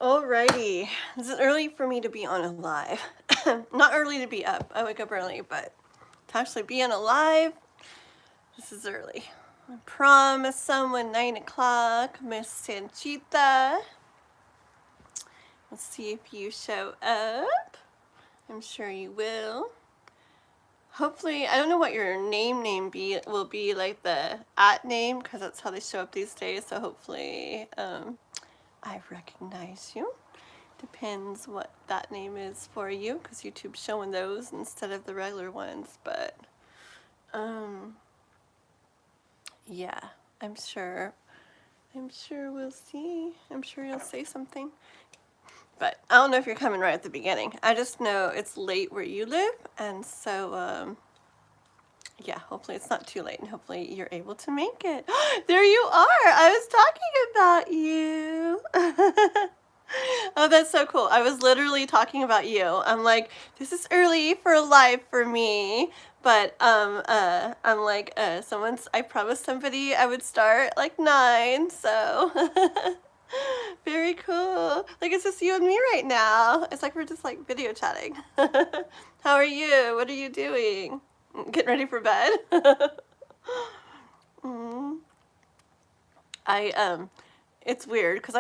Alrighty, this is early for me to be on a live. Not early to be up. I wake up early, but to actually be on a live, this is early. I promised someone 9 o'clock, Miss Sanchita. Let's see if you show up. I'm sure you will. Hopefully, I don't know what your name will be, like the @ name, because that's how they show up these days. So hopefully, I recognize you. Depends what that name is for you, because YouTube's showing those instead of the regular ones. But yeah, I'm sure we'll see. I'm sure you'll say something. But I don't know if you're coming right at the beginning. I just know it's late where you live, and so yeah, hopefully it's not too late, and hopefully you're able to make it. There you are! I was talking about you! Oh, that's so cool. I was literally talking about you. I'm like, this is early for a live for me, but I'm like, I promised somebody I would start like 9, so very cool. Like, it's just you and me right now. It's like we're just like video chatting. How are you? What are you doing? Getting ready for bed? It's weird because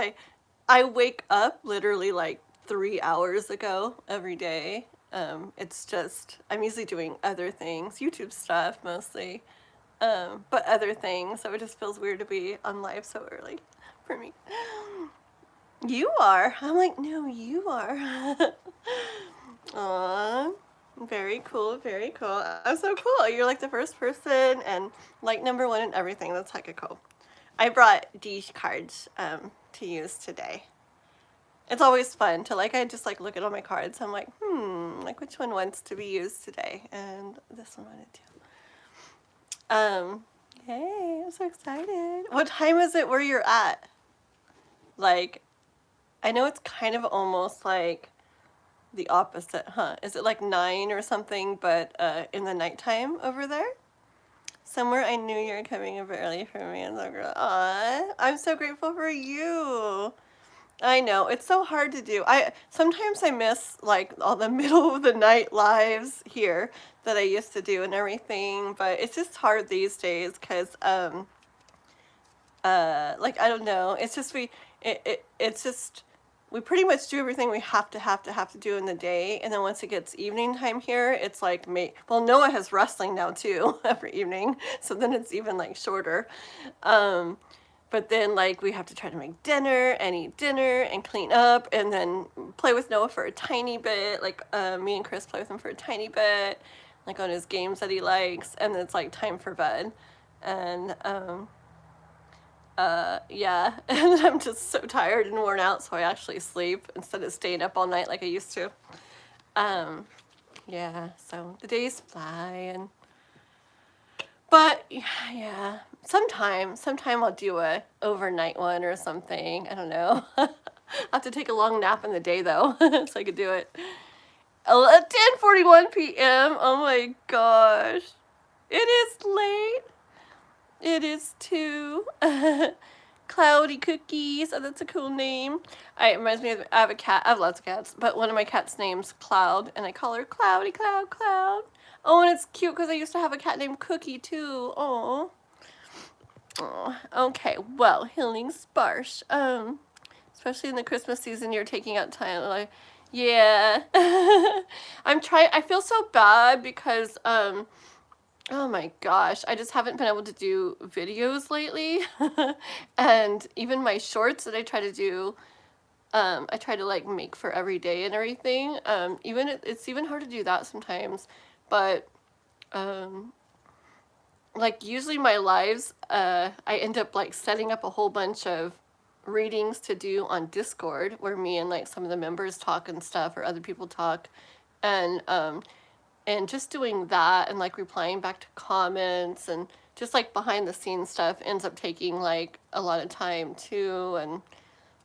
I wake up literally like 3 hours ago every day. It's just, I'm usually doing other things, YouTube stuff mostly, but other things, so it just feels weird to be on live so early for me. You are. I'm like, no, you are. Aww. Very cool, very cool. I'm so cool. You're like the first person and like #1 and everything. That's hecka cool. I brought these cards to use today. It's always fun to I just like look at all my cards. I'm like, like which one wants to be used today? And this one wanted to. Hey, I'm so excited. What time is it where you're at? Like, I know it's kind of almost like the opposite, huh? Is it like 9 or something, but in the nighttime over there? Somewhere I knew you were coming a bit early for me. And aw, I'm so grateful for you. I know, it's so hard to do. Sometimes I miss like all the middle of the night lives here that I used to do and everything, but it's just hard these days because like, I don't know, it's just it's just we pretty much do everything we have to do in the day, and then once it gets evening time here, it's like well, Noah has wrestling now too every evening, so then it's even like shorter. But then like we have to try to make dinner and eat dinner and clean up and then play with Noah for a tiny bit. Like me and Chris play with him for a tiny bit, like on his games that he likes, and then it's like time for bed. And yeah, and I'm just so tired and worn out, so I actually sleep instead of staying up all night like I used to. Yeah, so the days fly, and but yeah, sometime I'll do a overnight one or something. I don't know. I'll have to take a long nap in the day though, so I could do it. 10:41 p.m. Oh my gosh, it is late. It is too. Cloudy Cookies. Oh, that's a cool name. It reminds me of, I have a cat. I have lots of cats, but one of my cats' name's Cloud, and I call her Cloudy Cloud Cloud. Oh, and it's cute because I used to have a cat named Cookie too. Oh. Okay. Well, healing sparsh. Especially in the Christmas season, you're taking out time. Like, yeah. I'm trying. I feel so bad because oh my gosh, I just haven't been able to do videos lately. And even my shorts that I try to do, I try to like make for every day and everything. It's even hard to do that sometimes. But like usually my lives, I end up like setting up a whole bunch of readings to do on Discord where me and like some of the members talk and stuff, or other people talk. And just doing that and like replying back to comments and just like behind the scenes stuff ends up taking like a lot of time too.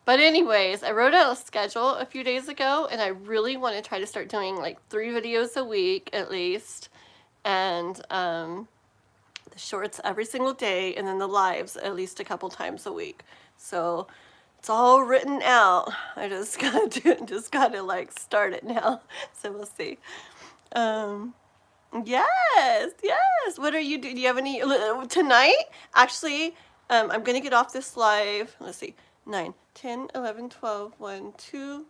But anyways, I wrote out a schedule a few days ago, and I really want to try to start doing like 3 videos a week at least, and the shorts every single day, and then the lives at least a couple times a week. So It's all written out. I just gotta like start it now. So we'll see. Yes, yes. What are you doing? Do you have any tonight? Actually, I'm gonna get off this live. Let's see. 9, 10, 11, 12, 1, 2,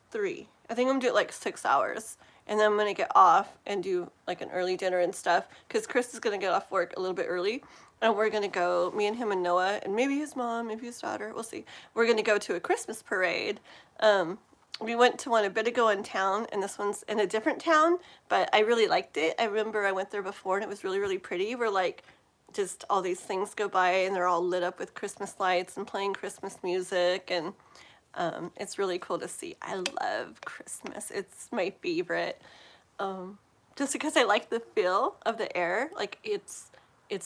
3. I think I'm gonna do it like 6 hours. And then I'm gonna get off and do like an early dinner and stuff. Because Chris is gonna get off work a little bit early. And we're gonna go, me and him and Noah, and maybe his mom, maybe his daughter, we'll see. We're gonna go to a Christmas parade. We went to one a bit ago in town, and this one's in a different town, but I really liked it. I remember I went there before, and it was really, really pretty. We're like, just all these things go by, and they're all lit up with Christmas lights and playing Christmas music, and it's really cool to see. I love Christmas. It's my favorite. Just because I like the feel of the air. Like, it's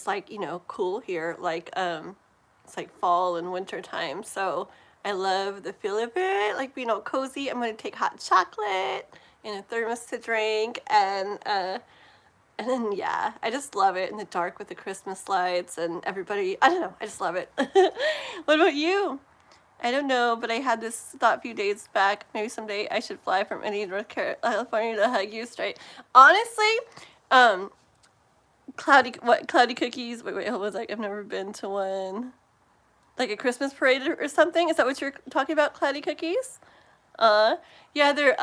like, you know, cool here. Like, it's like fall and winter time, so I love the feel of it, like being all cozy. I'm gonna take hot chocolate in a thermos to drink, and then yeah, I just love it in the dark with the Christmas lights and everybody. I don't know, I just love it. What about you? I don't know, but I had this thought a few days back. Maybe someday I should fly from Indy, North California to hug you straight. Honestly, cloudy cookies. Wait, hold on a sec. I've never been to one. Like a Christmas parade or something? Is that what you're talking about, cloudy cookies? Yeah, they're,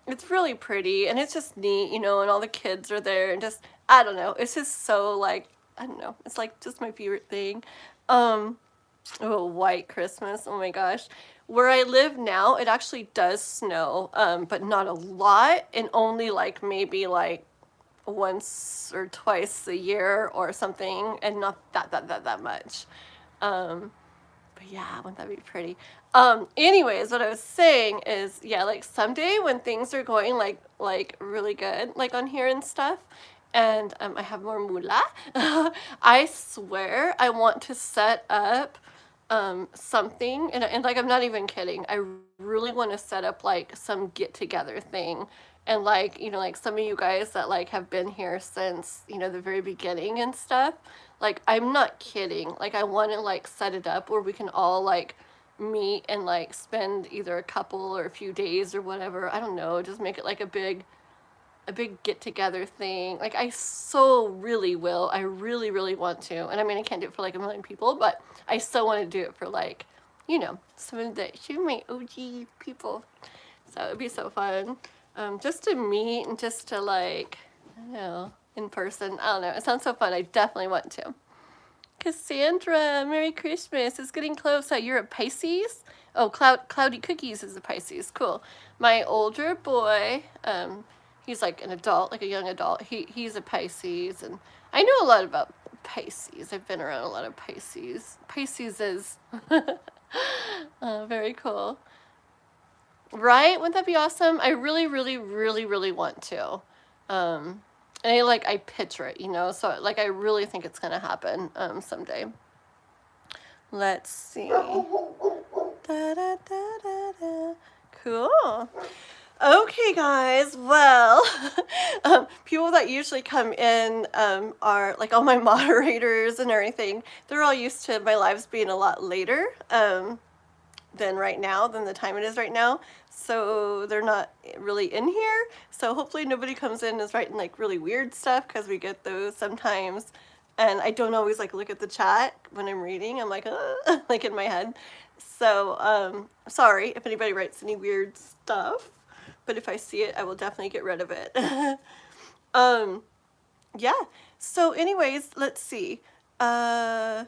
it's really pretty, and it's just neat, you know, and all the kids are there, and just, I don't know, it's just so, like, I don't know, it's like just my favorite thing. Oh, white Christmas, oh my gosh. Where I live now, it actually does snow, but not a lot, and only, like, maybe, like, once or twice a year or something, and not that much. But yeah, wouldn't that be pretty? Anyways, what I was saying is, yeah, like someday when things are going like really good, like on here and stuff, and I have more moolah, I swear I want to set up something, and like I'm not even kidding. I really want to set up like some get together thing, and like, you know, like some of you guys that like have been here since, you know, the very beginning and stuff. Like, I'm not kidding. Like, I want to like set it up where we can all like meet and like spend either a couple or a few days or whatever. I don't know. Just make it like a big get together thing. Like, I so really will. I really, really want to. And I mean, I can't do it for like a million people, but I still want to do it for like, you know, some of my OG people. So it'd be so fun. Just to meet and just to like, I don't know, in person. I don't know. It sounds so fun. I definitely want to. Cassandra, Merry Christmas. It's getting close. You're a Pisces? Oh, Cloudy Cookies is a Pisces. Cool. My older boy, he's like an adult, like a young adult. He's a Pisces, and I know a lot about Pisces. I've been around a lot of Pisces. Pisces is very cool. Right? Wouldn't that be awesome? I really, really, really, really want to. And I picture it, you know, so like I really think it's gonna happen someday. Let's see. Da, da, da, da, da. Cool. Okay, guys. Well, people that usually come in are like all my moderators and everything. They're all used to my lives being a lot later than the time it is right now. So they're not really in here. So hopefully nobody comes in and is writing like really weird stuff, because we get those sometimes. And I don't always like look at the chat when I'm reading. I'm like, like in my head. So sorry if anybody writes any weird stuff, but if I see it, I will definitely get rid of it. Yeah. So anyways, let's see. I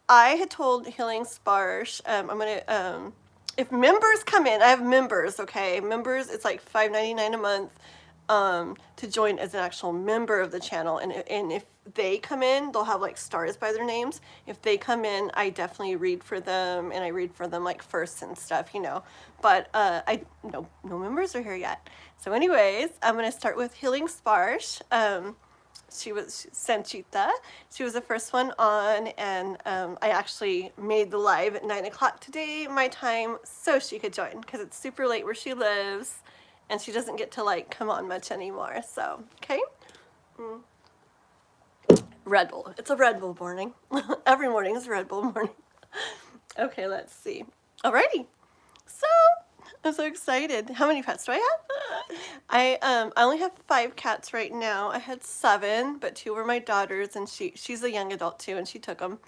had told Healing Sparsh, I'm gonna, if members come in, I have members, okay? Members, it's like $5.99 a month to join as an actual member of the channel. And if they come in, they'll have like stars by their names. If they come in, I definitely read for them, and I read for them like first and stuff, you know. But no members are here yet. So anyways, I'm gonna start with Healing Sparsh. She was Sanchita. She was the first one on, and I actually made the live at 9 o'clock today, my time, so she could join, because it's super late where she lives, and she doesn't get to like come on much anymore. So okay. Red Bull. It's a Red Bull morning. Every morning is a Red Bull morning. Okay, let's see. Alrighty. So I'm so excited. How many pets do I have? I only have 5 cats right now. I had 7, but 2 were my daughters, and she's a young adult too, and she took them.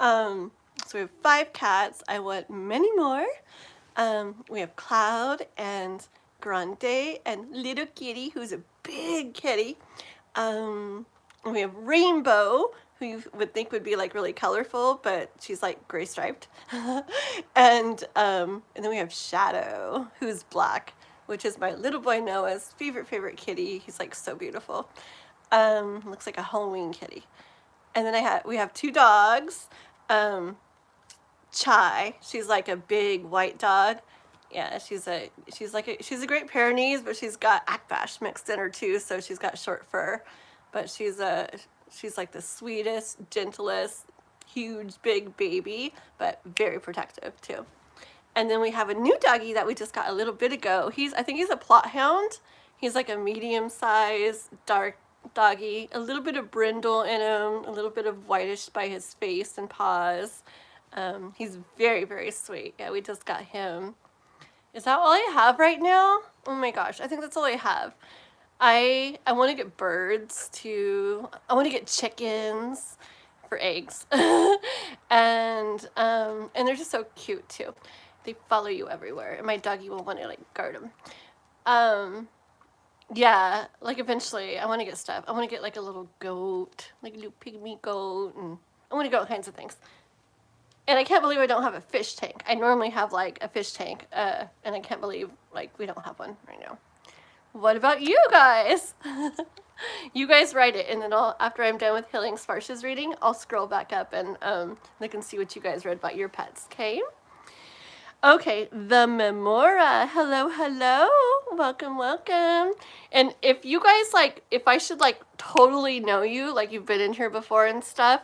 So we have 5 cats. I want many more. We have Cloud and Grande and Little Kitty, who's a big kitty. We have Rainbow, who you would think would be like really colorful, but she's like gray striped. and then we have Shadow, who's black, which is my little boy Noah's favorite kitty. He's like so beautiful. Looks like a Halloween kitty. And then we have 2 dogs. Chai, she's like a big white dog. Yeah, she's a Great Pyrenees, but she's got Akbash mixed in her too, so she's got short fur. But she's like the sweetest, gentlest, huge, big baby, but very protective too. And then we have a new doggy that we just got a little bit ago. I think he's a plot hound. He's like a medium-sized, dark doggy. A little bit of brindle in him, a little bit of whitish by his face and paws. He's very sweet. Yeah, we just got him. Is that all I have right now? Oh my gosh, I think that's all I have. I want to get birds too. I want to get chickens for eggs. and they're just so cute too. They follow you everywhere, and my doggy will want to like guard them. Yeah, like eventually I want to get stuff. I want to get like a little goat, like a little pygmy goat, and I want to get all kinds of things. And I can't believe I don't have a fish tank. I normally have like a fish tank, and I can't believe like we don't have one right now. What about you guys? You guys write it, and then after I'm done with Healing Sparsh's reading, I'll scroll back up and look and see what you guys read about your pets, okay? Okay, the Memora. Hello, hello. Welcome. And if you guys like, if I should like totally know you, like you've been in here before and stuff,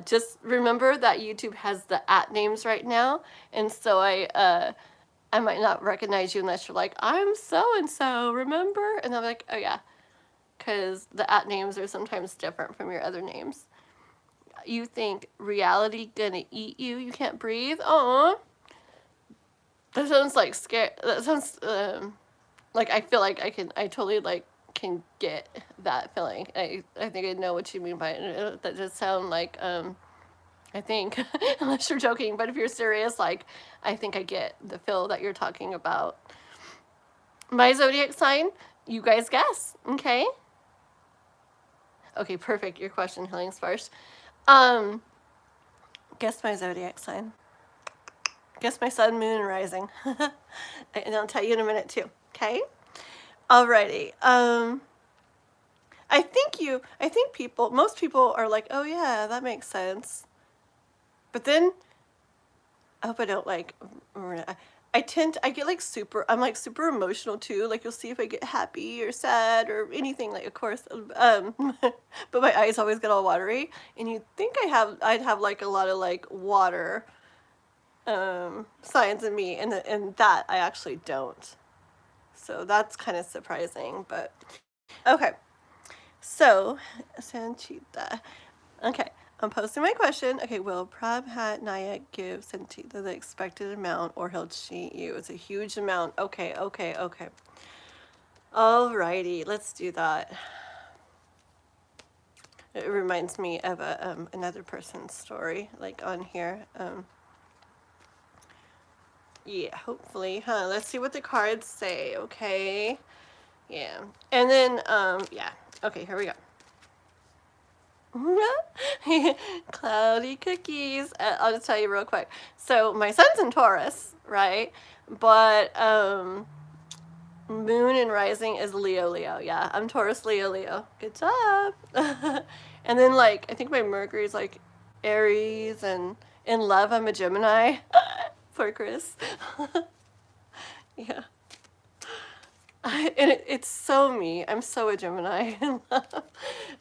just remember that YouTube has the @names right now, and so I might not recognize you unless you're like, I'm so-and-so, remember? And I'm like, oh yeah, because the @names are sometimes different from your other names. You think reality gonna eat you? You can't breathe? Aw. That sounds like scary. That sounds like I feel like I totally like can get that feeling. I think I know what you mean by it. That just sound like I think unless you're joking, but if you're serious, like I think I get the feel that you're talking about. My zodiac sign, you guys guess, okay? Okay, perfect. Your question, Healing Sparsh. Guess my zodiac sign. Guess my sun, moon, and rising. And I'll tell you in a minute too, okay? Alrighty. I think most people are like, oh yeah, that makes sense. But then, I hope I don't like, I get like I'm like super emotional too. Like you'll see if I get happy or sad or anything, like of course, but my eyes always get all watery. And you'd think I'd have like a lot of like water signs in me, and that I actually don't. So that's kind of surprising, but okay. So, Sanchita. Okay, I'm posting my question. Okay, will Prabhat Nayak give Sanchita the expected amount, or he'll cheat you? It's a huge amount. Okay. Alrighty, let's do that. It reminds me of another person's story, like on here. Yeah, hopefully, huh? Let's see what the cards say, okay? Yeah, and then, yeah. Okay, here we go. Cloudy cookies. I'll just tell you real quick. So my sun's in Taurus, right? But moon and rising is Leo. Yeah, I'm Taurus, Leo. Good job. And then like I think my Mercury's like Aries, and in love I'm a Gemini. Poor Chris. Yeah. And it's so me. I'm so a Gemini.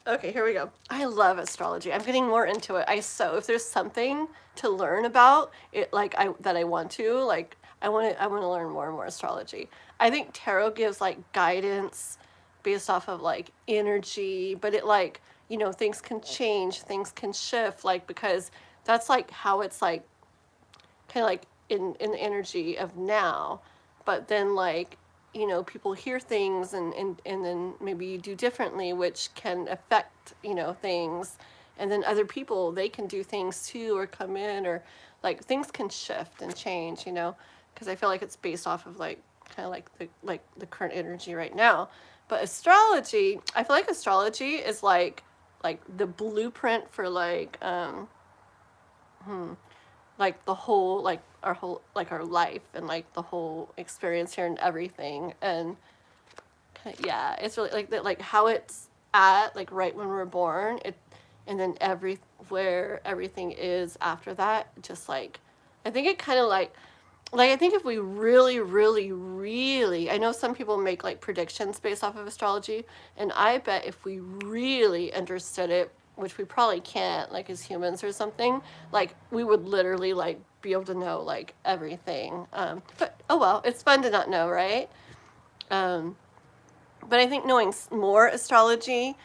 Okay, here we go. I love astrology. I'm getting more into it. If there's something to learn about it, like that I want to, like I want to learn more and more astrology. I think tarot gives like guidance based off of like energy, but it like, you know, things can change, things can shift, like because that's like how it's like kind of like in the energy of now, but then like, you know, people hear things and then maybe you do differently, which can affect, you know, things. And then other people, they can do things too, or come in, or like things can shift and change, you know, because I feel like it's based off of like kind of like the current energy right now. But astrology, I feel like astrology is like the blueprint for like the whole like our life and like the whole experience here and everything. And yeah, it's really like that, like how it's at like right when we're born, it, and then everywhere everything is after that, just like I think it kind of like I think if we really really, I know some people make like predictions based off of astrology, and I bet if we really understood it, which we probably can't like as humans or something, like we would literally like be able to know like everything. But oh well, it's fun to not know, right? um but I think knowing more astrology,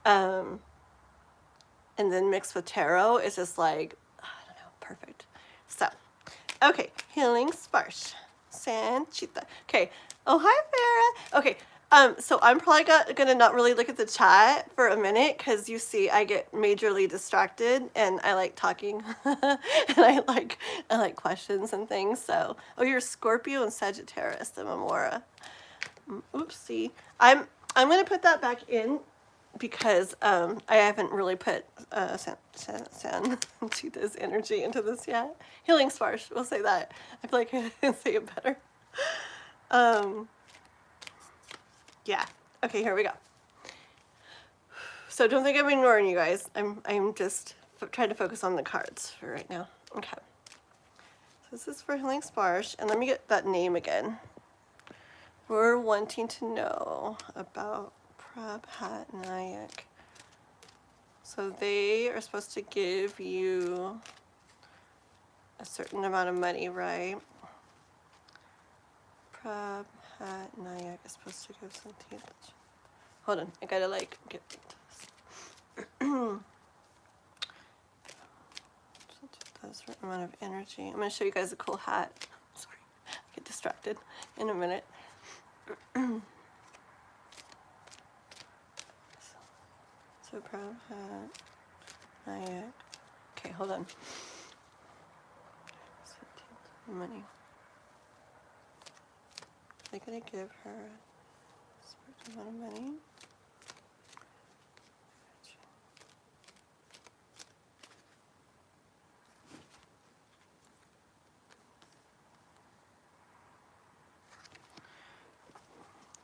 um and then mixed with tarot is just like, I don't know, perfect. So okay, healing sparsh. Sanchita. Okay. Oh, hi, Farah. Okay. So I'm probably gonna not really look at the chat for a minute because you see I get majorly distracted and I like talking and I like questions and things. So, oh, you're Scorpio and Sagittarius, the Memora. Oopsie. I'm gonna put that back in because I haven't really put Sanchita's energy into this yet. Healing sparsh, we'll say that. I feel like I can say it better. Yeah. Okay, here we go. So don't think I'm ignoring you guys. I'm just trying to focus on the cards for right now. Okay. So this is for healing sparsh, and let me get that name again. We're wanting to know about Prabhat Nayak. So they are supposed to give you a certain amount of money, right? Prabhat Nayak is supposed to give something. Hold on, I gotta like get a certain amount of energy. I'm gonna show you guys a cool hat. Sorry, I get distracted in a minute. So Prabhat Nayak. Okay, hold on. Money. They're gonna give her a certain amount of money.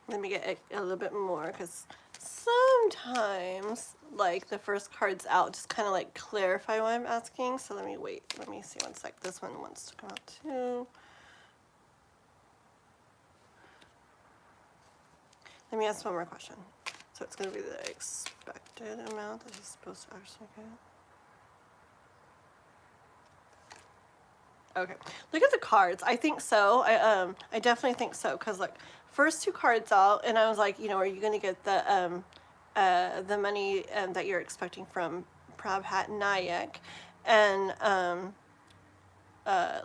Let me get a little bit more because sometimes like the first cards out just kind of like clarify what I'm asking. So let me wait. Let me see one sec. This one wants to come out too. Let me ask one more question. So it's going to be the expected amount that he's supposed to actually get. Okay, look at the cards. I think so. I definitely think so because like first two cards out, and I was like, you know, are you going to get the money that you're expecting from Prabhat Nayak, and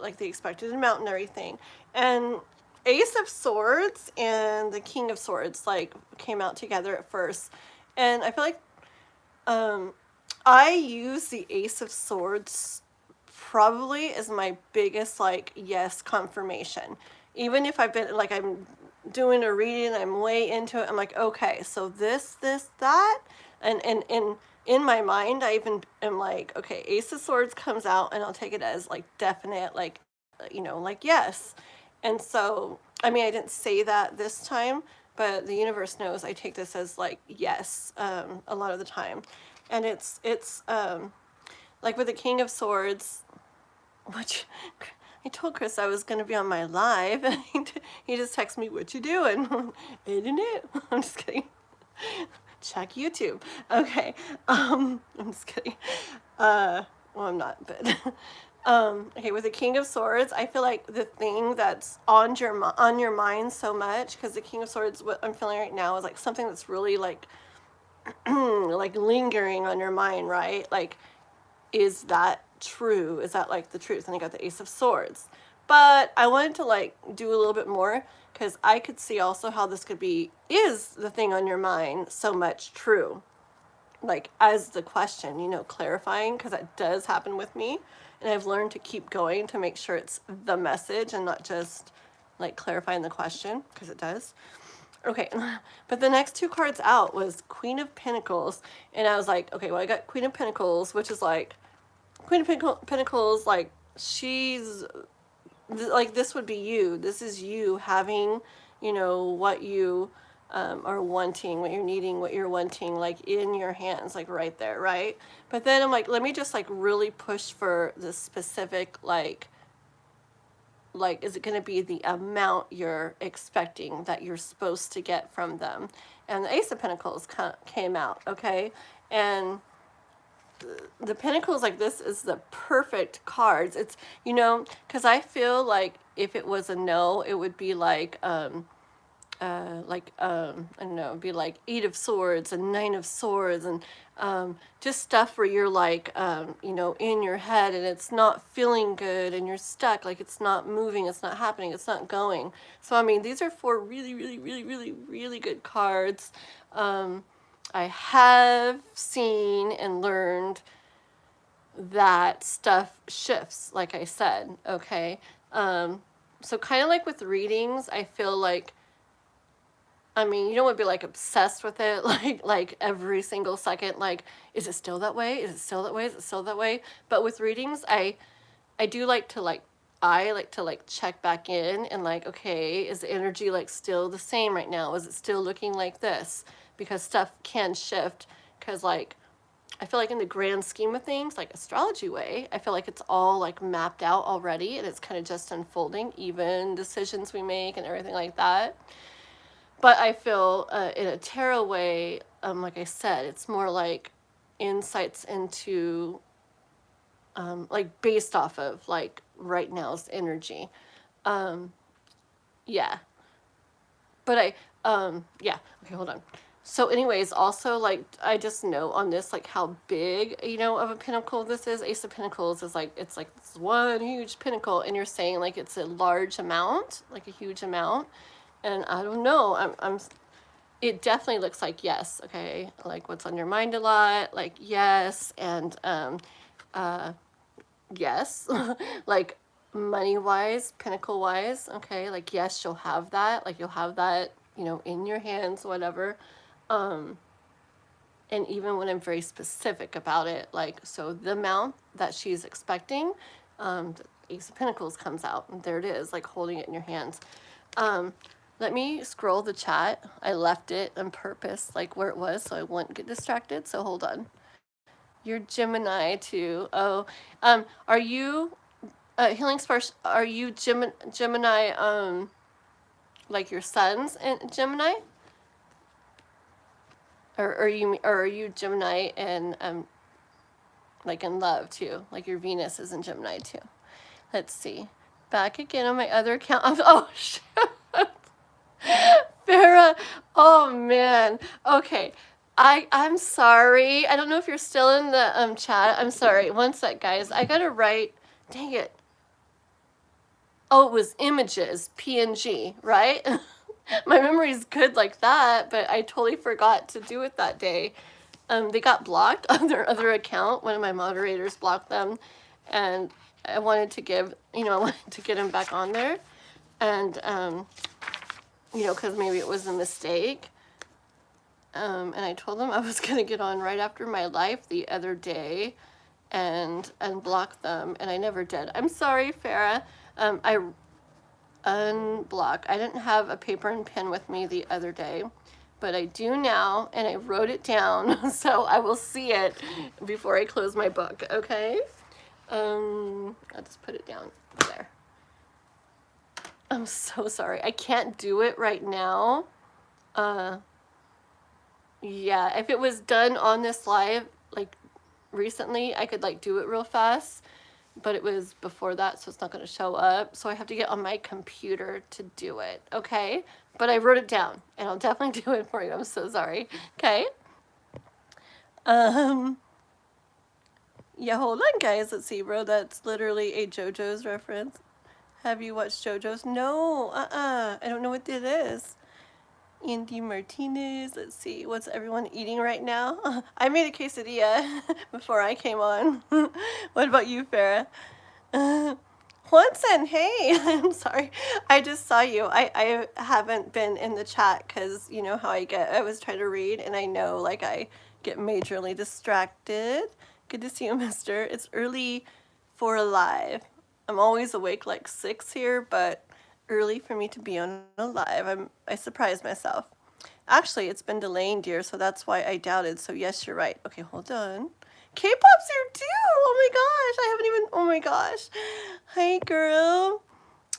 like the expected amount and everything, and Ace of Swords and the King of Swords like came out together at first, and I feel like I use the Ace of Swords probably as my biggest like yes confirmation. Even if I've been like I'm doing a reading, I'm way into it, I'm like, okay, so this, that, and in my mind I even am like, okay, Ace of Swords comes out and I'll take it as like definite, like, you know, like yes. And so I mean I didn't say that this time, but the universe knows I take this as like yes, a lot of the time. And it's like with the King of Swords, which I told Chris I was going to be on my live, and he just texted me, what you doing? I don't know. I'm just kidding. Check YouTube. Okay. I'm just kidding. Well, I'm not, but okay, with the King of Swords, I feel like the thing that's on your mind so much, because the King of Swords, what I'm feeling right now is like something that's really like like lingering on your mind, right? Like, is that true? Is that like the truth? And I got the Ace of Swords. But I wanted to like do a little bit more because I could see also how this could be, is the thing on your mind so much true? Like as the question, you know, clarifying, because that does happen with me. And I've learned to keep going to make sure it's the message and not just like clarifying the question, because it does. Okay, but the next two cards out was Queen of Pentacles. And I was like, okay, well, I got Queen of Pentacles, which is like, Queen of Pentacles, like, she's, like, this would be you. This is you having, you know, what you are wanting, what you're needing, what you're wanting, like, in your hands, like, right there, right? But then I'm like, let me just, like, really push for the specific, like, is it going to be the amount you're expecting that you're supposed to get from them? And the Ace of Pentacles came out, okay? And the Pentacles, like, this is the perfect cards. It's, you know, because I feel like if it was a no, it would be like, I don't know, it'd be like 8 of Swords and 9 of Swords and just stuff where you're like, you know, in your head and it's not feeling good and you're stuck, like it's not moving, it's not happening, it's not going. So, I mean, these are 4 really, really, really, really, really good cards. I have seen and learned that stuff shifts, like I said, okay? So kind of like with readings, I feel like, I mean, you don't want to be like obsessed with it, like every single second, like, is it still that way? Is it still that way? Is it still that way? But with readings, I do like to like, I like to like check back in and like, okay, is the energy like still the same right now? Is it still looking like this? Because stuff can shift, because like, I feel like in the grand scheme of things, like astrology way, I feel like it's all like mapped out already and it's kind of just unfolding, even decisions we make and everything like that. But I feel in a tarot way, like I said, it's more like insights into, like based off of like right now's energy. Yeah. But yeah. Okay, hold on. So anyways, also like, I just know on this, like how big, you know, of a pentacle this is. Ace of Pentacles is like, it's like this one huge pinnacle and you're saying like it's a large amount, like a huge amount. And I don't know, it definitely looks like yes, okay? Like what's on your mind a lot, like yes, and yes, like money-wise, pinnacle-wise, okay? Like yes, you'll have that, like you'll have that, you know, in your hands, whatever. And even when I'm very specific about it, like, so the amount that she's expecting, the Ace of Pentacles comes out, and there it is, like holding it in your hands. Let me scroll the chat. I left it on purpose, like where it was, so I wouldn't get distracted. So hold on. You're Gemini too. Oh, are you Healing Sparks? Are you Gemini? Like your son's in Gemini, or are you Gemini and like in love too? Like your Venus is in Gemini too. Let's see. Back again on my other account. Oh shit. Farah, oh man. Okay. I'm sorry. I don't know if you're still in the chat. I'm sorry. One sec, guys. I gotta write. Dang it. Oh, it was images, PNG, right? My memory's good like that, but I totally forgot to do it that day. They got blocked on their other account. One of my moderators blocked them, and I wanted to give, you know, I wanted to get them back on there, and you know, because maybe it was a mistake. And I told them I was going to get on right after my live the other day and unblock them, and I never did. I'm sorry, Farah. I unblock. I didn't have a paper and pen with me the other day, but I do now, and I wrote it down, so I will see it before I close my book, okay? I'll just put it down there. I'm so sorry. I can't do it right now. Yeah, if it was done on this live, like recently, I could like do it real fast, but it was before that, so it's not going to show up. So I have to get on my computer to do it, okay? But I wrote it down, and I'll definitely do it for you. I'm so sorry. Okay? Yeah, hold on, guys. Let's see, bro. That's literally a JoJo's reference. Have you watched JoJo's? No, I don't know what it is. Andy Martinez, let's see, what's everyone eating right now? I made a quesadilla before I came on. What about you, Farah? Watson, hey, I'm sorry. I just saw you. I haven't been in the chat because you know how I was trying to read and I know like I get majorly distracted. Good to see you, mister. It's early for a live. I'm always awake like 6 here, but early for me to be on a live. I surprised myself. Actually, it's been delaying, dear, so that's why I doubted. So yes, you're right. Okay, hold on. K-pop's here too. Oh my gosh, I haven't even. Oh my gosh. Hi, girl.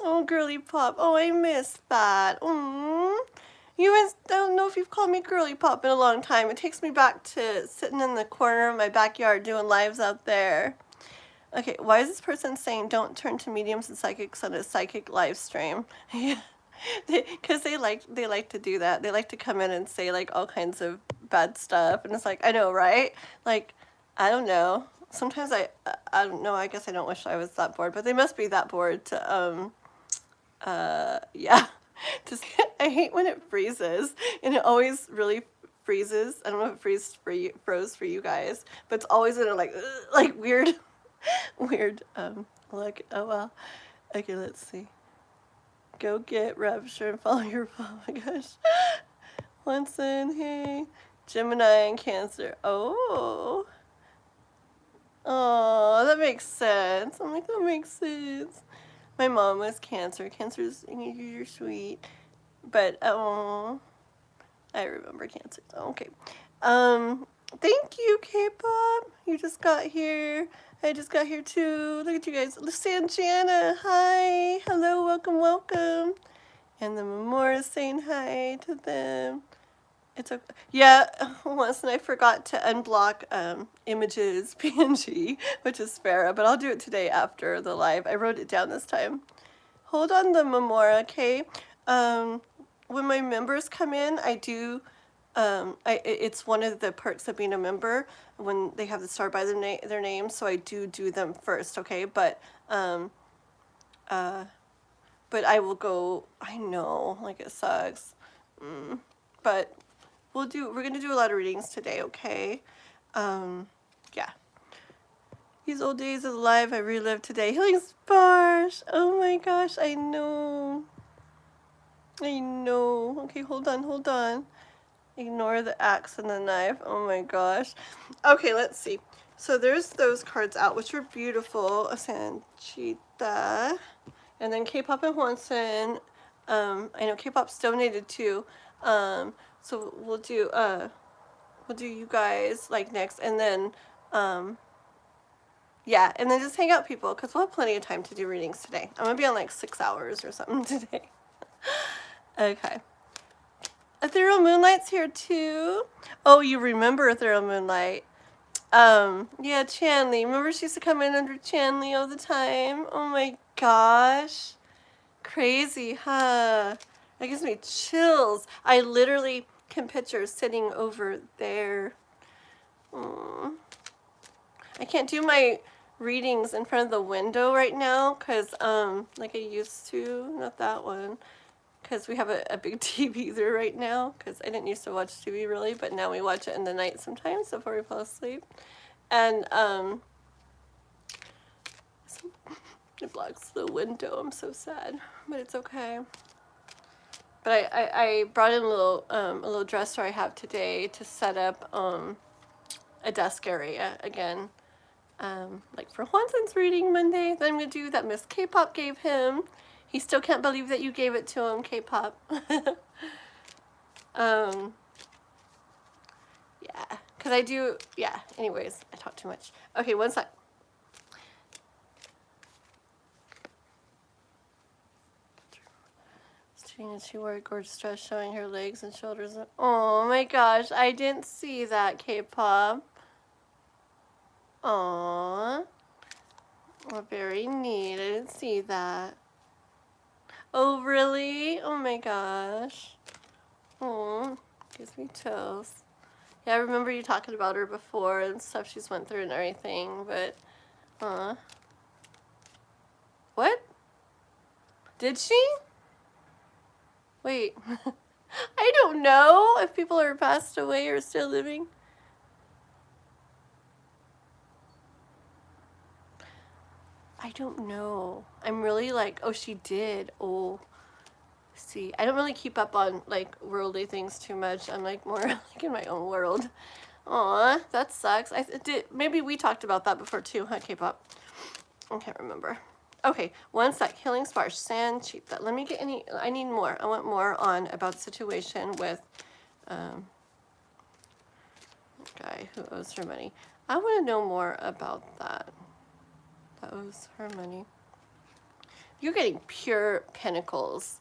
Oh, girly pop. Oh, I missed that. You guys don't know if you've called me girly pop in a long time. It takes me back to sitting in the corner of my backyard doing lives out there. Okay, why is this person saying don't turn to mediums and psychics on a psychic live stream? Yeah, because they like to do that. They like to come in and say like all kinds of bad stuff, and it's like I know, right? Like I don't know. Sometimes I don't know. I guess I don't wish I was that bored, but they must be that bored to yeah. Just I hate when it freezes, and it always really freezes. I don't know if it froze for you guys, but it's always in a like weird. Weird look. Oh well. Okay, let's see. Go get rapture and follow your oh my gosh. Onsen, hey. Gemini and Cancer. Oh. Oh, that makes sense. I'm like, that makes sense. My mom was Cancer. Cancer's you're sweet. But I remember Cancer. Okay. Thank you, K-pop. You just got here. I just got here too. Look at you guys. Sanjana, hi. Hello, welcome, welcome. And the Memoria's saying hi to them. It's okay. Yeah, once and I forgot to unblock images PNG, which is Farah, but I'll do it today after the live. I wrote it down this time. Hold on the Memoria, okay? When my members come in, I do it's one of the perks of being a member when they have the star by their name, so I do them first, okay? But I will go. I know, like it sucks, but we're gonna do a lot of readings today, okay? Yeah. These old days of life I relived today. Healing Sparsh. Oh my gosh, I know. Okay, hold on. Ignore the axe and the knife. Oh my gosh. Okay, let's see. So there's those cards out, which are beautiful. Sanchita. And then K-pop and Hwanson. I know K-pop's donated too. So we'll do you guys like next, and then yeah, and then just hang out, people, because we'll have plenty of time to do readings today. I'm gonna be on like 6 hours or something today. Okay. Ethereal Moonlight's here too. Oh, you remember Ethereal Moonlight. Yeah, Chanley. Remember she used to come in under Chanley all the time? Oh my gosh. Crazy, huh? That gives me chills. I literally can picture sitting over there. I can't do my readings in front of the window right now because like I used to. Not that one. Because we have a big TV there right now, because I didn't used to watch TV really, but now we watch it in the night sometimes before we fall asleep. And it blocks the window. I'm so sad, but it's okay. But I brought in a little dresser I have today to set up a desk area again, like for Hwanson's reading Monday. Then I'm gonna do that Miss K-pop gave him. He still can't believe that you gave it to him, K-pop. Yeah, because I do, yeah, anyways, I talk too much. Okay, one sec. She wore a gorgeous dress showing her legs and shoulders. Oh my gosh, I didn't see that, K-pop. Aww. Well, very neat. I didn't see that. Oh, really? Oh my gosh. Oh, gives me chills. Yeah, I remember you talking about her before and stuff she's went through and everything, but, what? Did she? Wait. I don't know if people are passed away or still living. I don't know. I'm really like, oh, she did. Oh, see, I don't really keep up on like worldly things too much. I'm like more like in my own world. Aw, that sucks. Maybe we talked about that before too, huh, K-pop? I can't remember. Okay, one sec. Healing Sparsh, sand, cheap. That. Let me get any. I need more. I want more on about the situation with guy who owes her money. I want to know more about that. That owes her money. You're getting pure pentacles.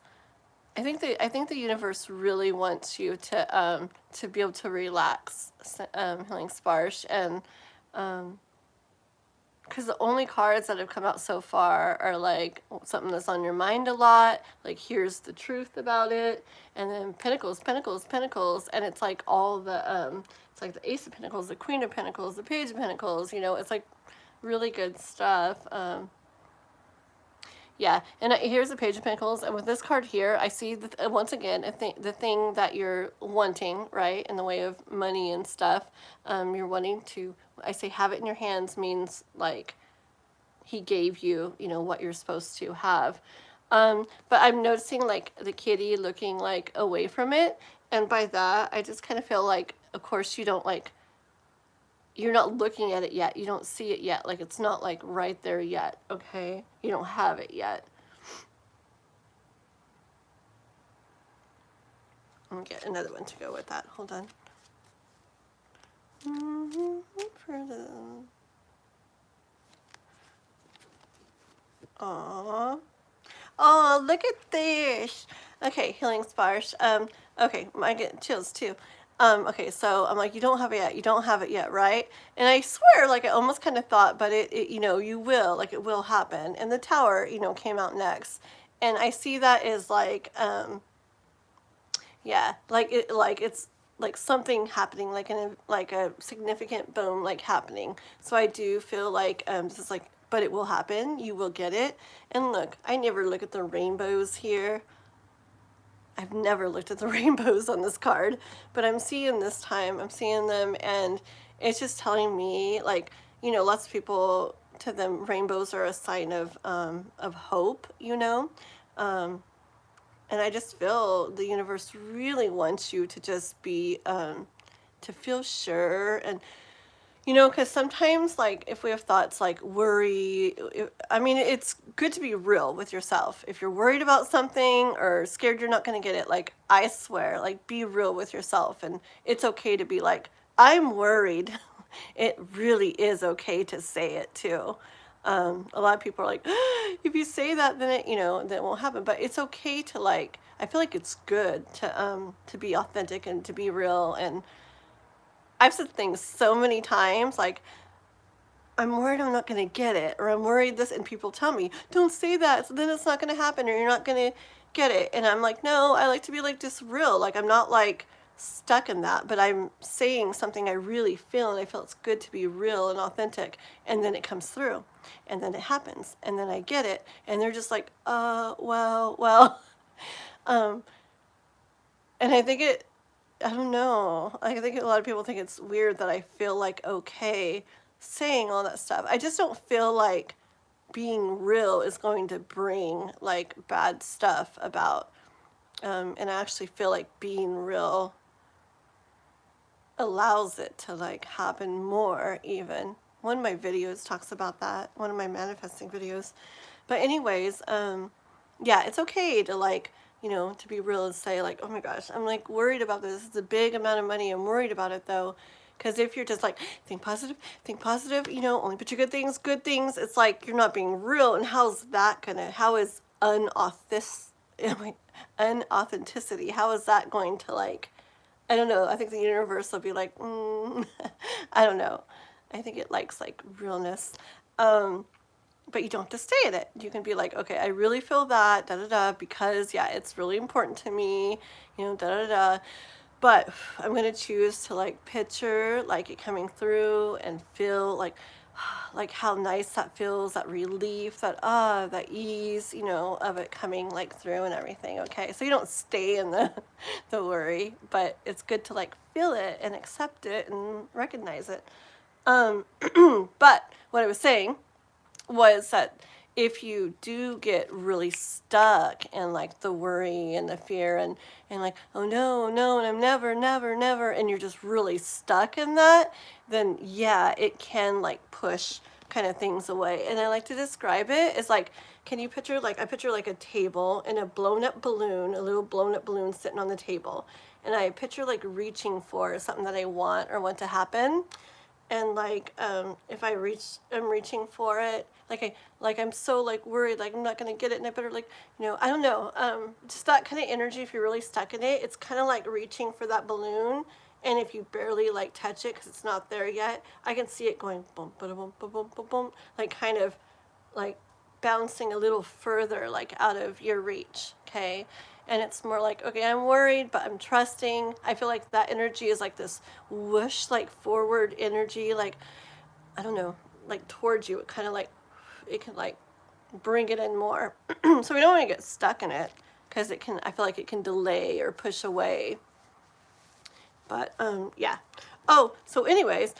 I think the universe really wants you to be able to relax, Healing Sparsh, and because the only cards that have come out so far are like something that's on your mind a lot, like here's the truth about it, and then Pentacles, Pentacles, Pentacles, and it's like all the it's like the Ace of Pentacles, the Queen of Pentacles, the Page of Pentacles, you know, it's like really good stuff. Yeah, and here's the Page of Pentacles, and with this card here, I see that once again the thing that you're wanting, right, in the way of money and stuff. You're wanting to, I say, have it in your hands means like he gave you, you know, what you're supposed to have. But I'm noticing like the kitty looking like away from it, and by that I just kind of feel like, of course, you don't like. You're not looking at it yet. You don't see it yet. Like, it's not, like, right there yet, okay? You don't have it yet. Let me get another one to go with that. Hold on. Aww. Oh, look at this. Okay, Healing Sparsh. Okay, I get chills, too. Okay, so I'm like, you don't have it yet. You don't have it yet, right? And I swear, like, I almost kind of thought, but it, you know, you will, like, it will happen. And the Tower, you know, came out next. And I see that as, like, yeah, like, it's, like, something happening, like, a significant boom, like, happening. So I do feel like, this is, like, but it will happen. You will get it. And look, I never look at the rainbows here. I've never looked at the rainbows on this card, but I'm seeing this time, I'm seeing them, and it's just telling me, like, you know, lots of people, to them, rainbows are a sign of hope, you know, and I just feel the universe really wants you to just be, to feel sure, and you know, because sometimes, like, if we have thoughts like worry, I mean, it's good to be real with yourself. If you're worried about something or scared you're not going to get it, like, I swear, like, be real with yourself. And it's okay to be like, I'm worried. It really is okay to say it, too. A lot of people are like, if you say that, then it, you know, that won't happen. But it's okay to, like, I feel like it's good to be authentic and to be real. And I've said things so many times, like, I'm worried I'm not going to get it, or I'm worried this, and people tell me, don't say that, so then it's not going to happen, or you're not going to get it. And I'm like, no, I like to be, like, just real. Like, I'm not, like, stuck in that, but I'm saying something I really feel, and I feel it's good to be real and authentic. And then it comes through, and then it happens, and then I get it, and they're just like, well. And I think I don't know. I think a lot of people think it's weird that I feel like okay saying all that stuff. I just don't feel like being real is going to bring like bad stuff about. And I actually feel like being real allows it to like happen more even. One of my videos talks about that. One of my manifesting videos. But anyways, yeah, it's okay to like, you know, to be real and say like, oh my gosh, I'm like worried about this. It's a big amount of money. I'm worried about it though. Because if you're just like, think positive, you know, only put your good things, it's like you're not being real. And how is unauthenticity, how is that going to like, I don't know. I think the universe will be like, I don't know. I think it likes like realness. But you don't have to stay in it. You can be like, okay, I really feel that, because yeah, it's really important to me, you know, But I'm going to choose to like picture like it coming through and feel like, like how nice that feels, that relief, that that ease, you know, of it coming like through and everything. Okay, so you don't stay in the the worry, but it's good to like feel it and accept it and recognize it. But what I was saying was that if you do get really stuck in like the worry and the fear and like, oh no, no, and I'm never, never, never, and you're just really stuck in that, then yeah, it can like push kind of things away. And I like to describe it as like, can you picture like, I picture like a table and a blown up balloon, a little blown up balloon sitting on the table. And I picture like reaching for something that I want or want to happen. And like if I'm reaching for it, I'm so like worried, like I'm not gonna get it, and I better like, you know, I don't know, just that kind of energy. If you're really stuck in it, it's kind of like reaching for that balloon, and if you barely like touch it because it's not there yet, I can see it going boom, boom, boom, boom, boom, boom, boom, like kind of like bouncing a little further like out of your reach. Okay, and it's more like, okay, I'm worried, but I'm trusting. I feel like that energy is like this whoosh, like forward energy, like, I don't know, like towards you. It kind of like, it can like bring it in more. So we don't want to get stuck in it because it can, I feel like it can delay or push away. But yeah. Oh, so anyways,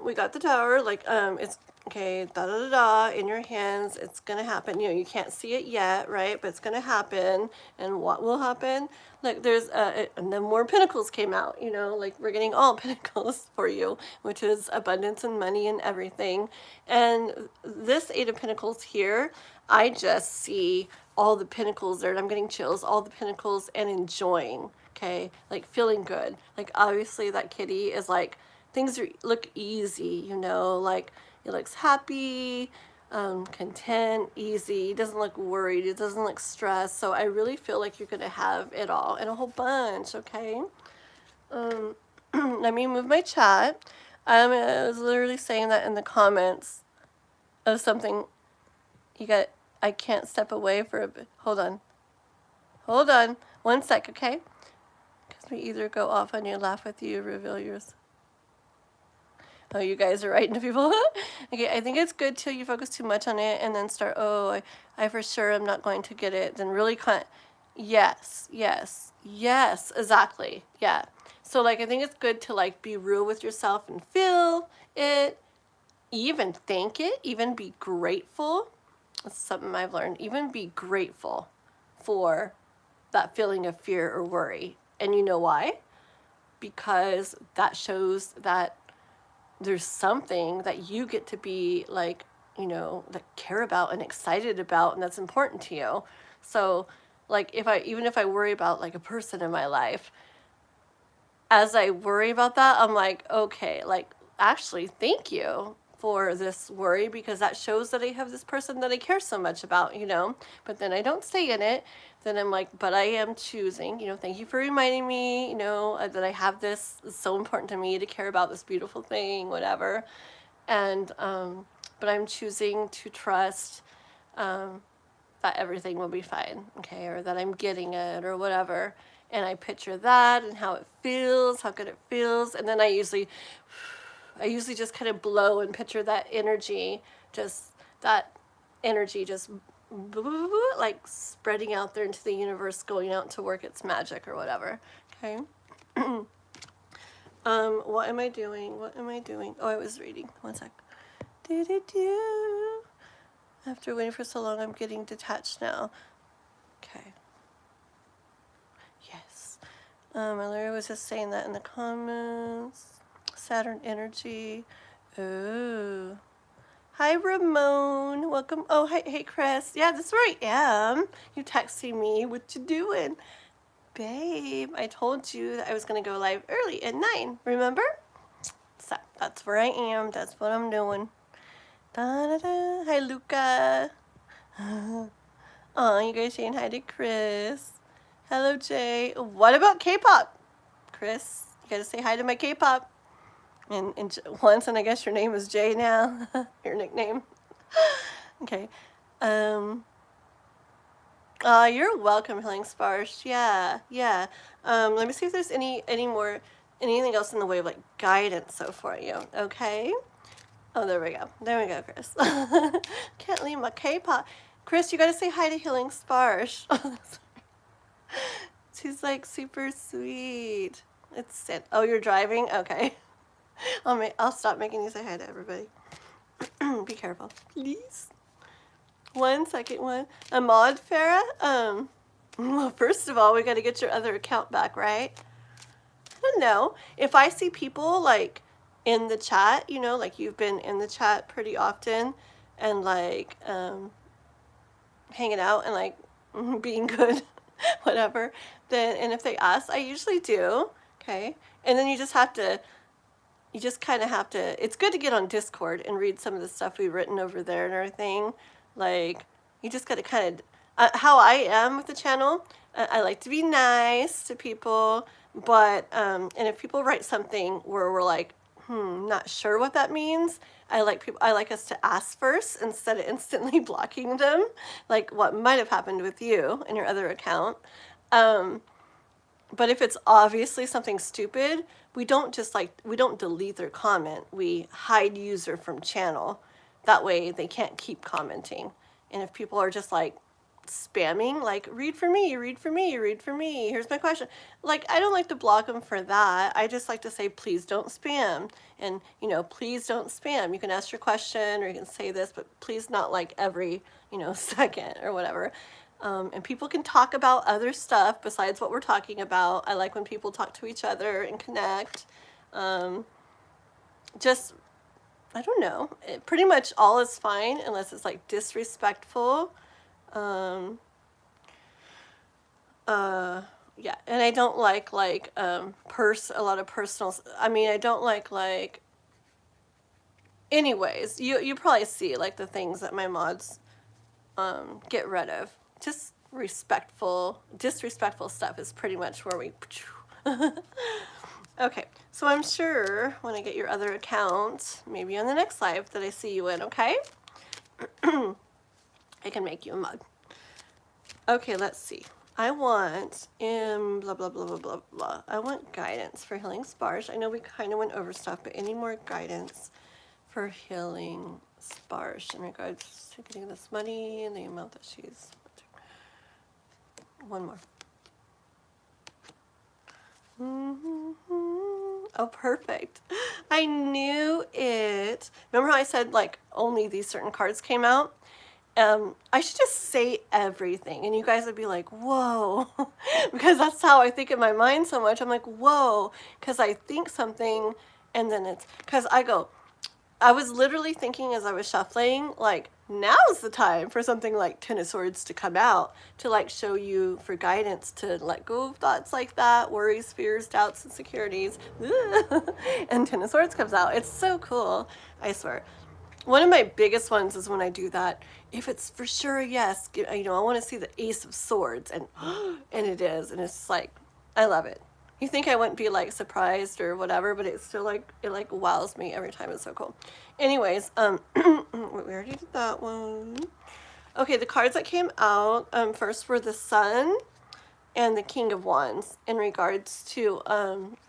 we got the tower, like it's okay, da da da da, in your hands. It's gonna happen. You know, you can't see it yet, right? But it's gonna happen. And what will happen? Like there's and then more pentacles came out, you know, like we're getting all pentacles for you, which is abundance and money and everything. And this Eight of Pentacles here, I just see all the pentacles there, and I'm getting chills, all the pentacles, and enjoying. Okay, like feeling good. Like obviously that kitty is like, things look easy, you know, like it looks happy, content, easy. It doesn't look worried. It doesn't look stressed. So I really feel like you're gonna have it all and a whole bunch. Okay. Let me move my chat. I was literally saying that in the comments of something. I can't step away for a bit. Hold on. 1 sec. Okay. We either go off on you, laugh with you, reveal yours. Oh, you guys are writing to people. Okay, I think it's good till you focus too much on it and then start, oh, I for sure am not going to get it. Then really yes, exactly. Yeah. So like, I think it's good to like be real with yourself and feel it, even think it, even be grateful. That's something I've learned. Even be grateful for that feeling of fear or worry. And you know why? Because that shows that there's something that you get to be like, you know, that care about and excited about, and that's important to you. So like even if I worry about like a person in my life, as I worry about that, I'm like, okay, like actually thank you for this worry, because that shows that I have this person that I care so much about, you know. But then I don't stay in it. Then I'm like, but I am choosing, you know, thank you for reminding me, you know, that I have this. It's so important to me to care about this beautiful thing, whatever. And but I'm choosing to trust that everything will be fine, okay, or that I'm getting it or whatever. And I picture that and how it feels, how good it feels, and then I usually just kind of blow and picture that energy, just like spreading out there into the universe, going out to work its magic or whatever. Okay. What am I doing? Oh, I was reading. 1 sec. After waiting for so long, I'm getting detached now. Okay. Yes. Larry was just saying that in the comments. Saturn energy. Oh. Hi, Ramon. Welcome. Oh, hey, Chris. Yeah, that's where I am. You texting me. What you doing? Babe, I told you that I was going to go live early at 9. Remember? So, that's where I am. That's what I'm doing. Da-da-da. Hi, Luca. Oh, you guys saying hi to Chris. Hello, Jay. What about K-pop? Chris, you got to say hi to my K-pop. And once, and I guess your name is Jay now, your nickname. Okay. You're welcome, Healing Sparsh. Yeah. Let me see if there's anything else in the way of like guidance so for you. Okay. Oh, there we go. There we go, Chris. Can't leave my K-pop. Chris, you got to say hi to Healing Sparsh. She's like super sweet. It's sad. Oh, you're driving? Okay. I'll stop making you say hi to everybody. Be careful, please. 1 second, one. Ahmad Farah? Well, first of all, we got to get your other account back, right? I don't know. If I see people like in the chat, you know, like you've been in the chat pretty often and like hanging out and like being good, whatever, then, and if they ask, I usually do, okay? And then you just kind of have to, it's good to get on Discord and read some of the stuff we've written over there and everything. Like, you just got to kind of, how I am with the channel, I like to be nice to people, but, and if people write something where we're like, not sure what that means, I like us to ask first instead of instantly blocking them, like what might have happened with you and your other account. But if it's obviously something stupid, we don't delete their comment. We hide user from channel. That way they can't keep commenting. And if people are just like spamming, like read for me, read for me, read for me, here's my question. Like, I don't like to block them for that. I just like to say, please don't spam. And, you know, please don't spam. You can ask your question or you can say this, but please not like every, you know, second or whatever. And people can talk about other stuff besides what we're talking about. I like when people talk to each other and connect. Just, I don't know. Pretty much all is fine unless it's like disrespectful. Yeah, and I don't like a lot of personal. I mean, I don't like. Anyways, you probably see like the things that my mods get rid of. Just disrespectful stuff is pretty much where we. Okay, so I'm sure when I get your other account, maybe on the next live that I see you in, okay? I can make you a mug. Okay, let's see. I want blah, blah, blah, blah, blah, blah. I want guidance for Healing Sparsh. I know we kind of went over stuff, but any more guidance for Healing Sparsh in regards to getting this money and the amount that she's... One more. Oh, perfect. I knew it. Remember how I said like only these certain cards came out? I should just say everything and you guys would be like, whoa, because that's how I think in my mind so much. I'm like, whoa, because I think something and then it's, because I was literally thinking as I was shuffling, like, now's the time for something like Ten of Swords to come out, to like show you for guidance to let go of thoughts like that, worries, fears, doubts, insecurities. And Ten of Swords comes out. It's so cool, I swear. One of my biggest ones is when I do that. If it's for sure a yes, you know, I want to see the Ace of Swords, and it is, and it's like, I love it. You think I wouldn't be like surprised or whatever, but it's still like, it like wows me every time. It's so cool. Anyways, we already did that one. Okay, the cards that came out first were the Sun and the King of Wands in regards to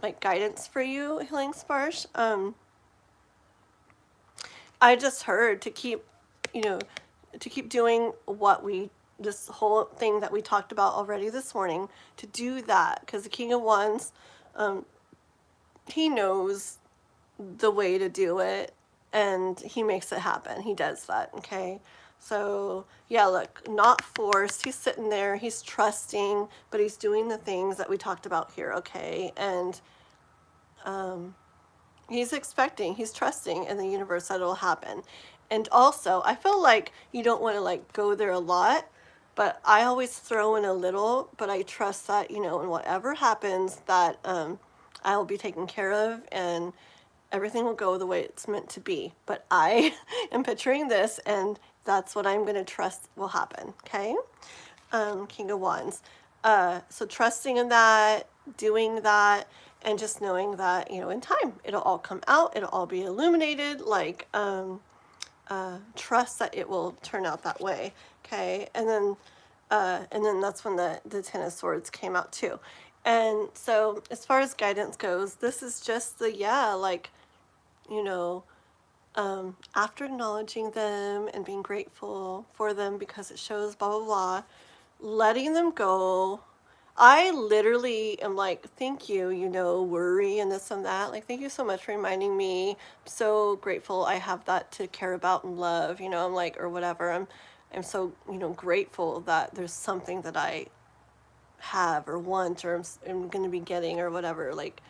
like guidance for you, Healing Sparsh. I just heard to keep, you know, to keep doing what this whole thing that we talked about already this morning, to do that, because the King of Wands, he knows the way to do it and he makes it happen. He does that, okay? So yeah, look, not forced. He's sitting there, he's trusting, but he's doing the things that we talked about here, okay? And he's expecting, he's trusting in the universe that it'll happen. And also, I feel like you don't want to like go there a lot, but I always throw in a little, but I trust that, you know, and whatever happens, that I'll be taken care of and everything will go the way it's meant to be. But I am picturing this, and that's what I'm going to trust will happen, okay? King of Wands. So trusting in that, doing that, and just knowing that, you know, in time, it'll all come out, it'll all be illuminated, like, trust that it will turn out that way, okay? And then that's when the Ten of Swords came out too. And so as far as guidance goes, this is just the, yeah, like, you know, after acknowledging them and being grateful for them because it shows blah, blah, blah, letting them go. I literally am like, thank you, you know, worry and this and that. Like, thank you so much for reminding me. I'm so grateful I have that to care about and love, you know, I'm like, or whatever. I'm so, you know, grateful that there's something that I have or want or am going to be getting or whatever. Like,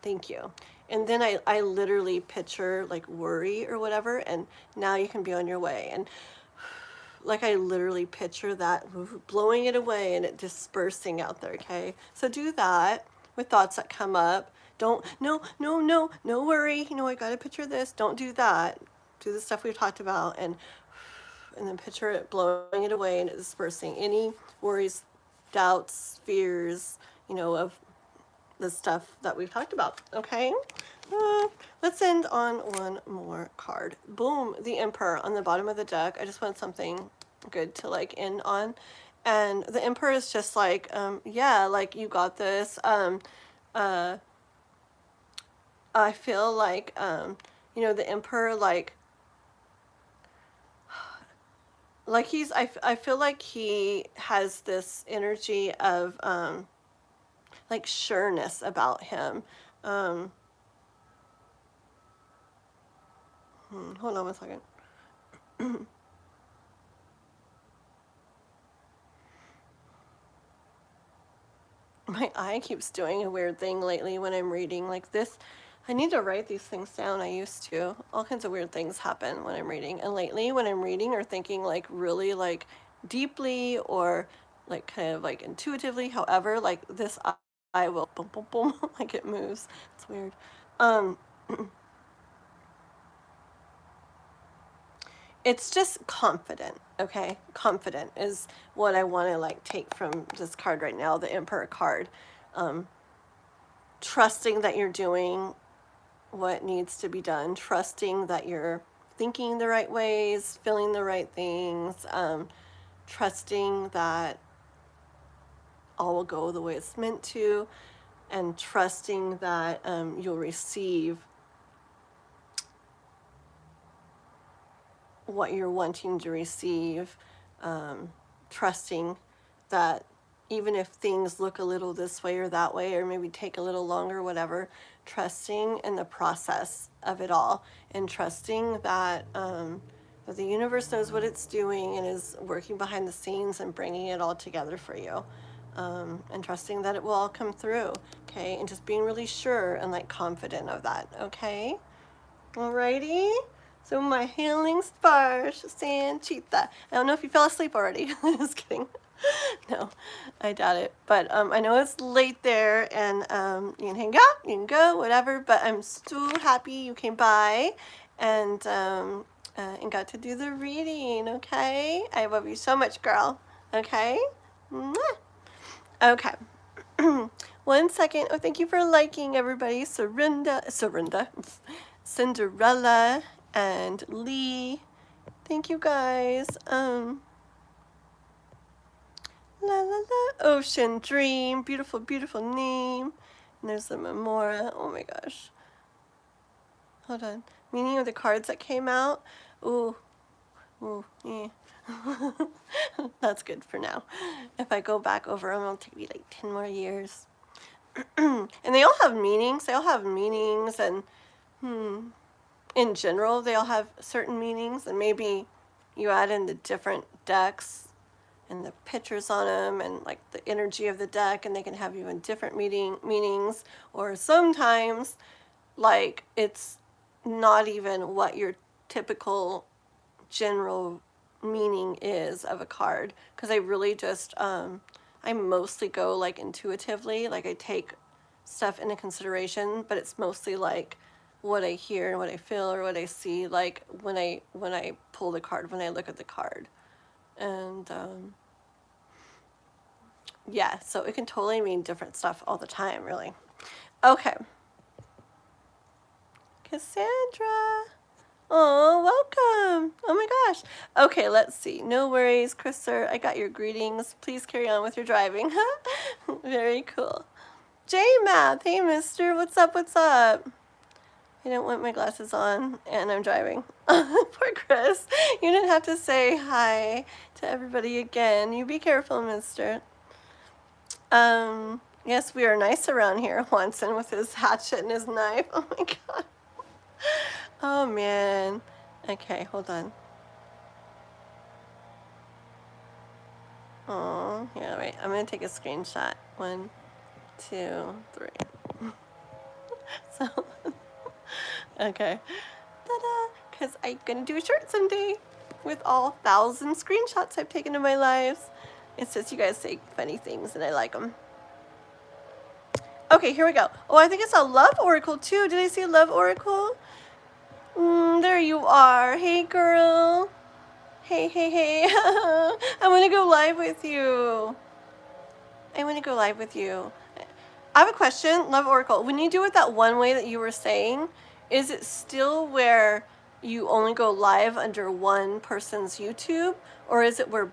thank you. And then I literally picture like worry or whatever, and now you can be on your way. And like I literally picture that blowing it away and it dispersing out there, okay? So do that with thoughts that come up. Don't, no worry. You know, I gotta picture this. Don't do that. Do the stuff we've talked about and then picture it blowing it away and it dispersing. Any worries, doubts, fears, you know, of the stuff that we've talked about, okay? Let's end on one more card. Boom, the Emperor on the bottom of the deck. I just want something good to like end on. And the Emperor is just like, yeah, like you got this. I feel like, you know, the Emperor, like he's, I feel like he has this energy of, like sureness about him. Hold on one second. My eye keeps doing a weird thing lately when I'm reading like this. I need to write these things down. I used to. All kinds of weird things happen when I'm reading. And lately when I'm reading or thinking like really like deeply or like kind of like intuitively, however, like this eye will boom, boom, boom, like it moves. It's weird. It's just confident, okay? Confident is what I want to like take from this card right now, the Emperor card. Trusting that you're doing what needs to be done, trusting that you're thinking the right ways, feeling the right things, trusting that all will go the way it's meant to, and trusting that you'll receive what you're wanting to receive, trusting that even if things look a little this way or that way, or maybe take a little longer, whatever, trusting in the process of it all, and trusting that, that the universe knows what it's doing and is working behind the scenes and bringing it all together for you, and trusting that it will all come through, okay? And just being really sure and like confident of that, okay? Alrighty. So my healing sparsh, Sanchita. I don't know if you fell asleep already. Just kidding. No, I doubt it. But I know it's late there, and you can hang out, you can go, whatever. But I'm so happy you came by, and got to do the reading. Okay, I love you so much, girl. Okay. Mwah. Okay. 1 second. Oh, thank you for liking, everybody. Cinderella and Lee. Thank you guys. La la la. Ocean Dream. Beautiful, beautiful name. And there's the Memora. Oh my gosh. Hold on. Meaning of the cards that came out. Ooh. Ooh. Yeah. That's good for now. If I go back over them, it'll take me like 10 more years. And they all have meanings. They all have meanings, and in general, they all have certain meanings, and maybe you add in the different decks and the pictures on them and like the energy of the deck, and they can have even different meanings, or sometimes like it's not even what your typical general meaning is of a card, because I really just I mostly go like intuitively, like I take stuff into consideration, but it's mostly like what I hear and what I feel or what I see, like when I pull the card, when I look at the card. And yeah, so it can totally mean different stuff all the time, really. Okay. Cassandra. Oh, welcome. Oh my gosh. Okay, let's see. No worries, Chris sir. I got your greetings. Please carry on with your driving. Very cool. J-Math. Hey, mister. What's up? What's up? I don't want my glasses on, and I'm driving. Poor Chris. You didn't have to say hi to everybody again. You be careful, mister. Yes, we are nice around here. Watson with his hatchet and his knife. Oh my god. Oh man. Okay, hold on. Oh, yeah, wait. I'm gonna take a screenshot. 1, 2, 3. So, okay. Ta-da! Because I'm gonna do a shirt someday with all 1,000 screenshots I've taken in my lives. It's just you guys say funny things and I like them. Okay, here we go. Oh, I think it's a love oracle too. Did I see a love oracle? There you are. Hey, girl. Hey, hey, hey. I want to go live with you. I want to go live with you. I have a question, love oracle. When you do it that one way that you were saying, is it still where you only go live under one person's YouTube, or is it where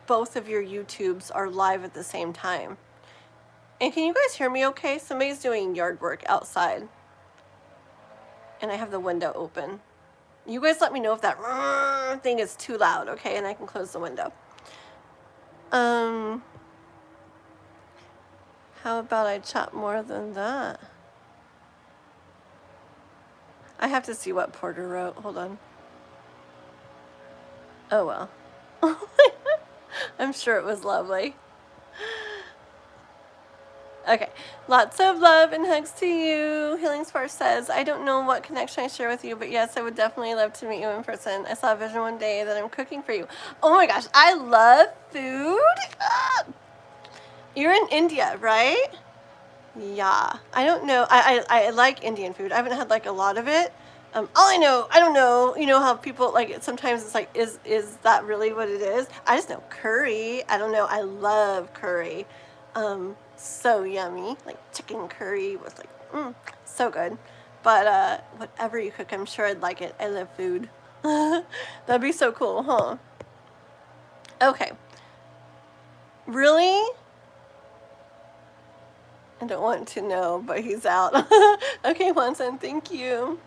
both of your YouTubes are live at the same time? And can you guys hear me okay? Somebody's doing yard work outside. And I have the window open. You guys let me know if that thing is too loud, okay? And I can close the window. How about I chop more than that? I have to see what Porter wrote. Hold on. Oh, well. I'm sure it was lovely. Okay. Lots of love and hugs to you. Healing Spark says, I don't know what connection I share with you, but yes, I would definitely love to meet you in person. I saw a vision one day that I'm cooking for you. Oh my gosh, I love food. You're in India, right? Yeah. I don't know. I like Indian food. I haven't had like a lot of it. All I don't know, you know how people like sometimes it's like, is that really what it is? I just know curry. I don't know. I love curry. So yummy, like chicken curry was like, so good. But whatever you cook, I'm sure I'd like it. I love food. That'd be so cool, huh? Okay. Really? I don't want to know, but he's out. Okay, Watson, thank you.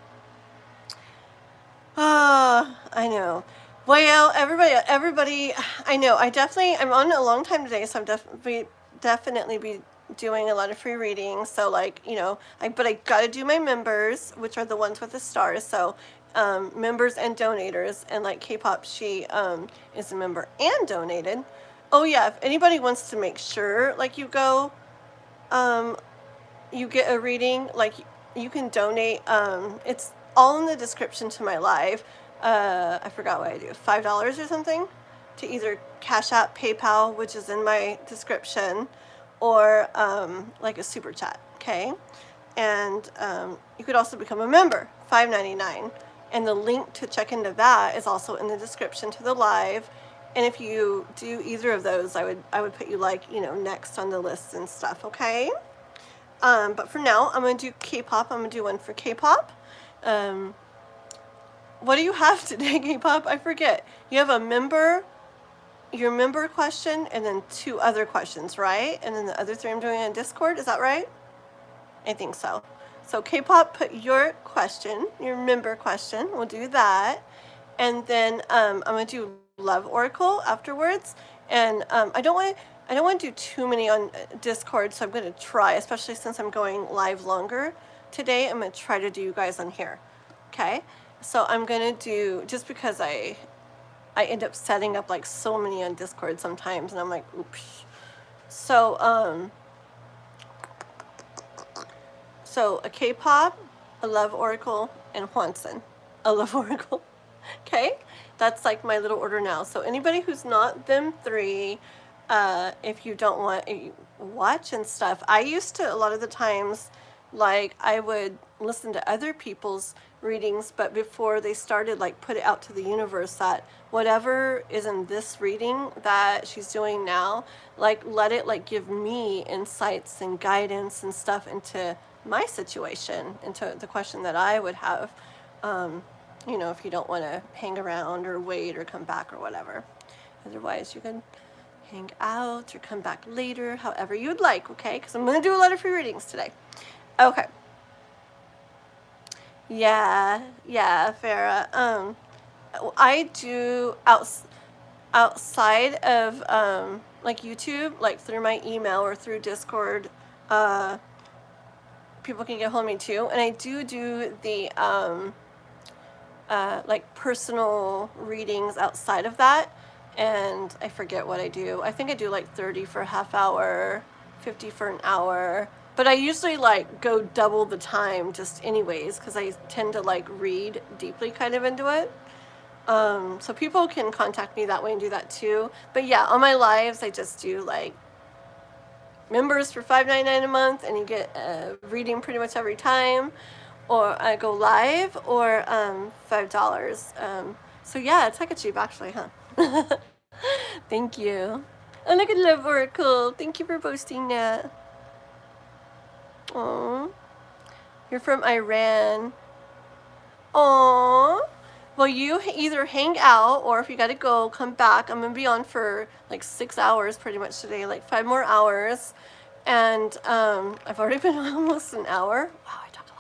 I know. Well, everybody, I know. I'm on a long time today, so I'm definitely be doing a lot of free readings. So like, you know, but I got to do my members, which are the ones with the stars. So members and donators, and like K-pop, she is a member and donated. Oh yeah, if anybody wants to make sure like you go, you get a reading, like you can donate. It's all in the description to my live. I forgot what I do, $5 or something, to either CashApp, PayPal, which is in my description, or like a super chat, okay? And you could also become a member, $5.99, and the link to check into that is also in the description to the live. And if you do either of those, I would put you like, you know, next on the list and stuff, okay? But for now, I'm gonna do K-pop. I'm gonna do one for K-pop. What do you have today, K-pop? I forget. You have a member, your member question, and then 2 other questions, right? And then the other 3 I'm doing on Discord. Is that right? I think so. So K-pop, put your question, your member question. We'll do that, and then I'm gonna do Love Oracle afterwards. And I don't want to do too many on Discord, so I'm gonna try, especially since I'm going live longer today. I'm gonna try to do you guys on here. Okay. So I'm gonna do, just because I end up setting up like so many on Discord sometimes, and I'm like, oops. So so a K-pop, a Love Oracle, and Hwanson, a Love Oracle. Okay, that's like my little order now. So anybody who's not them 3, if you don't want to watch and stuff, I used to a lot of the times, like I would listen to other people's readings, but before they started, like put it out to the universe that whatever is in this reading that she's doing now, like let it like give me insights and guidance and stuff into my situation, into the question that I would have, you know, if you don't want to hang around or wait or come back or whatever. Otherwise you can hang out or come back later, however you'd like, okay? Because I'm going to do a lot of free readings today. Okay. Yeah, yeah, Farah. I do outside of like YouTube, like through my email or through Discord, people can get hold of me too. And I do the like personal readings outside of that. And I forget what I do. I think I do like 30 for a half hour, 50 for an hour. But I usually like go double the time just anyways, because I tend to like read deeply kind of into it. So people can contact me that way and do that too. But yeah, on my lives, I just do like members for $5.99 a month, and you get a reading pretty much every time. Or I go live, or $5. So yeah, it's like a cheap actually, huh? Thank you. Oh, look at Love Oracle. Thank you for posting that. Aww. You're from Iran. Aww. Well, you either hang out, or if you gotta go, come back. I'm gonna be on for like 6 hours pretty much today, like 5 more hours. And I've already been on almost an hour. Wow, I talked a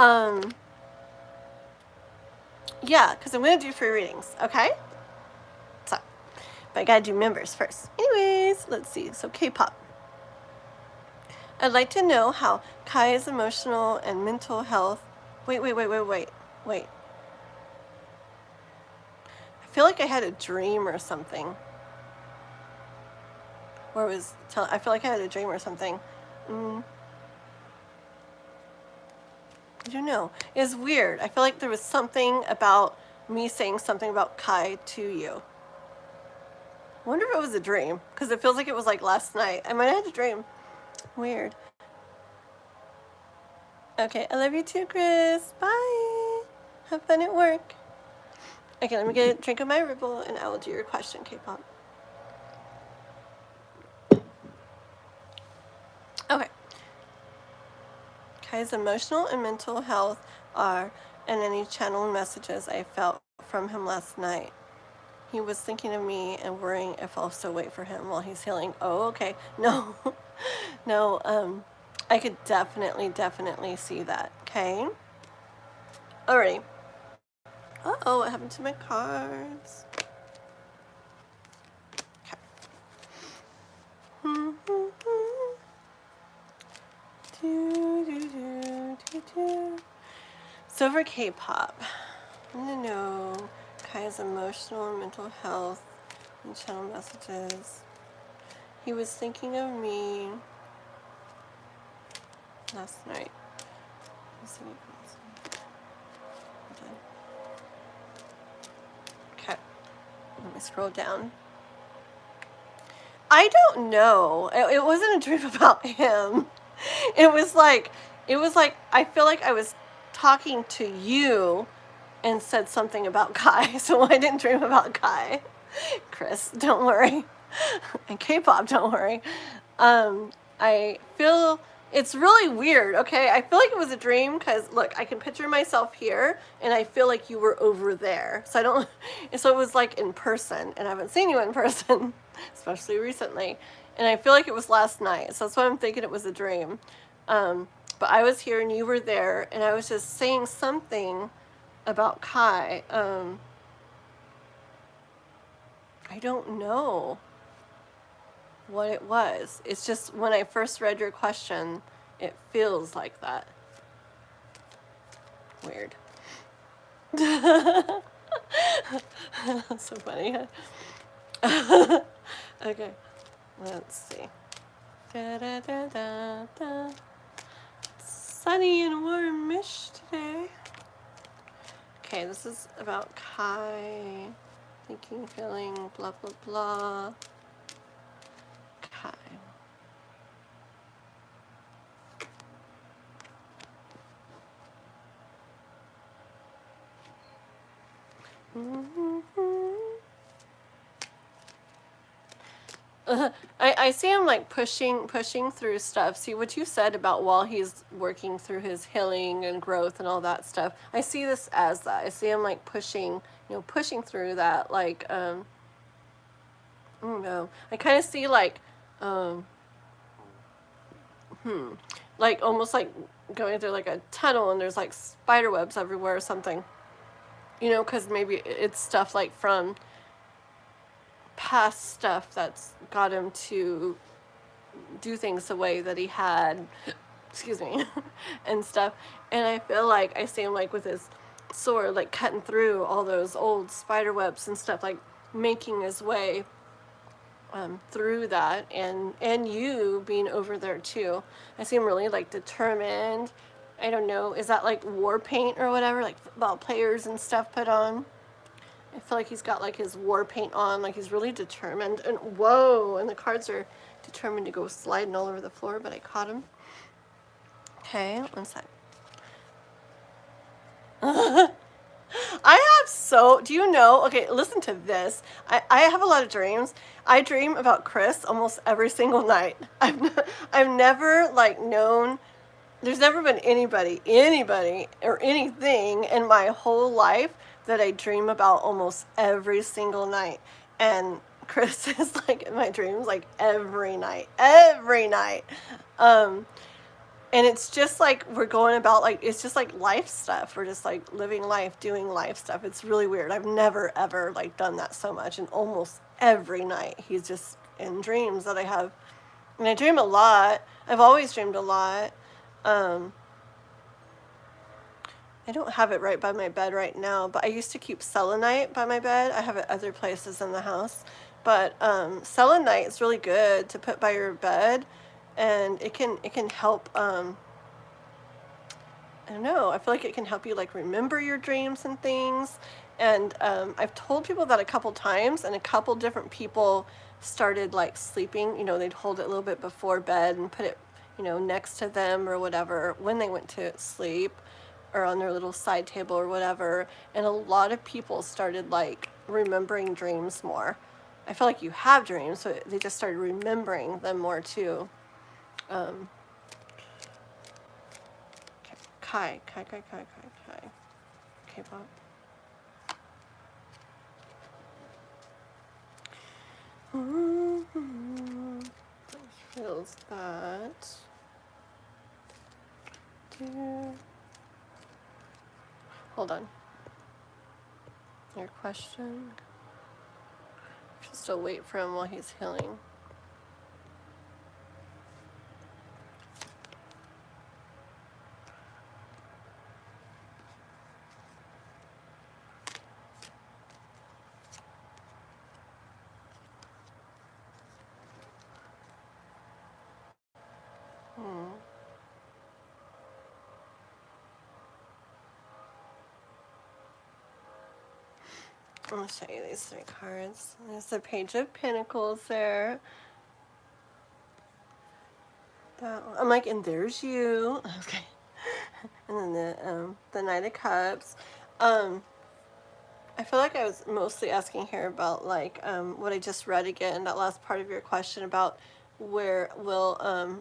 lot. Yeah, because I'm gonna do free readings, okay? So, but I gotta do members first. Anyways, let's see. So K-pop. I'd like to know how Kai's emotional and mental health. Wait. I feel like I had a dream or something. Or I feel like I had a dream or something. I don't know. It's weird. I feel like there was something about me saying something about Kai to you. I wonder if it was a dream, because it feels like it was like last night. I might have had a dream. Weird. Okay, I love you too, Chris. Bye. Have fun at work. Okay, let me get a drink of my Ripple, and I will do your question, K-pop. Okay. Kai's emotional and mental health are, and any channeled messages I felt from him last night. He was thinking of me and worrying if I'll still wait for him while he's healing. Oh, okay. No. No, I could definitely see that. Okay. Alrighty. Uh-oh, what happened to my cards? Okay. So for K-pop, I want to know Kai's emotional and mental health and channel messages. He was thinking of me last night. Okay, let me scroll down. I don't know. It wasn't a dream about him. It was like I feel like I was talking to you and said something about Kai, so I didn't dream about Kai. Chris, don't worry. And K-pop, don't worry. I feel it's really weird, okay? I feel like it was a dream because, look, I can picture myself here, and I feel like you were over there. So it was like in person, and I haven't seen you in person, especially recently. And I feel like it was last night, so that's why I'm thinking it was a dream. But I was here, and you were there, and I was just saying something about Kai. I don't know what it was. It's just when I first read your question, it feels like that. Weird. So funny. Okay, let's see. Sunny and warmish today. Okay, this is about Kai. Thinking, feeling, blah, blah, blah. Kai. I see him like pushing through stuff. See what you said about while he's working through his healing and growth and all that stuff. I see this as that. I see him like pushing through that. Like, I don't know. I kind of see like, like almost like going through like a tunnel and there's like spider webs everywhere or something. You know, because maybe it's stuff like from past stuff that's got him to do things the way that he had, excuse me, and stuff. And I feel like I see him like with his sword, like cutting through all those old spider webs and stuff, like making his way through that, and you being over there too. I see him really like determined. I don't know, is that like war paint or whatever, like football players and stuff put on? I feel like he's got like his war paint on, like he's really determined. And whoa, and the cards are determined to go sliding all over the floor, but I caught him. Okay, one sec. I have do you know, okay, listen to this. I have a lot of dreams. I dream about Chris almost every single night. I've never like known, there's never been anybody or anything in my whole life that I dream about almost every single night. And Chris is like in my dreams like every night. And it's just like we're going about like, it's just like life stuff. We're just like living life, doing life stuff. It's really weird. I've never ever like done that so much. And almost every night he's just in dreams that I have. And I dream a lot. I've always dreamed a lot. I don't have it right by my bed right now, but I used to keep selenite by my bed. I have it other places in the house. But selenite is really good to put by your bed. And it can help, I don't know, I feel like it can help you like remember your dreams and things. And I've told people that a couple times, and a couple different people started like sleeping, you know, they'd hold it a little bit before bed and put it, you know, next to them or whatever when they went to sleep, or on their little side table or whatever. And a lot of people started like remembering dreams more. I feel like you have dreams, so they just started remembering them more too. Kai. K-pop. Feels that. Hold on. Your question? Still wait for him while he's healing. I'll show you these 3 cards. There's the Page of Pentacles there. I'm like, and there's you. Okay. And then the Knight of Cups. I feel like I was mostly asking here about like what I just read again, that last part of your question about where will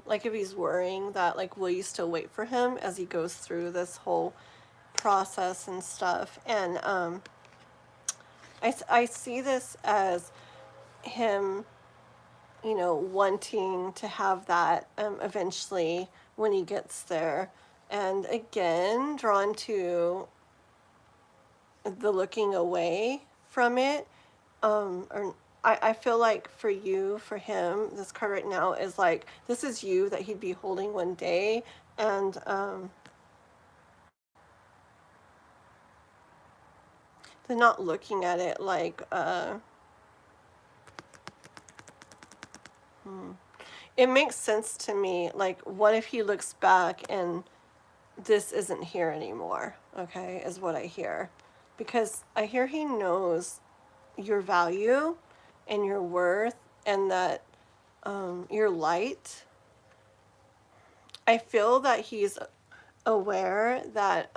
like if he's worrying that like will you still wait for him as he goes through this whole process and stuff. And I see this as him, you know, wanting to have that eventually when he gets there. And again, drawn to the looking away from it. Or I feel like for you, for him, this card right now is like, this is you that he'd be holding one day. And they're not looking at it like, it makes sense to me. Like, what if he looks back and this isn't here anymore? Okay, is what I hear. Because I hear he knows your value and your worth, and that your light. I feel that he's aware that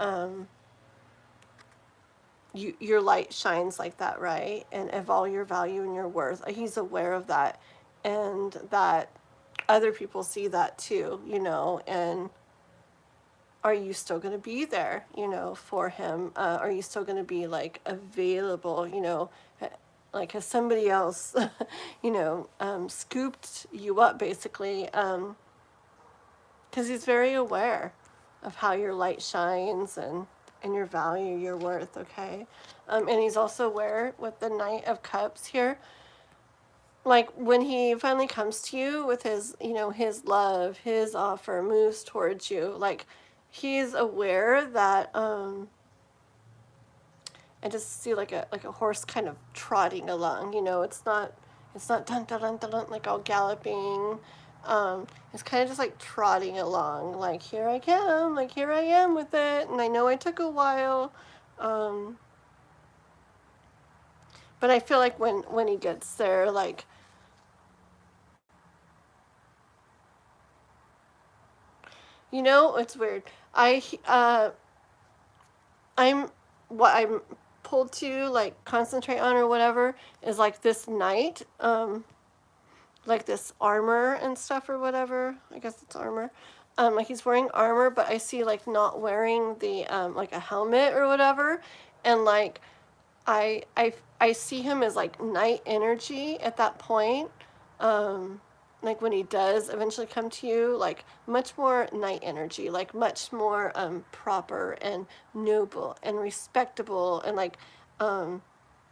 your light shines like that, right? And of all your value and your worth. He's aware of that, and that other people see that too, you know. And are you still going to be there, you know, for him? Are you still going to be like available, you know, like has somebody else, you know, scooped you up basically, because he's very aware of how your light shines and your value, your worth, okay? And he's also aware with the Knight of Cups here, like when he finally comes to you with his, you know, his love, his offer, moves towards you, like he's aware that, I just see like a horse kind of trotting along, you know, it's not dun dun dun dun, dun like all galloping. It's kind of just like trotting along, like here I am, like here I am with it, and I know I took a while, but I feel like when he gets there, like you know, it's weird. I'm what I'm pulled to like concentrate on or whatever is like this knight, like this armor and stuff or whatever. I guess it's armor. Like he's wearing armor, but I see like not wearing the like a helmet or whatever, and like I see him as like knight energy at that point. Like when he does eventually come to you, like much more knight energy, like much more proper and noble and respectable and like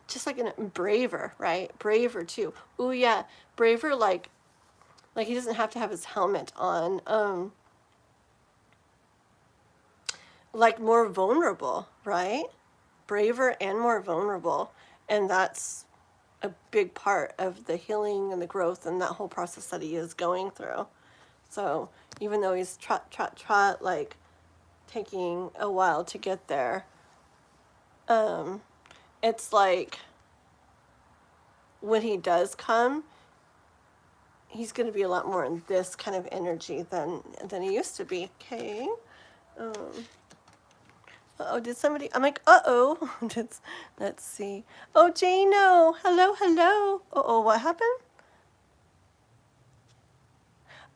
just like a braver, right? Braver too. Oh yeah, braver like he doesn't have to have his helmet on. Like more vulnerable, right? Braver and more vulnerable, and that's a big part of the healing and the growth and that whole process that he is going through. So even though he's trot, like taking a while to get there, it's like when he does come, he's going to be a lot more in this kind of energy than he used to be. Okay. Oh, did somebody? I'm like, uh-oh. Let's see. Oh, Jano. Hello, hello. Uh-oh, what happened?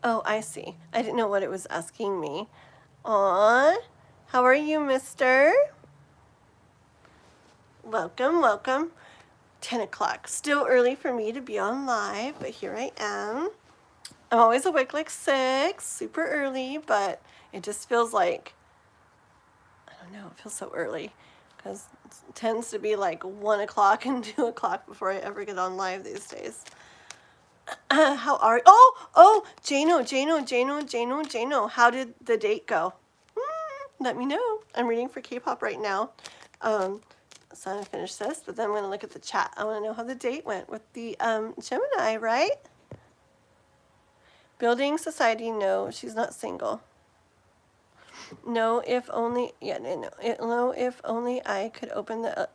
Oh, I see. I didn't know what it was asking me. Aw, how are you, mister? Welcome, welcome. 10 o'clock. Still early for me to be on live, but here I am. I'm always awake like 6, super early, but it just feels like, I don't know, it feels so early because it tends to be like 1 o'clock and 2 o'clock before I ever get on live these days. How are you? Oh, Jano. How did the date go? Let me know. I'm reading for K-pop right now. So I'm going to finish this, but then I'm going to look at the chat. I want to know how the date went with the Gemini, right? Building society, no, she's not single. No, if only, yeah, no, if only I could open the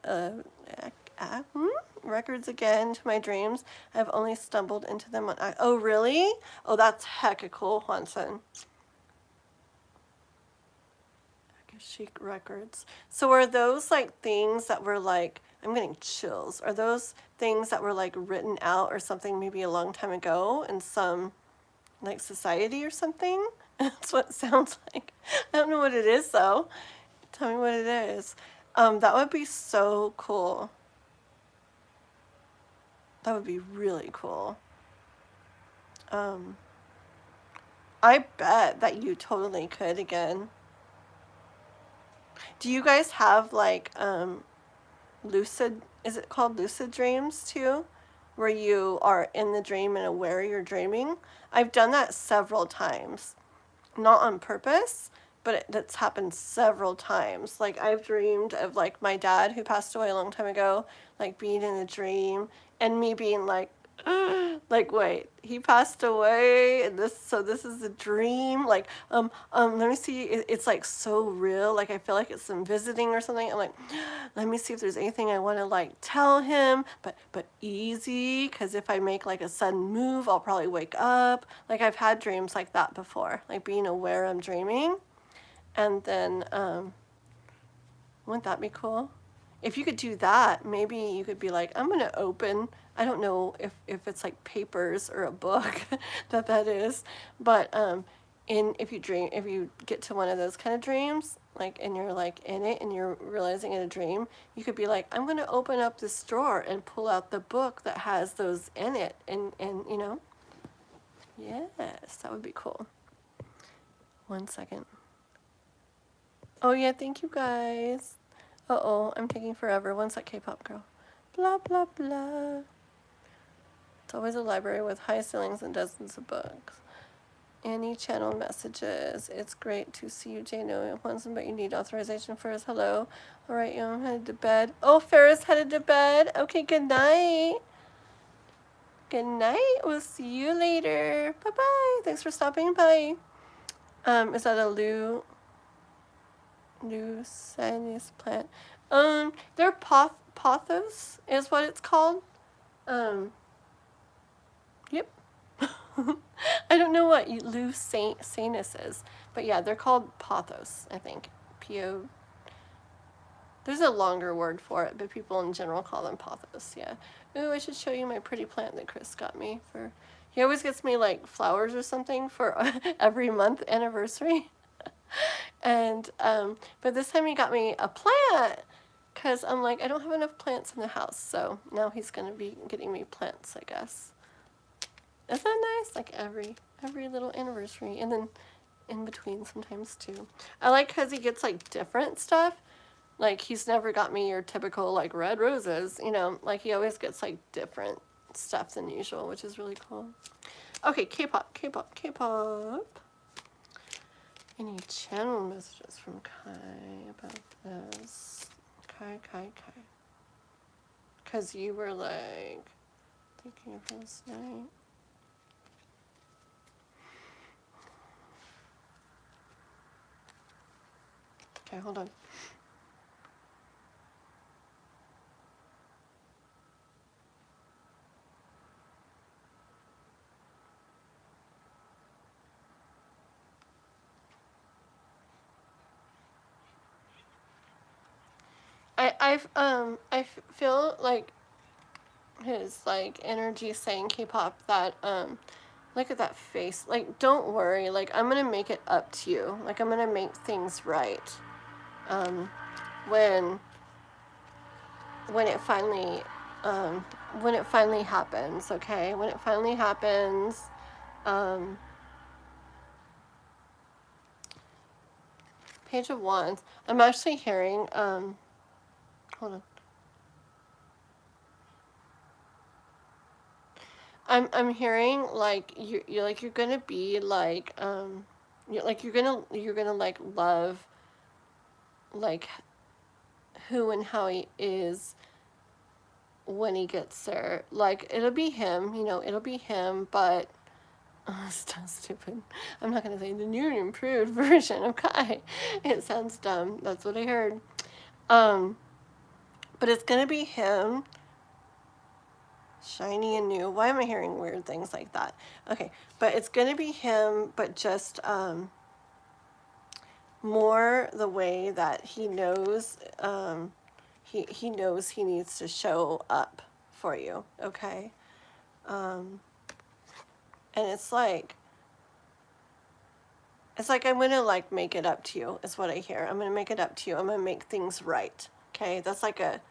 records again to my dreams. I've only stumbled into them on, oh, really? Oh, that's hecka cool, Hwanson. Chic records. So are those like things that were like, I'm getting chills. Are those things that were like written out or something maybe a long time ago in some like society or something? That's what it sounds like. I don't know what it is though. Tell me what it is. That would be so cool. That would be really cool. I bet that you totally could again. Do you guys have like lucid, is it called lucid dreams too? Where you are in the dream and aware you're dreaming? I've done that several times. Not on purpose, but that's happened several times. Like I've dreamed of like my dad who passed away a long time ago, like being in a dream and me being like, like wait, he passed away and this is a dream. Like let me see, it's like so real. Like I feel like it's some visiting or something. I'm like, let me see if there's anything I want to like tell him, but easy, because if I make like a sudden move, I'll probably wake up. Like I've had dreams like that before, like being aware I'm dreaming. And then wouldn't that be cool? If you could do that, maybe you could be like, I'm gonna open, I don't know if it's like papers or a book that is, but if you get to one of those kind of dreams, like, and you're like in it and you're realizing in a dream, you could be like, I'm gonna open up this drawer and pull out the book that has those in it, and you know, yes, that would be cool. 1 second. Oh yeah, thank you guys. Uh-oh, I'm taking forever. 1 sec, K-pop girl. Blah, blah, blah. It's always a library with high ceilings and dozens of books. Any channel messages. It's great to see you, Jane. No, but you need authorization first. Hello. All right, I'm headed to bed. Oh, Farrah's headed to bed. Okay, good night. Good night. We'll see you later. Bye-bye. Thanks for stopping by. Is that a Lucanus plant? They're pothos is what it's called. Yep. I don't know what Lucanus is, but yeah, they're called pothos, I think. P-O. There's a longer word for it, but people in general call them pothos, yeah. Ooh, I should show you my pretty plant that Chris got me for... He always gets me, like, flowers or something for every month anniversary. And, but this time he got me a plant, because I'm like, I don't have enough plants in the house, so now he's going to be getting me plants, I guess. Isn't that nice? Like, every little anniversary, and then in between sometimes, too. I like because he gets, like, different stuff. Like, he's never got me your typical, like, red roses, you know, like, he always gets, like, different stuff than usual, which is really cool. Okay, K-pop. Any channel messages from Kai about this? Kai. Because you were, like, thinking of this night. Okay, hold on. I feel like his, like, energy saying K-pop that, look at that face. Like, don't worry. Like, I'm gonna make it up to you. Like, I'm gonna make things right. When it finally, happens, okay? When it finally happens, Page of Wands. I'm actually hearing, hold on. I'm hearing like you're gonna be like you're gonna like love like who and how he is when he gets there. Like, it'll be him, you know, it'll be him, but it's so stupid. I'm not gonna say the new and improved version of Kai. It sounds dumb. That's what I heard. But it's gonna be him, shiny and new. Why am I hearing weird things like that? Okay, but it's gonna be him, but just more the way that he knows he knows he needs to show up for you, okay? And it's like I'm gonna like make it up to you is what I hear. I'm gonna make it up to you. I'm gonna make things right. Okay, that's like a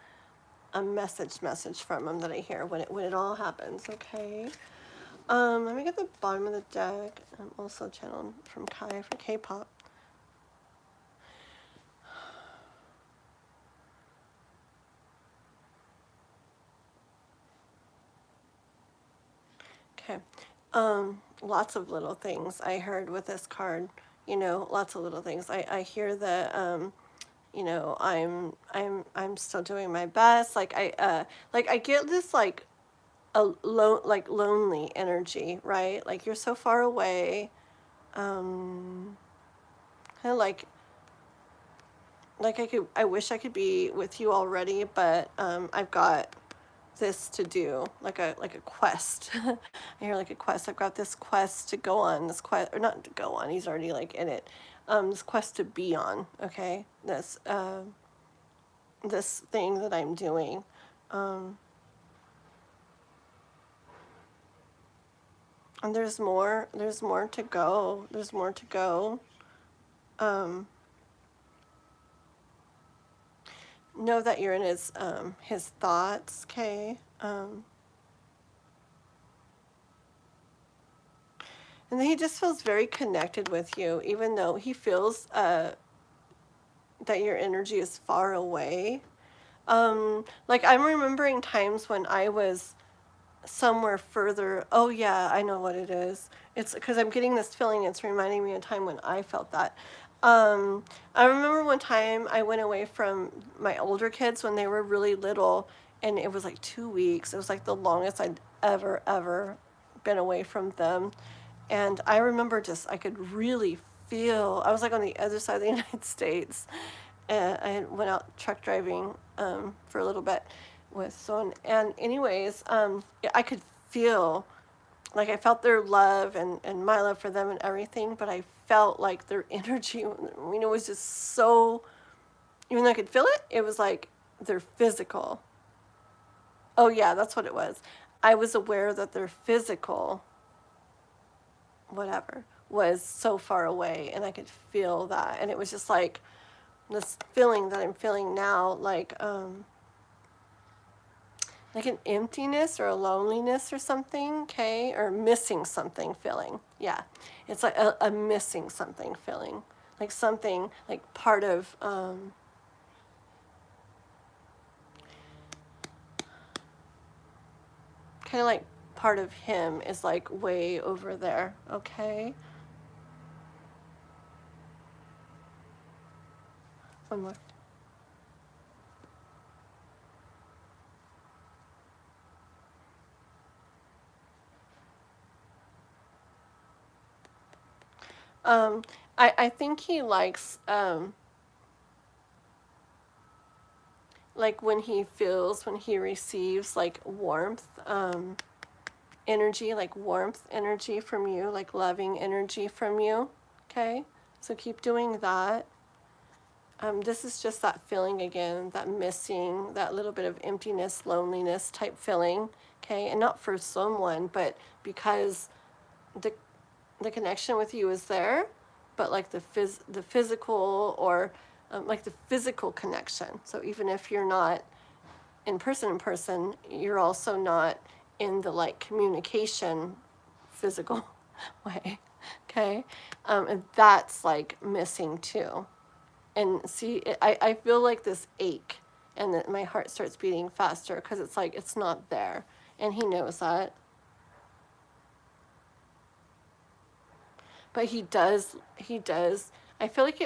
message from him that I hear when it all happens. Okay. Let me get the bottom of the deck. I'm also channeling from Kai for K-pop. Okay. Lots of little things I heard with this card. You know, lots of little things. I hear the you know, I'm still doing my best. Like I get this like lonely energy, right? Like you're so far away. Kind of like I wish I could be with you already, but I've got this to do, like a quest. I hear like a quest. I've got this quest to go on, this quest, or not to go on, he's already like in it. This quest to be on, okay? This this thing that I'm doing. And there's more to go. There's more to go. Know that you're in his thoughts, okay? And he just feels very connected with you, even though he feels that your energy is far away. Like I'm remembering times when I was somewhere further. Oh yeah, I know what it is. It's because I'm getting this feeling. It's reminding me of a time when I felt that. I remember one time I went away from my older kids when they were really little, and it was like 2 weeks. It was like the longest I'd ever been away from them. And I remember just, I could really feel, I was like on the other side of the United States. And I went out truck driving for a little bit with someone. And anyways, yeah, I could feel, like I felt their love and my love for them and everything, but I felt like their energy, it was just so, even though I could feel it, it was like their physical. Oh yeah, that's what it was. I was aware that their physical, whatever, was so far away, and I could feel that. And it was just like this feeling that I'm feeling now, like an emptiness or a loneliness or something, okay? Or missing something feeling. Yeah, it's like a missing something feeling. Like something, like part of, kind of like part of him is like way over there, okay? One more. I think he likes, like when he receives like warmth, energy, like warmth energy from you, like loving energy from you, okay? So keep doing that. This is just that feeling again, that missing, that little bit of emptiness, loneliness type feeling, okay? And not for someone, but because the connection with you is there, but like the physical, or like the physical connection. So even if you're not in person, you're also not in the like communication physical way, okay? And that's like missing too. And see, I feel like this ache, and that my heart starts beating faster because it's like it's not there, and he knows that. But he does. I feel like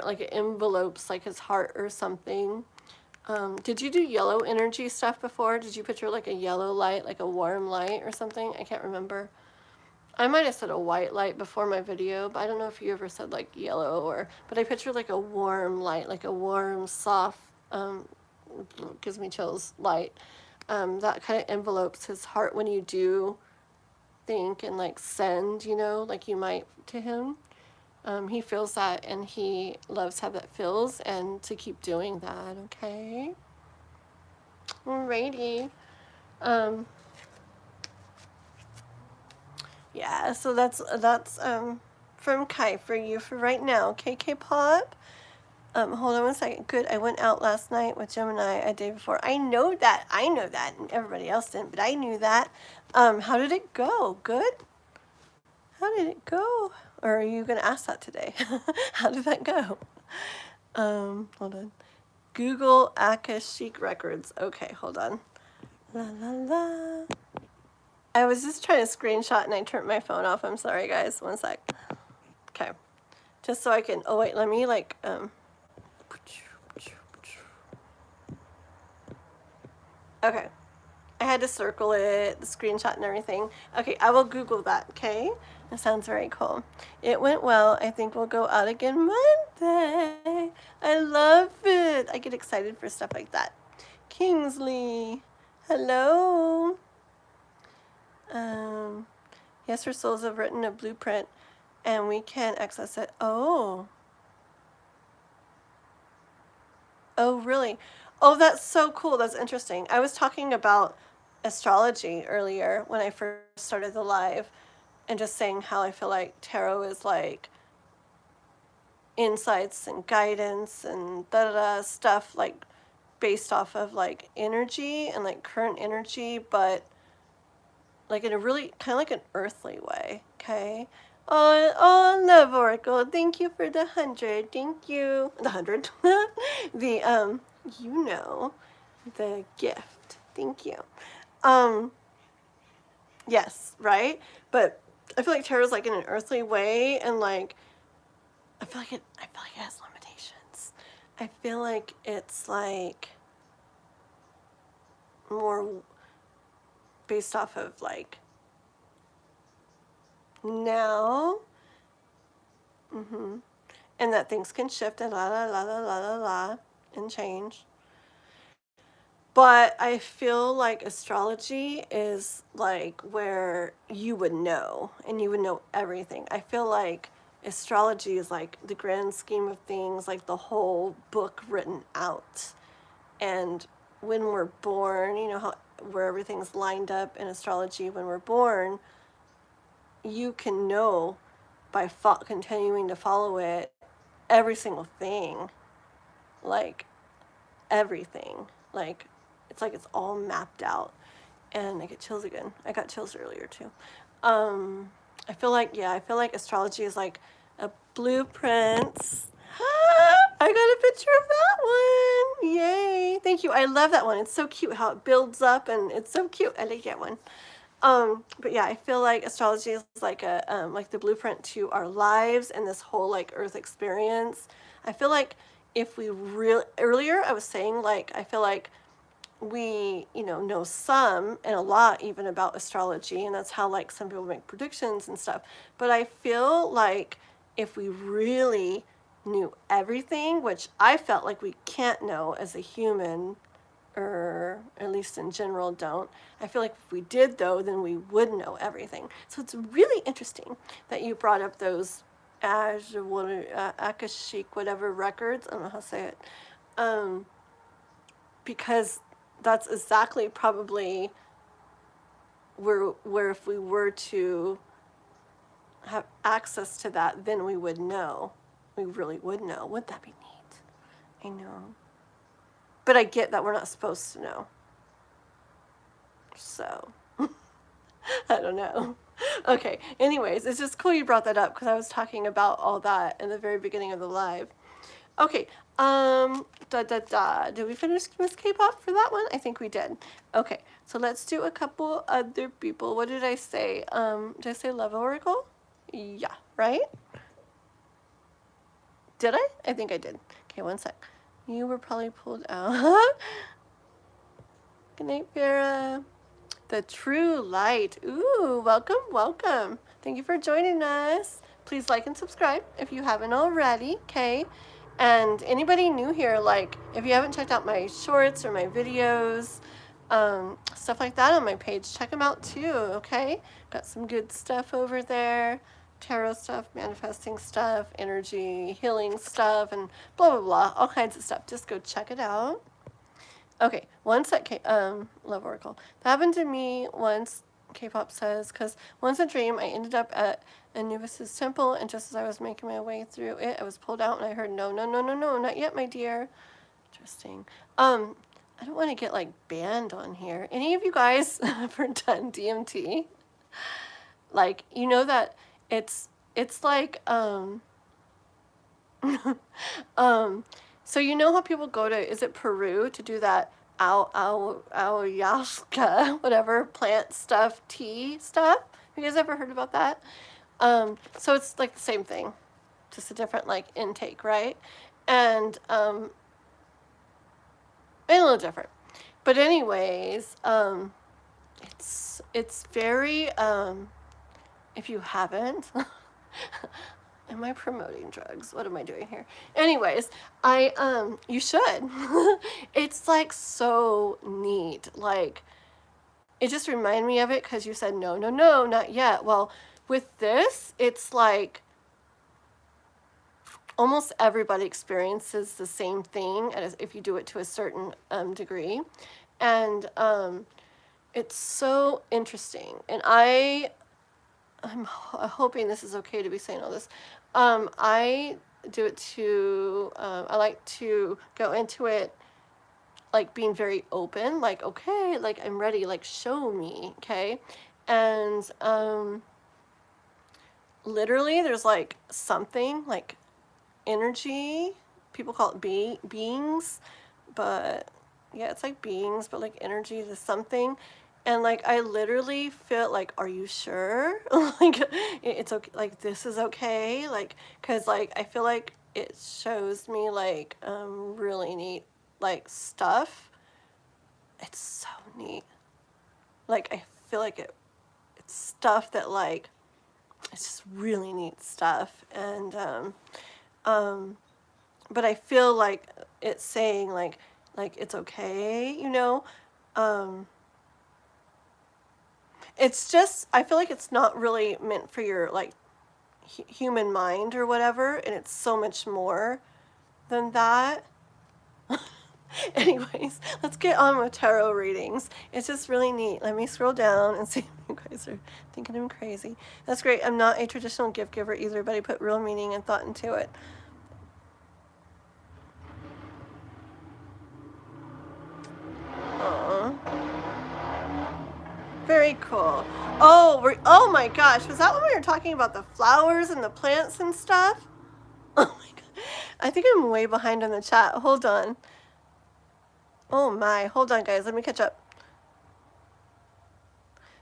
like it envelopes like his heart or something. Did you do yellow energy stuff before? Did you picture like a yellow light, like a warm light or something? I can't remember. I might have said a white light before my video, but I don't know if you ever said like yellow but I picture like a warm light, like a warm, soft, gives me chills light. That kind of envelopes his heart when you do think and like send, like you might to him. He feels that, and he loves how that feels, and to keep doing that, okay? Alrighty. Yeah, so that's from Kai for you for right now. KK Pop. Hold on one second. Good. I went out last night with Gemini a day before. I know that. And everybody else didn't, but I knew that. How did it go? Good? How did it go? Or are you gonna ask that today? How did that go? Hold on. Google Akashic Records. Okay, hold on. La la la. I was just trying to screenshot and I turned my phone off. I'm sorry, guys. One sec. Okay. Just so I can, oh wait, let me like, okay. I had to circle it, the screenshot and everything. Okay, I will Google that, okay? That sounds very cool. It went well. I think we'll go out again Monday. I love it. I get excited for stuff like that. Kingsley, hello. Yes, our souls have written a blueprint and we can access it. Oh, really? Oh, that's so cool. That's interesting. I was talking about astrology earlier when I first started the live, and just saying how I feel like tarot is like insights and guidance and stuff like based off of like energy and like current energy, but like in a really kind of like an earthly way, okay? Oh, love Oracle. Thank you for the 100. Thank you. The 100. The, you know, the gift. Thank you. Yes, right? But I feel like tarot's like in an earthly way, and like I feel like it has limitations. I feel like it's like more based off of like now. And that things can shift and la la la la la la la and change. But I feel like astrology is like where you would know, and you would know everything. I feel like astrology is like the grand scheme of things, like the whole book written out. And when we're born, you know how where everything's lined up in astrology when we're born, you can know by continuing to follow it every single thing, like everything, like it's all mapped out. And I get chills again. I got chills earlier too. I feel like astrology is like a blueprint. I got a picture of that one. Yay. Thank you. I love that one. It's so cute how it builds up, and it's so cute. I like that one. But yeah, I feel like astrology is like like the blueprint to our lives and this whole like earth experience. I feel like if we earlier I was saying like I feel like we know some and a lot even about astrology, and that's how like some people make predictions and stuff. But I feel like if we really knew everything, which I felt like we can't know as a human, or at least in general don't. I feel like if we did though, then we would know everything. So it's really interesting that you brought up those Akashic whatever records. I don't know how to say it. Because that's exactly probably where if we were to have access to that, then we would know. We really would know. Wouldn't that be neat? I know. But I get that we're not supposed to know. So, I don't know. Okay, anyways, it's just cool you brought that up because I was talking about all that in the very beginning of the live. Okay, did we finish Miss K-pop for that one? I think we did. Okay, so let's do a couple other people. What did I say? Did I say Love Oracle? Yeah, right? Did I? I think I did. Okay, one sec. You were probably pulled out. Good night, Vera. The True Light. Ooh, welcome, welcome. Thank you for joining us. Please like and subscribe if you haven't already, okay? And anybody new here, like if you haven't checked out my shorts or my videos, stuff like that on my page, check them out too, okay? Got some good stuff over there. Tarot stuff, manifesting stuff, energy, healing stuff, and blah, blah, blah. All kinds of stuff. Just go check it out. Okay, once that Love Oracle. That happened to me once, K-pop says, because once a dream, I ended up at Anubis's temple, and just as I was making my way through it, I was pulled out, and I heard, no, no, no, no, no, not yet, my dear. Interesting. I don't want to get, like, banned on here. Any of you guys ever done DMT? Like, you know that it's like, so you know how people go to, is it Peru, to do that ayahuasca, whatever, plant stuff, tea stuff? Have you guys ever heard about that? So it's like the same thing, just a different like intake, right? And a little different. But anyways, it's very, if you haven't, am I promoting drugs? What am I doing here? Anyways, you should. It's like so neat. Like, it just reminded me of it because you said, no, no, no, not yet. Well, with this, it's like almost everybody experiences the same thing as if you do it to a certain degree. And it's so interesting. And I'm hoping this is okay to be saying all this. I do it to, I like to go into it like being very open, like, okay, like I'm ready, like show me, okay? And literally there's like something like energy. People call it beings, but yeah, it's like beings, but like energy to something. And like I literally feel like, are you sure? Like it's okay, like this is okay, like because like I feel like it shows me like really neat like stuff. It's so neat. Like I feel like it's stuff that like it's just really neat stuff. And but I feel like it's saying like it's okay, you know. um it's just, I feel like it's not really meant for your like human mind or whatever, and it's so much more than that. Anyways, let's get on with tarot readings. It's just really neat. Let me scroll down and see if you guys are thinking I'm crazy. That's great. I'm not a traditional gift giver either, but I put real meaning and thought into it. Aww. Very cool. Oh my gosh, was that when we were talking about the flowers and the plants and stuff? Oh my god. I think I'm way behind in the chat. Hold on. Oh my, hold on guys, let me catch up.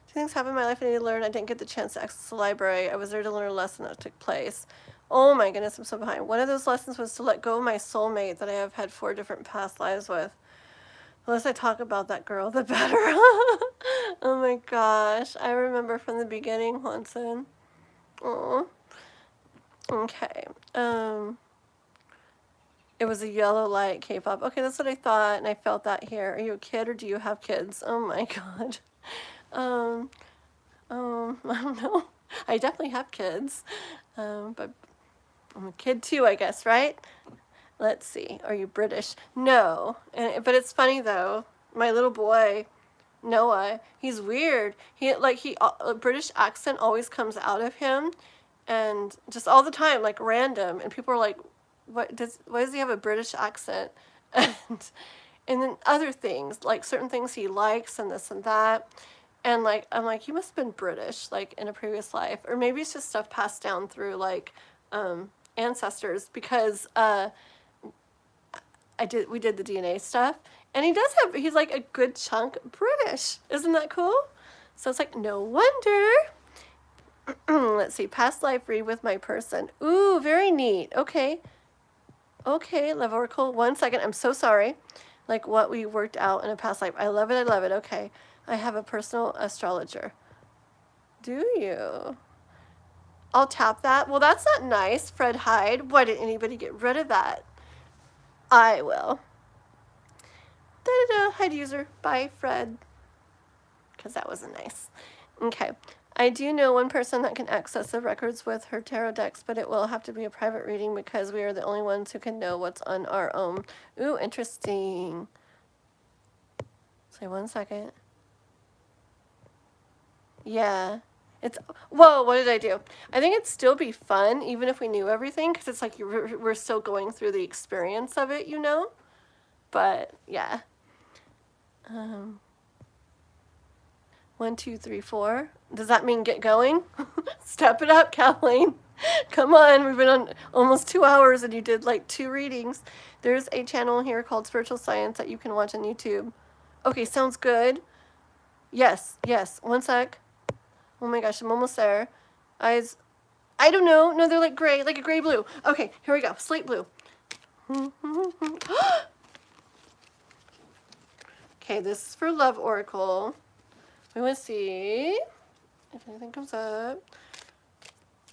Two things happened in my life I need to learn. I didn't get the chance to access the library. I was there to learn a lesson that took place. Oh my goodness, I'm so behind. One of those lessons was to let go of my soulmate that I have had 4 different past lives with. The less I talk about that girl, the better. Oh my gosh, I remember from the beginning, Hanson. Oh. Okay. It was a yellow light K-pop. Okay, that's what I thought, and I felt that here. Are you a kid or do you have kids? Oh my god. I don't know. I definitely have kids, but I'm a kid too, I guess, right? Let's see. Are you British? No. But it's funny though. My little boy, Noah, he's weird. He a British accent always comes out of him, and just all the time, like random. And people are like, why does he have a British accent? And then other things, like certain things he likes and this and that. And like I'm like, you must have been British, like in a previous life. Or maybe it's just stuff passed down through like ancestors, because we did the DNA stuff. And he's like a good chunk British. Isn't that cool? So it's like, no wonder. Let's see, past life read with my person. Ooh, very neat. Okay. Okay, Love Oracle. 1 second. I'm so sorry. Like what we worked out in a past life. I love it. I love it. Okay. I have a personal astrologer. Do you? I'll tap that. Well, that's not nice, Fred Hyde. Why didn't anybody get rid of that? I will. Da-da-da. Hide user. Bye, Fred. Because that wasn't nice. Okay. I do know one person that can access the records with her tarot decks, but it will have to be a private reading because we are the only ones who can know what's on our own. Ooh, interesting. Say 1 second. Yeah. Whoa, what did I do? I think it'd still be fun, even if we knew everything, because it's like we're still going through the experience of it, you know? But, yeah. 1, 2, 3, 4. Does that mean get going? Step it up, Kathleen. Come on, we've been on almost 2 hours and you did like 2 readings. There's a channel here called Spiritual Science that you can watch on YouTube. Okay, sounds good. Yes. 1 sec. Oh my gosh, I'm almost there. Eyes, I don't know. No, they're like gray, like a gray blue. Okay, here we go. Slate blue. Okay, this is for Love Oracle. We want to see if anything comes up.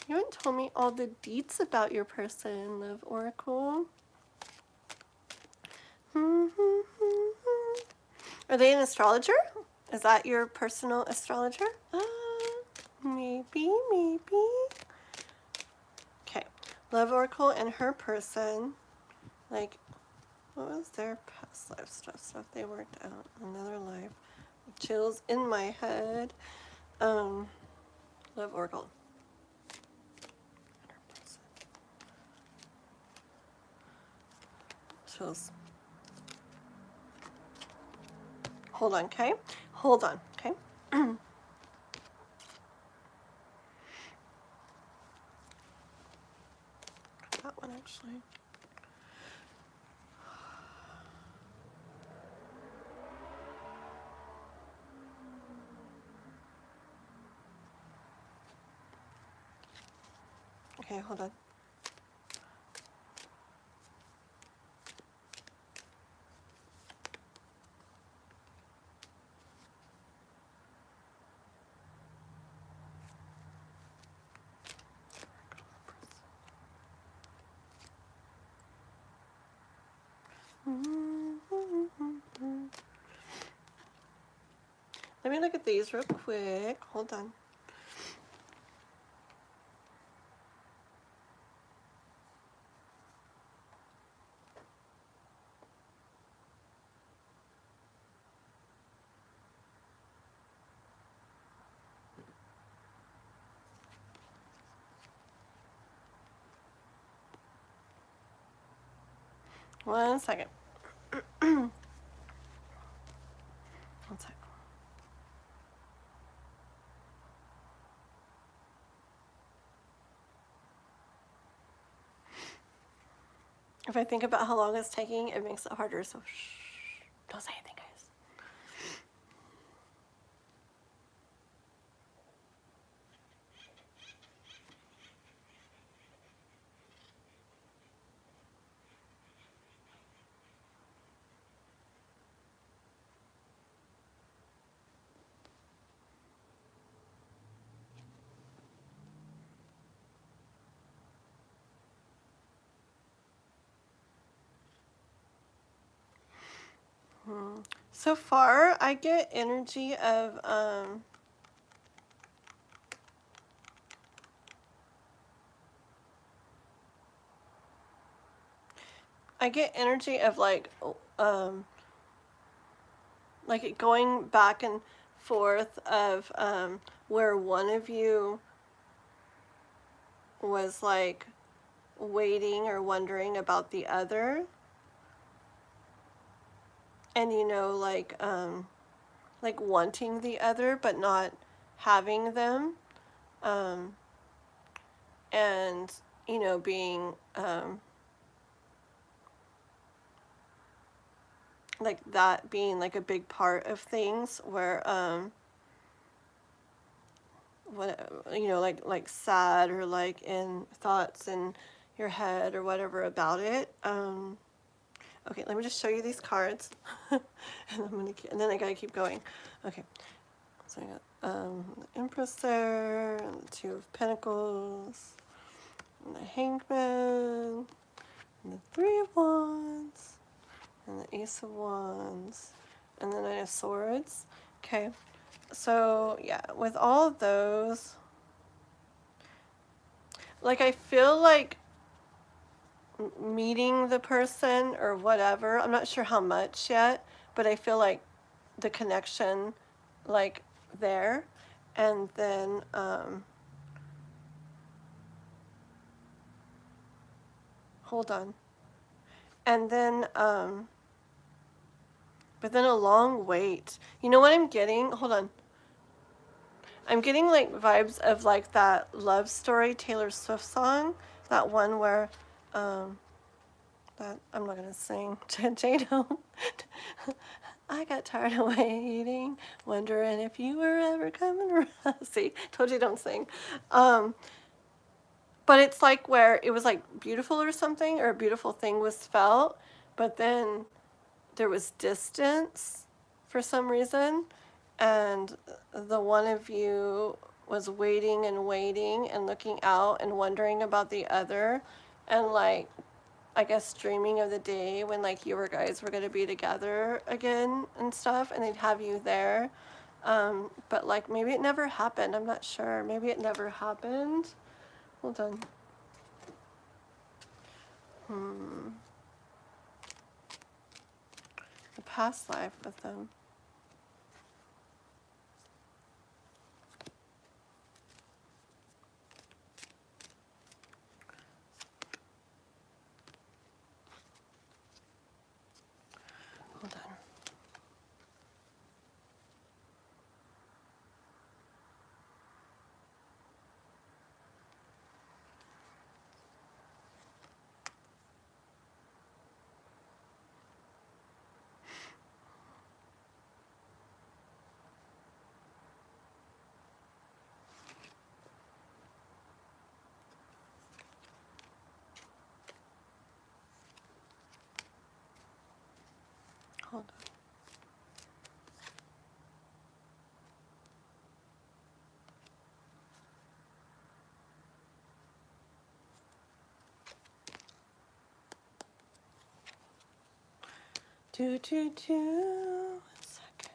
You haven't told me all the deets about your person, Love Oracle. Are they an astrologer? Is that your personal astrologer? Maybe. Okay, Love Oracle and her person. Like, what was their past life stuff they worked out? Another life. Chills in my head. Love Oracle. Chills. Hold on, okay? Hold on, okay? actually. Okay, hold on. Let me look at these real quick. Hold on. One second. One second. If I think about how long it's taking, it makes it harder, so shh. Don't say anything, guys. So far, I get energy of, like it going back and forth of, where one of you was like waiting or wondering about the other. And you know, like wanting the other but not having them, and you know, being like that being like a big part of things where what, you know, like sad or like in thoughts in your head or whatever about it. Okay, let me just show you these cards. And then I gotta keep going. Okay, so I got the Empress there, and the Two of Pentacles, and the Hangman, and the Three of Wands, and the Ace of Wands, and the Knight of Swords. Okay, so yeah, with all of those, like I feel like meeting the person or whatever, I'm not sure how much yet, but I feel like the connection like there. And then hold on. And then but then a long wait. You know what I'm getting? Hold on. I'm getting like vibes of like that Love Story Taylor Swift song, that one where that I'm not gonna sing. Jado. I got tired of waiting, wondering if you were ever coming around. See, told you don't sing. But it's like where it was like beautiful or something, or a beautiful thing was felt, but then there was distance for some reason, and the one of you was waiting and waiting and looking out and wondering about the other, and like I guess dreaming of the day when like you guys were gonna be together again and stuff, and they'd have you there. But like maybe it never happened. I'm not sure. Maybe it never happened. Hold on. The past life with them. Hold on. Hold on. Do, do, do. 1 second.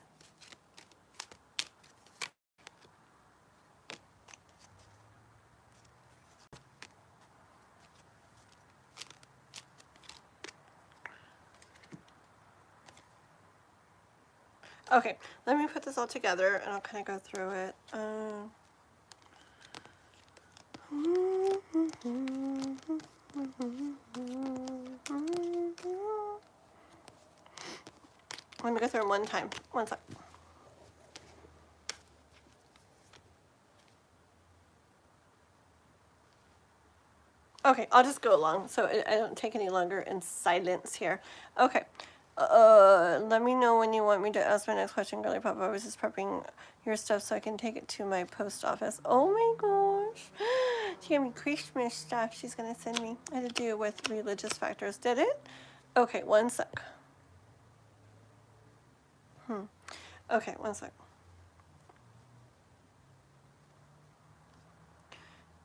Okay, let me put this all together and I'll kind of go through it. Let me go through them one time. 1 sec. Okay, I'll just go along so I don't take any longer in silence here. Okay. Let me know when you want me to ask my next question, Girly Pop. I was just prepping your stuff so I can take it to my post office. Oh my gosh. She gave me Christmas stuff she's going to send me. I had to do with religious factors. Did it? Okay, 1 sec. Okay, 1 sec.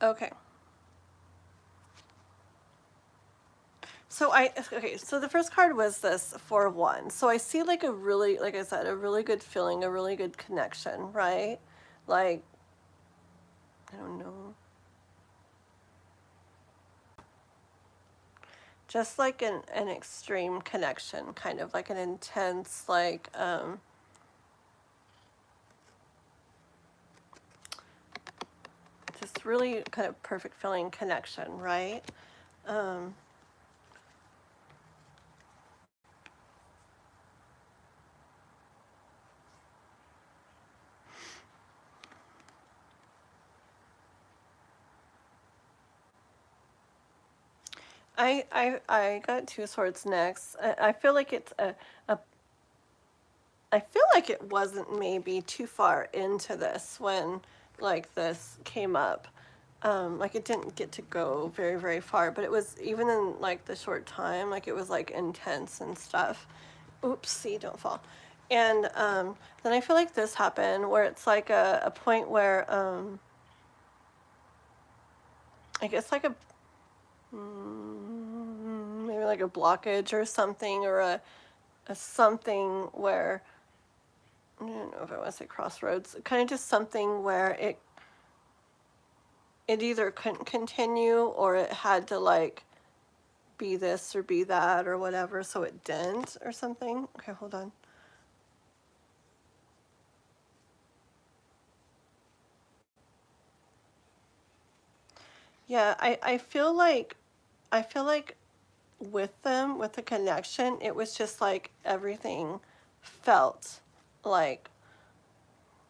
Okay. So so the first card was this 4 of Wands. So I see like a really, like I said, a really good feeling, a really good connection, right? Like, I don't know. Just like an extreme connection, kind of like an intense, like, just really kind of perfect feeling connection, right? I got 2 swords next. I feel like it's I feel like it wasn't maybe too far into this when like this came up. Like it didn't get to go very, very far, but it was even in like the short time, like it was like intense and stuff. Oopsie, don't fall. And then I feel like this happened where it's like a point where I guess like a maybe like a blockage or something, or a something where I don't know if I want to say crossroads, kind of just something where it either couldn't continue or it had to like be this or be that or whatever, so it didn't or something. Okay, hold on. Yeah, I feel like with them, with the connection, it was just like everything felt like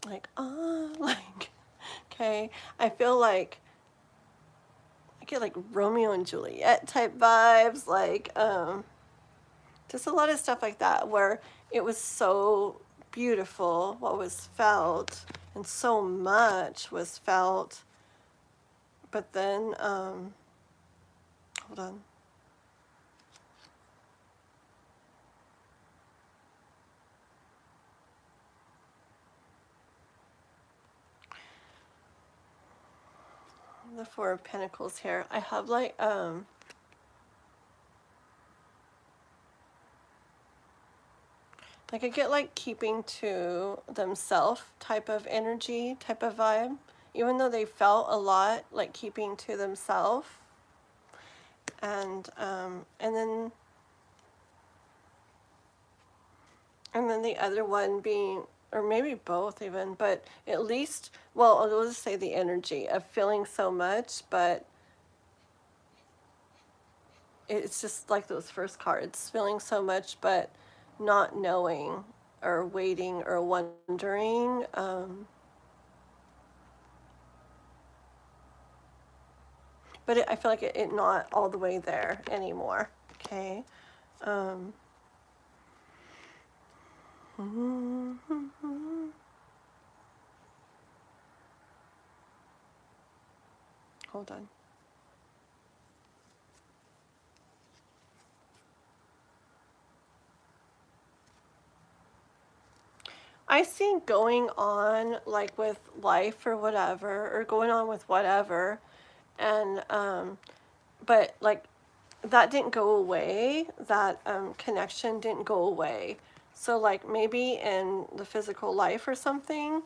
like okay. I feel like I get like Romeo and Juliet type vibes, like just a lot of stuff like that where it was so beautiful what was felt and so much was felt, but then hold on. The 4 of Pentacles here. I have like I get like keeping to themselves type of energy, type of vibe, even though they felt a lot like keeping to themselves. And then the other one being, or maybe both even, but at least, well, I'll just say the energy of feeling so much, but it's just like those first cards, feeling so much, but not knowing or waiting or wondering. But I feel like it not all the way there anymore. Okay. Hold on. I see going on like with life or whatever, or going on with whatever, and but like that didn't go away. That connection didn't go away. So like maybe in the physical life or something,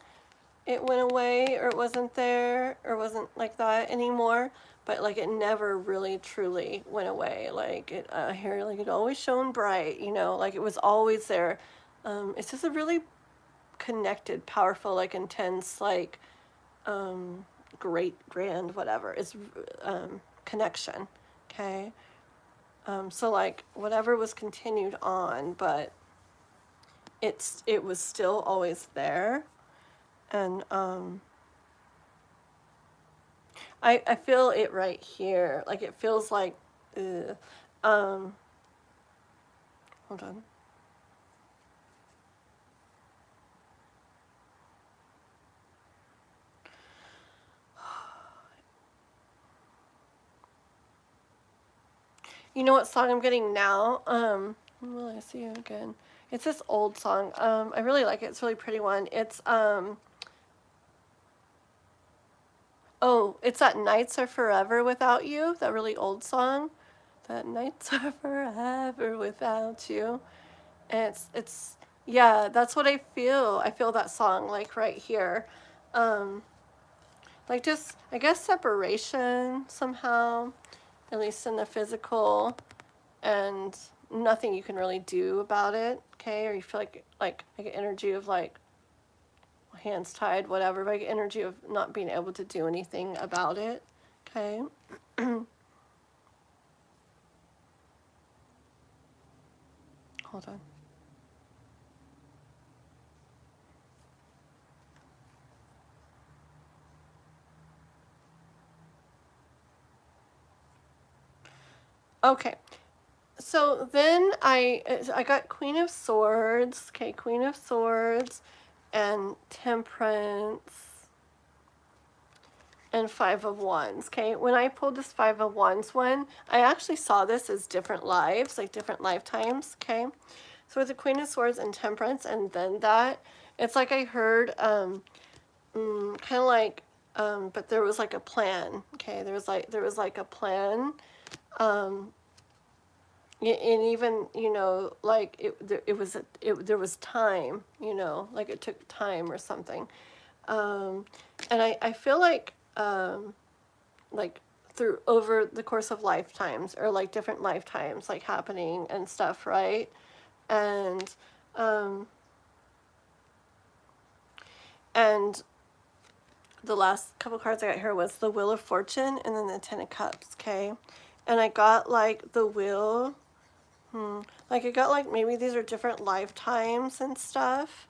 it went away, or it wasn't there, or wasn't like that anymore. But like it never really truly went away. Like it here, like it always shone bright. You know, like it was always there. It's just a really connected, powerful, like intense, like great, grand, whatever. It's connection. Okay. So like whatever was continued on, but it was still always there, and I feel it right here. Like it feels like, hold on. You know what song I'm getting now? Will I see you again? It's this old song. I really like it. It's a really pretty one. It's oh, it's that Nights Are Forever Without You, that really old song. That nights are forever without you. And it's yeah, that's what I feel. I feel that song like right here. Um like just I guess separation somehow, at least in the physical, and nothing you can really do about it, okay? Or you feel like I get energy of like hands tied, whatever, but I get energy of not being able to do anything about it. Okay. Hold on. Okay. So then I got Queen of Swords, okay, Queen of Swords, and Temperance, and Five of Wands, okay. When I pulled this Five of Wands one, I actually saw this as different lives, like different lifetimes, okay. So with the Queen of Swords and Temperance, and then that, it's like I heard, kind of like, but there was like a plan, okay. There was like a plan, and even, you know, like there was time, you know, like it took time or something, and I feel like through over the course of lifetimes, or like different lifetimes like happening and stuff, right? And um and the last couple cards I got here was the Wheel of Fortune and then the Ten of Cups, okay. And I got like the wheel. Like I got like maybe these are different lifetimes and stuff,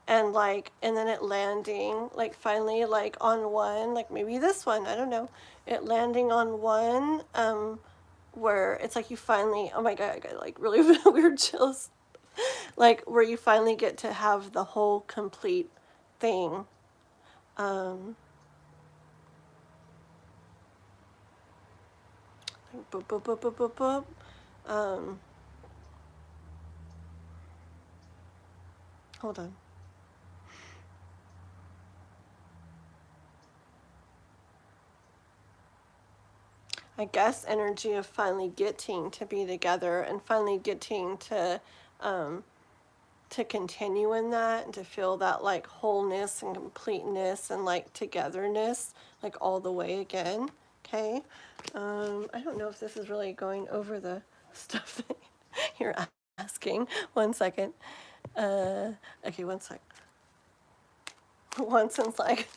and like and then it landing like finally like on one, like maybe this one, I don't know, it landing on one, where it's like you finally, oh my god, I got like really weird chills, like where you finally get to have the whole complete thing. um like boop boop boop boop boop boop. um Hold on. I guess energy of finally getting to be together and finally getting to continue in that, and to feel that like wholeness and completeness and like togetherness, like all the way again. Okay. I don't know if this is really going over the stuff that you're asking. One second. Okay, one sec. One since like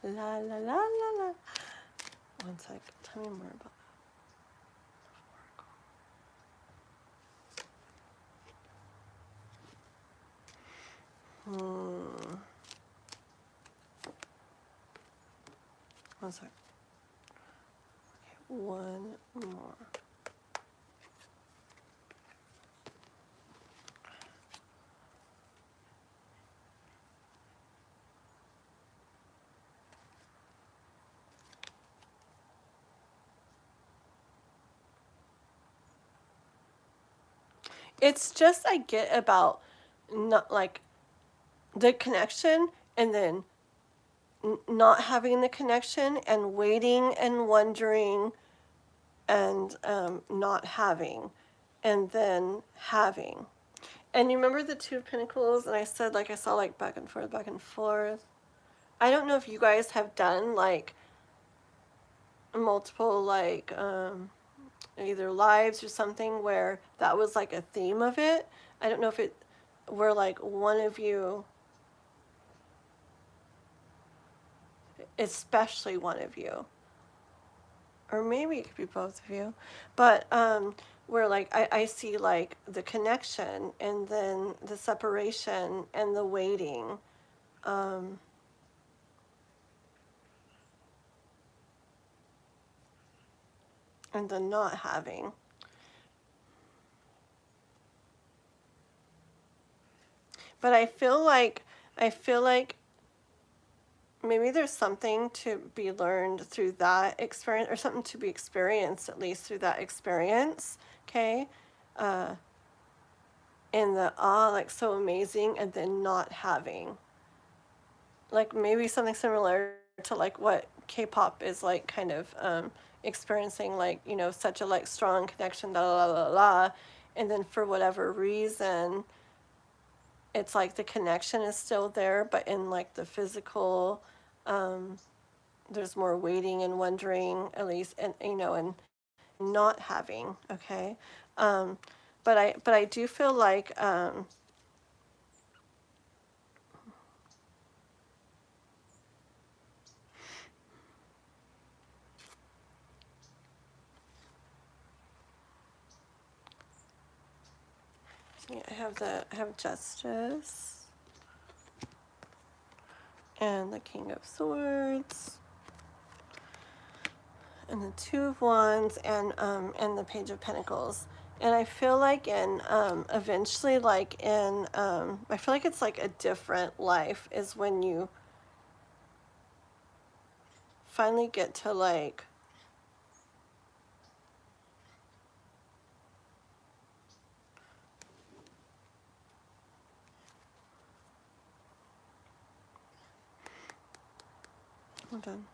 la la la la la. One sec. Tell me more about that. One sec. Okay, one more. It's just I get about not like the connection, and then not having the connection, and waiting and wondering, and not having, and then having. And you remember the Two of Pentacles, and I said, like, I saw like back and forth, back and forth. I don't know if you guys have done like multiple like either lives or something where that was like a theme of it. I don't know if it were like one of you, especially one of you, or maybe it could be both of you, but where like I see like the connection, and then the separation, and the waiting, um, and the not having. But I feel like maybe there's something to be learned through that experience, or something to be experienced at least through that experience. Okay. uh and the like so amazing, and then not having, like maybe something similar to like what K-pop is like kind of experiencing, like, such a like strong connection, la la la la, and then for whatever reason it's like the connection is still there, but in like the physical, um, there's more waiting and wondering, at least, and and not having. Okay. um, but I do feel like yeah, I have Justice, and the King of Swords, and the Two of Wands, and the Page of Pentacles. And I feel like in eventually, like in I feel like it's like a different life is when you finally get to like, hold on.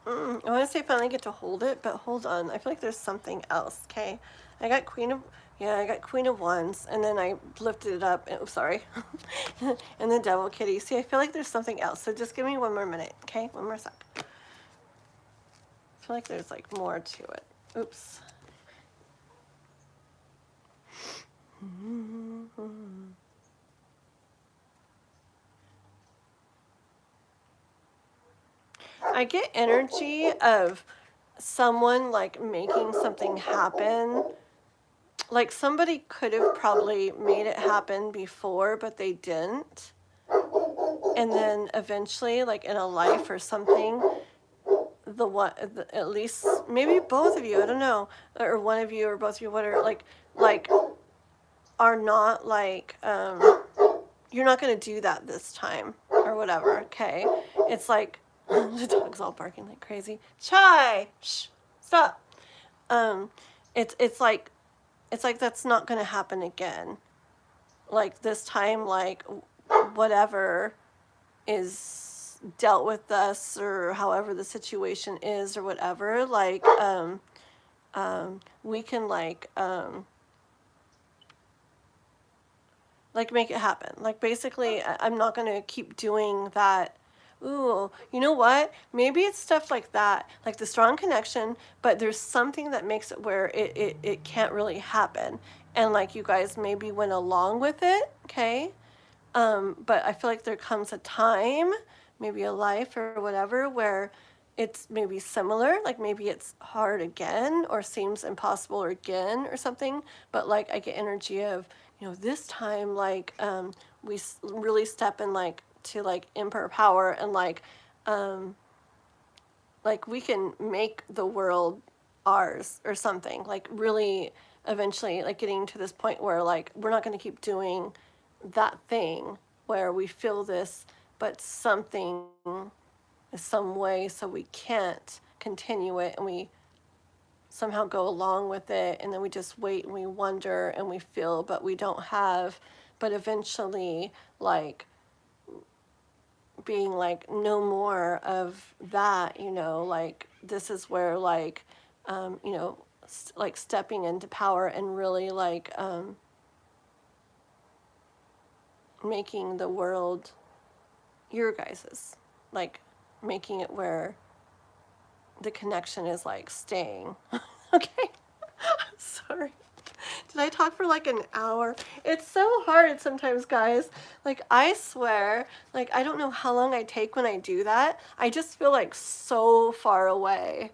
I want to say finally get to hold it, but hold on. I feel like there's something else. Okay, I got I got Queen of Wands, and then I lifted it up. And, oh, sorry, and the Devil Kitty. See, I feel like there's something else. So just give me one more minute. Okay, one more sec. I feel like there's like more to it. Oops. I get energy of someone like making something happen. Like somebody could have probably made it happen before, but they didn't. And then eventually, like in a life or something, at least maybe both of you, I don't know, or one of you or both of you, whatever, like are not like you're not going to do that this time or whatever. Okay, it's like the dog's all barking like crazy. Chai, shh, stop. um it's like that's not going to happen again, like this time, like whatever is dealt with us, or however the situation is, or whatever, we can like make it happen. Like basically, I'm not going to keep doing that. Ooh, you know what? Maybe it's stuff like that, like the strong connection, but there's something that makes it where it can't really happen. And like you guys maybe went along with it, okay? But I feel like there comes a time, maybe a life or whatever, where it's maybe similar, like maybe it's hard again, or seems impossible again, or something. But like I get energy of, this time, like we really step in, like to like emperor power, and like we can make the world ours or something, like really eventually, like getting to this point where like we're not going to keep doing that thing where we feel this, but something is some way so we can't continue it, and we somehow go along with it, and then we just wait and we wonder and we feel, but we don't have, but eventually like being like no more of that, you know, like this is where like you know, like stepping into power and really like making the world your guys's, like making it where the connection is like staying. Okay. Sorry. Did I talk for like an hour? It's so hard sometimes, guys. Like, I swear, like, I don't know how long I take when I do that. I just feel like so far away.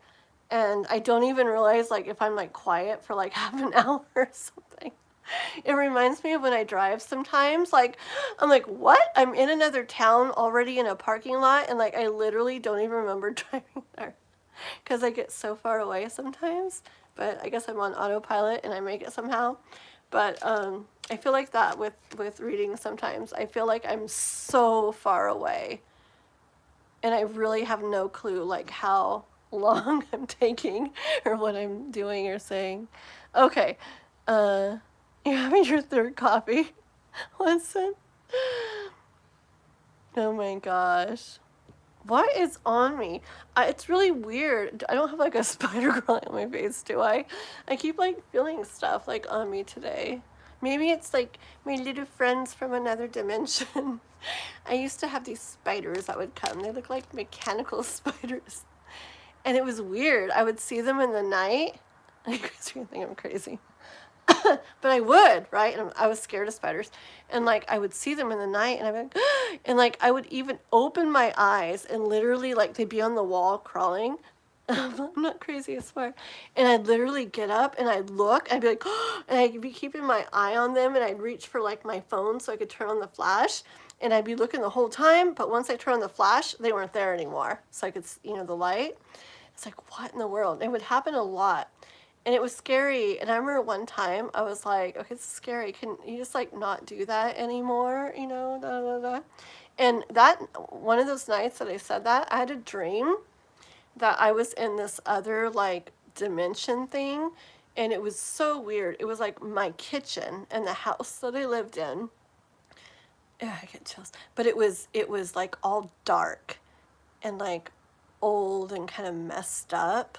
And I don't even realize, like, if I'm like quiet for like half an hour or something. It reminds me of when I drive sometimes. Like, I'm like, what? I'm in another town already in a parking lot, and like, I literally don't even remember driving there because I get so far away sometimes. But I guess I'm on autopilot and I make it somehow. But I feel like that with reading sometimes. I feel like I'm so far away, and I really have no clue like how long I'm taking or what I'm doing or saying. Okay, you're having your third coffee. Listen. Oh my gosh. What is on me? It's really weird. I don't have like a spider crawling on my face, do I? I keep like feeling stuff like on me today. Maybe it's like my little friends from another dimension. I used to have these spiders that would come. They look like mechanical spiders. And it was weird. I would see them in the night. You guys are gonna think I'm crazy. But I would, right? And I was scared of spiders. And like I would see them in the night and I'd be like, and like I would even open my eyes and literally like they'd be on the wall crawling. I'm not crazy, I swear. And I'd literally get up and I'd look, I'd be like, and I'd be keeping my eye on them, and I'd reach for like my phone so I could turn on the flash, and I'd be looking the whole time, but once I turned on the flash, they weren't there anymore. So I could, you know, the light. It's like, what in the world? It would happen a lot. And it was scary. And I remember one time I was like, okay, this is scary. Can you just like not do that anymore? You know, da, da, da. And that one of those nights that I said that, I had a dream that I was in this other like dimension thing. And it was so weird. It was like my kitchen and the house that I lived in. Yeah, I get chills. But it was like all dark and like old and kind of messed up.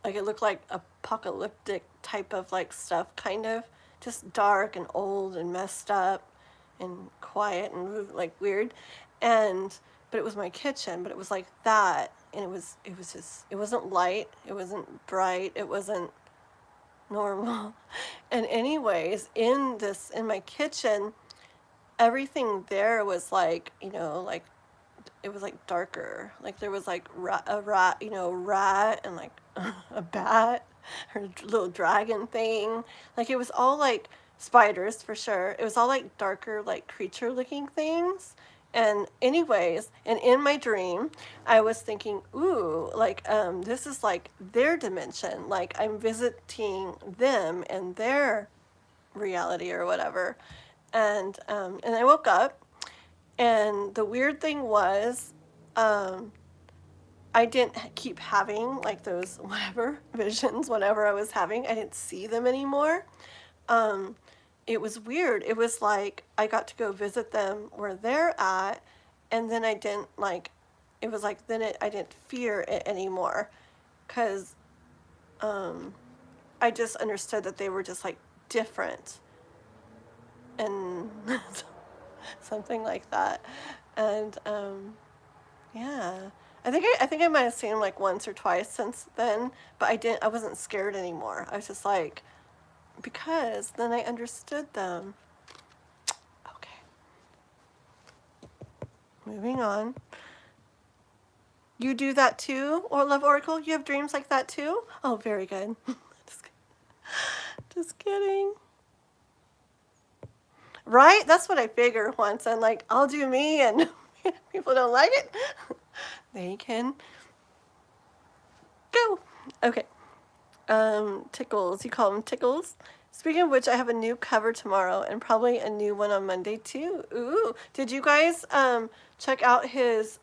Like it looked like apocalyptic type of like stuff, kind of just dark and old and messed up and quiet and like weird. And but it was my kitchen, but it was like that, and it was just, it wasn't light, it wasn't bright, it wasn't normal. And anyways, in my kitchen, everything there was like, you know, like it was like darker. Like there was like a rat, you know, rat, and like a bat or a little dragon thing. Like it was all like spiders for sure. It was all like darker, like creature looking things. And anyways, and in my dream, I was thinking, ooh, like this is like their dimension. Like I'm visiting them and their reality or whatever. And I woke up, and the weird thing was, I didn't keep having like those whatever visions, whatever I was having. I didn't see them anymore. It was weird. It was like I got to go visit them where they're at, and then I didn't like. It was like then I didn't fear it anymore, because I just understood that they were just like different, and something like that. And yeah, I think I might have seen them like once or twice since then, but I wasn't scared anymore. I was just like, because then I understood them. Okay, moving on. You do that too, or Love Oracle? You have dreams like that too? Oh, very good. Just kidding. Right? That's what I figured once. I'm like, I'll do me, and people don't like it. They can go. Okay. Tickles. You call them tickles. Speaking of which, I have a new cover tomorrow and probably a new one on Monday too. Ooh. Did you guys check out his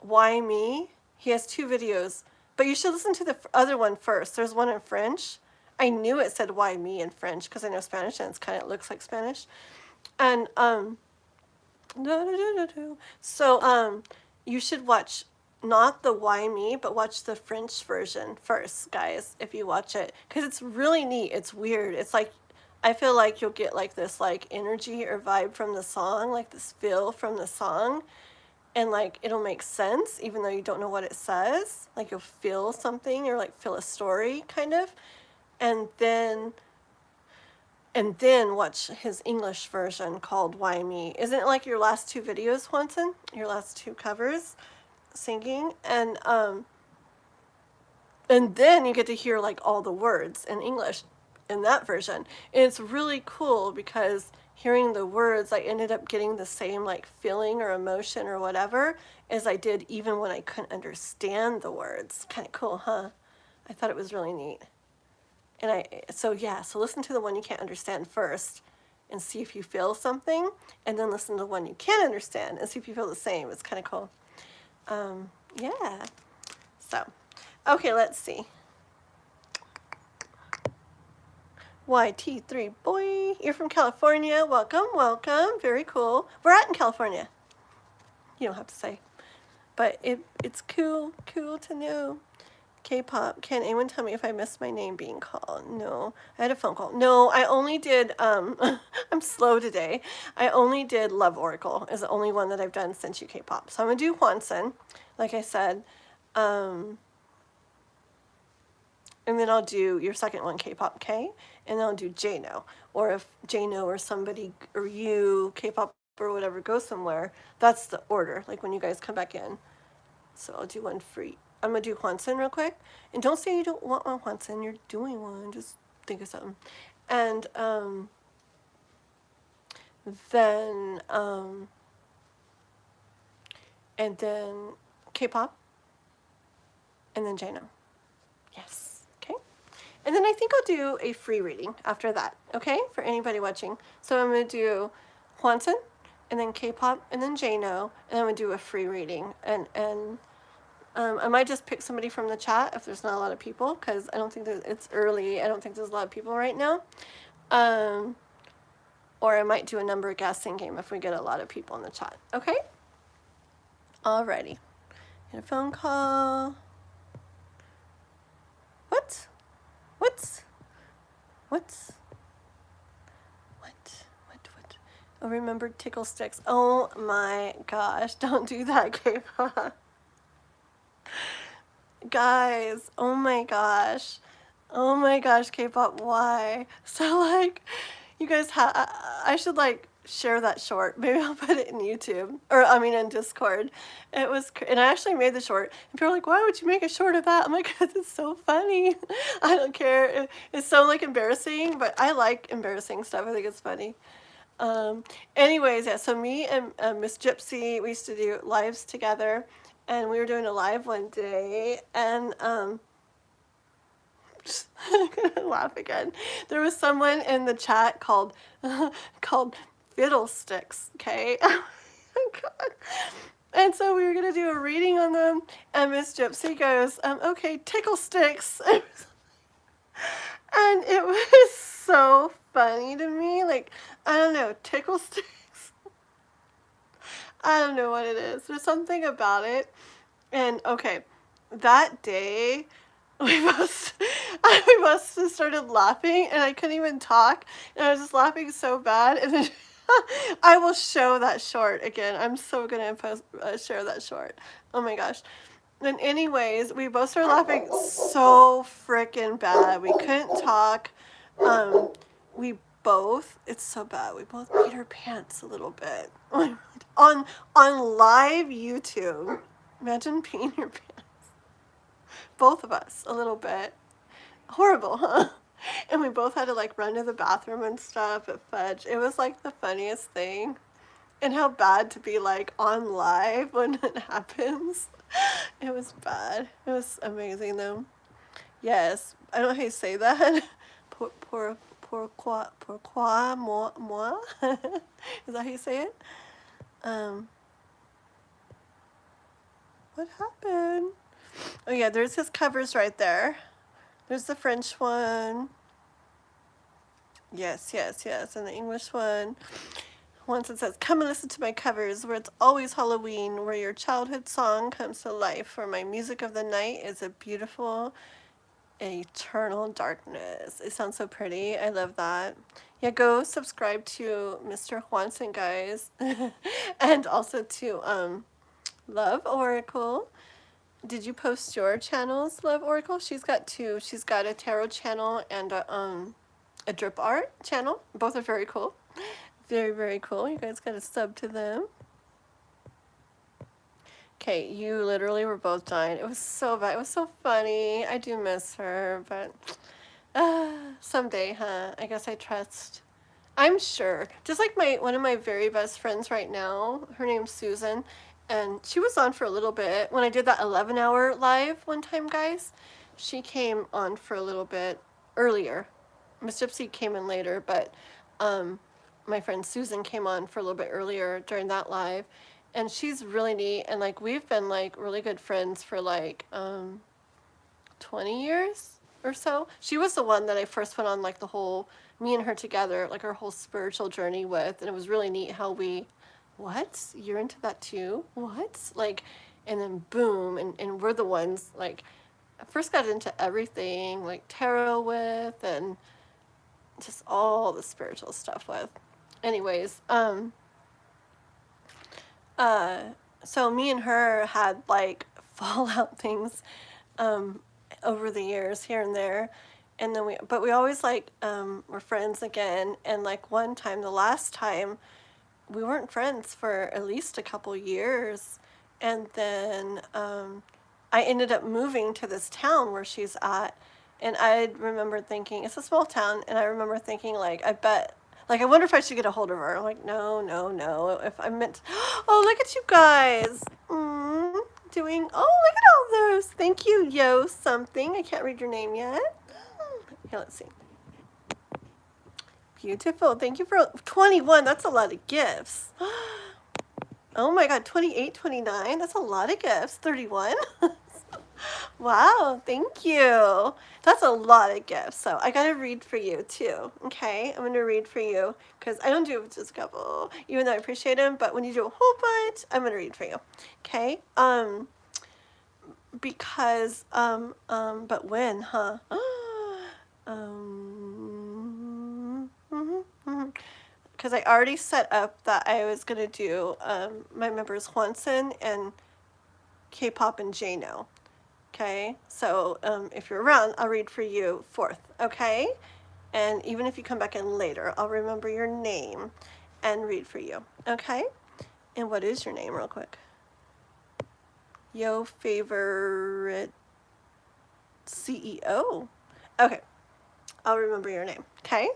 Why Me? He has 2 videos. But you should listen to the other one first. There's one in French. I knew it said why me in French because I know Spanish and it looks like Spanish. And so you should watch not the why me, but watch the French version first, guys, if you watch it, because it's really neat. It's weird. It's like, I feel like you'll get like this like energy or vibe from the song, like this feel from the song, and like it'll make sense even though you don't know what it says. Like you'll feel something or like feel a story kind of, and then watch his English version called Why Me. Isn't it like your last two videos, Swanson? Your last two covers singing, and then you get to hear like all the words in English in that version. And it's really cool because hearing the words, I ended up getting the same like feeling or emotion or whatever as I did even when I couldn't understand the words. Kind of cool, huh? I thought it was really neat. And so listen to the one you can't understand first and see if you feel something, and then listen to the one you can understand and see if you feel the same. It's kind of cool. Yeah. So, okay, let's see. YT3 boy, you're from California. Welcome, welcome. Very cool. We're at in California. You don't have to say, but it's cool to know. K-pop. Can anyone tell me if I missed my name being called? No. I had a phone call. No, I only did, I'm slow today. I only did Love Oracle is the only one that I've done since you K-pop. So I'm going to do Hwanson, like I said. And then I'll do your second one, K-pop K. And then I'll do Jano. Or if Jano or somebody or you, K-pop or whatever, go somewhere, that's the order. Like when you guys come back in. So I'll do one free. I'm going to do Hwanson real quick. And don't say you don't want one Hwanson. You're doing one. Just think of something. And then K-pop. And then Jano. Yes. Okay. And then I think I'll do a free reading after that. Okay? For anybody watching. So I'm going to do Hwanson. And then K-pop. And then Jano. And I'm going to do a free reading. And I might just pick somebody from the chat if there's not a lot of people, because I don't think it's early. I don't think there's a lot of people right now. Or I might do a number guessing game if we get a lot of people in the chat. Okay? Alrighty. Get a phone call. What? Oh, remember tickle sticks. Oh my gosh. Don't do that, K-pop. Guys, oh my gosh, K-pop, why? So like, you guys I should like share that short. Maybe I'll put it in YouTube, or I mean in Discord. It was, and I actually made the short, and people are like, why would you make a short of that? I'm like, because it's so funny. I don't care. It's so like embarrassing, but I like embarrassing stuff. I think it's funny. Anyways, yeah, so me and Miss Gypsy, we used to do lives together. And we were doing a live one day, and I'm gonna laugh again. There was someone in the chat called Fiddlesticks, okay? Oh my god. And so we were gonna do a reading on them, and Miss Gypsy goes, okay, tickle sticks. And it was so funny to me. Like, I don't know, tickle sticks. I don't know what it is. There's something about it. And okay, that day we both just started laughing, and I couldn't even talk, and I was just laughing so bad. And then I will show that short again. I'm so gonna share that short. Oh my gosh. And anyways, we both started laughing so freaking bad. We couldn't talk. It's so bad. We both peed our pants a little bit on live YouTube. Imagine peeing your pants. Both of us, a little bit. Horrible, huh? And we both had to like run to the bathroom and stuff at Fudge. It was like the funniest thing. And how bad to be like on live when it happens. It was bad. It was amazing though. Yes. I don't know how you say that. Pourquoi moi? Is that how you say it? What happened? Oh yeah, there's his covers right there. There's the French one. Yes, yes, yes. And the English one. Once it says, come and listen to my covers, where it's always Halloween, where your childhood song comes to life, where my music of the night is a beautiful, eternal darkness. It sounds so pretty. I love that. Yeah, go subscribe to Mr. Juanson, guys. And also to Love Oracle. Did you post your channels, Love Oracle? She's got two. She's got a tarot channel and a drip art channel. Both are very cool. Very, very cool. You guys got to sub to them. Okay, you literally were both dying. It was so bad. It was so funny. I do miss her, but someday, huh? I guess I trust. I'm sure. Just like one of my very best friends right now, her name's Susan, and she was on for a little bit. When I did that 11-hour live one time, guys, she came on for a little bit earlier. Miss Gypsy came in later, but my friend Susan came on for a little bit earlier during that live, and she's really neat, and like we've been like really good friends for like 20 years or so. She was the one that I first went on like the whole, me and her together, like our whole spiritual journey with, and it was really neat how we, what? You're into that too? What? Like, and then boom, and we're the ones, like, I first got into everything, like tarot with, and just all the spiritual stuff with. Anyways, so me and her had like fallout things over the years here and there, and then we always like were friends again. And like one time, the last time, we weren't friends for at least a couple years, and then I ended up moving to this town where she's at, and I remember thinking, it's a small town, and I remember thinking like, I bet, like, I wonder if I should get a hold of her. I'm like, no, no, no. If I meant, oh, look at you guys. Doing, oh, look at all those. Thank you, yo something. I can't read your name yet. Here, let's see. Beautiful. Thank you for 21. That's a lot of gifts. Oh my God, 28, 29. That's a lot of gifts. 31. Wow, thank you. That's a lot of gifts. So I gotta read for you too. Okay, I'm gonna read for you because I don't do just a couple, even though I appreciate them. But when you do a whole bunch, I'm gonna read for you. Okay. Because but when, huh? Because I already set up that I was gonna do my members Juanson and K-pop and J-No. Okay, so if you're around, I'll read for you 4th, okay? And even if you come back in later, I'll remember your name and read for you, okay? And what is your name, real quick? Yo favorite CEO. Okay, I'll remember your name, okay?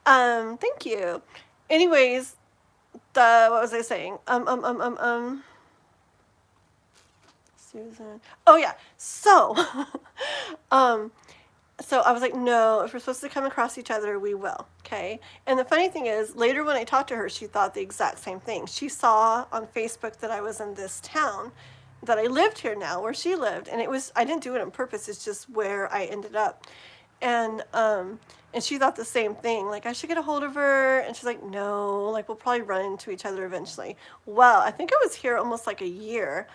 Thank you. Anyways, what was I saying? Susan. Oh yeah. So, so I was like, no, if we're supposed to come across each other, we will. Okay. And the funny thing is, later when I talked to her, she thought the exact same thing. She saw on Facebook that I was in this town, that I lived here now, where she lived, and I didn't do it on purpose. It's just where I ended up, and she thought the same thing. Like, I should get a hold of her, and she's like, no, like we'll probably run into each other eventually. Well, I think I was here almost like a year.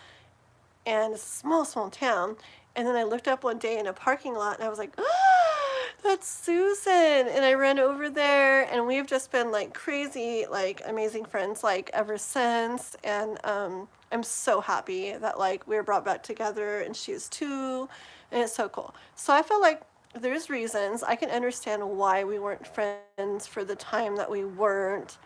And it's a small, small town. And then I looked up one day in a parking lot, and I was like, ah, that's Susan. And I ran over there, and we've just been like crazy, like amazing friends, like ever since. And I'm so happy that like we were brought back together, and she is too, and it's so cool. So I feel like there's reasons. I can understand why we weren't friends for the time that we weren't.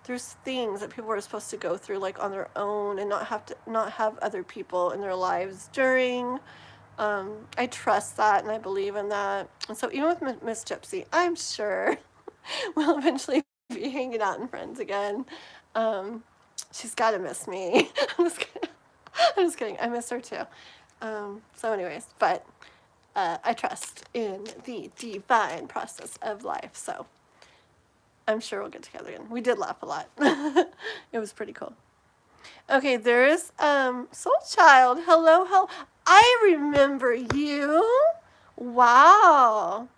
There's things that people are supposed to go through like on their own and not have other people in their lives during. I trust that, and I believe in that. And so even with Miss Gypsy, I'm sure we'll eventually be hanging out and friends again. She's got to miss me. I'm just kidding. I miss her too. So anyways, but I trust in the divine process of life. So I'm sure we'll get together again. We did laugh a lot. It was pretty cool. Okay, there's Soul Child. Hello. I remember you. Wow.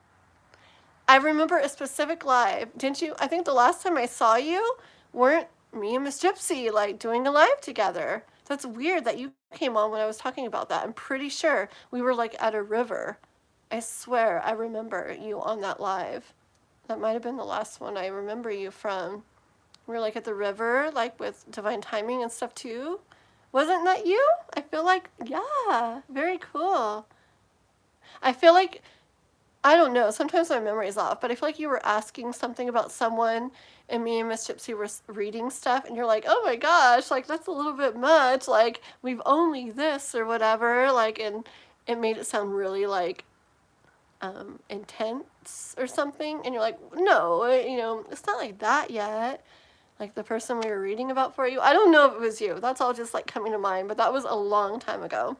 I remember a specific live. Didn't you? I think the last time I saw you, weren't me and Miss Gypsy like doing a live together? That's weird that you came on when I was talking about that. I'm pretty sure we were like at a river. I swear I remember you on that live. That might have been the last one I remember you from. We were like at the river, like with Divine Timing and stuff too. Wasn't that you? I feel like, yeah, very cool. I feel like, I don't know, sometimes my memory's off, but I feel like you were asking something about someone and me and Miss Gypsy were reading stuff and you're like, oh my gosh, like that's a little bit much, like we've only this or whatever, like, and it made it sound really like intense or something, and you're like, no, you know, it's not like that yet. Like the person we were reading about for you. I don't know if it was you. That's all just like coming to mind, but that was a long time ago.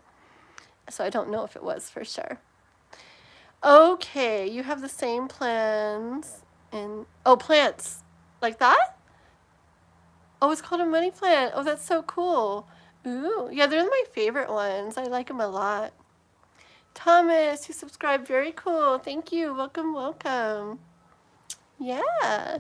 So I don't know if it was for sure. Okay, you have the same plans in, oh, plants. Like that? Oh, it's called a money plant. Oh, that's so cool. Ooh, yeah, they're my favorite ones. I like them a lot. Thomas, you subscribed. Very cool. Thank you. Welcome, welcome. Yeah.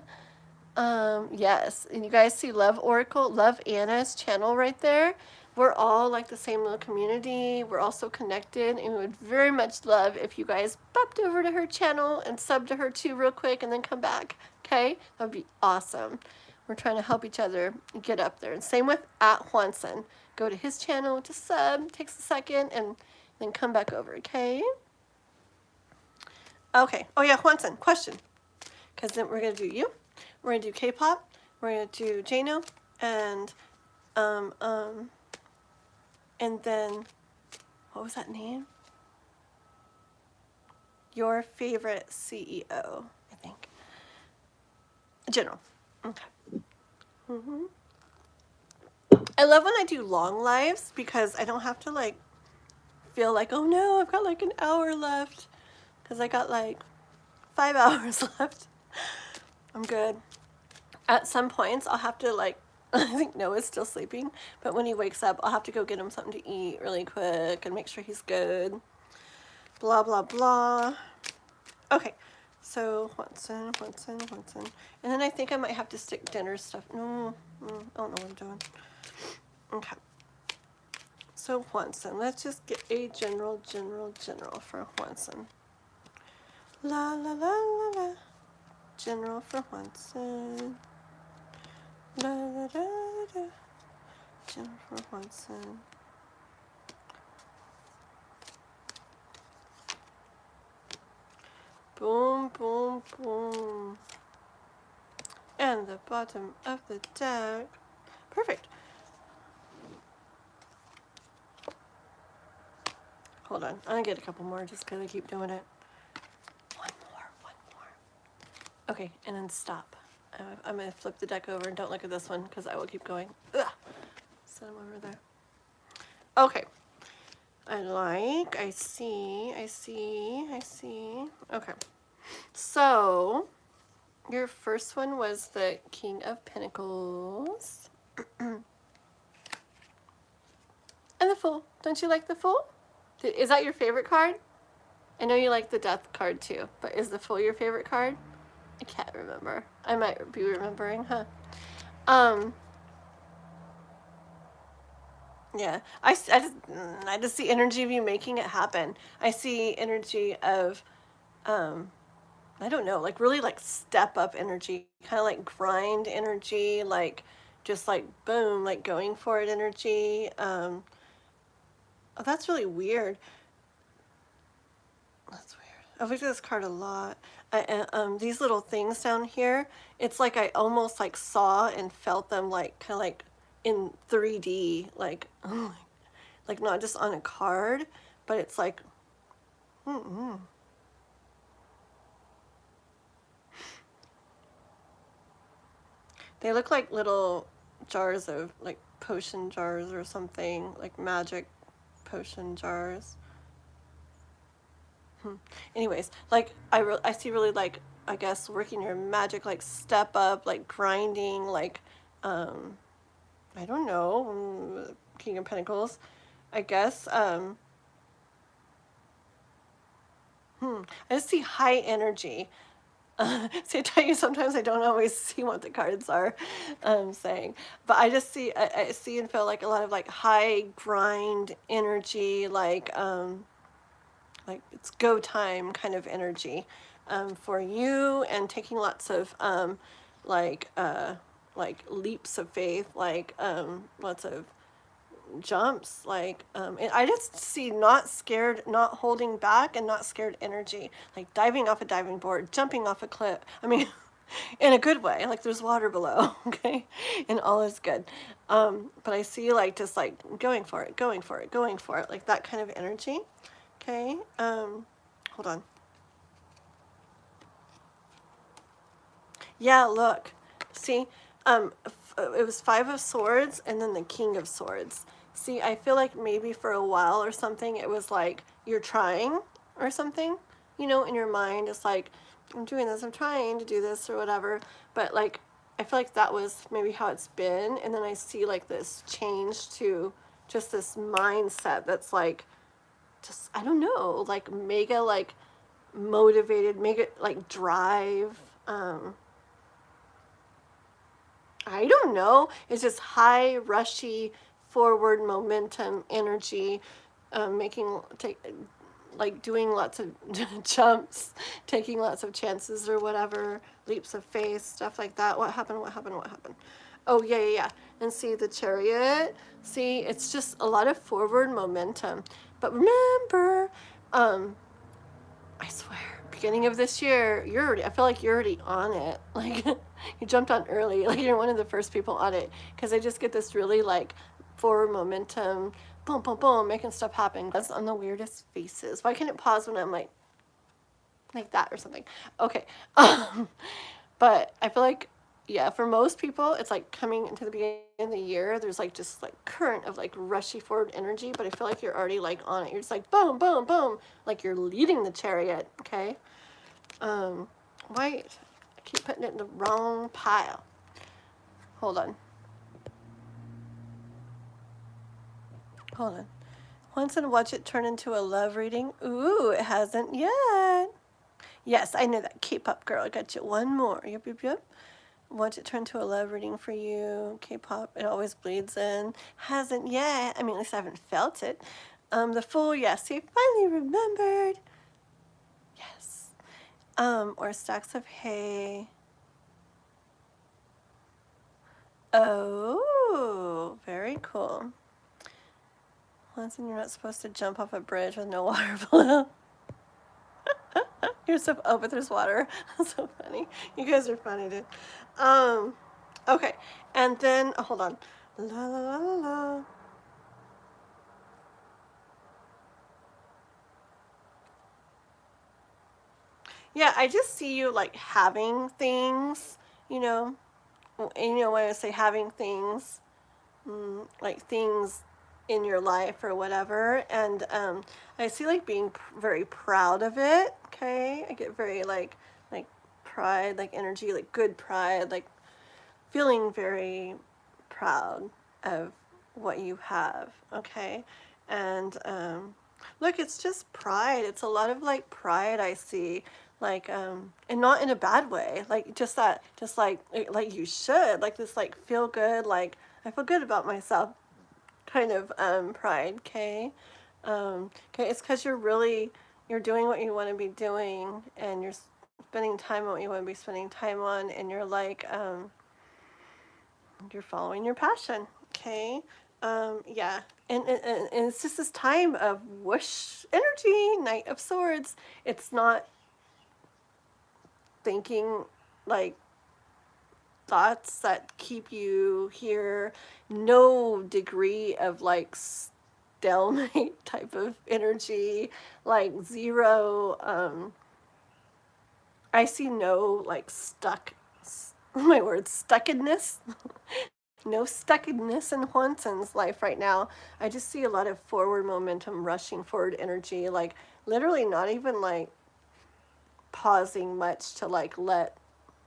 Yes, and you guys see Love Oracle, Love Anna's channel right there. We're all like the same little community. We're all so connected, and we would very much love if you guys popped over to her channel and subbed to her too real quick and then come back. Okay? That would be awesome. We're trying to help each other get up there. And same with @Juanson. Go to his channel to sub, takes a second, and then come back over, okay? Okay. Oh yeah, Juanson, question. Because then we're going to do you. We're going to do K-pop. We're going to do Jano. And then, what was that name? Your favorite CEO, I think. General. Okay. I love when I do long lives because I don't have to like feel like, oh no, I've got like an hour left. Because I got like 5 hours left. I'm good. At some points, I'll have to like, I think Noah's still sleeping, but when he wakes up, I'll have to go get him something to eat really quick and make sure he's good. Blah, blah, blah. Okay, so Juanson. And then I think I might have to stick dinner stuff. No, I don't know what I'm doing. Okay. So Juanson, let's just get a general for Juanson. La, la, la, la, la. General for Juanson. Da, da, da, da. Jennifer Hudson. Boom, boom, boom. And the bottom of the deck. Perfect. Hold on. I'm going to get a couple more just because I keep doing it. One more. Okay, and then stop. I'm going to flip the deck over and don't look at this one because I will keep going. Ugh. Set them over there. Okay. I see. Okay. So, your first one was the King of Pentacles. And the Fool. Don't you like the Fool? Is that your favorite card? I know you like the Death card too, but is the Fool your favorite card? I can't remember. I might be remembering, huh? Yeah, I just see energy of you making it happen. I see energy of, I don't know, like really like step up energy, kind of like grind energy, like just like boom, like going for it energy. Oh, that's really weird. That's weird. I've looked at this card a lot. These little things down here, it's like I almost like saw and felt them like kind of like in 3D, like like not just on a card, but it's like they look like little jars of like potion jars or something, like magic potion jars. Anyways, like I see really like, I guess working your magic, like step up, like grinding, like I don't know, King of Pentacles, I guess. I just see high energy. See, I tell you, sometimes I don't always see what the cards are saying, but I just see, I see and feel like a lot of like high grind energy, like it's go time kind of energy for you, and taking lots of like uh, like leaps of faith, like lots of jumps, like and I just see not scared, not holding back, and not scared energy, like diving off a diving board, jumping off a cliff. I mean, in a good way, like there's water below, okay, and all is good. But I see like just like going for it, going for it, going for it, like that kind of energy. Okay. Hold on. Yeah, look. See, it was Five of Swords and then the King of Swords. See, I feel like maybe for a while or something, it was like you're trying or something, you know, in your mind. It's like, I'm doing this, I'm trying to do this or whatever. But like, I feel like that was maybe how it's been. And then I see like this change to just this mindset that's like, just, I don't know, like mega, like motivated, mega, like drive. I don't know. It's just high, rushy, forward momentum energy, like doing lots of jumps, taking lots of chances or whatever, leaps of faith, stuff like that. What happened? What happened? What happened? Oh, yeah, yeah, yeah. And see the Chariot. See, it's just a lot of forward momentum. But remember, I swear, beginning of this year, I feel like you're already on it. Like, you jumped on early. Like, you're one of the first people on it. Because I just get this really, like, forward momentum, boom, boom, boom, making stuff happen. That's on the weirdest faces. Why can't it pause when I'm, like that or something? Okay. But I feel like, yeah, for most people, it's like coming into the beginning of the year, there's like just like current of like rushy forward energy, but I feel like you're already like on it. You're just like boom, boom, boom, like you're leading the chariot, okay? Why, I keep putting it in the wrong pile. Hold on. Hold on. Once and watch it turn into a love reading. Ooh, it hasn't yet. Yes, I know that. Keep up, girl. I got you one more. Yep, yep, yep. Watch it turn to a love reading for you. K-pop, it always bleeds in. Hasn't yet. I mean, at least I haven't felt it. The Fool, yes. He finally remembered. Yes. Or Stacks of Hay. Oh, very cool. Once and you're not supposed to jump off a bridge with no water below. You're so, oh, but there's water. That's so funny. You guys are funny, dude. Okay. And then, oh, hold on. La la la la la. Yeah, I just see you like having things, you know. And, you know, when I say having things, like things in your life or whatever, and I see like being very proud of it. Okay, I get very like pride, like energy, like good pride, like feeling very proud of what you have. Okay, and look, it's just pride. It's a lot of like pride I see, like and not in a bad way, like just that, just like you should, like this like feel good, like I feel good about myself kind of pride. Okay. Okay, it's because you're doing what you want to be doing, and you're spending time on what you want to be spending time on, and you're like you're following your passion. Okay. Yeah, and it's just this time of whoosh energy, Knight of Swords. It's not thinking like thoughts that keep you here, no degree of like stalemate type of energy, like zero. I see no like stuck, my word, stuckedness. No stuckedness in Huanson's life right now. I just see a lot of forward momentum, rushing forward energy, like literally not even like pausing much to like let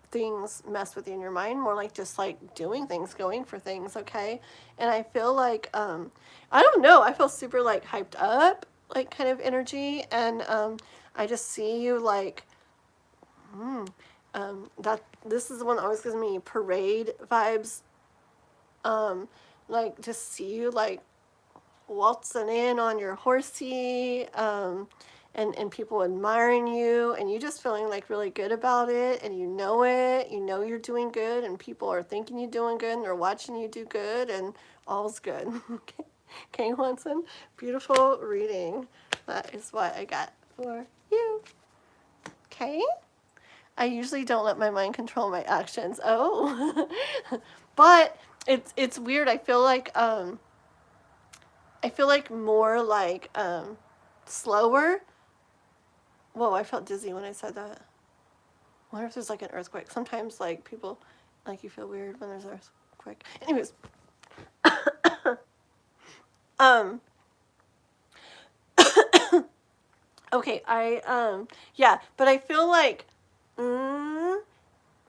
things mess with you in your mind, more like just like doing things, going for things. Okay. And I feel like I don't know, I feel super like hyped up, like kind of energy, and I just see you like, this is the one that always gives me parade vibes. Like just see you like waltzing in on your horsey, and people admiring you, and you just feeling like really good about it, and you know you're doing good, and people are thinking you're doing good, and they're watching you do good, and all's good. Okay, okay, Watson, beautiful reading. That is what I got for you. Okay, I usually don't let my mind control my actions. Oh, but it's weird. I feel like more like slower. Whoa, I felt dizzy when I said that. I wonder if there's like an earthquake. Sometimes like people, like you feel weird when there's an earthquake. Anyways, okay, yeah, but I feel like,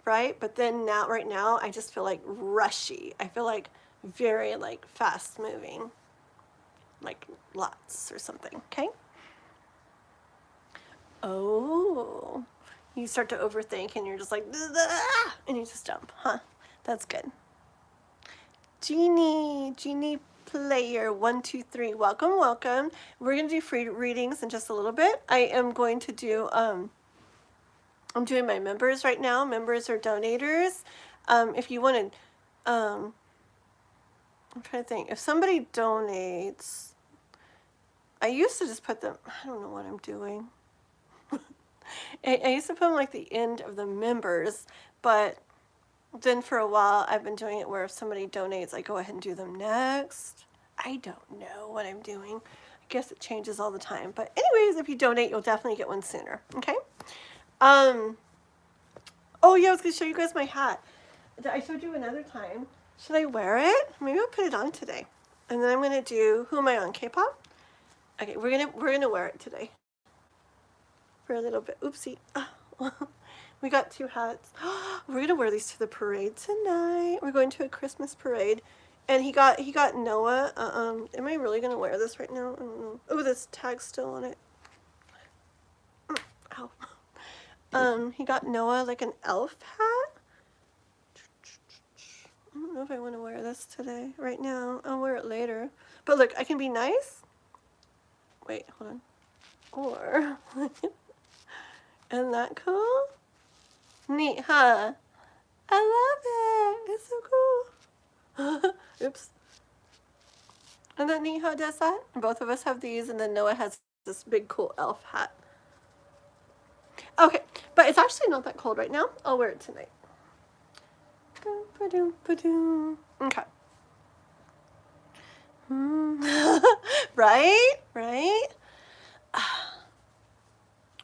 right? But then right now, I just feel like rushy. I feel like very like fast moving, like lots or something. Okay. Oh, you start to overthink and you're just like, and you just jump, huh? That's good. Genie player 123, welcome, welcome. We're gonna do free readings in just a little bit. I am going to do I'm doing my members right now. Members are donators. If you want to, I'm trying to think. If somebody donates, I used to just put them. I don't know what I'm doing. I used to put them like the end of the members, but then for a while I've been doing it where if somebody donates, I go ahead and do them next. I don't know what I'm doing. I guess it changes all the time. But anyways, if you donate, you'll definitely get one sooner. Okay? Oh yeah, I was gonna show you guys my hat. I showed you another time. Should I wear it? Maybe I'll put it on today. And then I'm gonna do, who am I on? K-pop? Okay, we're gonna wear it today. For a little bit. Oopsie. We got two hats. We're gonna wear these to the parade tonight. We're going to a Christmas parade, and he got Noah. Am I really gonna wear this right now? I don't know. Oh, this tag's still on it. Ow. He got Noah like an elf hat. I don't know if I want to wear this today. Right now, I'll wear it later. But look, I can be nice. Wait, hold on. Or, isn't that cool? Neat, huh? I love it. It's so cool. Oops. Isn't that neat how it does that? Both of us have these, and then Noah has this big cool elf hat. Okay, but it's actually not that cold right now. I'll wear it tonight. Okay. Right? Right?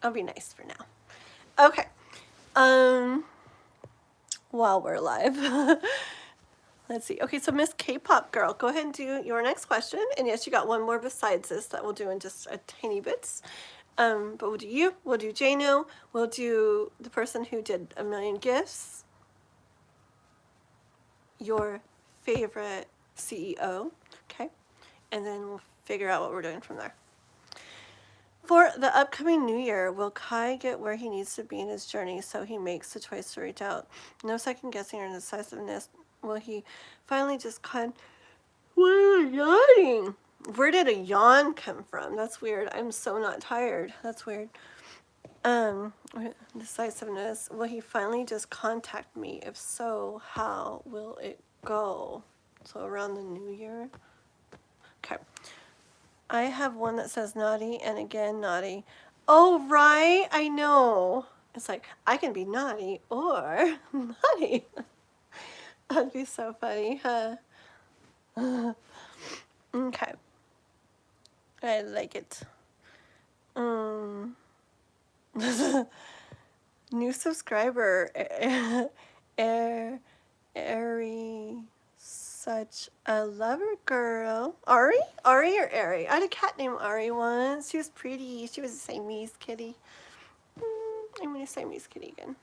I'll be nice for now. Okay. While we're live. Let's see. Okay, so Miss K-pop girl, go ahead and do your next question. And yes, you got one more besides this that we'll do in just a tiny bits. But we'll do you, we'll do Jano, we'll do the person who did 1,000,000 gifts, your favorite CEO, okay? And then we'll figure out what we're doing from there. For the upcoming new year, will Kai get where he needs to be in his journey so he makes the choice to reach out? No second guessing or indecisiveness. Will he finally just What am I yawning? Where did a yawn come from? That's weird. I'm so not tired. That's weird. Decisiveness. Will he finally just contact me? If so, how will it go? So around the new year? Okay. I have one that says naughty and again naughty. Oh, right. I know. It's like, I can be naughty or naughty. That'd be so funny, huh? Okay. I like it. New subscriber. Ari. Such a lover girl. Ari? Ari or Ari? I had a cat named Ari once. She was pretty. She was a Siamese kitty. I'm going to Siamese kitty again.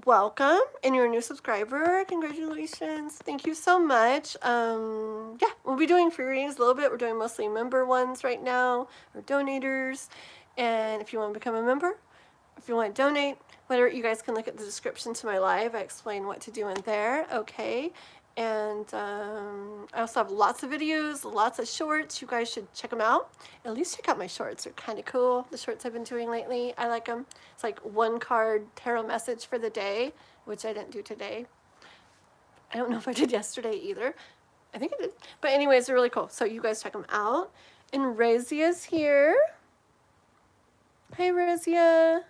Welcome, and you're a new subscriber. Congratulations. Thank you so much. Yeah, we'll be doing free readings a little bit. We're doing mostly member ones right now, or donators. And if you want to become a member, if you want to donate, whatever, you guys can look at the description to my live. I explain what to do in there, okay? And I also have lots of videos, lots of shorts. You guys should check them out. At least check out my shorts. They're kind of cool, the shorts I've been doing lately. I like them. It's like one card tarot message for the day, which I didn't do today. I don't know if I did yesterday either. I think I did. But anyways, they're really cool. So you guys check them out. And Razia's here. Hi, Razia.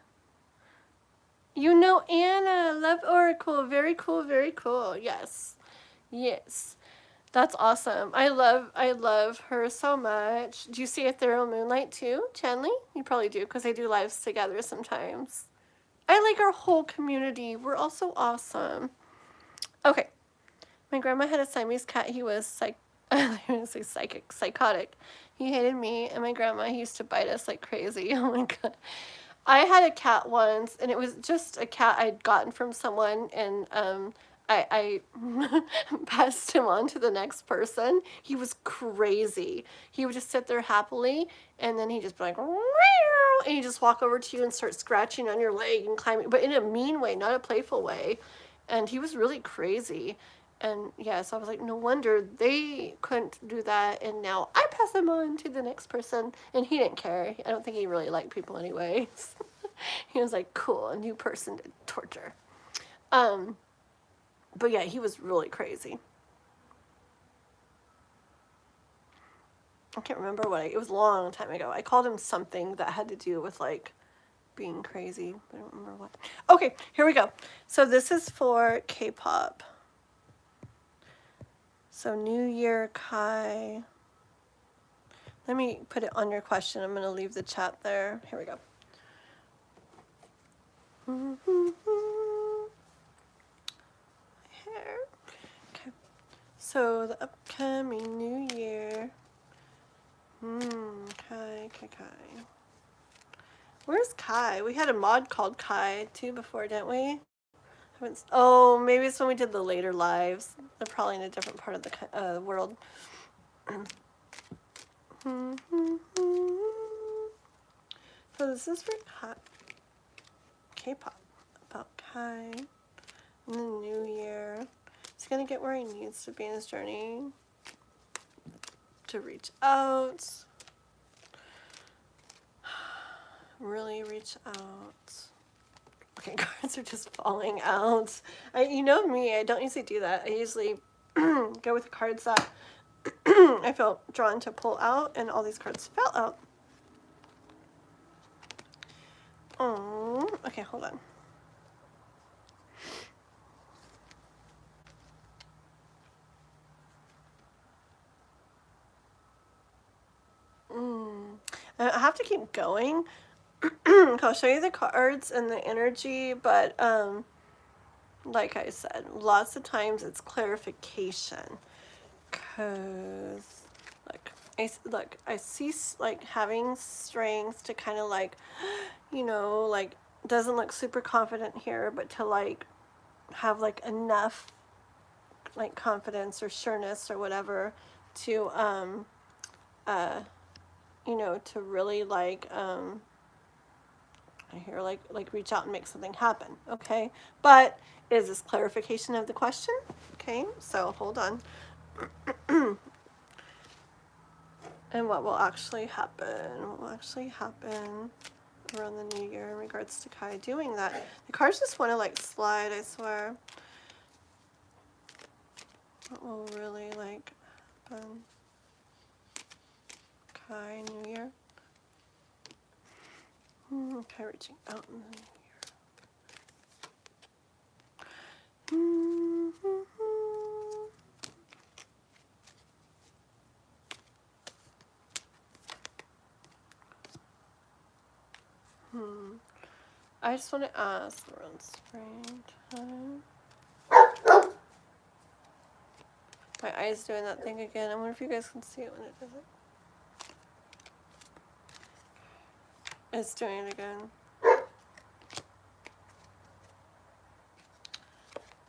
You know Anna. Love Oracle. Very cool, very cool. Yes. Yes. That's awesome. I love her so much. Do you see Ethereal Moonlight too, Chandley? You probably do, because they do lives together sometimes. I like our whole community. We're all so awesome. Okay. My grandma had a Siamese cat. He was psychotic. He hated me and my grandma. He used to bite us like crazy. Oh my god. I had a cat once, and it was just a cat I'd gotten from someone, and I passed him on to the next person. He was crazy. He would just sit there happily, and then he'd just be like, and he'd just walk over to you and start scratching on your leg and climbing, but in a mean way, not a playful way. And he was really crazy. And yeah, so I was like, no wonder they couldn't do that, and now I pass them on to the next person. And he didn't care. I don't think he really liked people anyways. He was like, cool, a new person to torture. But yeah, he was really crazy. I can't remember it was a long time ago. I called him something that had to do with like being crazy, but I don't remember what. Okay, here we go. So this is for K-pop. So New Year, Kai. Let me put it on your question. I'm going to leave the chat there. Here we go. Hair. Okay. So the upcoming New Year. Kai. Where's Kai? We had a mod called Kai too before, didn't we? Oh, maybe it's when we did the later lives. They're probably in a different part of the world. So this is for K-pop, about Kai in the new year. He's gonna get where he needs to be in his journey to reach out. Really reach out. Okay, cards are just falling out. You know me, I don't usually do that. I usually go with the cards that I felt drawn to pull out, and all these cards fell out. Oh, okay, hold on. I have to keep going. I'll show you the cards and the energy, but like I said, lots of times it's clarification. Cause I see like having strength to kind of like, you know, like doesn't look super confident here, but to like have like enough like confidence or sureness or whatever to you know, to really like I hear like reach out and make something happen. Okay, but is this clarification of the question? Okay, so hold on. And what will actually happen? What will actually happen around the new year in regards to Kai doing that? The cards just want to like slide, I swear. What will really like happen? Kai, new year. Kai reaching out in the new year. I just want to ask around springtime. My eye's doing that thing again. I wonder if you guys can see it when it does it. It's doing it again.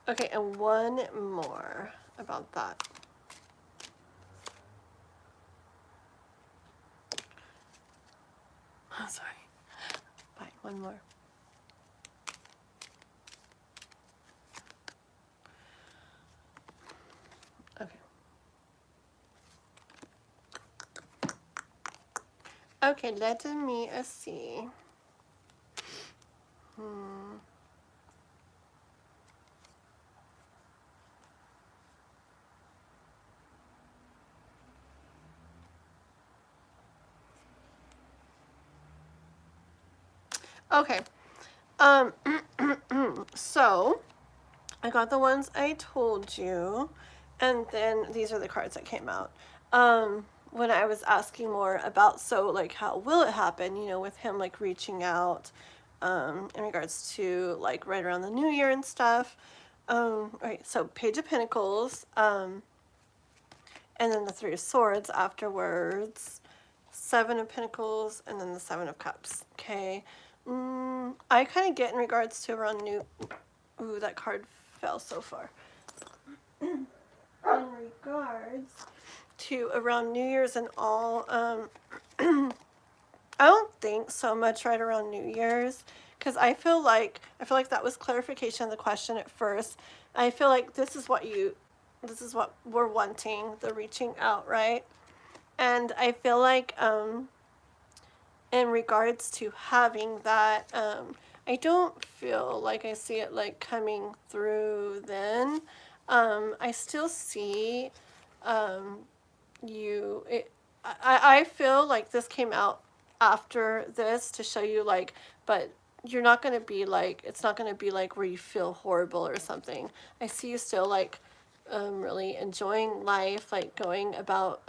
Okay, and one more about that. Oh, sorry. one more. Okay. Okay, let me see. Okay. So I got the ones I told you, and then these are the cards that came out. When I was asking more about, so like, how will it happen, you know, with him like reaching out, in regards to like right around the new year and stuff. Right, so Page of Pentacles, and then the Three of Swords afterwards, Seven of Pentacles, and then the Seven of Cups. Okay. I kind of get in regards to around new. Ooh, that card fell so far. In regards to around New Year's and all, I don't think so much right around New Year's, because I feel like that was clarification of the question at first. I feel like this is what we're wanting, the reaching out, right? And I feel like in regards to having that, I don't feel like I see it like coming through then. I still see I feel like this came out after this to show you like, but you're not going to be like, it's not going to be like where you feel horrible or something. I see you still like really enjoying life, like going about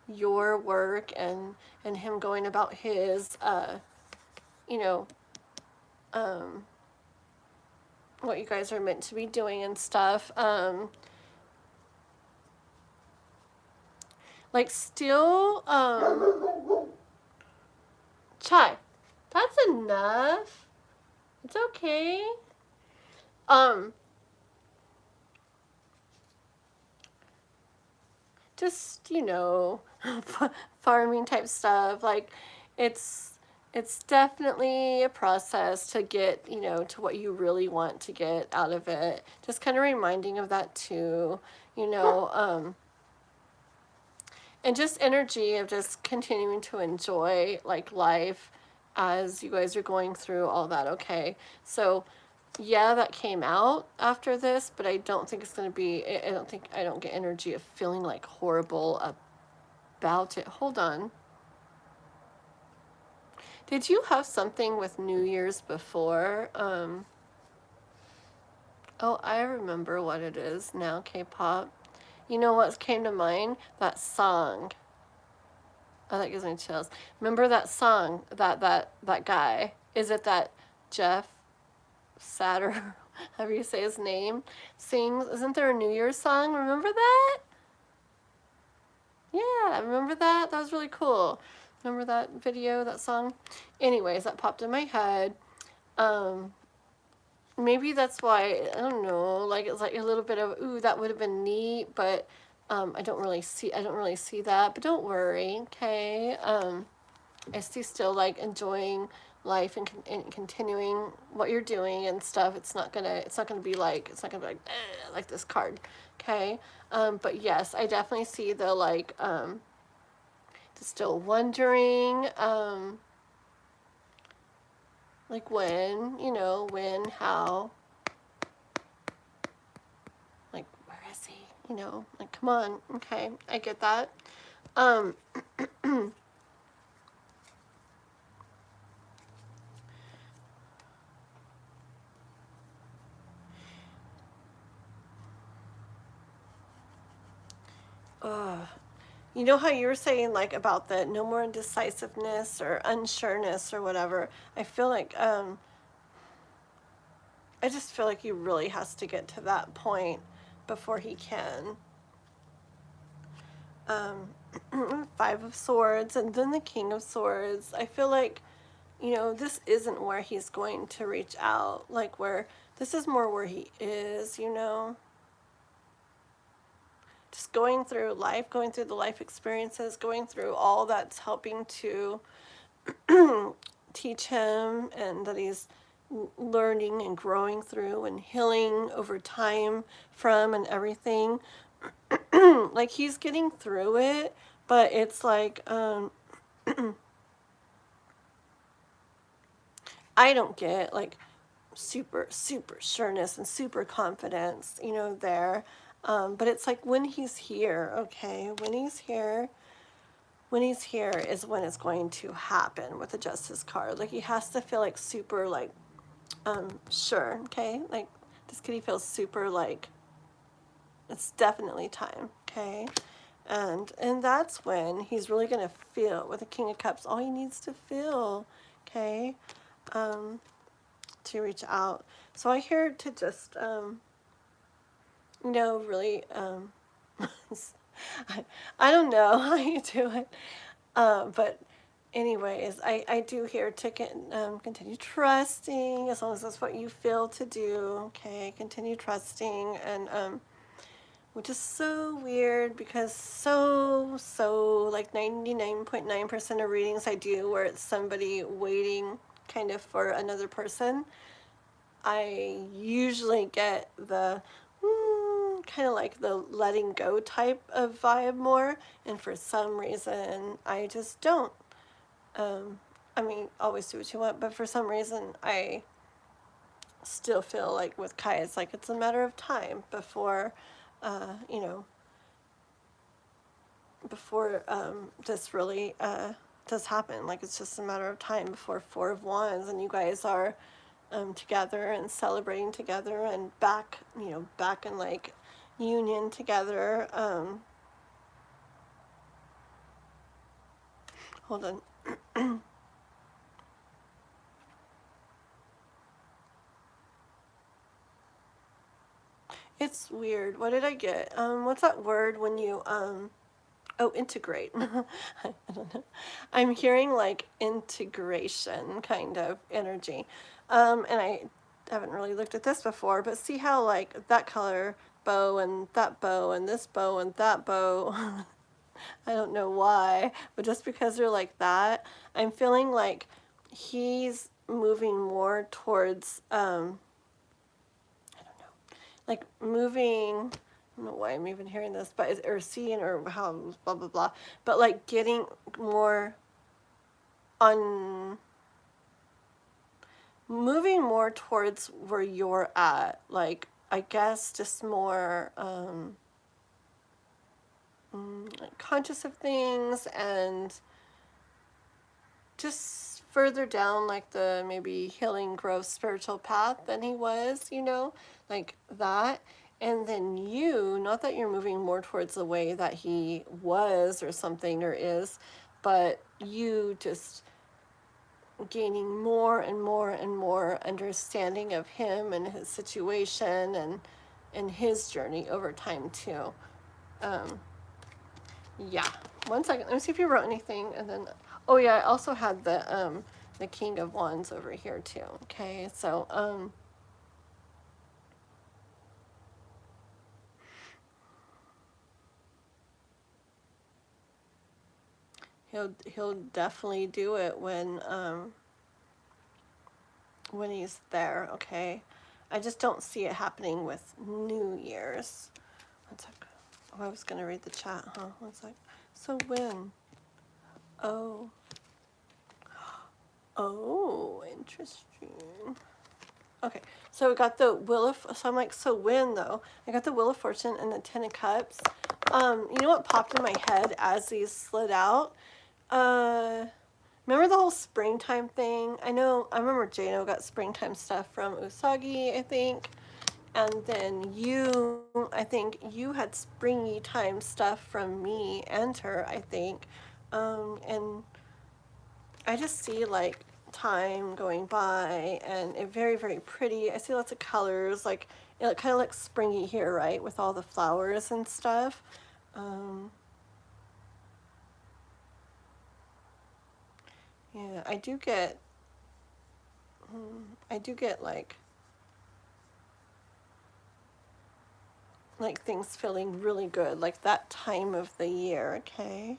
your work, and him going about his, you know, what you guys are meant to be doing and stuff. Like still, Chai, that's enough. It's okay. Just, you know, farming type stuff. Like, it's definitely a process to get, you know, to what you really want to get out of it. Just kind of reminding of that too, you know, and just energy of just continuing to enjoy like life as you guys are going through all that. Okay, so yeah, that came out after this, but I don't think it's going to be, I don't get energy of feeling like horrible about it. Hold on. Did you have something with New Year's before? Oh, I remember what it is now, K-pop. You know what came to mind? That song. Oh, that gives me chills. Remember that song, that guy? Is it that Jeff Satter, however you say his name, sings? Isn't there a New Year's song? Remember that? Yeah, remember that? That was really cool. Remember that video, that song? Anyways, that popped in my head. Maybe that's why, I don't know, like it's like a little bit of, ooh, that would have been neat, but I don't really see that, but don't worry, okay? I see still like enjoying life and continuing what you're doing and stuff. It's not gonna be like, like this card, okay? But yes, I definitely see the like, still wondering, like when, you know, when, how, like, where is he? You know, like, come on, okay, I get that. You know how you were saying like about the no more indecisiveness or unsureness or whatever? I feel like I just feel like he really has to get to that point before he can. Five of Swords and then the King of Swords. I feel like, you know, this isn't where he's going to reach out. Like where, this is more where he is, you know. Just going through life, going through the life experiences, going through all that's helping to teach him, and that he's learning and growing through and healing over time from, and everything. Like, he's getting through it, but it's like, I don't get like super sureness and super confidence, there. But it's like when he's here, okay, when he's here is when it's going to happen with the Justice card. Like, he has to feel like super like sure, okay, like this kitty feels super like it's definitely time, okay. And that's when he's really going to feel with the King of Cups all he needs to feel, okay, to reach out. So I hear to just really I don't know how you do it, but anyways, I do hear to continue trusting, as long as that's what you feel to do, okay, continue trusting. And which is so weird, because like 99.9% of readings I do where it's somebody waiting kind of for another person, I usually get the kind of like the letting go type of vibe more, and for some reason I just don't. I mean, always do what you want, but for some reason I still feel like with Kai, it's like it's a matter of time before, you know, before this really does happen. Like, it's just a matter of time before Four of Wands and you guys are together and celebrating together and back, back in like union together. Hold on. It's weird. What did I get? What's that word when you oh, integrate. I don't know. I'm hearing like integration kind of energy. And I haven't really looked at this before, but see how like that color bow and that bow and this bow and that bow. I don't know why, but just because they're like that, I'm feeling like he's moving more towards I don't know, like moving, I don't know why I'm even hearing this, but or seeing, or how blah blah blah, but like getting more on, moving more towards where you're at, like I guess just more like conscious of things, and just further down like the maybe healing growth spiritual path than he was, like that. And then not that you're moving more towards the way that he was or something, or is, but you just gaining more and more and more understanding of him and his situation and his journey over time too. Yeah. 1 second. Let me see if you wrote anything, and then, oh yeah, I also had the King of Wands over here too. Okay, so he'll definitely do it when he's there. Okay, I just don't see it happening with New Year's. 1 second. Oh, I was gonna read the chat, huh? 1 sec. So when? Oh. Oh, interesting. Okay, so we got the Wheel of, so I'm like, so when though? I got the Wheel of Fortune and the Ten of Cups. You know what popped in my head as these slid out? Remember the whole springtime thing? I remember Jano got springtime stuff from Usagi, I think. And then I think you had springy time stuff from me and her, I think. And I just see like time going by, and it very, very pretty. I see lots of colors, like it kind of looks springy here, right, with all the flowers and stuff. Yeah, I do get like things feeling really good, like that time of the year. Okay.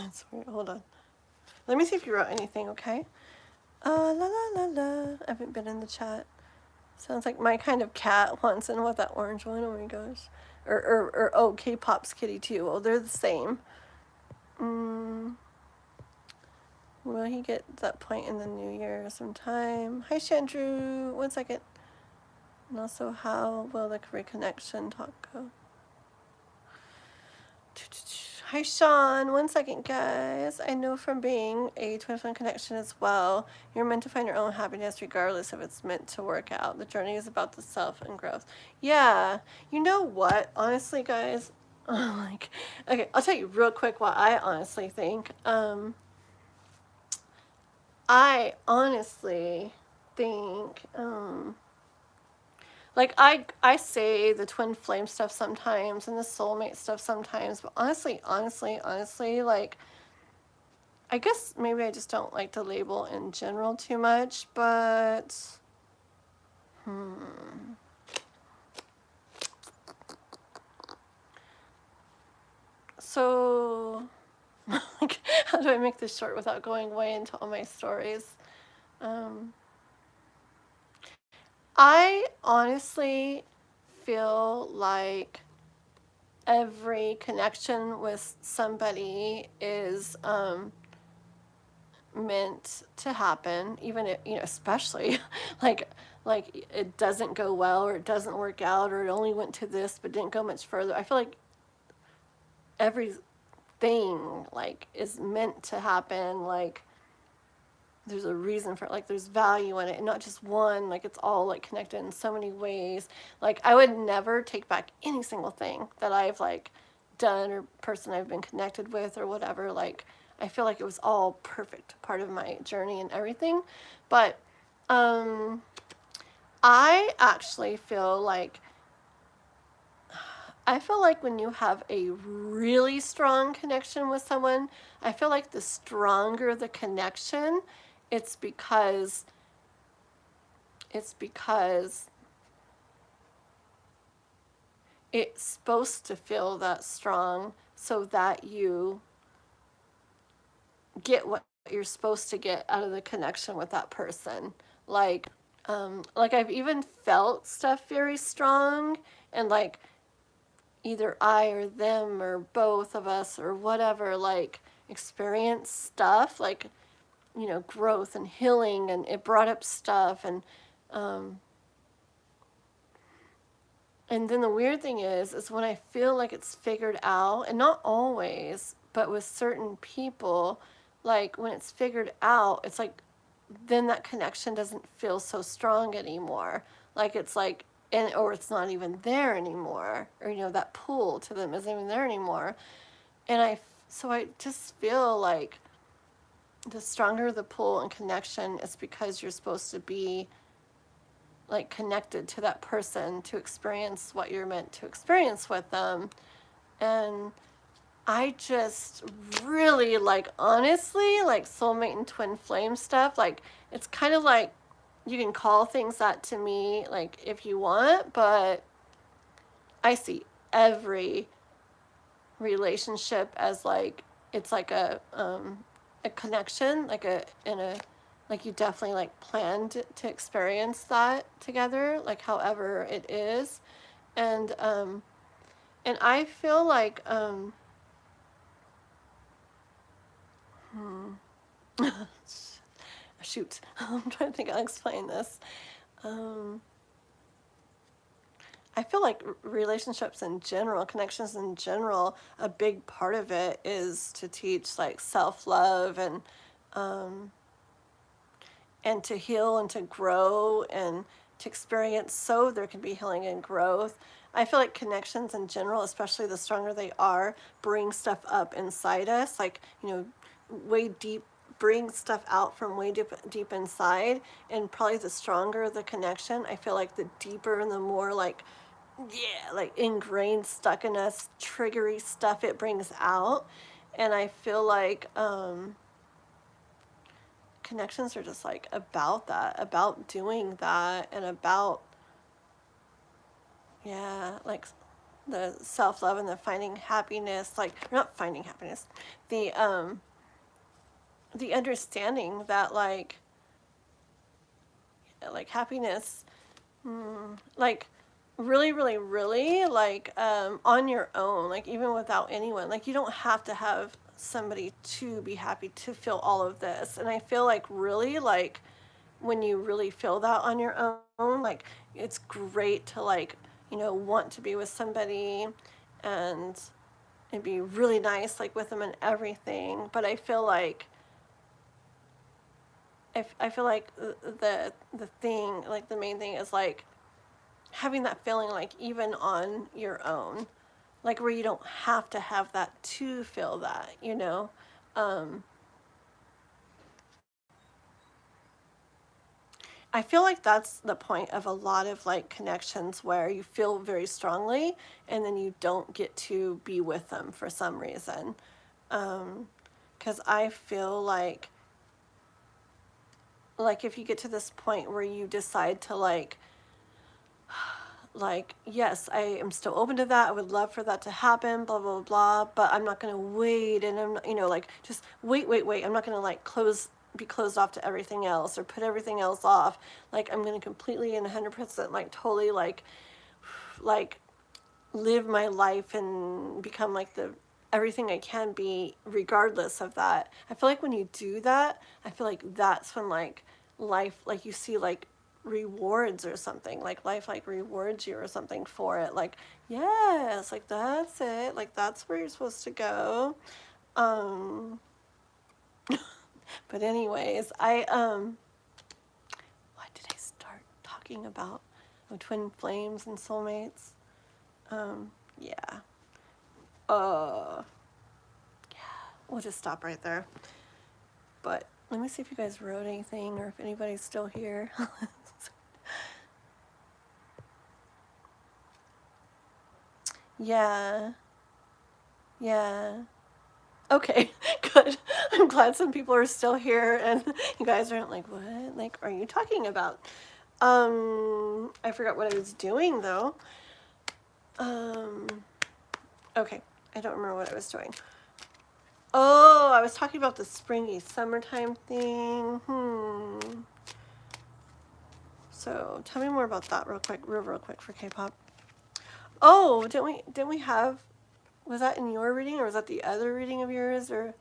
That's weird. Hold on. Let me see if you wrote anything, okay? La la la la. I haven't been in the chat. Sounds like my kind of cat wants to know what that orange one. Oh my gosh. Or oh, K-pop's kitty too. Well, they're the same. Will he get that point in the new year sometime? Hi, Chandru. 1 second. And also, how will the reconnection talk go? Hi, Sean. 1 second, guys. I know from being a twin flame connection as well, you're meant to find your own happiness regardless if it's meant to work out. The journey is about the self and growth. Yeah. You know what? Honestly, guys, okay, I'll tell you real quick what I honestly think. I honestly think, like I say the twin flame stuff sometimes and the soulmate stuff sometimes, but honestly, like, I guess maybe I just don't like to label in general too much, but, so, like, how do I make this short without going way into all my stories? I honestly feel like every connection with somebody is meant to happen, even if, you know, especially like it doesn't go well or it doesn't work out or it only went to this but didn't go much further. I feel like everything like is meant to happen. Like there's a reason for it, like there's value in it and not just one, like it's all like connected in so many ways. Like I would never take back any single thing that I've like done or person I've been connected with or whatever. Like I feel like it was all perfect part of my journey and everything. But I actually feel like when you have a really strong connection with someone, I feel like the stronger the connection, it's because it's supposed to feel that strong so that you get what you're supposed to get out of the connection with that person. Like I've even felt stuff very strong and like either I or them or both of us or whatever, like experience stuff like, you know, growth and healing, and it brought up stuff and then the weird thing is when I feel like it's figured out, and not always, but with certain people, like when it's figured out, it's like then that connection doesn't feel so strong anymore. Like it's like, or it's not even there anymore, or, you know, that pull to them isn't even there anymore. And so I just feel like the stronger the pull and connection is because you're supposed to be like connected to that person to experience what you're meant to experience with them. And I just really like, honestly, like soulmate and twin flame stuff, like it's kind of like you can call things that to me like if you want, but I see every relationship as like it's like a connection, like like you definitely like planned to experience that together, like however it is. And I feel like shoot, I'm trying to think I'll explain this. I feel like relationships in general, connections in general, a big part of it is to teach like self-love and to heal and to grow and to experience, so there can be healing and growth. I feel like connections in general, especially the stronger they are, bring stuff up inside us, like, you know, way deep, bring stuff out from way deep inside. And probably the stronger the connection, I feel like the deeper and the more like, yeah, like ingrained, stuck in us, triggery stuff it brings out. And I feel like connections are just like about that, about doing that, and about, yeah, like the self-love and the finding happiness, like, not finding happiness, the understanding that like happiness, like really, really, really, like on your own, like even without anyone, like you don't have to have somebody to be happy to feel all of this. And I feel like really, like when you really feel that on your own, like it's great to like, you know, want to be with somebody and it'd be really nice like with them and everything. But I feel like I feel like the thing, like the main thing is like having that feeling like even on your own, like where you don't have to have that to feel that, you know. um I feel like that's the point of a lot of like connections where you feel very strongly and then you don't get to be with them for some reason. Because I feel like if you get to this point where you decide to like, yes, I am still open to that. I would love for that to happen, blah, blah, blah, but I'm not going to wait. And I'm not, you know, like just wait. I'm not going to like be closed off to everything else or put everything else off. Like I'm going to completely and 100% like totally like live my life and become like the everything I can be regardless of that. I feel like when you do that, I feel like that's when like life, like you see like rewards or something, like life like rewards you or something for it, like yes, like that's it, like that's where you're supposed to go. um but anyways, what did I start talking about? Oh, twin flames and soulmates. Yeah. uh we'll just stop right there. But let me see if you guys wrote anything or if anybody's still here. Yeah. Yeah. Okay, good. I'm glad some people are still here and you guys aren't like, what? Like, are you talking about? I forgot what I was doing though. Okay, I don't remember what I was doing. Oh, I was talking about the springy summertime thing. So tell me more about that real quick for K-pop. Oh, didn't we have, was that in your reading or was that the other reading of yours, or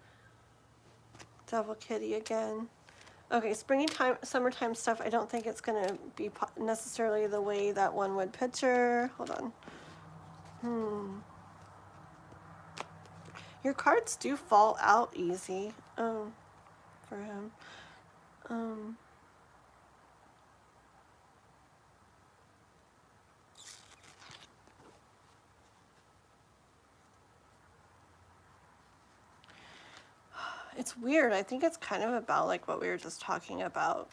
Devil Kitty again? Okay, summertime stuff. I don't think it's gonna be necessarily the way that one would picture. Hold on. Your cards do fall out easy. For him. It's weird. I think it's kind of about like what we were just talking about.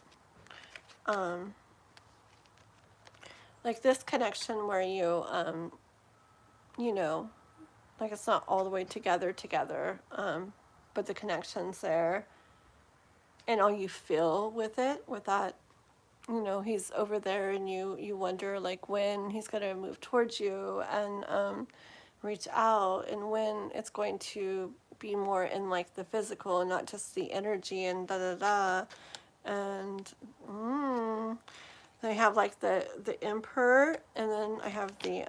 Like this connection where you know, like it's not all the way together, but the connection's there, and all you feel with that, you know, he's over there, and you wonder like when he's gonna move towards you and reach out, and when it's going to be more in like the physical and not just the energy and da da da. And then I have like the Emperor, and then I have the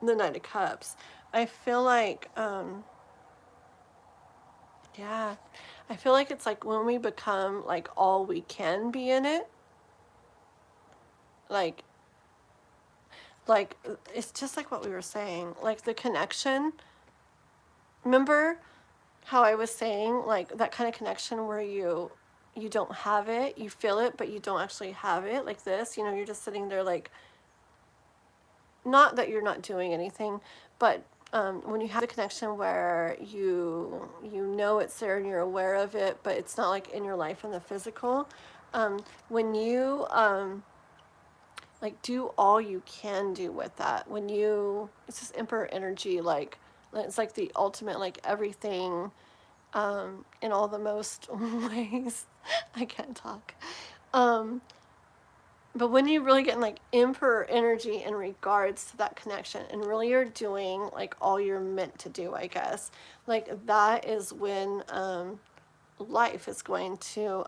Knight of Cups. I feel like yeah, I feel like it's like when we become like all we can be in it, like like it's just like what we were saying, like the connection. Remember how I was saying like that kind of connection where you don't have it, you feel it, but you don't actually have it, like this, you know, you're just sitting there like, not that you're not doing anything, but when you have the connection where you know it's there and you're aware of it, but it's not like in your life in the physical. When you like do all you can do with that, when you, it's this Emperor energy, like it's like the ultimate, like everything in all the most ways. I can't talk. but when you really get in like emperor energy in regards to that connection and really you're doing like all you're meant to do, I guess, like that is when life is going to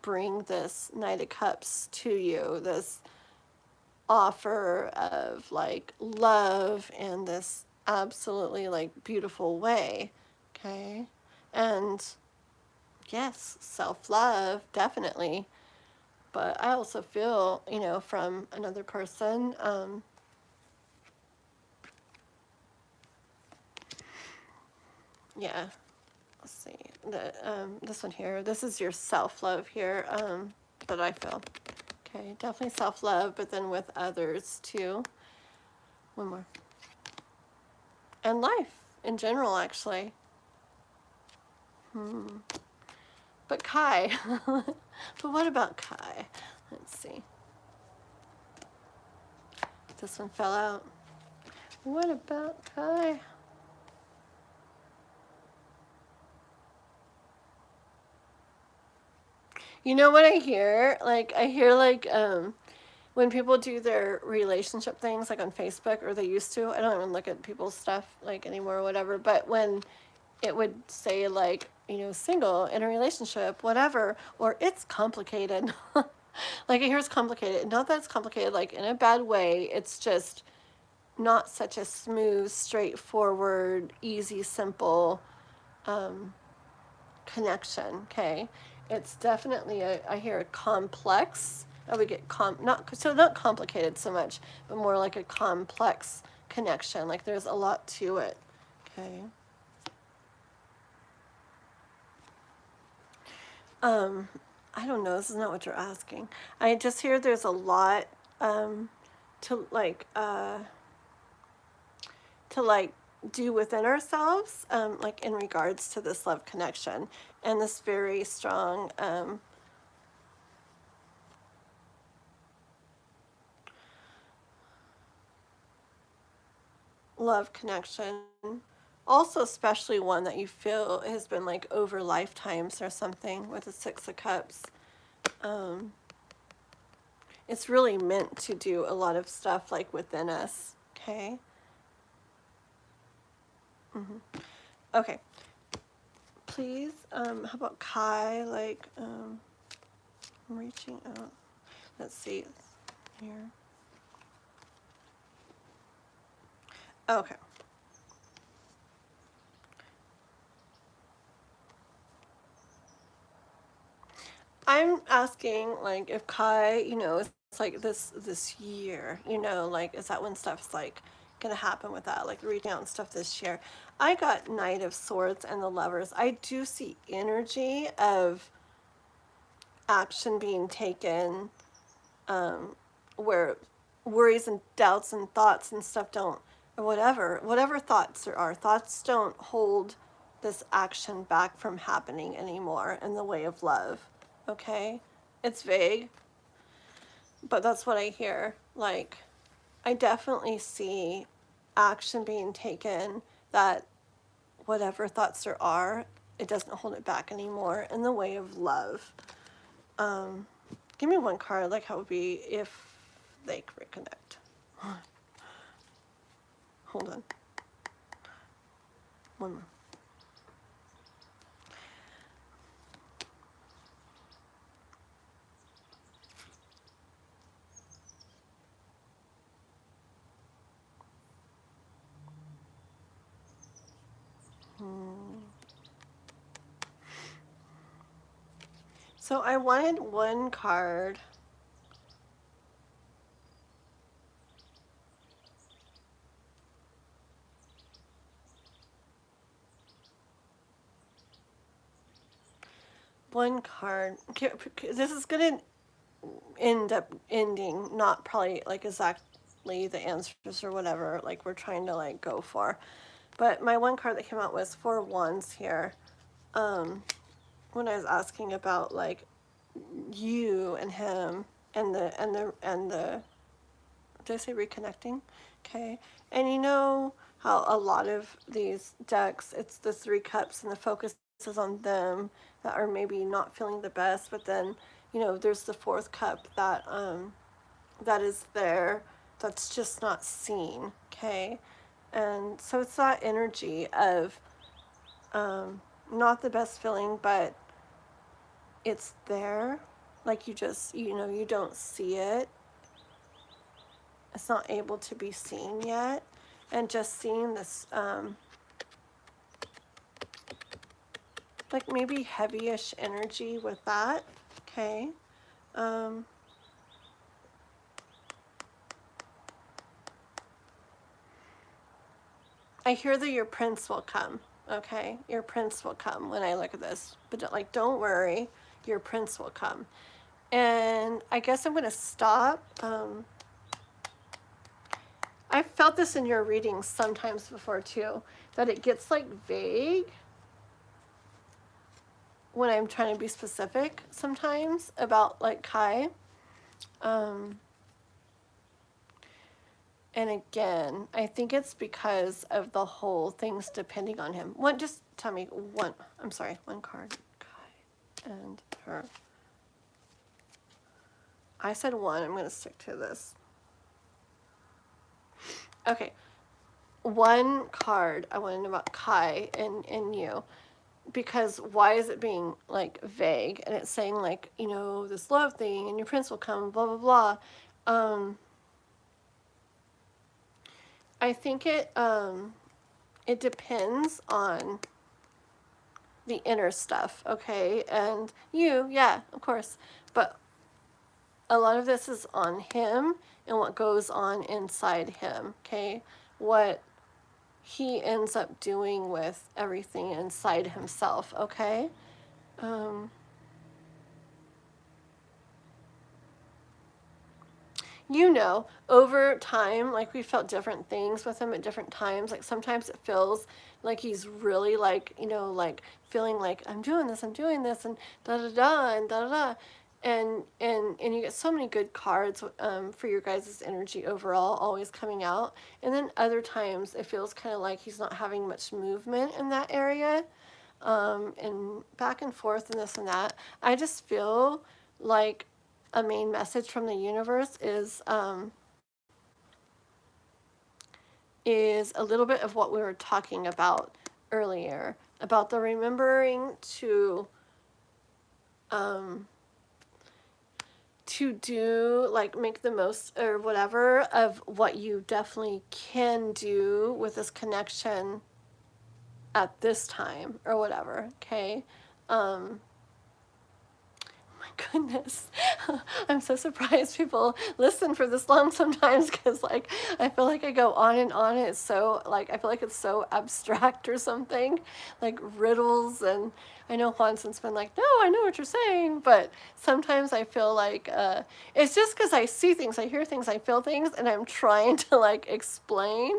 bring this Knight of Cups to you, this offer of like love in this absolutely like beautiful way. Okay. And yes, self-love, definitely. But I also feel, you know, from another person, yeah, let's see, this one here, this is your self-love here, that I feel. Okay, definitely self-love, but then with others too. One more. And life in general, actually. But Kai, but what about Kai? Let's see. This one fell out. What about Kai? You know what I hear? Like, I hear like, when people do their relationship things like on Facebook, or they used to, I don't even look at people's stuff like anymore or whatever, but when it would say like, you know, single, in a relationship, whatever, or it's complicated. Like I hear it's complicated. Not that it's complicated like in a bad way, it's just not such a smooth, straightforward, easy, simple connection, okay? It's definitely I hear a complex. I would get not complicated so much, but more like a complex connection. Like there's a lot to it, okay? I don't know. This is not what you're asking. I just hear there's a lot to like do within ourselves, like in regards to this love connection and this very strong love connection. Also, especially one that you feel has been like over lifetimes or something with the Six of Cups. It's really meant to do a lot of stuff like within us. Okay. Okay. Please, how about Kai? Like, I'm reaching out. Let's see here. Okay. I'm asking, like, if Kai, you know, it's like this year, you know, like, is that when stuff's like gonna happen with that, like reading out and stuff this year? I got Knight of Swords and the Lovers. I do see energy of action being taken, where worries and doubts and thoughts and stuff don't, or whatever thoughts there are, thoughts don't hold this action back from happening anymore in the way of love. Okay? It's vague, but that's what I hear. Like, I definitely see action being taken, that whatever thoughts there are, it doesn't hold it back anymore in the way of love. Give me one card, like how it would be if they reconnect. Hold on. One more. So I wanted one card. One card. This is going to end up ending not probably like exactly the answers or whatever like we're trying to like go for. But my one card that came out was 4 Wands here. When I was asking about like you and him and the did I say reconnecting? Okay. And you know how a lot of these decks, it's the 3 cups and the focus is on them that are maybe not feeling the best, but then, you know, there's the 4th cup that that is there that's just not seen, okay? And so it's that energy of not the best feeling, but it's there. Like you just, you don't see it. It's not able to be seen yet. And just seeing this, like maybe heavyish energy with that, okay? I hear that your prince will come, okay? Your prince will come when I look at this. But like, don't worry, your prince will come. And I guess I'm going to stop. I've felt this in your readings sometimes before too, that it gets like vague when I'm trying to be specific sometimes about like Kai. And again, I think it's because of the whole things depending on him. Just tell me one, I'm sorry, one card. Kai and her. I said one, I'm going to stick to this. Okay. One card I want to know about Kai and you. Because why is it being like vague? And it's saying like, this love thing and your prince will come, blah, blah, blah. I think it depends on the inner stuff, okay? And you, yeah, of course. But a lot of this is on him and what goes on inside him, okay? What he ends up doing with everything inside himself, okay? Over time, like we felt different things with him at different times. Like sometimes it feels like he's really like, like feeling like I'm doing this and da da da and da da da. And you get so many good cards for your guys' energy overall, always coming out. And then other times it feels kind of like he's not having much movement in that area, and back and forth and this and that. I just feel like a main message from the universe is a little bit of what we were talking about earlier, about the remembering to do, like, make the most or whatever of what you definitely can do with this connection at this time or whatever, okay? Goodness. I'm so surprised people listen for this long sometimes, because like I feel like I go on and on. It's so like I feel like it's so abstract or something, like riddles. And I know Juanson's been like, no, I know what you're saying, but sometimes I feel like it's just because I see things, I hear things, I feel things, and I'm trying to like explain,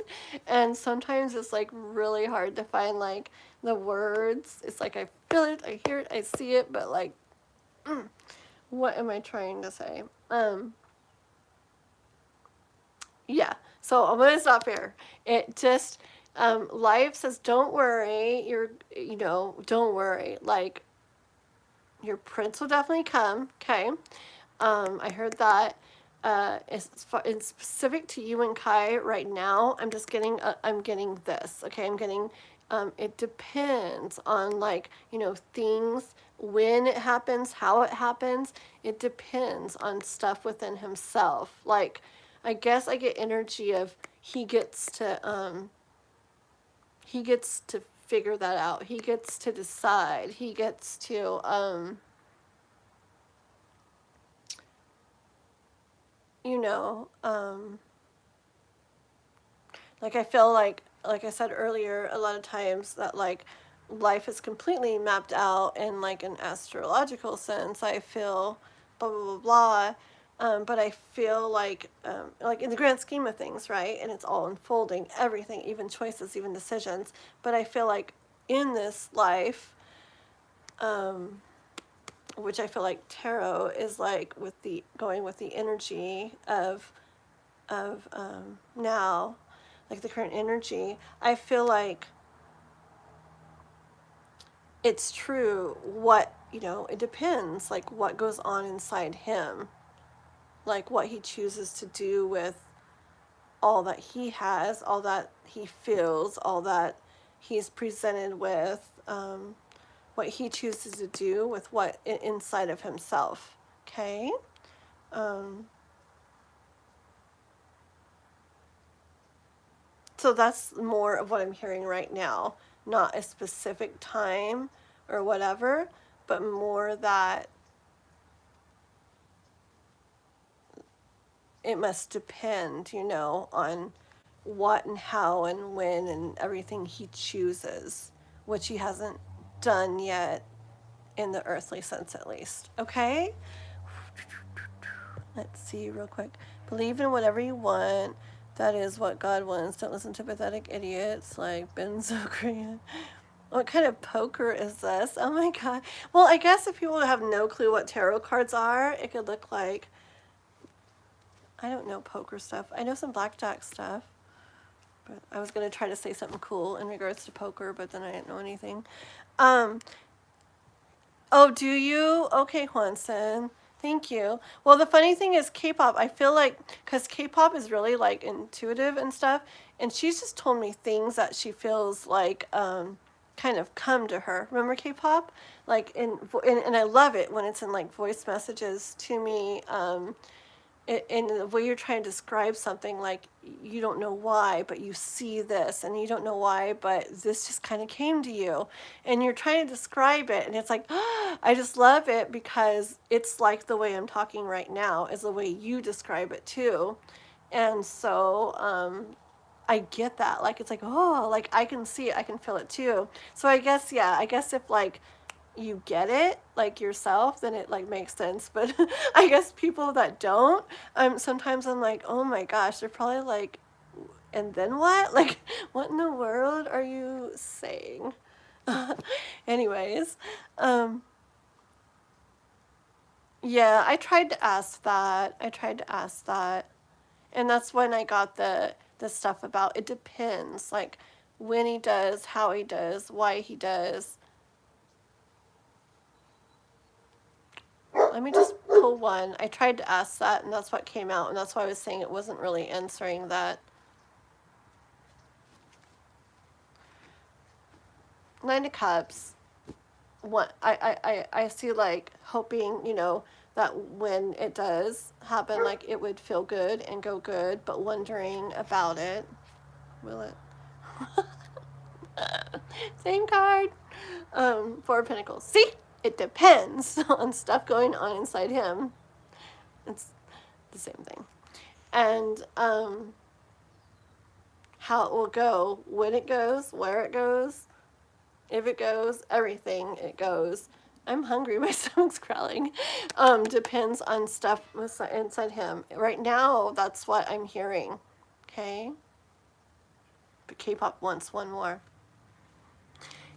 and sometimes it's like really hard to find like the words. It's like I feel it, I hear it, I see it, but like what am I trying to say? Yeah, so I'm gonna stop here. It just, life says, don't worry, don't worry, like, your prince will definitely come, okay? I heard that. It's specific to you and Kai right now. I'm just getting, I'm getting this, okay? I'm getting, it depends on, like, things, when it happens, how it happens. It depends on stuff within himself. Like, I guess I get energy of he gets to figure that out. He gets to decide. He gets to, like I feel like I said earlier, a lot of times that like life is completely mapped out in like an astrological sense. I feel blah blah blah blah, but I feel like in the grand scheme of things, right? And it's all unfolding, everything, even choices, even decisions. But I feel like in this life, which I feel like tarot is like going with the energy of now, like the current energy. I feel like it's true what, it depends, like what goes on inside him. like what he chooses to do with all that he has, all that he feels, all that he's presented with, what he chooses to do with what inside of himself. Okay? So that's more of what I'm hearing right now. Not a specific time or whatever, but more that it must depend, you know, on what and how and when and everything he chooses, which he hasn't done yet in the earthly sense at least. Okay? Let's see real quick. Believe in whatever you want. That is what God wants. Don't listen to pathetic idiots like Benzo Korean. What kind of poker is this? Oh my god. Well, I guess if people have no clue what tarot cards are, it could look like, I don't know poker stuff. I know some blackjack stuff. But I was going to try to say something cool in regards to poker, but then I didn't know anything. Oh, do you? Okay, Juanson. Thank you. Well, the funny thing is K-pop, I feel like, because K-pop is really like intuitive and stuff, and she's just told me things that she feels like kind of come to her. Remember K-pop? Like, and I love it when it's in like voice messages to me. In the way you're trying to describe something, like you don't know why, but you see this, and you don't know why, but this just kind of came to you, and you're trying to describe it, and it's like, I just love it because it's like the way I'm talking right now is the way you describe it too, and so I get that, like it's like, oh, like I can see it, I can feel it too. So I guess, yeah, I guess if like you get it like yourself, then it like makes sense. But I guess people that don't, sometimes I'm like, oh my gosh, they're probably like, and then what? Like, what in the world are you saying? Anyways, yeah, I tried to ask that. And that's when I got the stuff about it depends, like when he does, how he does, why he does. Let me just pull one. I tried to ask that, and that's what came out, and that's why I was saying it wasn't really answering that. Nine of Cups. What I see, like hoping, you know, that when it does happen, like it would feel good and go good, but wondering about it. Will it? Same card. Four of Pentacles. See, it depends on stuff going on inside him. It's the same thing. And how it will go, when it goes, where it goes, if it goes, everything it goes. I'm hungry, my stomach's growling. Depends on stuff inside him. Right now, that's what I'm hearing. Okay? But K-pop wants one more.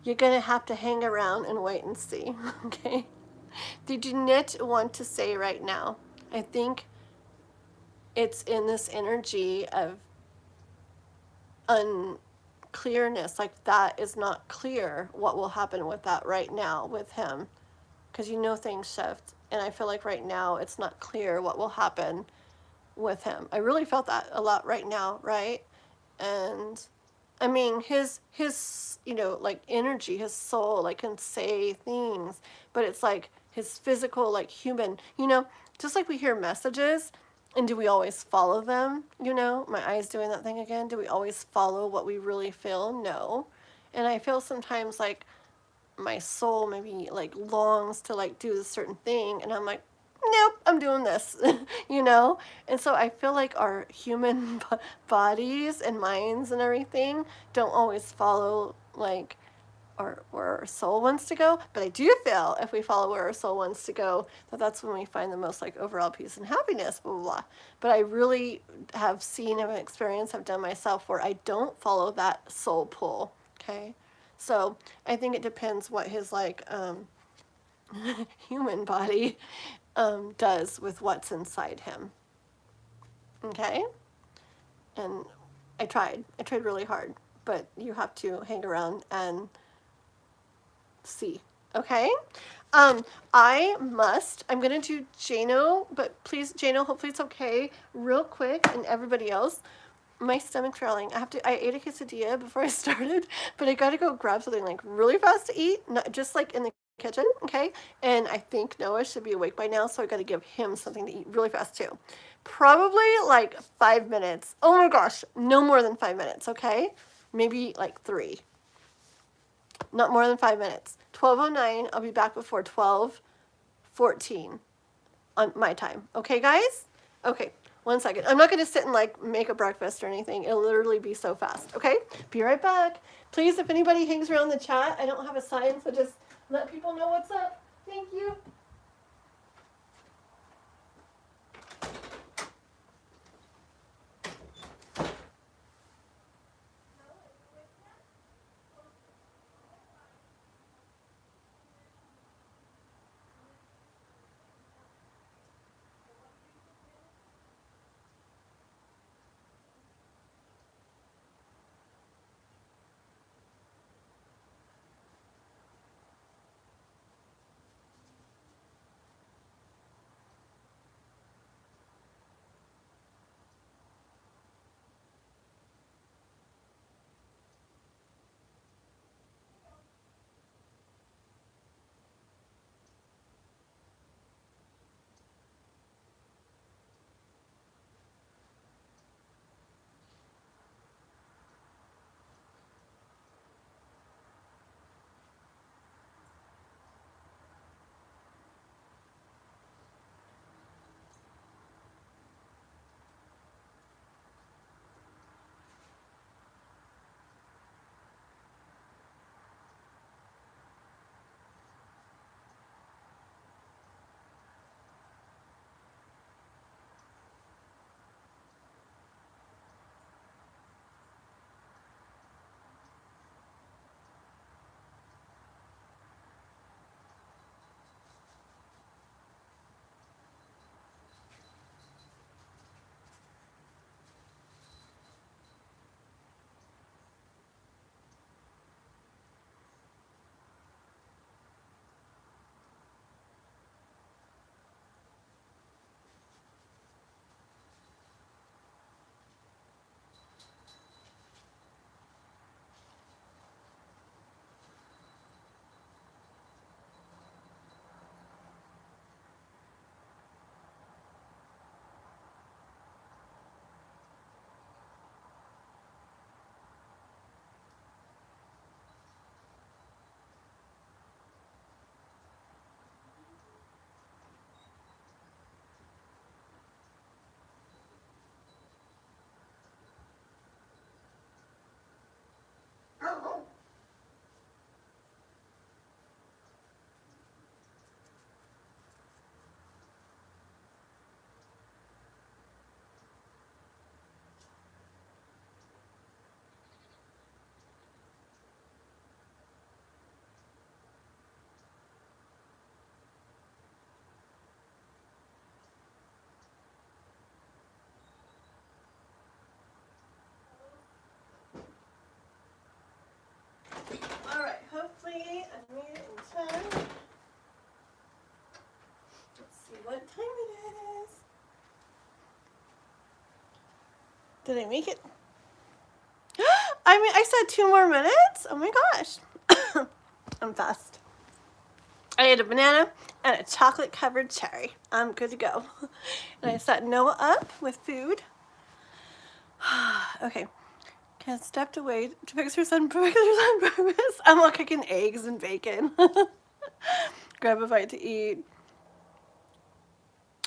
You're gonna have to hang around and wait and see. Okay? Did you not want to say right now? I think it's in this energy of unclearness, like that is not clear what will happen with that right now with him, because you know things shift, and I feel like right now it's not clear what will happen with him. I really felt that a lot right now, right? And I mean his you know, like energy, his soul, like can say things, but it's like his physical, like human, you know, just like we hear messages. And do we always follow them? You know, my eyes doing that thing again. Do we always follow what we really feel? No. And I feel sometimes like my soul maybe like longs to like do a certain thing, and I'm like, nope, I'm doing this, you know? And so I feel like our human bodies and minds and everything don't always follow like where our soul wants to go, but I do feel if we follow where our soul wants to go, that's when we find the most like overall peace and happiness, blah, blah, blah. But I really have seen an experience I've done myself where I don't follow that soul pull, okay? So I think it depends what his like human body does with what's inside him, okay? And I tried really hard, but you have to hang around and see Okay? I'm gonna do Jano, but please, Jano, hopefully it's okay, real quick, and everybody else. My stomach's growling. I ate a quesadilla before I started, but I gotta go grab something like really fast to eat, not just like in the kitchen, okay? And I think Noah should be awake by now, so I gotta give him something to eat really fast too. Probably like 5 minutes. Oh my gosh, no more than 5 minutes, okay? Maybe like 3. Not more than 5 minutes. 12:09, I'll be back before 12:14 on my time. Okay, guys? Okay, 1 second. I'm not going to sit and like make a breakfast or anything. It'll literally be so fast. Okay? Be right back. Please, if anybody hangs around the chat, I don't have a sign, so just let people know what's up. Thank you. All right, hopefully I made it in time. Let's see what time it is. Did I make it? I said 2 more minutes? Oh my gosh. I'm fast. I ate a banana and a chocolate covered cherry. I'm good to go. And I set Noah up with food. Okay. Kat stepped away to fix her son breakfast on purpose. I'm all cooking eggs and bacon. Grab a bite to eat.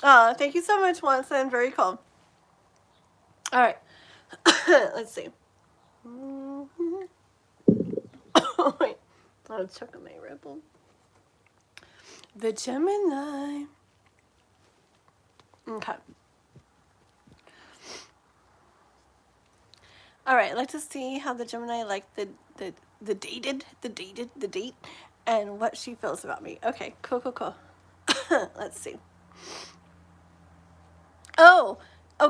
Oh, thank you so much, Watson. Very cool. All right. Let's see. Oh, wait. I'll check on my ripple. The Gemini. Okay. All right, I'd like to see how the Gemini liked the date, and what she feels about me. Okay, cool. Let's see. Oh,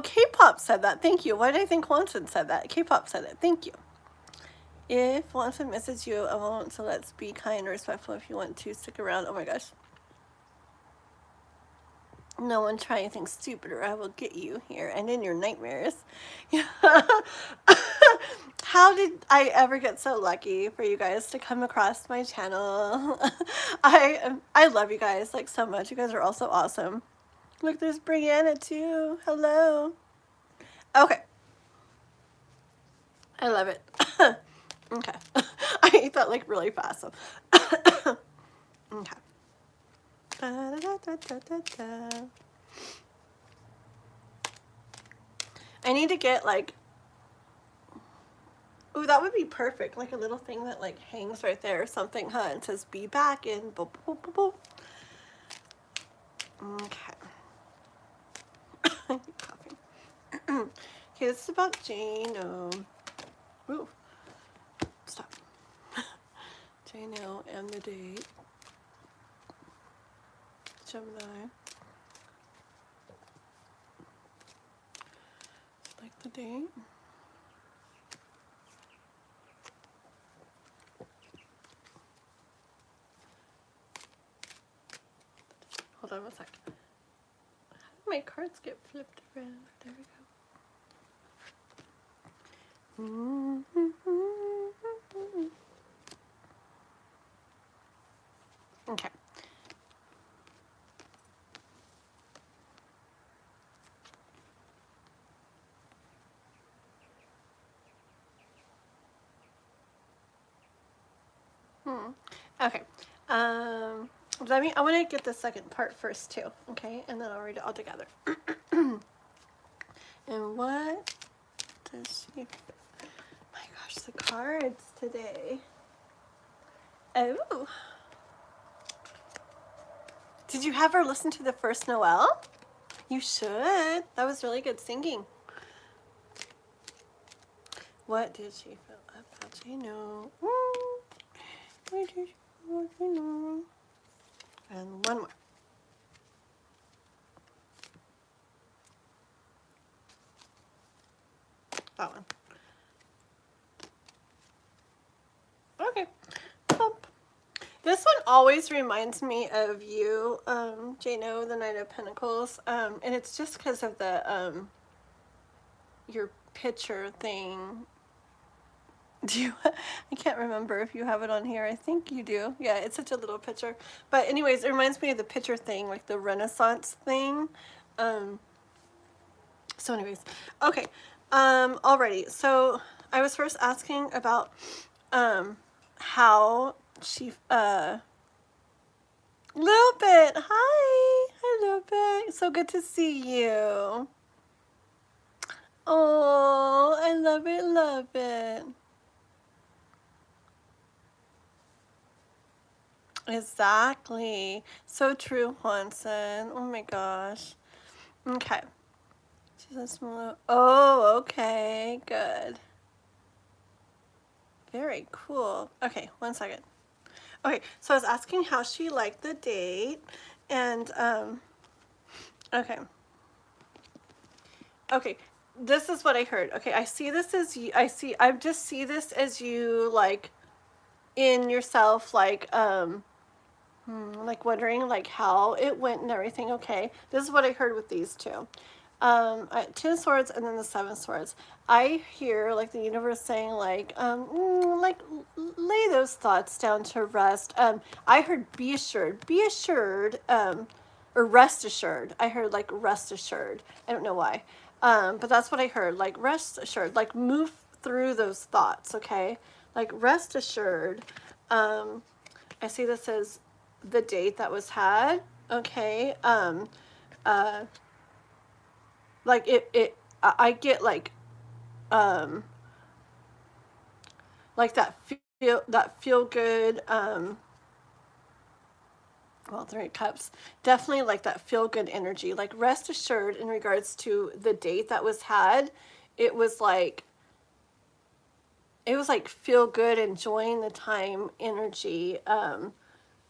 K-pop said that. Thank you. Why did I think Watson said that? K-pop said it. Thank you. If Watson misses you, I won't, so let's be kind and respectful if you want to stick around. Oh my gosh. No one try anything stupid or I will get you here and in your nightmares. How did I ever get so lucky for you guys to come across my channel? I love you guys like so much. You guys are all so awesome. Look, there's Brianna too. Hello. Okay. I love it. Okay. I ate that like really fast. So. Okay. Da, da, da, da, da, da. I need to get like, ooh, that would be perfect. Like a little thing that like hangs right there or something, huh? It says be back in. Boop, boop, boop, boop. Okay. Coughing. Okay, this is about Jane. Ooh. Stop. Jane and the date. Gemini. Like the date. Hold on one sec. How did my cards get flipped around? There we go. Okay. Okay. I want to get the second part first too. Okay, and then I'll read it all together. And what does she? My gosh, the cards today. Oh. Did you have her listen to the first Noel? You should. That was really good singing. What did she feel about Gino? Where did she want to know? And one more. That one. Okay. Bump. This one always reminds me of you, Jano, the Knight of Pentacles. And it's just because of the your picture thing. Do you? I can't remember if you have it on here. I think you do. Yeah, it's such a little picture. But anyways, it reminds me of the picture thing, like the Renaissance thing. So anyways, okay. Alrighty. So I was first asking about how she little bit. Hi, little bit. So good to see you. Oh, I love it, love it. Exactly. So true, Juanson. Oh my gosh. Okay. She's a small. Oh, okay. Good. Very cool. Okay, one second. Okay, so I was asking how she liked the date, and okay. Okay, this is what I heard. Okay, I see this as you. I just see this as you like in yourself, like wondering like how it went and everything. Okay, this is what I heard with these two. Ten of Swords and then the Seven of Swords. I hear like the universe saying like lay those thoughts down to rest. I heard be assured, or rest assured. I heard like rest assured. I don't know why, but that's what I heard. Like rest assured, like move through those thoughts. Okay, like rest assured. I see this as the date that was had. Okay. Like I get like that feel good, well, Three of Cups, definitely like that feel good energy, like rest assured in regards to the date that was had. It was like feel good, enjoying the time energy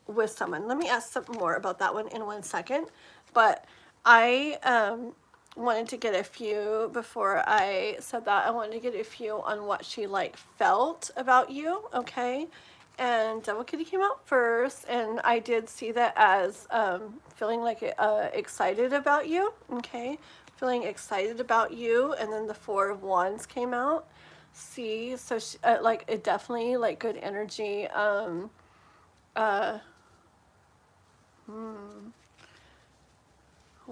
with someone. Let me ask something more about that one in one second. But I wanted to get a few, before I said that, I wanted to get a few on what she like felt about you, okay? And Devil Kitty came out first, and I did see that as feeling like excited about you, okay? Feeling excited about you, and then the Four of Wands came out. See, so she, like, it definitely, like, good energy. Hold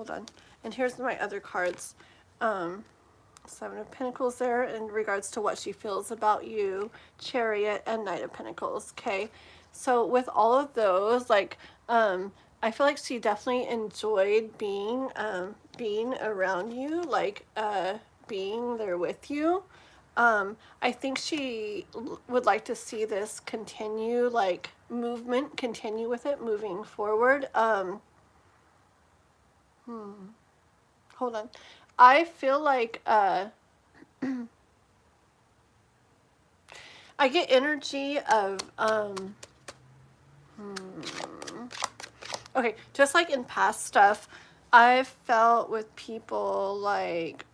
on. And here's my other cards. Seven of Pentacles there in regards to what she feels about you, Chariot, and Knight of Pentacles, okay? So with all of those, like, I feel like she definitely enjoyed being around you, like, being there with you. I think she would like to see this continue, like, continue with it, moving forward. Hold on. I feel like, I get energy of, okay, just like in past stuff, I've felt with people like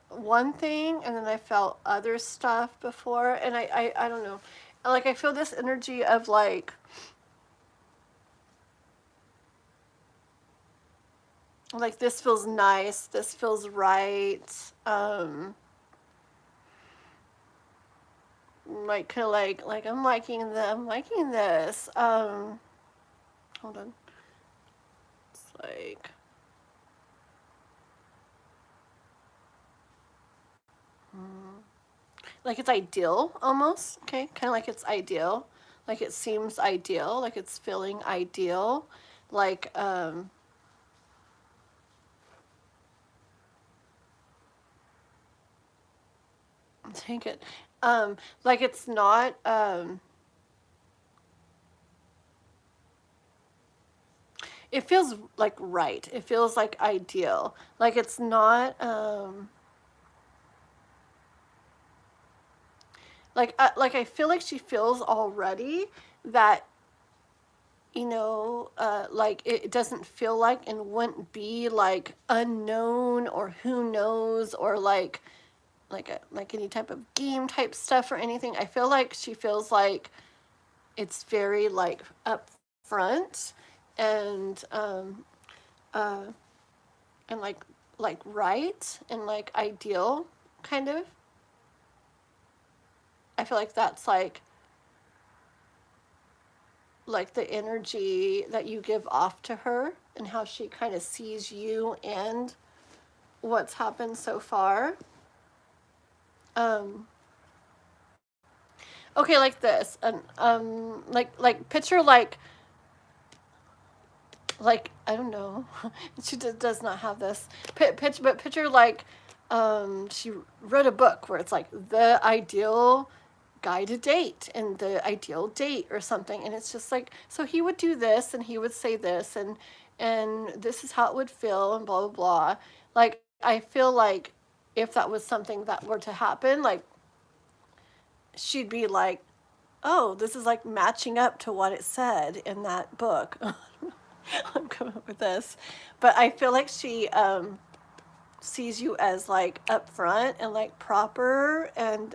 one thing, and then I felt other stuff before, and I don't know. Like, I feel this energy of like this feels nice, this feels right, like, kind of like I'm liking this, hold on, it's like, like it's ideal almost, okay, kind of like it's ideal, like it seems ideal, like it's feeling ideal, like, take it, like it's not, it feels like right, it feels like ideal, like it's not, like I feel like she feels already that, you know, like it doesn't feel like and wouldn't be like unknown or who knows, or like any type of game type stuff or anything. I feel like she feels like it's very like upfront and and like right and like ideal, kind of. I feel like that's like the energy that you give off to her, and how she kind of sees you and what's happened so far. Okay, like this, and like picture like I don't know, she does not have this but picture like, she wrote a book where it's like the ideal guy to date and the ideal date or something, and it's just like, so he would do this and he would say this, and this is how it would feel, and blah blah blah. Like, I feel like if that was something that were to happen, like, she'd be like, oh, this is like matching up to what it said in that book. I'm coming up with this, but I feel like she sees you as like upfront and like proper and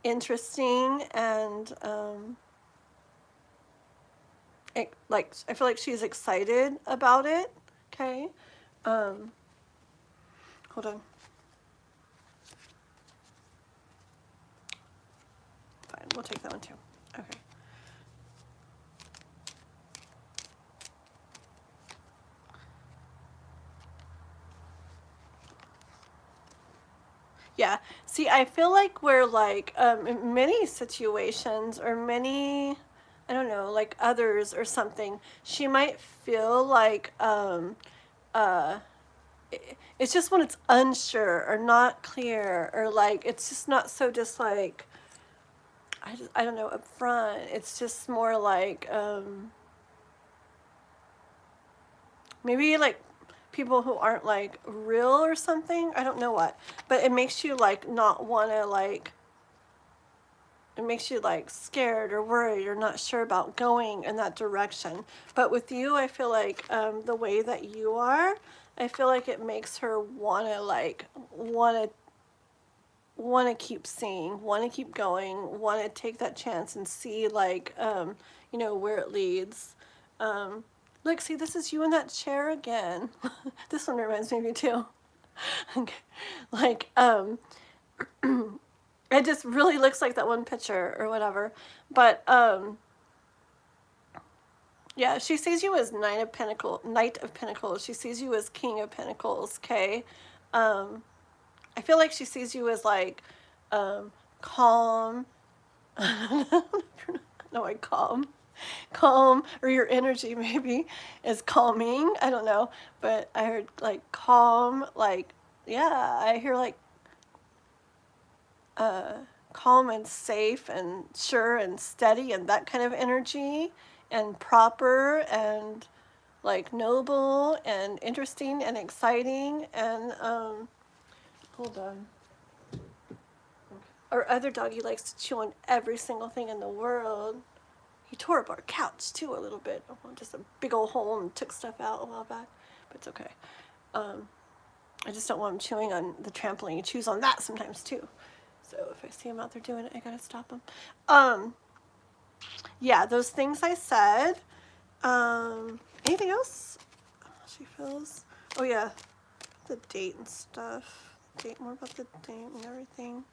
interesting, and like, I feel like she's excited about it. Okay, hold on. Fine, we'll take that one too. Okay. Yeah. See, I feel like we're like, in many situations, or many, I don't know, like others or something, she might feel like, it's just when it's unsure or not clear, or like it's just not so, just like, I don't know, upfront. It's just more like, maybe like people who aren't like real or something. I don't know what, but it makes you like not want to like it makes you like scared or worried or not sure about going in that direction. But with you, I feel like the way that you are, I feel like it makes her want to keep seeing, want to keep going, want to take that chance and see like you know, where it leads. Look, see, this is you in that chair again. This one reminds me of you too. Like it just really looks like that one picture or whatever. But yeah, she sees you as Knight of Pentacles. She sees you as King of Pentacles, okay? I feel like she sees you as like calm. No, I calm, or your energy maybe is calming. I don't know, but I heard like calm, like, yeah, I hear like calm and safe and sure and steady and that kind of energy, and proper and like noble and interesting and exciting. And hold on. Our other doggy likes to chew on every single thing in the world. He tore up our couch too a little bit. Just a big old hole, and took stuff out a while back, but it's okay. I just don't want him chewing on the trampoline. He chews on that sometimes too. So if I see him out there doing it, I gotta stop him. Yeah, those things I said. Anything else? She feels. Oh yeah, the date and stuff. More about the date and everything.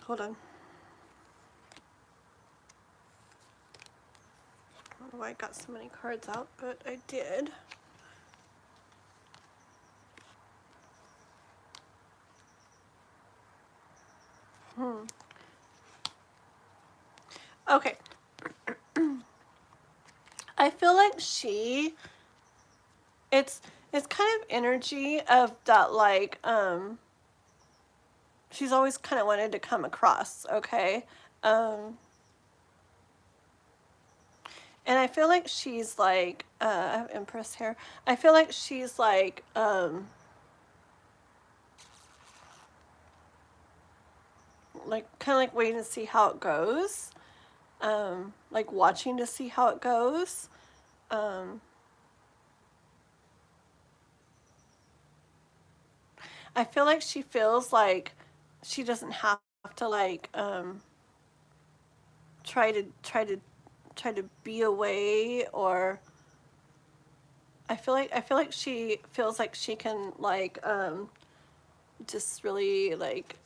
Hold on. I don't know why I got so many cards out, but I did. Okay. I feel like it's kind of energy of that, like, she's always kind of wanted to come across, okay? And I feel like she's like, I have Empress here. I feel like she's like, kind of like waiting to see how it goes. Like watching to see how it goes. I feel like she feels like she doesn't have to like try to be away, or I feel like she feels like she can like just really like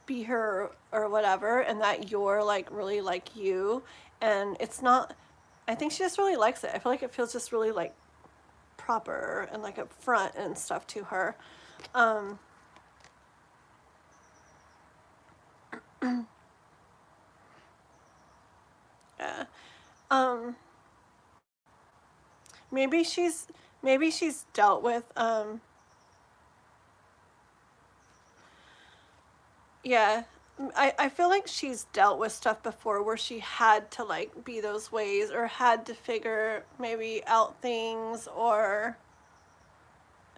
be her or whatever, and that you're like really like you, and it's not, I think she just really likes it. I feel like it feels just really like proper and like up front and stuff to her. Yeah. Maybe she's dealt with yeah, I feel like she's dealt with stuff before where she had to like be those ways, or had to figure maybe out things, or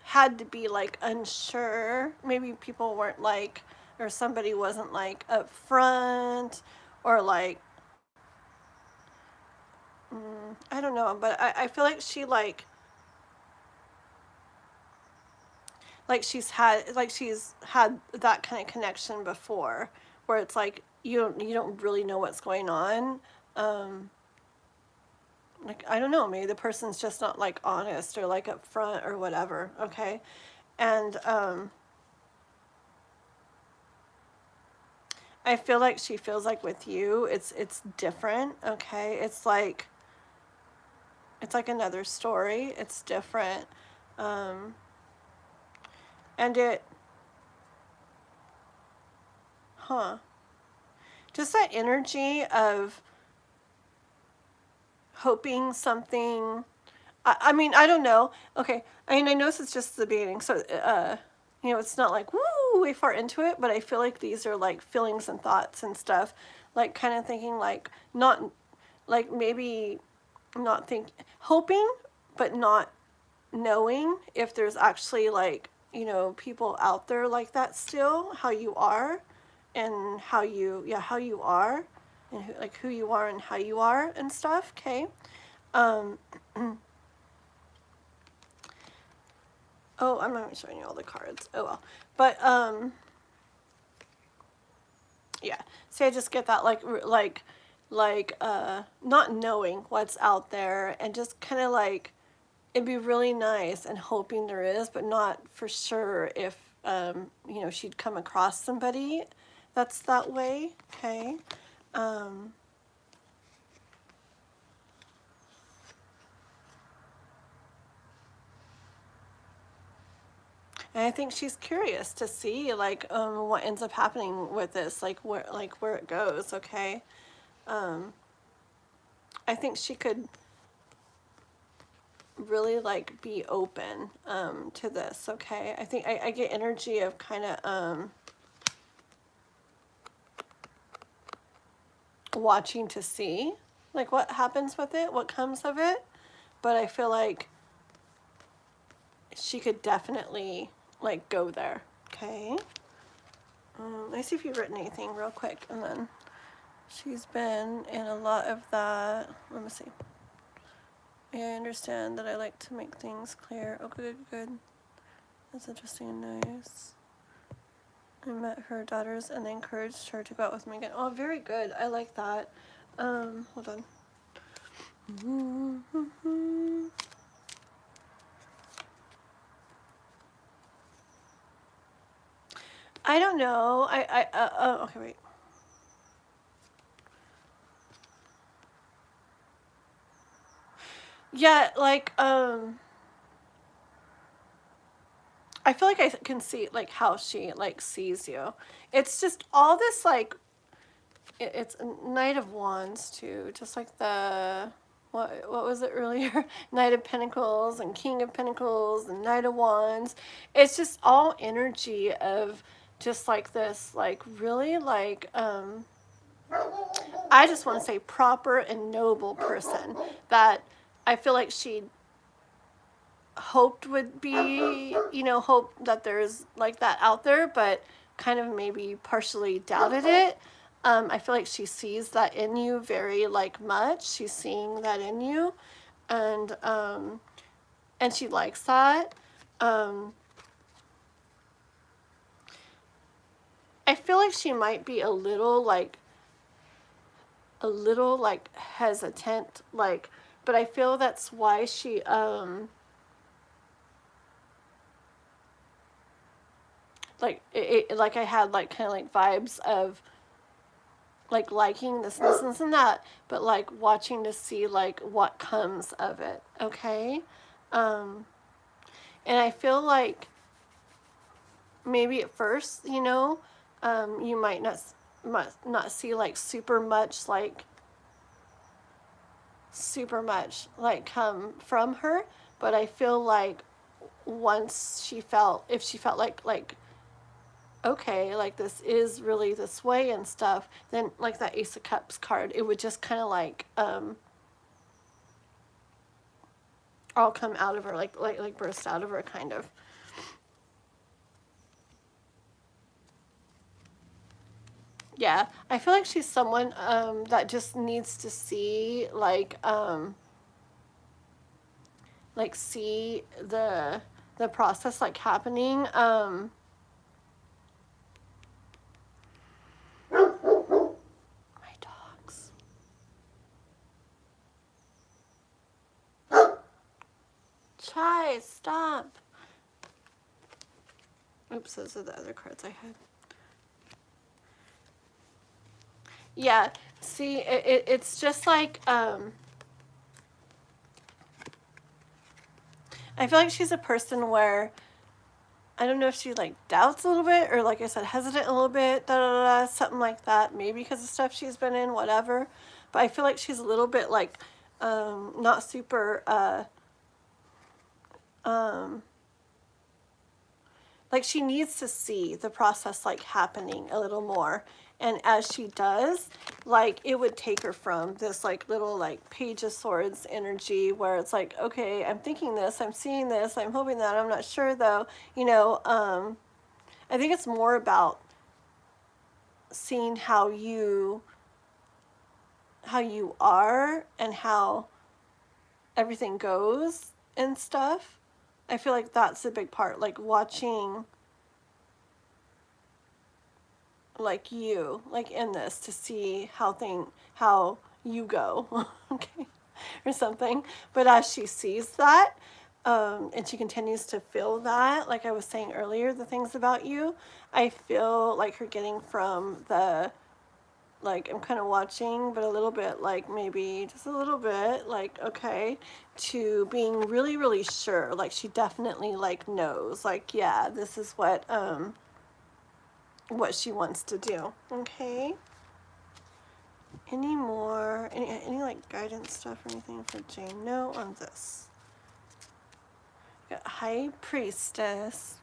had to be like unsure. Maybe people weren't like, or somebody wasn't like upfront, or like, I don't know, but I feel like she like she's had that kind of connection before, where it's like you don't really know what's going on. Like, I don't know, maybe the person's just not like honest or like upfront or whatever, okay? And I feel like she feels like with you it's different, okay? It's like another story. It's different. And it just that energy of hoping something. I mean, I don't know. Okay, I mean, I know it's just the beginning, so you know, it's not like woo way far into it, but I feel like these are like feelings and thoughts and stuff, like kind of thinking like not like maybe not think hoping but not knowing if there's actually like, you know, people out there like that still, how you are and how you, yeah, how you are and who, like who you are and how you are and stuff. Okay. Oh, I'm not showing you all the cards. Oh well. But yeah. See, I just get that not knowing what's out there and just kind of like it'd be really nice and hoping there is, but not for sure if you know, she'd come across somebody that's that way. Okay. And I think she's curious to see like what ends up happening with this, like where it goes. Okay. I think she could really like be open to this. Okay. I think I get energy of kind of watching to see like what happens with it, what comes of it. But I feel like she could definitely like go there. Okay. Let me see if you've written anything real quick, and then she's been in a lot of that. Let me see. I understand that I like to make things clear. Oh, good, good. That's interesting and nice. I met her daughters and they encouraged her to go out with me again. Oh, very good. I like that. Hold on. I don't know. Okay, wait. Yeah, like, I feel like I can see, like, how she, like, sees you. It's just all this, like, it's Knight of Wands, too. Just like the, what was it earlier? Knight of Pentacles and King of Pentacles and Knight of Wands. It's just all energy of just, like, this, like, really, like, I just want to say proper and noble person that I feel like she hoped would be, you know, hope that there's like that out there, but kind of maybe partially doubted it. I feel like she sees that in you very like much. She's seeing that in you, and she likes that. I feel like she might be a little like hesitant, like, but I feel that's why she like like I had like kind of like vibes of like liking this and that, but like watching to see like what comes of it. Okay. And I feel like maybe at first, you know, you might not see like super much come from her, but I feel like once if she felt like okay, like this is really this way and stuff, then like that Ace of Cups card, it would just kind of like all come out of her, like burst out of her, kind of. Yeah, I feel like she's someone that just needs to see see the process like happening. My dogs. Chai, stop. Oops, those are the other cards I had. Yeah, see, it's just like, I feel like she's a person where, I don't know if she like doubts a little bit, or like I said, hesitant a little bit, something like that, maybe because of stuff she's been in, whatever, but I feel like she's a little bit like, not super, like she needs to see the process like happening a little more, And as she does, like, it would take her from this like little like Page of Swords energy where it's like, okay, I'm thinking this, I'm seeing this, I'm hoping that, I'm not sure though, you know. I think it's more about seeing how you are and how everything goes and stuff. I feel like that's a big part, like watching like you, like in this, to see how you go, okay, or something. But as she sees that, and she continues to feel that, like I was saying earlier, the things about you, I feel like her getting from the, like, I'm kind of watching, but a little bit, like maybe just a little bit, like, okay, to being really, really sure, like she definitely like knows, like, yeah, this is what she wants to do. Okay. Any more, any like guidance stuff or anything for Jane? No on this. Got High Priestess.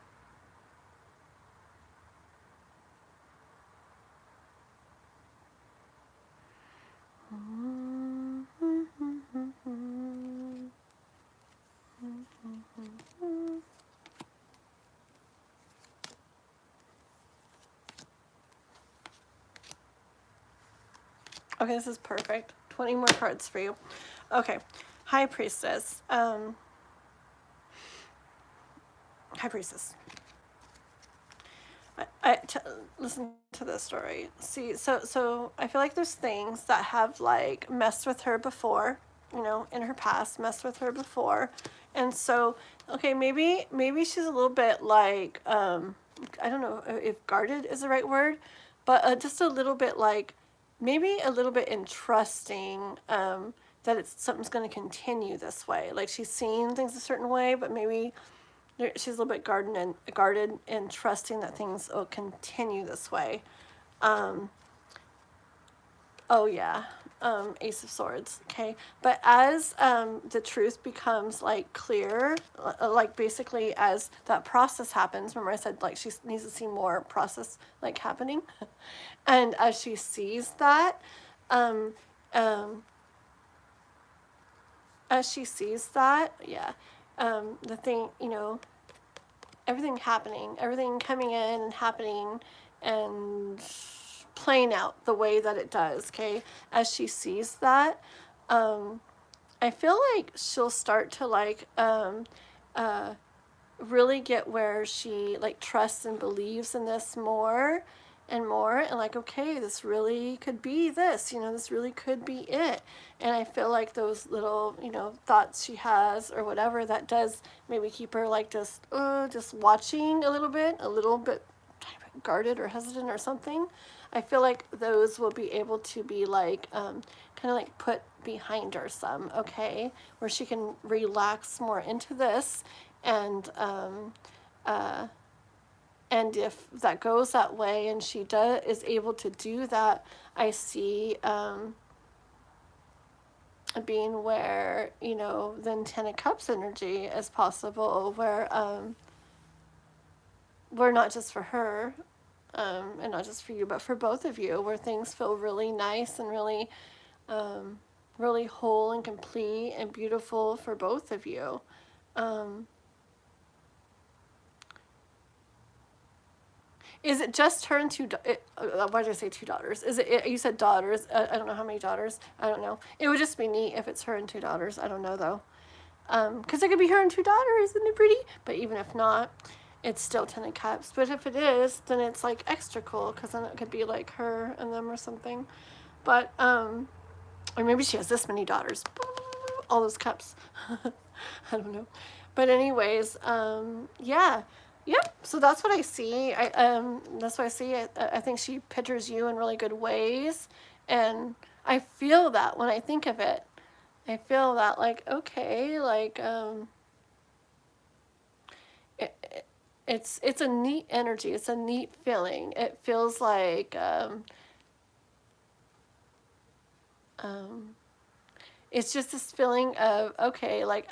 Okay, this is perfect. 20 more cards for you. Okay, High Priestess. High Priestess. Listen to this story. See, so I feel like there's things that have like messed with her before, you know, in her past, messed with her before, and so okay, maybe she's a little bit like I don't know if guarded is the right word, but just a little bit like maybe a little bit entrusting that something's going to continue this way. Like she's seen things a certain way, but maybe she's a little bit guarded and trusting that things will continue this way. Oh yeah, Ace of Swords. Okay, but as the truth becomes like clear, like basically as that process happens. Remember I said like she needs to see more process like happening, and as she sees that, um, um, yeah, the thing, you know, everything happening, everything coming in and happening and playing out the way that it does, okay? As she sees that, I feel like she'll start to like really get where she like trusts and believes in this more and more, and like, okay, this really could be this, you know, this really could be it. And I feel like those little, you know, thoughts she has or whatever, that does maybe keep her like just watching a little bit guarded or hesitant or something. I feel like those will be able to be like kind of like put behind her some, okay, where she can relax more into this. And and if that goes that way and she is able to do that, I see being where, you know, then 10 of Cups energy is possible, where we're not just for her, and not just for you, but for both of you, where things feel really nice and really really whole and complete and beautiful for both of you. Is it just her and why did I say two daughters? Is it, you said daughters. I don't know how many daughters. I don't know. It would just be neat if it's her and two daughters. I don't know though. Because it could be her and two daughters. Isn't it pretty? But even if not, it's still 10 of Cups. But if it is, then it's like extra cool, because then it could be like her and them or something. But, or maybe she has this many daughters. All those cups. I don't know. But anyways, yeah. Yep. So that's what I see. That's what I see. I think she pictures you in really good ways, and I feel that when I think of it. I feel that like, okay, like it's a neat energy. It's a neat feeling. It feels like it's just this feeling of, okay, like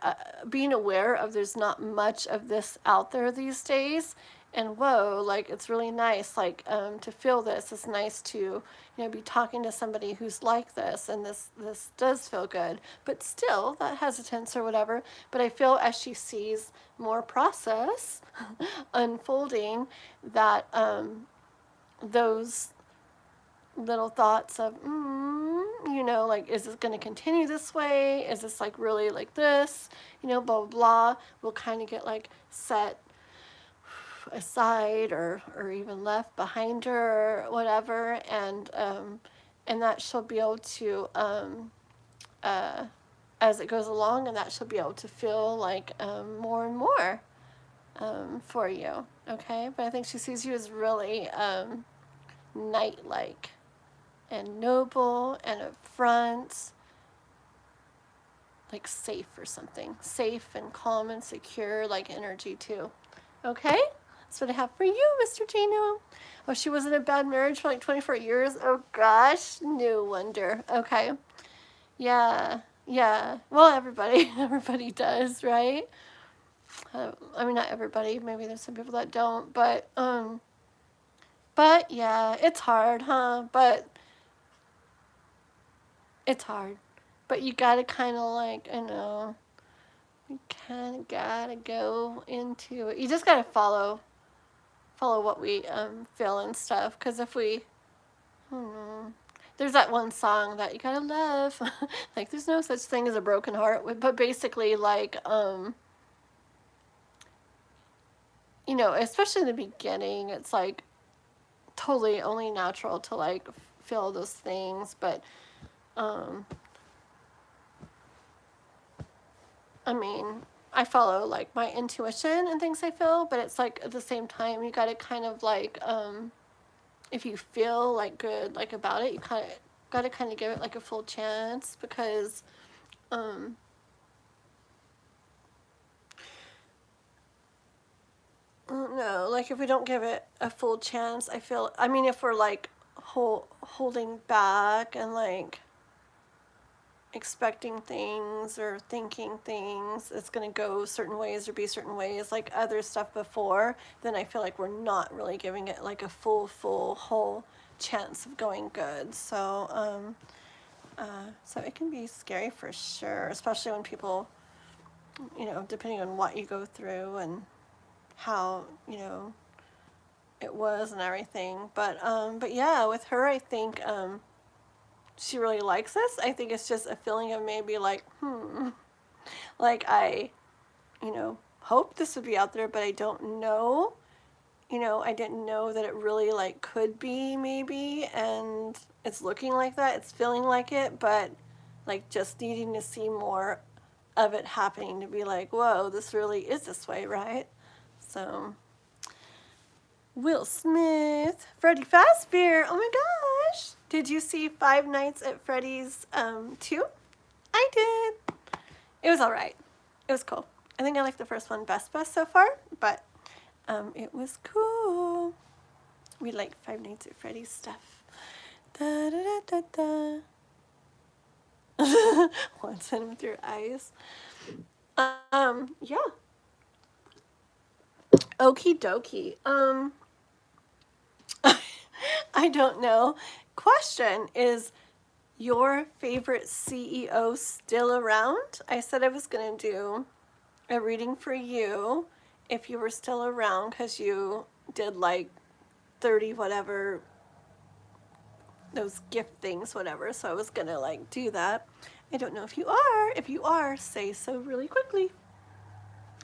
being aware of there's not much of this out there these days, and whoa, like it's really nice, like to feel this. It's nice to, you know, be talking to somebody who's like this, and this does feel good. But still, that hesitance or whatever. But I feel as she sees more process unfolding, that those little thoughts of, you know, like, is this going to continue this way? Is this like really like this? You know, blah, blah, blah, will kind of get like set aside, or even left behind her, or whatever. And that she'll be able to, as it goes along, and that she'll be able to feel like more and more for you. Okay. But I think she sees you as really knight-like and noble and upfront, like safe or something. Safe and calm and secure, like energy too. Okay? That's what I have for you, Mr. Jano. Oh, she was in a bad marriage for like 24 years? Oh gosh, no wonder. Okay. Yeah. Yeah. Well, everybody does, right? I mean, not everybody. Maybe there's some people that don't, but yeah, it's hard, huh? But it's hard. But you gotta kind of like, I know, you kind of gotta go into it. You just gotta follow what we feel and stuff. Because if we, I don't know, there's that one song that you gotta love. Like, there's no such thing as a broken heart. But basically, like, you know, especially in the beginning, it's like totally only natural to like feel those things. But I mean, I follow like my intuition and things I feel, but it's like at the same time, you gotta kind of like, if you feel like good, like about it, you gotta kind of give it like a full chance, because, no, like if we don't give it a full chance, I mean, if we're like holding back and like expecting things or thinking things, it's going to go certain ways or be certain ways, like other stuff before, then I feel like we're not really giving it like a full whole chance of going good. So so it can be scary for sure, especially when people, you know, depending on what you go through and how, you know, it was and everything. But yeah, with her, I think she really likes this. I think it's just a feeling of maybe like, like I, you know, hope this would be out there, but I don't know. You know, I didn't know that it really like could be, maybe, and it's looking like that. It's feeling like it, but like just needing to see more of it happening to be like, whoa, this really is this way, right? So, Will Smith, Freddy Fazbear. Oh my gosh! Did you see Five Nights at Freddy's 2? I did. It was all right. It was cool. I think I like the first one best so far, but it was cool. We like Five Nights at Freddy's stuff. Da da da da da. What's in with your eyes? Yeah. Okie dokie. I don't know. Question, is your favorite CEO still around? I said I was going to do a reading for you if you were still around, because you did like 30 whatever, those gift things, whatever. So I was going to like do that. I don't know if you are. If you are, say so really quickly.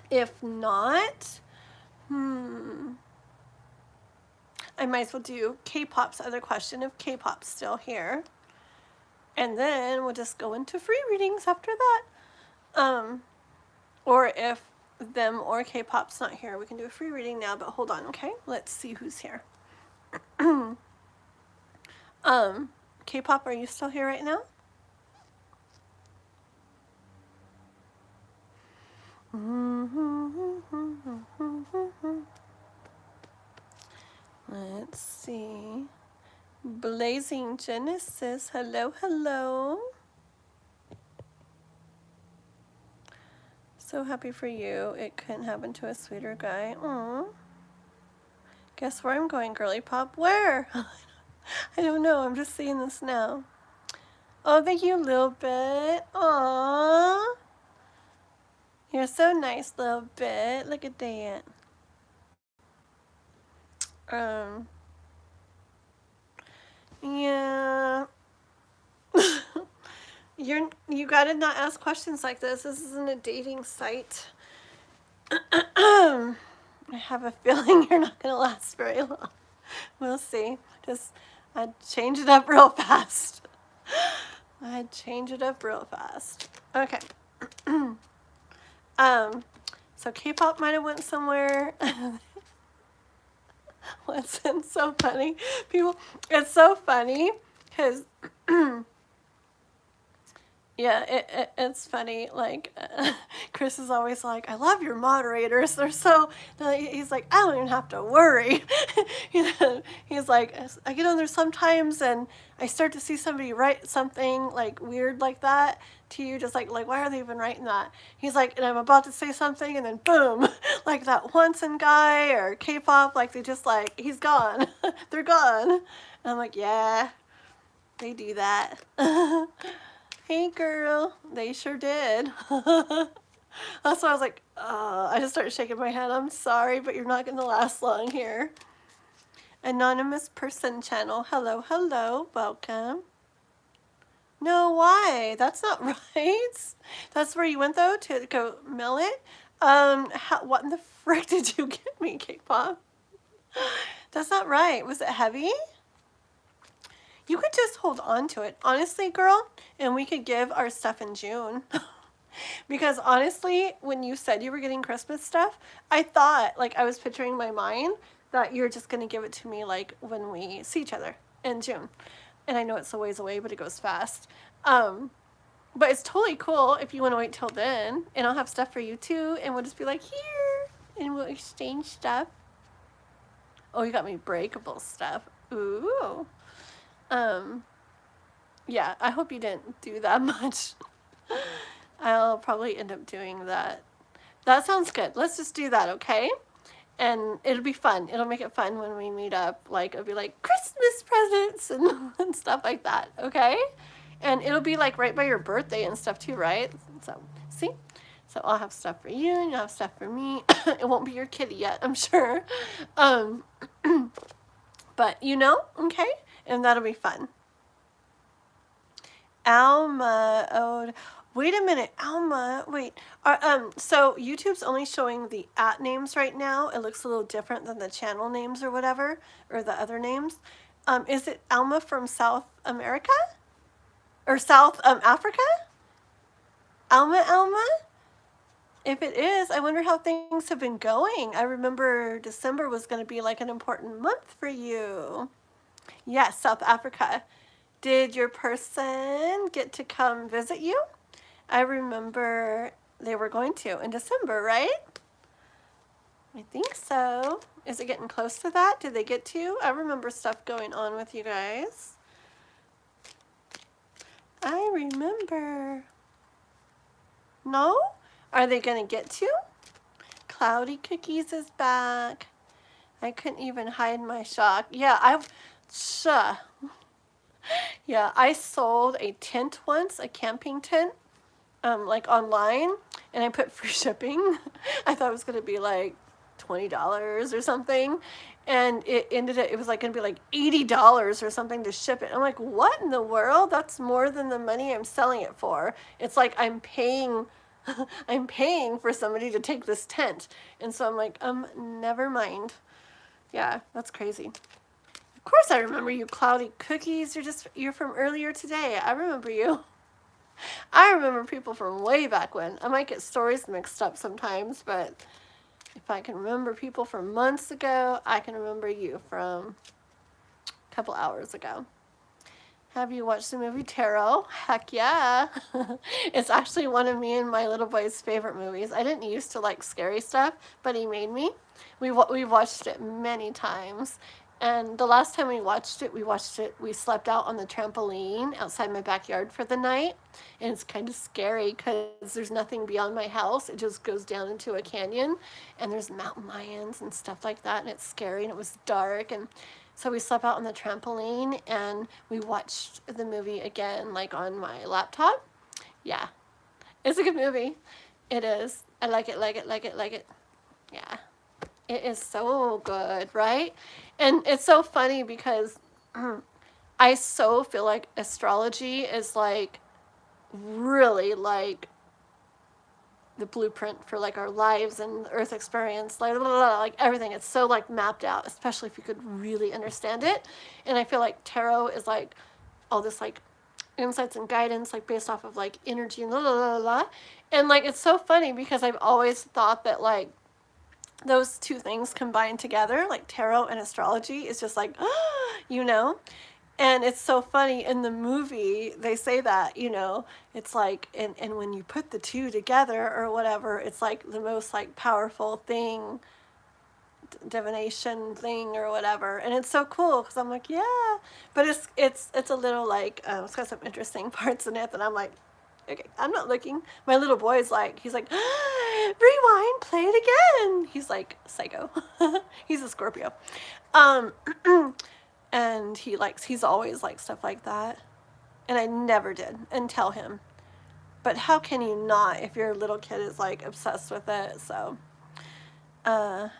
If not, I might as well do K-pop's other question if K-pop's still here. And then we'll just go into free readings after that. Or if them or K-pop's not here, we can do a free reading now, but hold on, okay? Let's see who's here. K-pop, are you still here right now? Let's see. Blazing Genesis, hello, hello. So happy for you. It couldn't happen to a sweeter guy. Aww. Guess where I'm going, girly pop? Where? I don't know. I'm just seeing this now. Oh, thank you, little bit. Aww. You're so nice, little bit. Look at that. Yeah. You gotta not ask questions like this. This isn't a dating site. I have a feeling you're not gonna last very long. We'll see. Just I'd change it up real fast. I'd change it up real fast. Okay. So K-pop might have went somewhere. What's so funny? People, it's so funny because yeah, it's funny. Like, Chris is always like, I love your moderators. They're so, he's like, I don't even have to worry. You know, he's like, I get on there sometimes and I start to see somebody write something like weird like that to you, just like why are they even writing that? He's like, and I'm about to say something and then boom, like that Onsen guy or K-pop, like they just like, he's gone. They're gone. And I'm like, yeah, they do that. Hey girl, they sure did. That's why I was like, I just started shaking my head. I'm sorry, but you're not going to last long here. Anonymous person channel. Hello, hello, welcome. No, why? That's not right. That's where you went though, to go mail it? What in the frick did you get me, K-pop? That's not right. Was it heavy? You could just hold on to it. Honestly, girl, and we could give our stuff in June. Because honestly, when you said you were getting Christmas stuff, I thought, like, I was picturing in my mind that you're just going to give it to me, like, when we see each other in June. And I know it's a ways away, but it goes fast. But it's totally cool if you want to wait till then. And I'll have stuff for you, too. And we'll just be like, here. And we'll exchange stuff. Oh, you got me breakable stuff. Ooh. Yeah, I hope you didn't do that much. I'll probably end up doing that. That sounds good. Let's just do that, okay? And it'll be fun. It'll make it fun when we meet up. Like, it'll be like Christmas presents and stuff like that, okay? And it'll be like right by your birthday and stuff too, right? So, see? So I'll have stuff for you and you'll have stuff for me. It won't be your kitty yet, I'm sure. But you know, okay? And that'll be fun. Alma, oh, wait a minute, Alma, wait. So YouTube's only showing the @ names right now. It looks a little different than the channel names or whatever, or the other names. Is it Alma from South America? Or South Africa? Alma? If it is, I wonder how things have been going. I remember December was going to be like an important month for you. Yes, South Africa. Did your person get to come visit you? I remember they were going to in December, right? I think so. Is it getting close to that? Did they get to? I remember stuff going on with you guys. I remember. No? Are they going to get to? Cloudy Cookies is back. I couldn't even hide my shock. Yeah, I sold a tent once, a camping tent, like online, and I put free shipping. I thought it was going to be like $20 or something, and it was like going to be like $80 or something to ship it. I'm like, what in the world? That's more than the money I'm selling it for. It's like I'm paying for somebody to take this tent. And so I'm like, never mind. Yeah, that's crazy. Of course I remember you, Cloudy Cookies. You're from earlier today. I remember you. I remember people from way back when. I might get stories mixed up sometimes, but if I can remember people from months ago, I can remember you from a couple hours ago. Have you watched the movie Tarot? Heck yeah. It's actually one of me and my little boy's favorite movies. I didn't used to like scary stuff, but he made me. We watched it many times. And the last time we watched it, we slept out on the trampoline outside my backyard for the night. And it's kind of scary because there's nothing beyond my house. It just goes down into a canyon and there's mountain lions and stuff like that. And it's scary and it was dark. And so we slept out on the trampoline and we watched the movie again, like on my laptop. Yeah, it's a good movie. It is. I like it, like it, like it, like it. Yeah. It is so good, right? And it's so funny because I so feel like astrology is like really like the blueprint for like our lives and earth experience, like, like everything. It's so like mapped out, especially if you could really understand it. And I feel like tarot is like all this like insights and guidance like based off of like energy and and like it's so funny because I've always thought that like those two things combined together, like tarot and astrology, is just like, you know? And it's so funny in the movie, they say that, you know, it's like, and when you put the two together or whatever, it's like the most like powerful thing, divination thing or whatever. And it's so cool because I'm like, yeah, but it's a little like, it's got some interesting parts in it that I'm like, okay, I'm not looking. My little boy's like, he's like, rewind, play it again. He's like psycho. He's a Scorpio. Um, and he's always like stuff like that. And I never did and tell him. But how can you not if your little kid is like obsessed with it? So, hold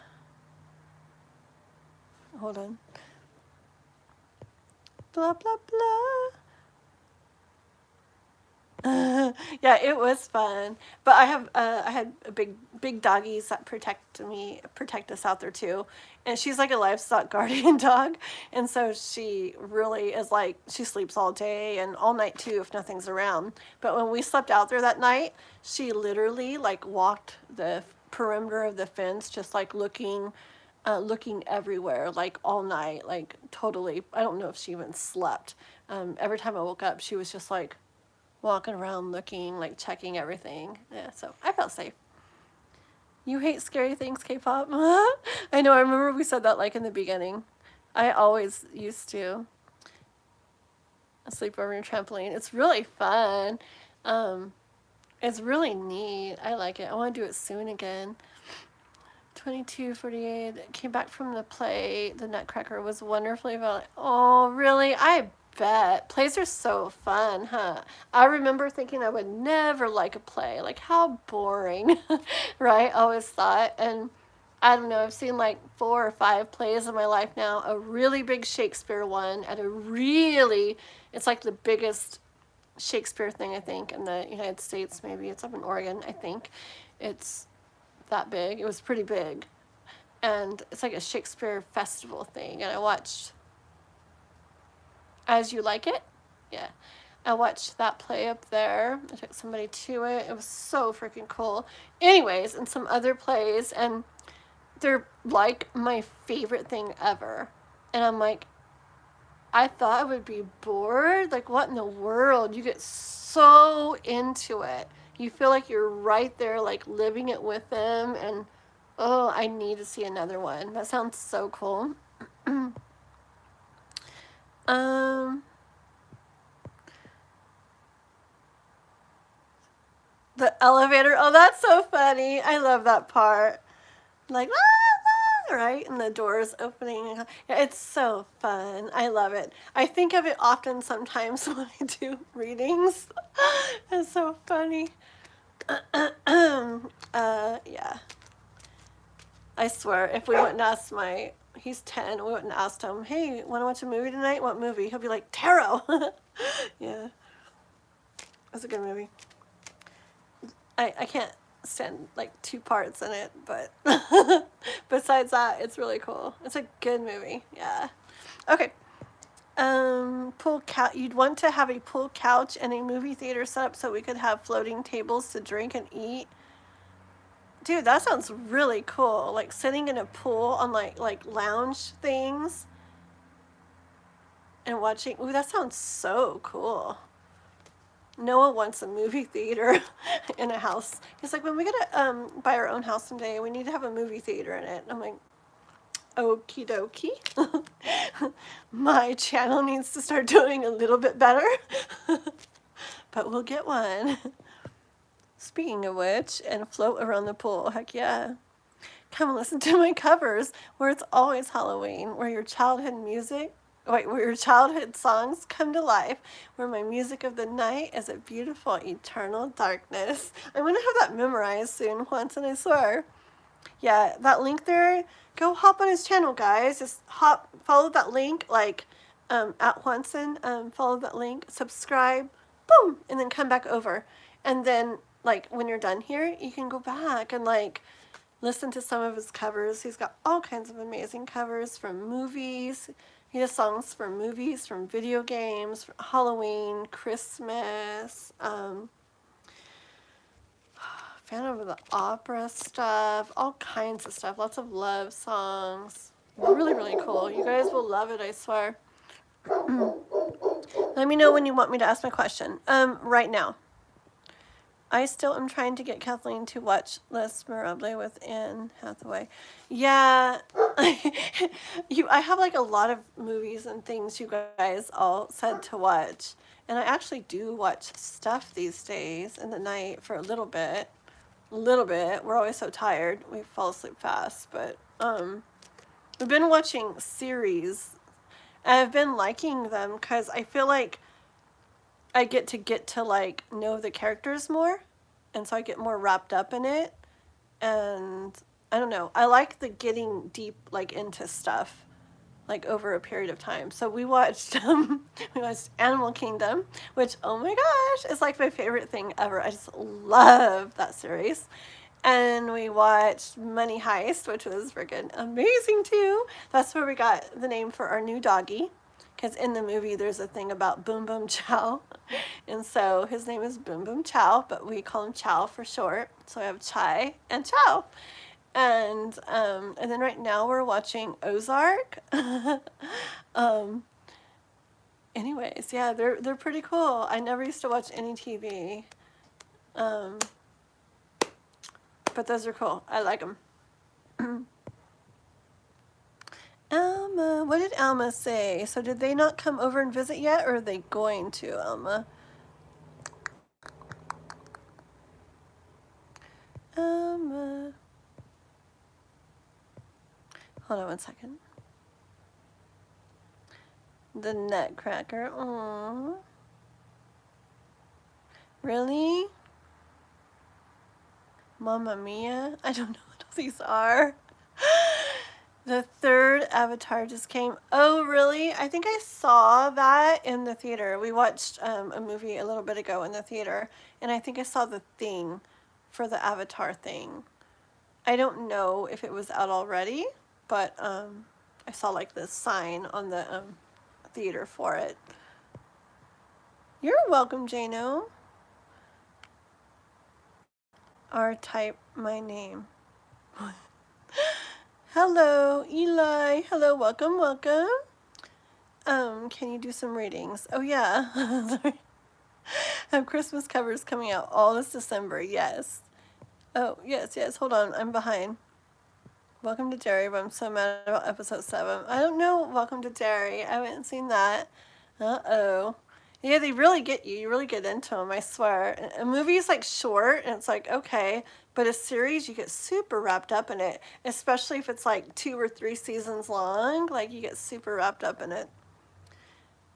on. Blah, blah, blah. Yeah, it was fun. But I had a big doggies that protect us out there too. And she's like a livestock guardian dog, and so she really is like she sleeps all day and all night too if nothing's around. But when we slept out there that night, she literally like walked the perimeter of the fence, just like looking everywhere, like all night, like totally. I don't know if she even slept. Every time I woke up, she was just like walking around looking, like checking everything. Yeah, so I felt safe. You hate scary things, K-pop? I know, I remember we said that like in the beginning. I always used to sleep over your trampoline. It's really fun. It's really neat. I like it. I want to do it soon again. 22:48. Came back from the play. The Nutcracker was wonderfully well. Oh, really? I bet. Plays are so fun, huh? I remember thinking I would never like a play. Like, how boring, right? I always thought. And I don't know, I've seen like 4 or 5 plays in my life now. A really big Shakespeare one at it's like the biggest Shakespeare thing, I think, in the United States, maybe. It's up in Oregon, I think. It's that big. It was pretty big. And it's like a Shakespeare festival thing. And I watched As You Like It. Yeah. I watched that play up there. I took somebody to it. It was so freaking cool. Anyways, and some other plays, and they're like my favorite thing ever. And I'm like, I thought I would be bored. Like, what in the world? You get so into it. You feel like you're right there, like living it with them. And oh, I need to see another one. That sounds so cool. The elevator. Oh, that's so funny. I love that part. Like, right? And the doors opening. Yeah, it's so fun. I love it. I think of it often sometimes when I do readings. It's so funny. Yeah. I swear, if we wouldn't ask he's 10, we wouldn't ask him, hey, want to watch a movie tonight? What movie? He'll be like, tarot. Yeah. That's a good movie. I can't stand like 2 parts in it, but besides that, it's really cool. It's a good movie. Yeah. Okay. Pool couch. You'd want to have a pool couch and a movie theater set up so we could have floating tables to drink and eat. Dude, that sounds really cool. Like sitting in a pool on like lounge things and watching. Ooh, that sounds so cool. Noah wants a movie theater in a house. He's like, when we get to buy our own house someday, we need to have a movie theater in it. And I'm like, Okie dokie. My channel needs to start doing a little bit better. But we'll get one. Speaking of which, and float around the pool. Heck yeah. Come listen to my covers where it's always Halloween, where your childhood music, where your childhood songs come to life, where my music of the night is a beautiful eternal darkness. I'm going to have that memorized soon once, and I swear. Yeah, that link there, go hop on his channel, guys. Just follow that link, like at Juanson, follow that link, subscribe, boom, and then come back over. And then, like, when you're done here, you can go back and, like, listen to some of his covers. He's got all kinds of amazing covers from movies. He has songs from movies, from video games, from Halloween, Christmas, Phantom of the Opera stuff, all kinds of stuff, lots of love songs. Really, really cool. You guys will love it, I swear. Let me know when you want me to ask my question. Right now. I still am trying to get Kathleen to watch Les Miserables with Anne Hathaway. Yeah, I have like a lot of movies and things you guys all said to watch. And I actually do watch stuff these days in the night for a little bit. We're always so tired. We fall asleep fast. But we've been watching series. I've been liking them because I feel like I get to like know the characters more, and so I get more wrapped up in it, and I don't know, I like the getting deep like into stuff like over a period of time. So we watched Animal Kingdom, which, oh my gosh, is like my favorite thing ever. I just love that series. And we watched Money Heist, which was freaking amazing too. That's where we got the name for our new doggy. Because in the movie, there's a thing about Boom Boom Chow. And so his name is Boom Boom Chow, but we call him Chow for short. So we have Chai and Chow. And then right now we're watching Ozark. Anyways, yeah, they're pretty cool. I never used to watch any TV. But those are cool. I like them. Alma, what did Alma say? So did they not come over and visit yet, or are they going to, Alma? Alma. Hold on one second. The Nutcracker. Aww. Really? Mamma Mia? I don't know what all these are. The third Avatar just came. Oh, really? I think I saw that in the theater. We watched a movie a little bit ago in the theater, and I think I saw the thing for the Avatar thing. I don't know if it was out already, but I saw like this sign on the theater for it. You're welcome, Jano. R-type my name. Hello, Eli. Hello, welcome, welcome. Can you do some readings? Oh yeah. Sorry. I have Christmas covers coming out all this December. Yes. Oh, yes. Hold on. I'm behind. Welcome to Jerry, but I'm so mad about episode 7. I don't know. Welcome to Jerry. I haven't seen that. Uh-oh. Yeah, they really get you. You really get into them, I swear. A movie is like short, and it's like, okay. But a series, you get super wrapped up in it. Especially if it's like 2 or 3 seasons long. Like, you get super wrapped up in it.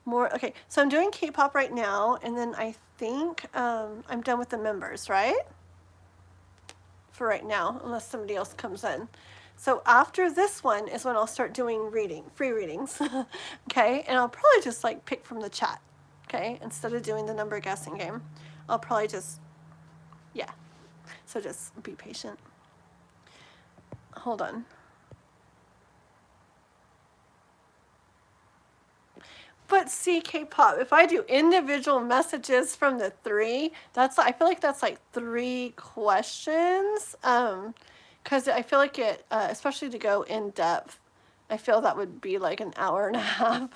Okay, so I'm doing K-pop right now, and then I think I'm done with the members, right? For right now, unless somebody else comes in. So after this one is when I'll start doing free readings. Okay, and I'll probably just like pick from the chat. Okay, instead of doing the number guessing game, I'll probably just, yeah. So just be patient. Hold on. But see, K-pop, if I do individual messages from the 3, I feel like that's like 3 questions. Because I feel like it, especially to go in depth, I feel that would be like an hour and a half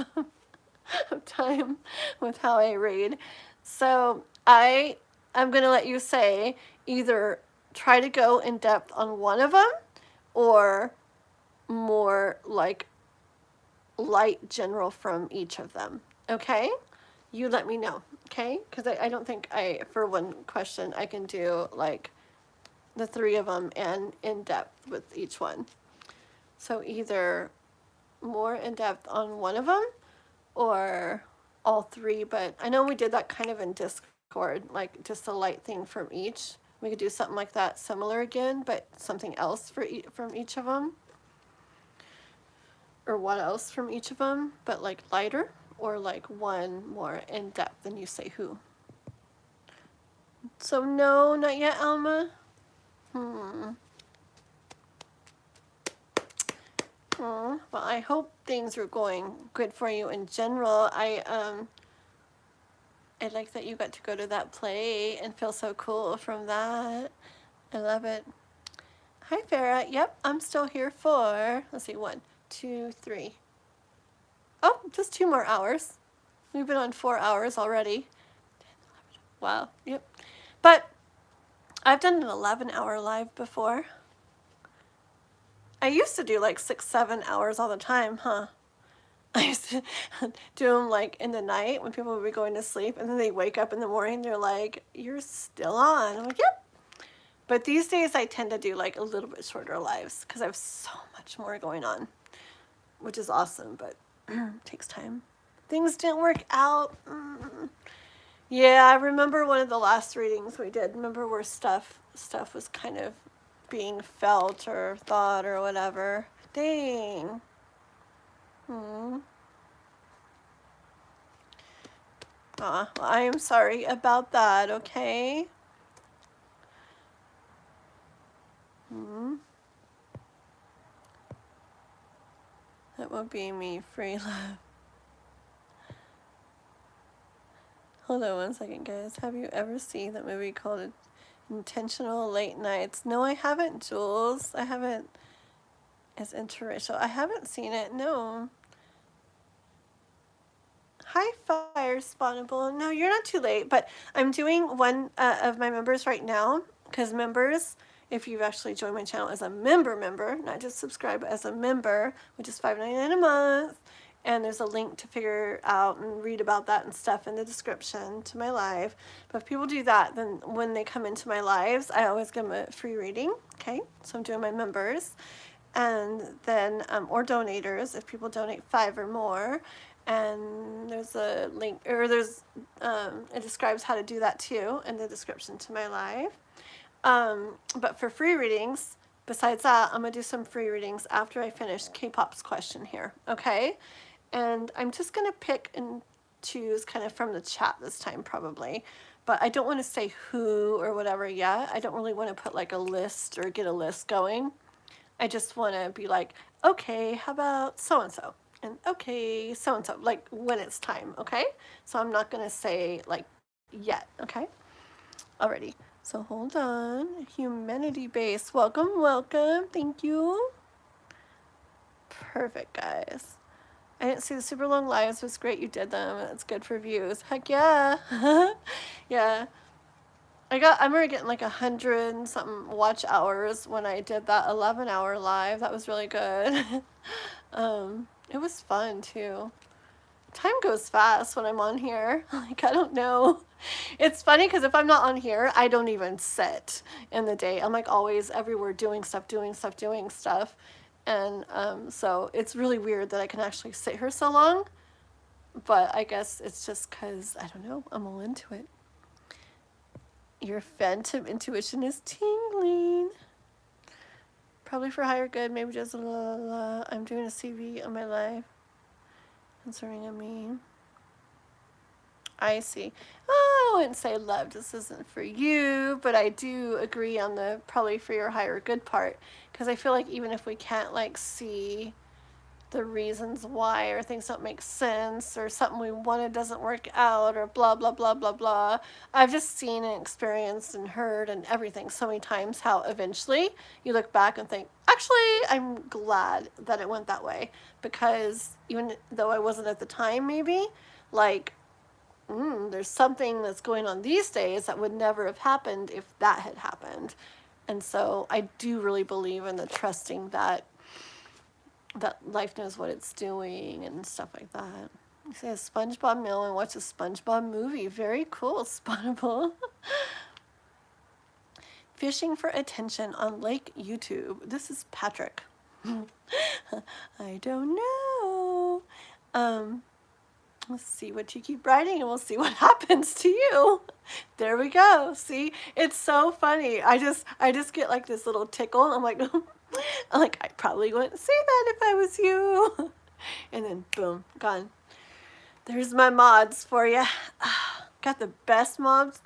of time with how I read. So I'm going to let you say either try to go in depth on one of them, or more like light general from each of them. Okay, you let me know. Okay, because I don't think for one question I can do like the three of them and in depth with each one. So either more in depth on one of them or all three, but I know we did that kind of in Discord, like just a light thing from each. We could do something like that similar again, but something else from each of them. Or what else from each of them, but like lighter, or like one more in depth and you say who. So no, not yet, Alma. Well, I hope things are going good for you in general. I like that you got to go to that play and feel so cool from that. I love it. Hi, Farah. Yep, I'm still here for, let's see, 1, 2, 3. Oh, just 2 more hours. We've been on 4 hours already. Wow, yep. But I've done an 11-hour live before. I used to do like 6, 7 hours all the time, huh? I used to do them like in the night when people would be going to sleep, and then they wake up in the morning, they're like, you're still on. I'm like, yep. But these days I tend to do like a little bit shorter lives because I have so much more going on, which is awesome, but it takes time. Things didn't work out. Yeah, I remember one of the last readings we did. Remember where stuff was kind of being felt or thought or whatever. Dang. Well, I am sorry about that, okay? That would be me, free love. Hold on one second, guys. Have you ever seen that movie called Intentional Late Nights? No, I haven't, Jules. I haven't. It's interracial. I haven't seen it, no. Hi, Fire Spawnable. No, you're not too late, but I'm doing one of my members right now, because members, if you've actually joined my channel as a member, not just subscribe, but as a member, which is $5.99 a month, and there's a link to figure out and read about that and stuff in the description to my live. But if people do that, then when they come into my lives, I always give them a free reading, okay? So I'm doing my members. And then, or donators, if people donate 5 or more. And there's a link, or it describes how to do that too in the description to my live. But for free readings, besides that, I'm going to do some free readings after I finish K-pop's question here, okay? And I'm just going to pick and choose kind of from the chat this time probably. But I don't want to say who or whatever yet. I don't really want to put like a list or get a list going. I just want to be like, okay, how about so-and-so? And okay, so-and-so, like when it's time, okay? So I'm not going to say like yet, okay? Alrighty, so hold on. Humanity base, welcome, welcome, thank you. Perfect, guys. I didn't see the super long lives. It was great you did them. It's good for views. Heck yeah. Yeah. I remember getting like 100 and something watch hours when I did that 11-hour live. That was really good. It was fun too. Time goes fast when I'm on here. Like, I don't know. It's funny because if I'm not on here, I don't even sit in the day. I'm like always everywhere doing stuff. And so it's really weird that I can actually sit here so long. But I guess it's just because, I don't know, I'm all into it. Your phantom intuition is tingling. Probably for higher good, maybe just la la la. I'm doing a CV on my life concerning a meme. I see. Oh, I wouldn't say love, this isn't for you, but I do agree on the probably for your higher good part, because I feel like even if we can't like see the reasons why, or things don't make sense, or something we wanted doesn't work out, or blah blah blah blah blah, I've just seen and experienced and heard and everything so many times how eventually you look back and think, actually I'm glad that it went that way, because even though I wasn't at the time, maybe like there's something that's going on these days that would never have happened if that had happened. And so I do really believe in the trusting that that life knows what it's doing and stuff like that. You say a SpongeBob meal and watch a SpongeBob movie. Very cool, Spawnable. Fishing for attention on Lake YouTube. This is Patrick. I don't know. Let's see what you keep writing and we'll see what happens to you. There we go. See, it's so funny. I just get like this little tickle. I'm like, I probably wouldn't say that if I was you. And then boom, gone. There's my mods for you. Got the best mobs.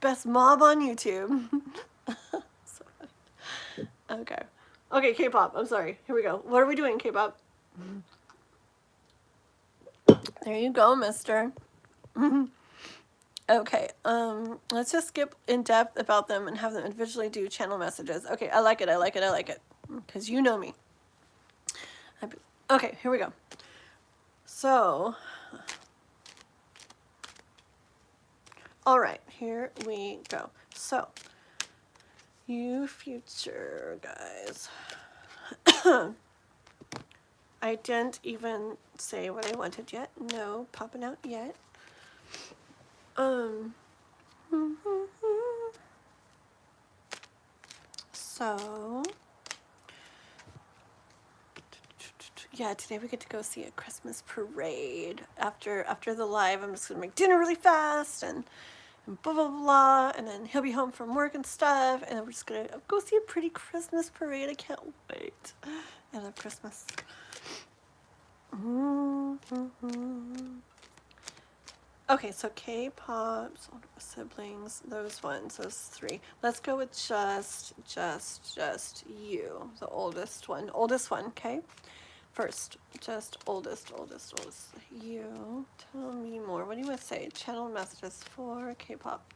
Best mob on YouTube. So funny. Okay. Okay, K-pop. I'm sorry. Here we go. What are we doing, K-pop? There you go, mister. Okay, let's just skip in depth about them and have them individually do channel messages. Okay, I like it, I like it, I like it. Because you know me. Okay, here we go. So, all right, here we go. So, you future guys. I didn't even say what I wanted yet. No, popping out yet. So, yeah, today we get to go see a Christmas parade. After the live, I'm just gonna make dinner really fast and blah blah blah, and then he'll be home from work and stuff, and then we're just gonna go see a pretty Christmas parade. I can't wait. I love Christmas. Okay, so K-pops, siblings, those ones, those three. Let's go with just you, the oldest one, okay? First, just oldest. You, tell me more. What do you want to say? Channel messages for K-pop.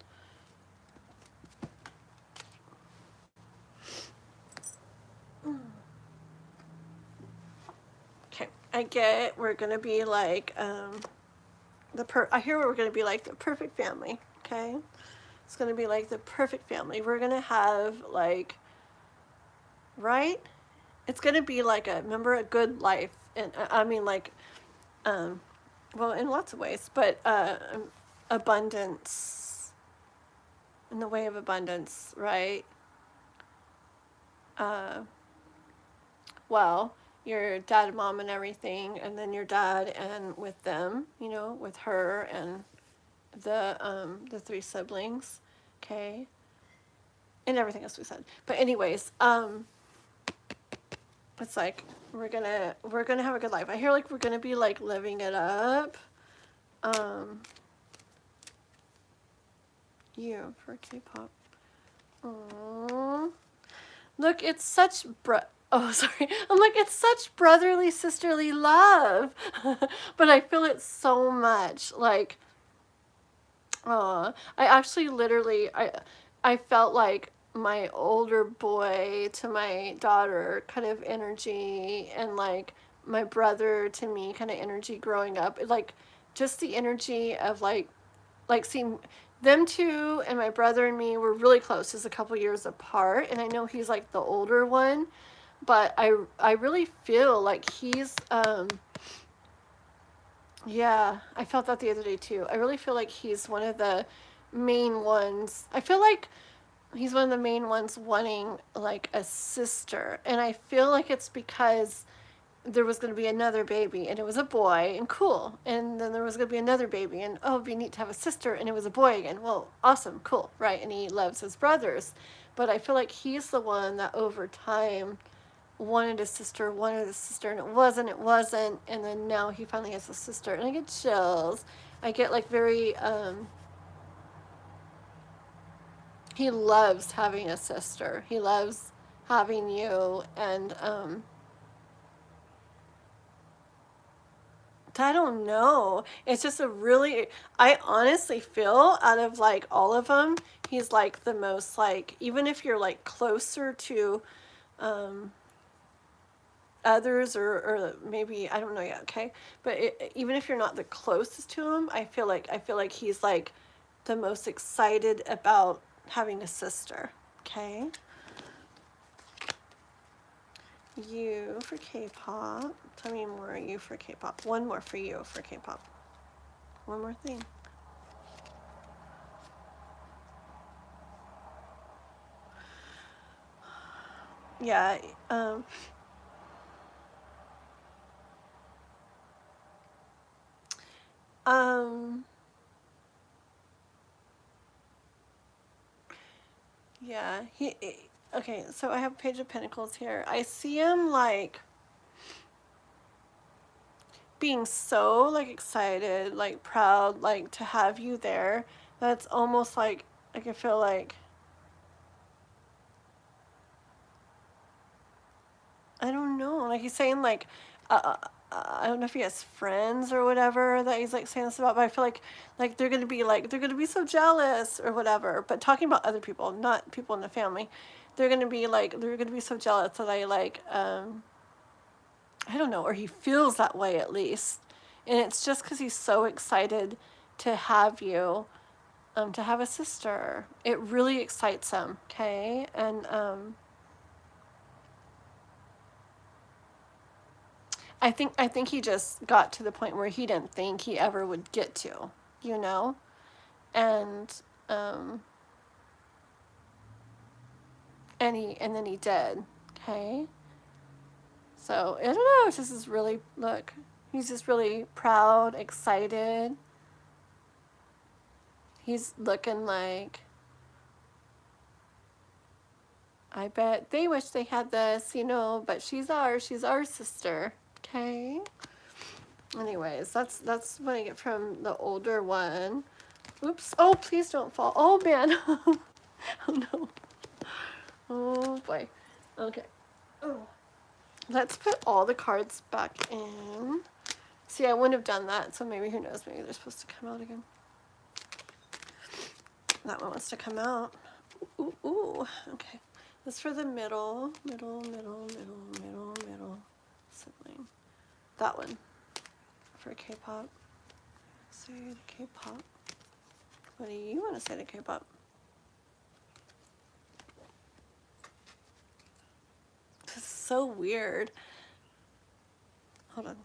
Okay, I get we're gonna be like, I hear we're gonna be like the perfect family, okay? It's gonna be like the perfect family. We're gonna have like, right? It's gonna be like remember a good life, and I mean like, well, in lots of ways, but abundance, in the way of abundance, right? Well, your dad and mom and everything, and then your dad and with them, you know, with her and the three siblings, okay, and everything else we said. But anyways, it's like we're gonna have a good life. I hear like we're gonna be like living it up. You for K-pop. Aww. Look, it's such oh, sorry. I'm like, it's such brotherly, sisterly love. But I feel it so much. Like, I actually literally, I felt like my older boy to my daughter kind of energy, and like my brother to me kind of energy growing up. Like, just the energy of like seeing them two, and my brother and me were really close, just a couple years apart, and I know he's like the older one, but I really feel like he's yeah, I felt that the other day too. I really feel like he's one of the main ones. I feel like he's one of the main ones wanting like a sister, and I feel like it's because there was going to be another baby, and it was a boy, and cool. And then there was going to be another baby, and oh, it'd be neat to have a sister, and it was a boy again. Well, awesome, cool, right? And he loves his brothers. But I feel like he's the one that over time wanted a sister, and it wasn't. And then now he finally has a sister, and I get chills. I get like very, he loves having a sister. He loves having you, and, I don't know. It's just I honestly feel out of like all of them, he's like the most like, even if you're like closer to others or maybe, I don't know yet, okay? But even if you're not the closest to him, I feel like he's like the most excited about having a sister, okay? You for K-pop. Tell me more you for K-pop. One more for you for K-pop. One more thing. Yeah, yeah, okay, so I have Page of Pentacles here. I see him like being so like excited, like proud, like to have you there. That's almost like I can feel like, I don't know, like he's saying like, I don't know if he has friends or whatever that he's like saying this about, but I feel like they're gonna be so jealous or whatever. But talking about other people, not people in the family, they're gonna be so jealous that I don't know, or he feels that way at least, and it's just because he's so excited to have you, to have a sister. It really excites him, okay, and I think he just got to the point where he didn't think he ever would get to, you know? And um and then he did. Okay? So I don't know, it's just is really look. He's just really proud, excited. He's looking like, I bet they wish they had this, you know, but she's our sister. Okay? Anyways, that's what I get from the older one. Oops. Oh, please don't fall. Oh, man. Oh, no. Oh, boy. Okay. Oh. Let's put all the cards back in. See, I wouldn't have done that, so maybe, who knows, maybe they're supposed to come out again. That one wants to come out. Ooh, ooh. Okay. This for the middle sibling. That one for K-pop. Say to K-pop. What do you want to say to K-pop? This is so weird. Hold on.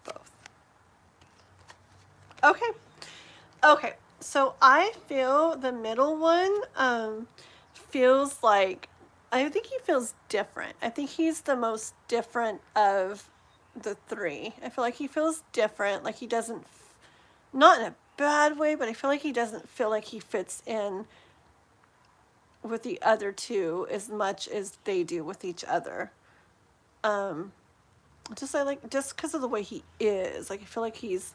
Both. Okay. Okay. So I feel the middle one feels like, I think he feels different. I think he's the most different of the three. I feel like he feels different. Like he doesn't, not in a bad way, but I feel like he doesn't feel like he fits in with the other two as much as they do with each other. Just because of the way he is. Like I feel like he's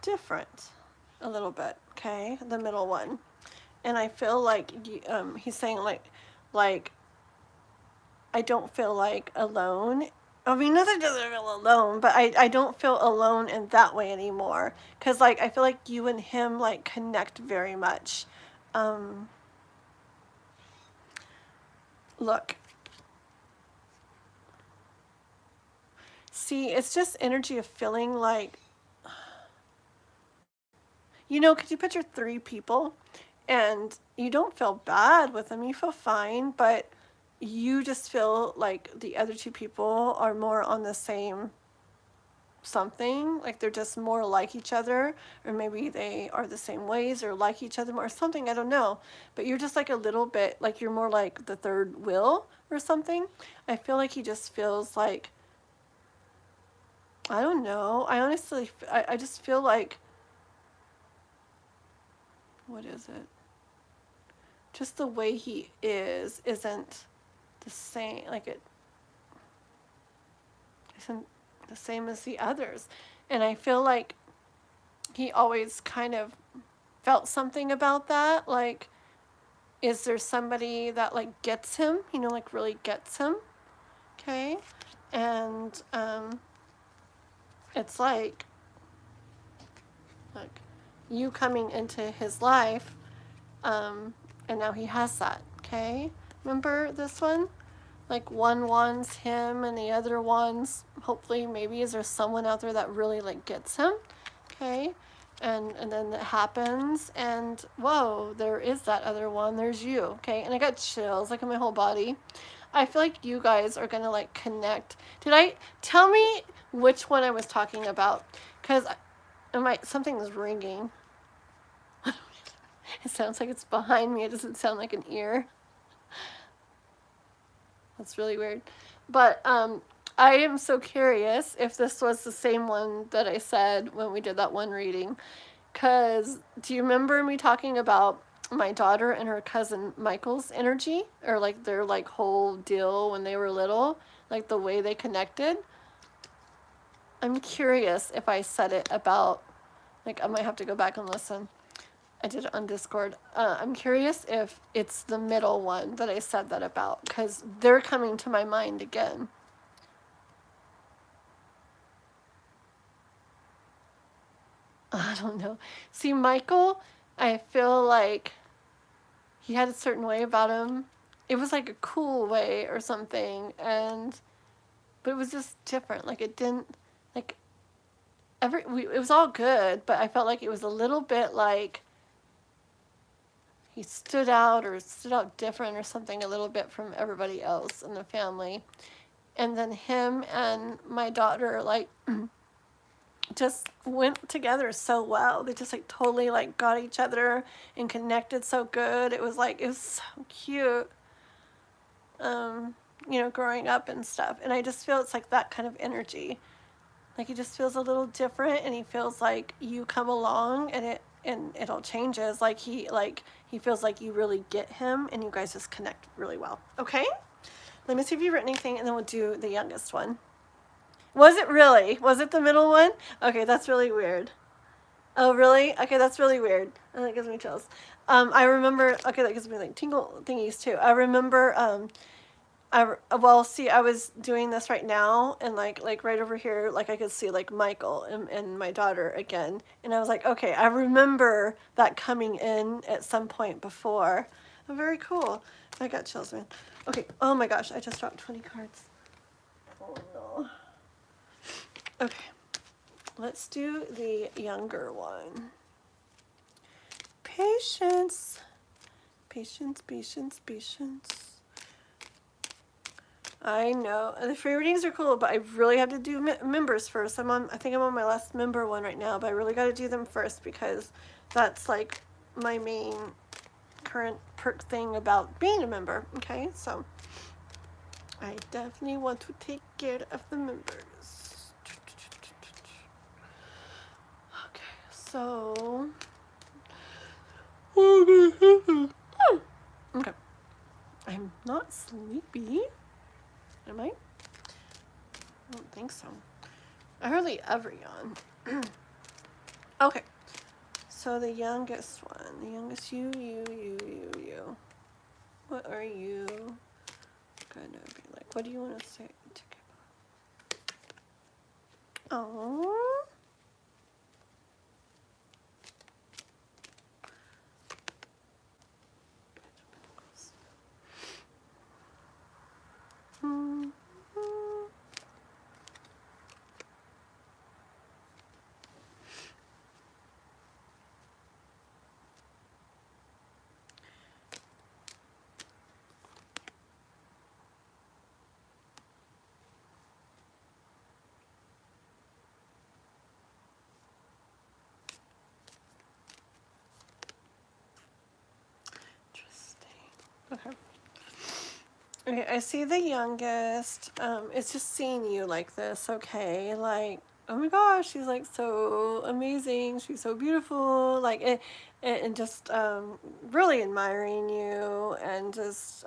different a little bit. Okay, the middle one, and I feel like he's saying like I don't feel like alone. I mean, not that he doesn't feel alone, but I don't feel alone in that way anymore. Because, like, I feel like you and him, like, connect very much. Look. See, it's just energy of feeling like, you know, because you picture three people, and you don't feel bad with them. You feel fine, but you just feel like the other two people are more on the same something, like they're just more like each other, or maybe they are the same ways or like each other more, or something, I don't know, but you're just like a little bit like you're more like the third wheel or something. I feel like he just feels like, I don't know, I honestly I just feel like, what is it, just the way he isn't the same, like it isn't the same as the others. And I feel like he always kind of felt something about that. Like, is there somebody that like gets him, you know, like really gets him? Okay. And it's like you coming into his life, and now he has that. Okay. Remember this one? Like one wants him and the other ones, hopefully, maybe, is there someone out there that really like gets him? Okay. and then it happens, and whoa, there is that other one. There's you, okay? And I got chills like in my whole body. I feel like you guys are gonna like connect. Did I tell me which one I was talking about? Because something's ringing. It sounds like it's behind me. It doesn't sound like an ear. That's really weird. But I am so curious if this was the same one that I said when we did that one reading. Because do you remember me talking about my daughter and her cousin Michael's energy? Or like their like whole deal when they were little? Like the way they connected? I'm curious if I said it about, like I might have to go back and listen. I did it on Discord. I'm curious if it's the middle one that I said that about, because they're coming to my mind again. I don't know. See, Michael, I feel like he had a certain way about him. It was like a cool way or something, but it was just different. Like it didn't, like it was all good, but I felt like it was a little bit like he stood out different or something a little bit from everybody else in the family. And then him and my daughter like just went together so well. They just like totally like got each other and connected so good. It was so cute. Growing up and stuff. And I just feel it's like that kind of energy. Like he just feels a little different, and he feels like you come along and it all changes. Like he feels like you really get him and you guys just connect really well. Okay? Let me see if you've written anything, and then we'll do the youngest one. Was it really? Was it the middle one? Okay, that's really weird. Oh, really? Okay, that's really weird. Oh, that gives me chills. I remember, okay, that gives me like tingle thingies too. I remember, I was doing this right now, and like right over here, like I could see like Michael and my daughter again. And I was like, okay, I remember that coming in at some point before. Oh, very cool. I got chills, man. Okay, oh my gosh, I just dropped 20 cards. Oh no. Okay, let's do the younger one. Patience. Patience, patience, patience. I know. The free readings are cool, but I really have to do members first. I think I'm on my last member one right now, but I really got to do them first because that's like my main current perk thing about being a member. Okay, so I definitely want to take care of the members. Okay, so okay, I'm not sleepy. Am I? I don't think so. I hardly ever yawn. Okay. So the youngest one. The youngest you. What are you gonna be like? What do you want to say? Oh. Okay. Okay, I see the youngest. It's just seeing you like this, okay? Like, oh my gosh, she's like so amazing. She's so beautiful. Like, and just really admiring you, and just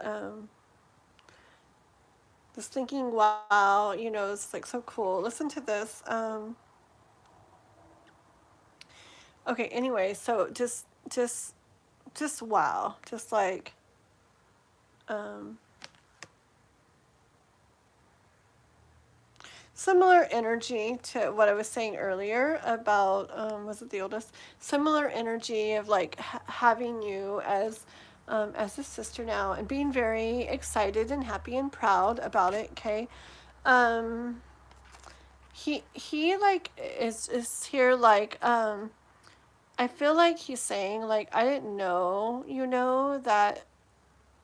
thinking, wow, it's like so cool. Listen to this. Okay, anyway, so just wow. Just like, similar energy to what I was saying earlier about, was it the oldest? Similar energy of like having you as a sister now, and being very excited and happy and proud about it. Okay, he like is here like I feel like he's saying, like, I didn't know, you know, that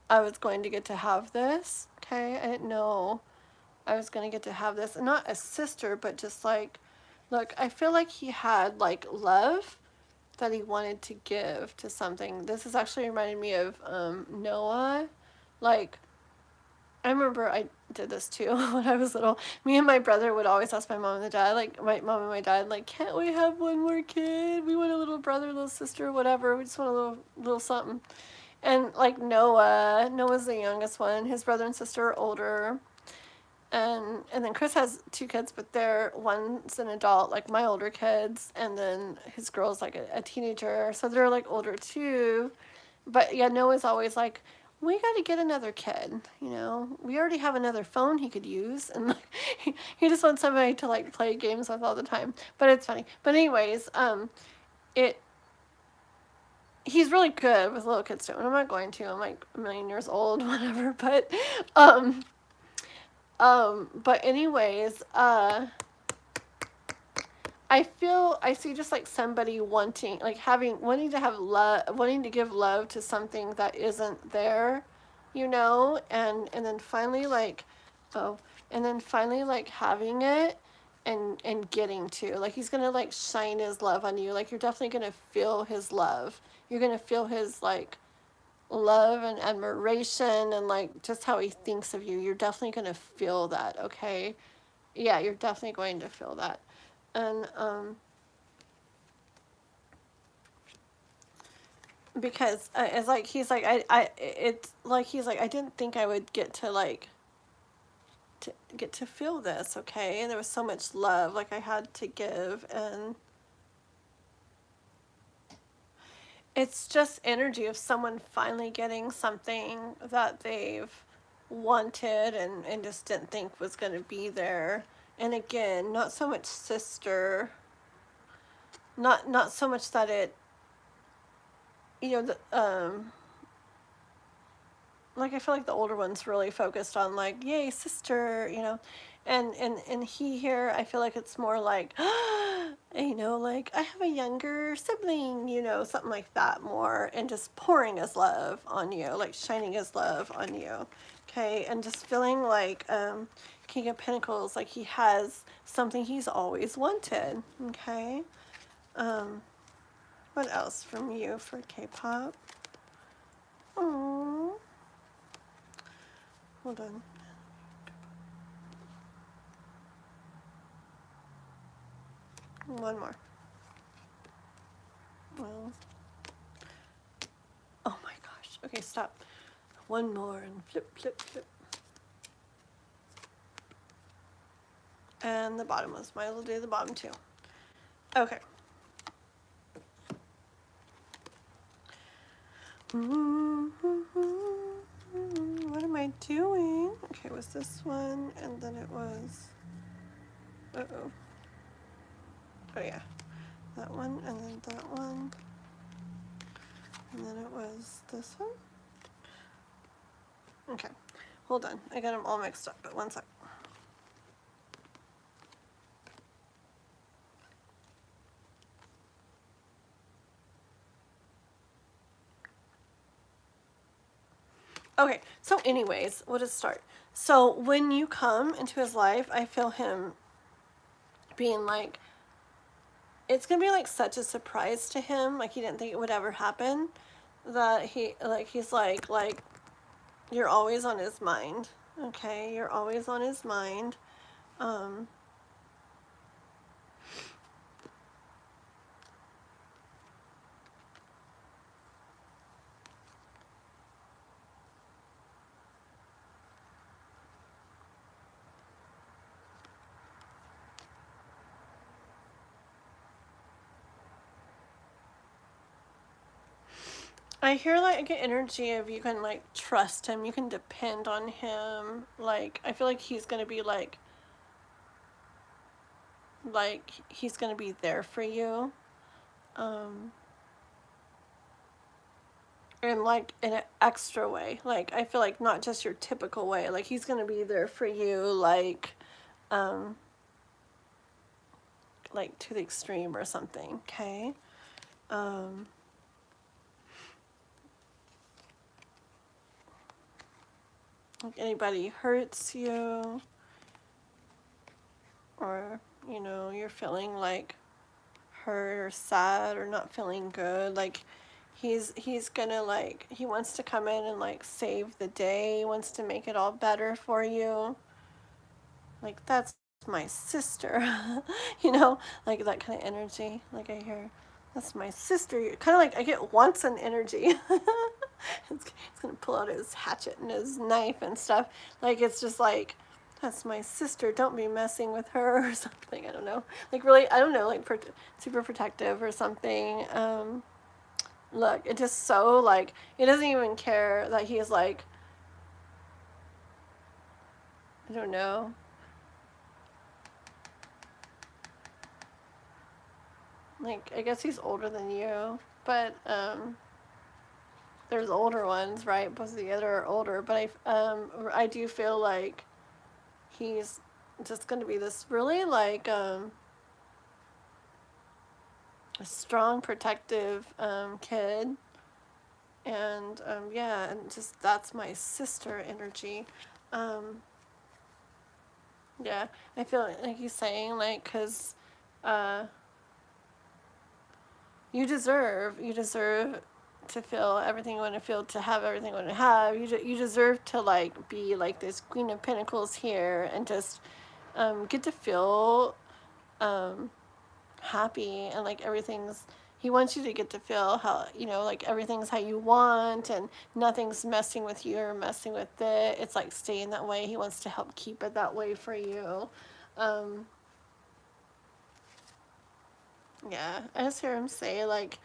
I was going to get to have this, okay? I didn't know I was going to get to have this. And not a sister, but just like, look, I feel like he had, like, love that he wanted to give to something. This is actually reminding me of Noah. Like, I remember I did this too when I was little. Me and my brother would always ask my mom and dad, like my mom and my dad, like, can't we have one more kid? We want a little brother, little sister, whatever. We just want a little something. And like Noah's the youngest one. His brother and sister are older. And then Chris has two kids, but one's an adult, like my older kids, and then his girl's like a teenager, so they're like older too. But yeah, Noah's always like, we got to get another kid, you know. We already have another phone he could use, and like, he just wants somebody to like play games with all the time. But it's funny. But anyways, he's really good with little kids too. And I'm not going to. I'm like a million years old, whatever. But anyways, I see just like somebody wanting to have love, wanting to give love to something that isn't there, you know, and then finally like, having it and getting to, like, he's gonna like shine his love on you. Like, you're definitely gonna feel his love. You're gonna feel his like love and admiration and like just how he thinks of you. You're definitely going to feel that, okay? Yeah, you're definitely going to feel that. And because it's like he's like it's like he's like, I didn't think I would get to like to get to feel this, okay? And there was so much love like I had to give, and it's just energy of someone finally getting something that they've wanted and just didn't think was going to be there. And again, not so much sister, not so much that it, you know, like I feel like the older one's really focused on like, yay, sister, you know, and he here, I feel like it's more like, you know, like I have a younger sibling, you know, something like that more, and just pouring his love on you, like shining his love on you, okay, and just feeling like King of Pentacles, like he has something he's always wanted, okay. What else from you for K-pop? Aww. Hold on. One more. Well. Oh my gosh. Okay, stop. One more and flip, flip, flip. And the bottom was, might as well do the bottom too. Okay. What am I doing? Okay, it was this one, and then it was, uh-oh. Oh yeah, that one, and then that one, and then it was this one. Okay, hold on, I got them all mixed up, but one sec. Okay, so anyways, we'll just start. So when you come into his life, I feel him being like, it's gonna be like such a surprise to him, like he didn't think it would ever happen, that he's like you're always on his mind, okay? You're always on his mind. I hear like an energy of you can like trust him, you can depend on him. Like I feel like he's gonna be like he's gonna be there for you, in like in an extra way. Like I feel like not just your typical way. Like he's gonna be there for you, like to the extreme or something. Okay. Like anybody hurts you, or, you know, you're feeling like hurt or sad or not feeling good, like he's gonna, like, he wants to come in and like save the day, he wants to make it all better for you. Like, that's my sister. You know, like that kind of energy. Like I hear, that's my sister. Kind of like I get wants an energy. It's gonna pull out his hatchet and his knife and stuff. Like, it's just like, that's my sister, don't be messing with her, or something. I don't know, like, really, I don't know, like super protective or something. Look, it just so, like, it doesn't even care that he's like, I don't know, like, I guess he's older than you, but there's older ones, right? Both of the other are older, but I do feel like he's just going to be this really, like, a strong, protective kid. And yeah, and just, that's my sister energy. Yeah, I feel like he's saying, like, because you deserve to feel everything you want to feel, to have everything you want to have. You deserve to, like, be like this Queen of Pentacles here, and just get to feel happy, and like everything's, he wants you to get to feel how, you know, like everything's how you want, and nothing's messing with you or messing with it. It's like staying that way. He wants to help keep it that way for you. Yeah, I just hear him say, like,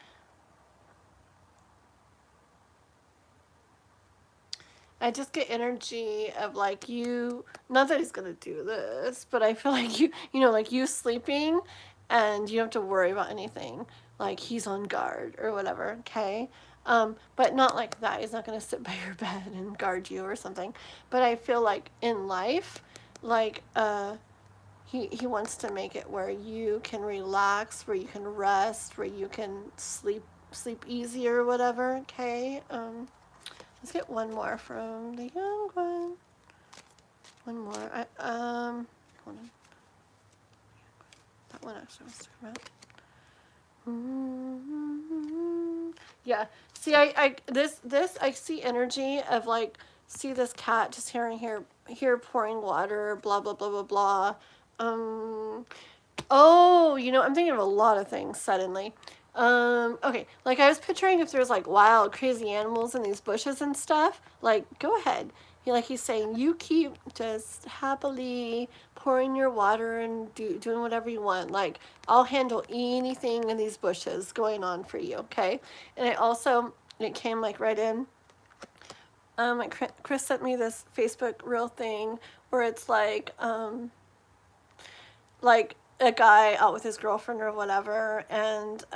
I just get energy of, like, you, not that he's gonna do this, but I feel like you know, like you sleeping and you don't have to worry about anything. Like, he's on guard or whatever, okay? But not like that. He's not gonna sit by your bed and guard you or something. But I feel like in life, like, he wants to make it where you can relax, where you can rest, where you can sleep easy or whatever, okay? Let's get one more from the young one. One more. Hold on. That one actually was talking about. Yeah. See, this I see energy of, like, see this cat just here pouring water, blah blah blah blah blah. Oh, you know, I'm thinking of a lot of things suddenly. Okay, like, I was picturing if there's, like, wild, crazy animals in these bushes and stuff, like, go ahead. He's saying, you keep just happily pouring your water and doing whatever you want. Like, I'll handle anything in these bushes going on for you, okay? And it came, like, right in. Like, Chris sent me this Facebook reel thing where it's like a guy out with his girlfriend or whatever, and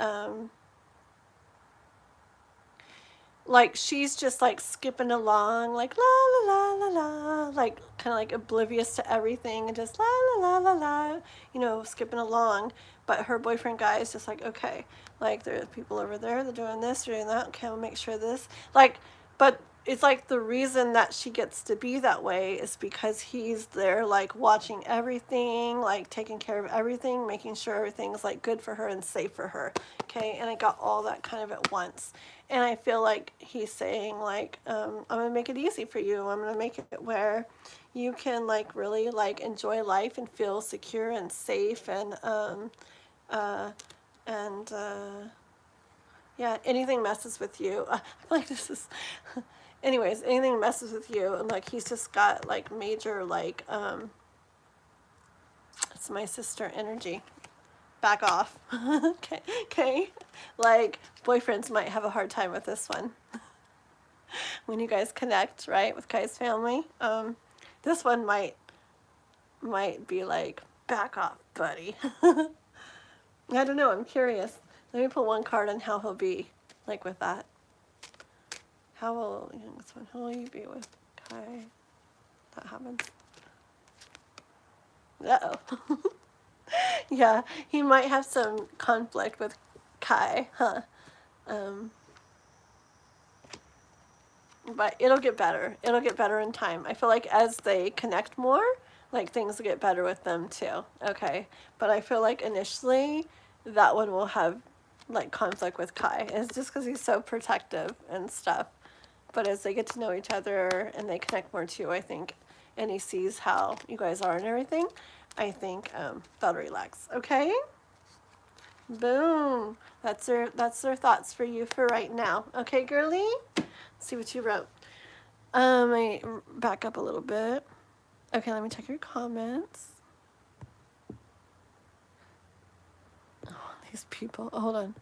like, she's just, like, skipping along, like, la la la la la, like, kind of like oblivious to everything, and just la la la la la, you know, skipping along. But her boyfriend guy is just like, okay, like, there's people over there, they're doing this, they're doing that, okay, I'll make sure this, like, but it's like the reason that she gets to be that way is because he's there, like, watching everything, like, taking care of everything, making sure everything's, like, good for her and safe for her, okay? And I got all that kind of at once. And I feel like he's saying, like, I'm going to make it easy for you. I'm going to make it where you can, like, really, like, enjoy life and feel secure and safe, and yeah, anything messes with you. I feel like this is, anyways, anything messes with you, and, like, he's just got, like, major, like, it's my sister energy. Back off. Okay. Like, boyfriends might have a hard time with this one. When you guys connect, right, with Kai's family, this one might be like, back off, buddy. I don't know, I'm curious. Let me pull one card on how he'll be, like, with that. How will you be with Kai? That happens. Uh-oh. Yeah, he might have some conflict with Kai, huh? But it'll get better. It'll get better in time. I feel like as they connect more, like things will get better with them too. Okay. But I feel like initially that one will have like conflict with Kai. It's just because he's so protective and stuff. But as they get to know each other and they connect more too, I think, and he sees how you guys are and everything, I think that'll relax. Okay? Boom. That's their thoughts for you for right now. Okay, girly? Let's see what you wrote. Let me back up a little bit. Okay, let me check your comments. Oh, these people. Oh, hold on.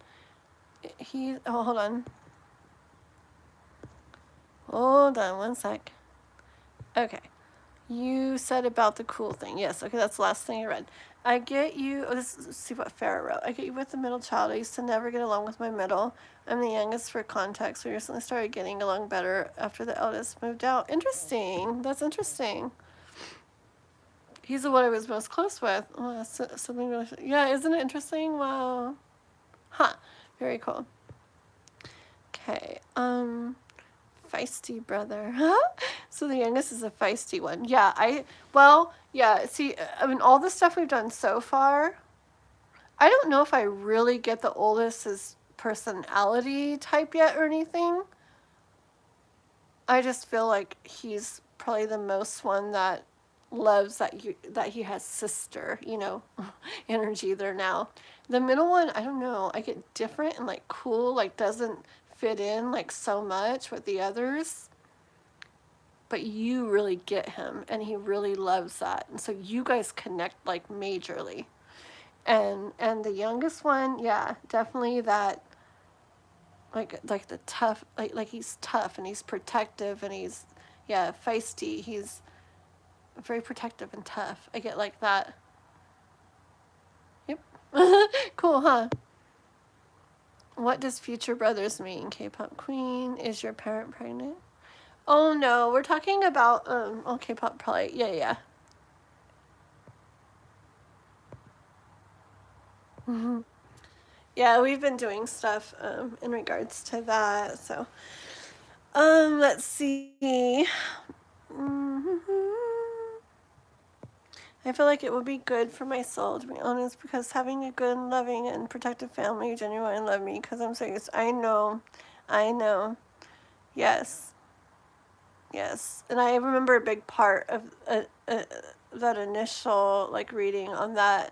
Hold on. Hold on one sec. Okay. You said about the cool thing. Yes, okay, that's the last thing I read. I get you. Oh, let's see what Farrah wrote. I get you with the middle child. I used to never get along with my middle. I'm the youngest for context. We recently started getting along better after the eldest moved out. Interesting. That's interesting. He's the one I was most close with. Oh, that's something really. Yeah, isn't it interesting? Wow. Huh. Very cool. Okay. Feisty brother. So the youngest is a feisty one. Yeah, see, I mean, all the stuff we've done so far, I don't know if I really get the oldest's personality type yet or anything. I just feel like he's probably the most one that loves that he has sister, energy there now. The middle one, I don't know. I get different and like cool, like doesn't fit in like so much with the others. But you really get him and he really loves that. And so you guys connect like majorly. And the youngest one, yeah, definitely that like the tough, like he's tough and he's protective and he's feisty. He's very protective and tough. I get like that. Yep. Cool, huh? What does future brothers mean? K-pop queen, is your parent pregnant? Oh no, we're talking about K-pop probably. Yeah. Mm-hmm. Yeah, we've been doing stuff in regards to that. So let's see. I feel like it would be good for my soul, to be honest, because having a good, loving, and protective family who genuinely love me, because I'm serious. I know. Yes. And I remember a big part of that initial like reading on that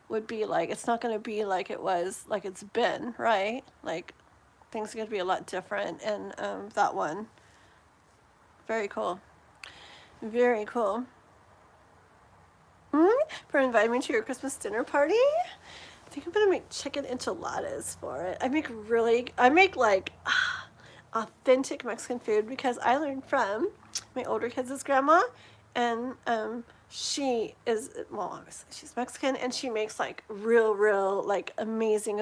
would be like, it's not going to be like it was, like it's been, right? Like things are going to be a lot different. And that one, very cool. Very cool. For inviting me to your Christmas dinner party. I think I'm going to make chicken enchiladas for it. I make like authentic Mexican food because I learned from my older kids' grandma, and she is, well, obviously she's Mexican, and she makes like real like amazing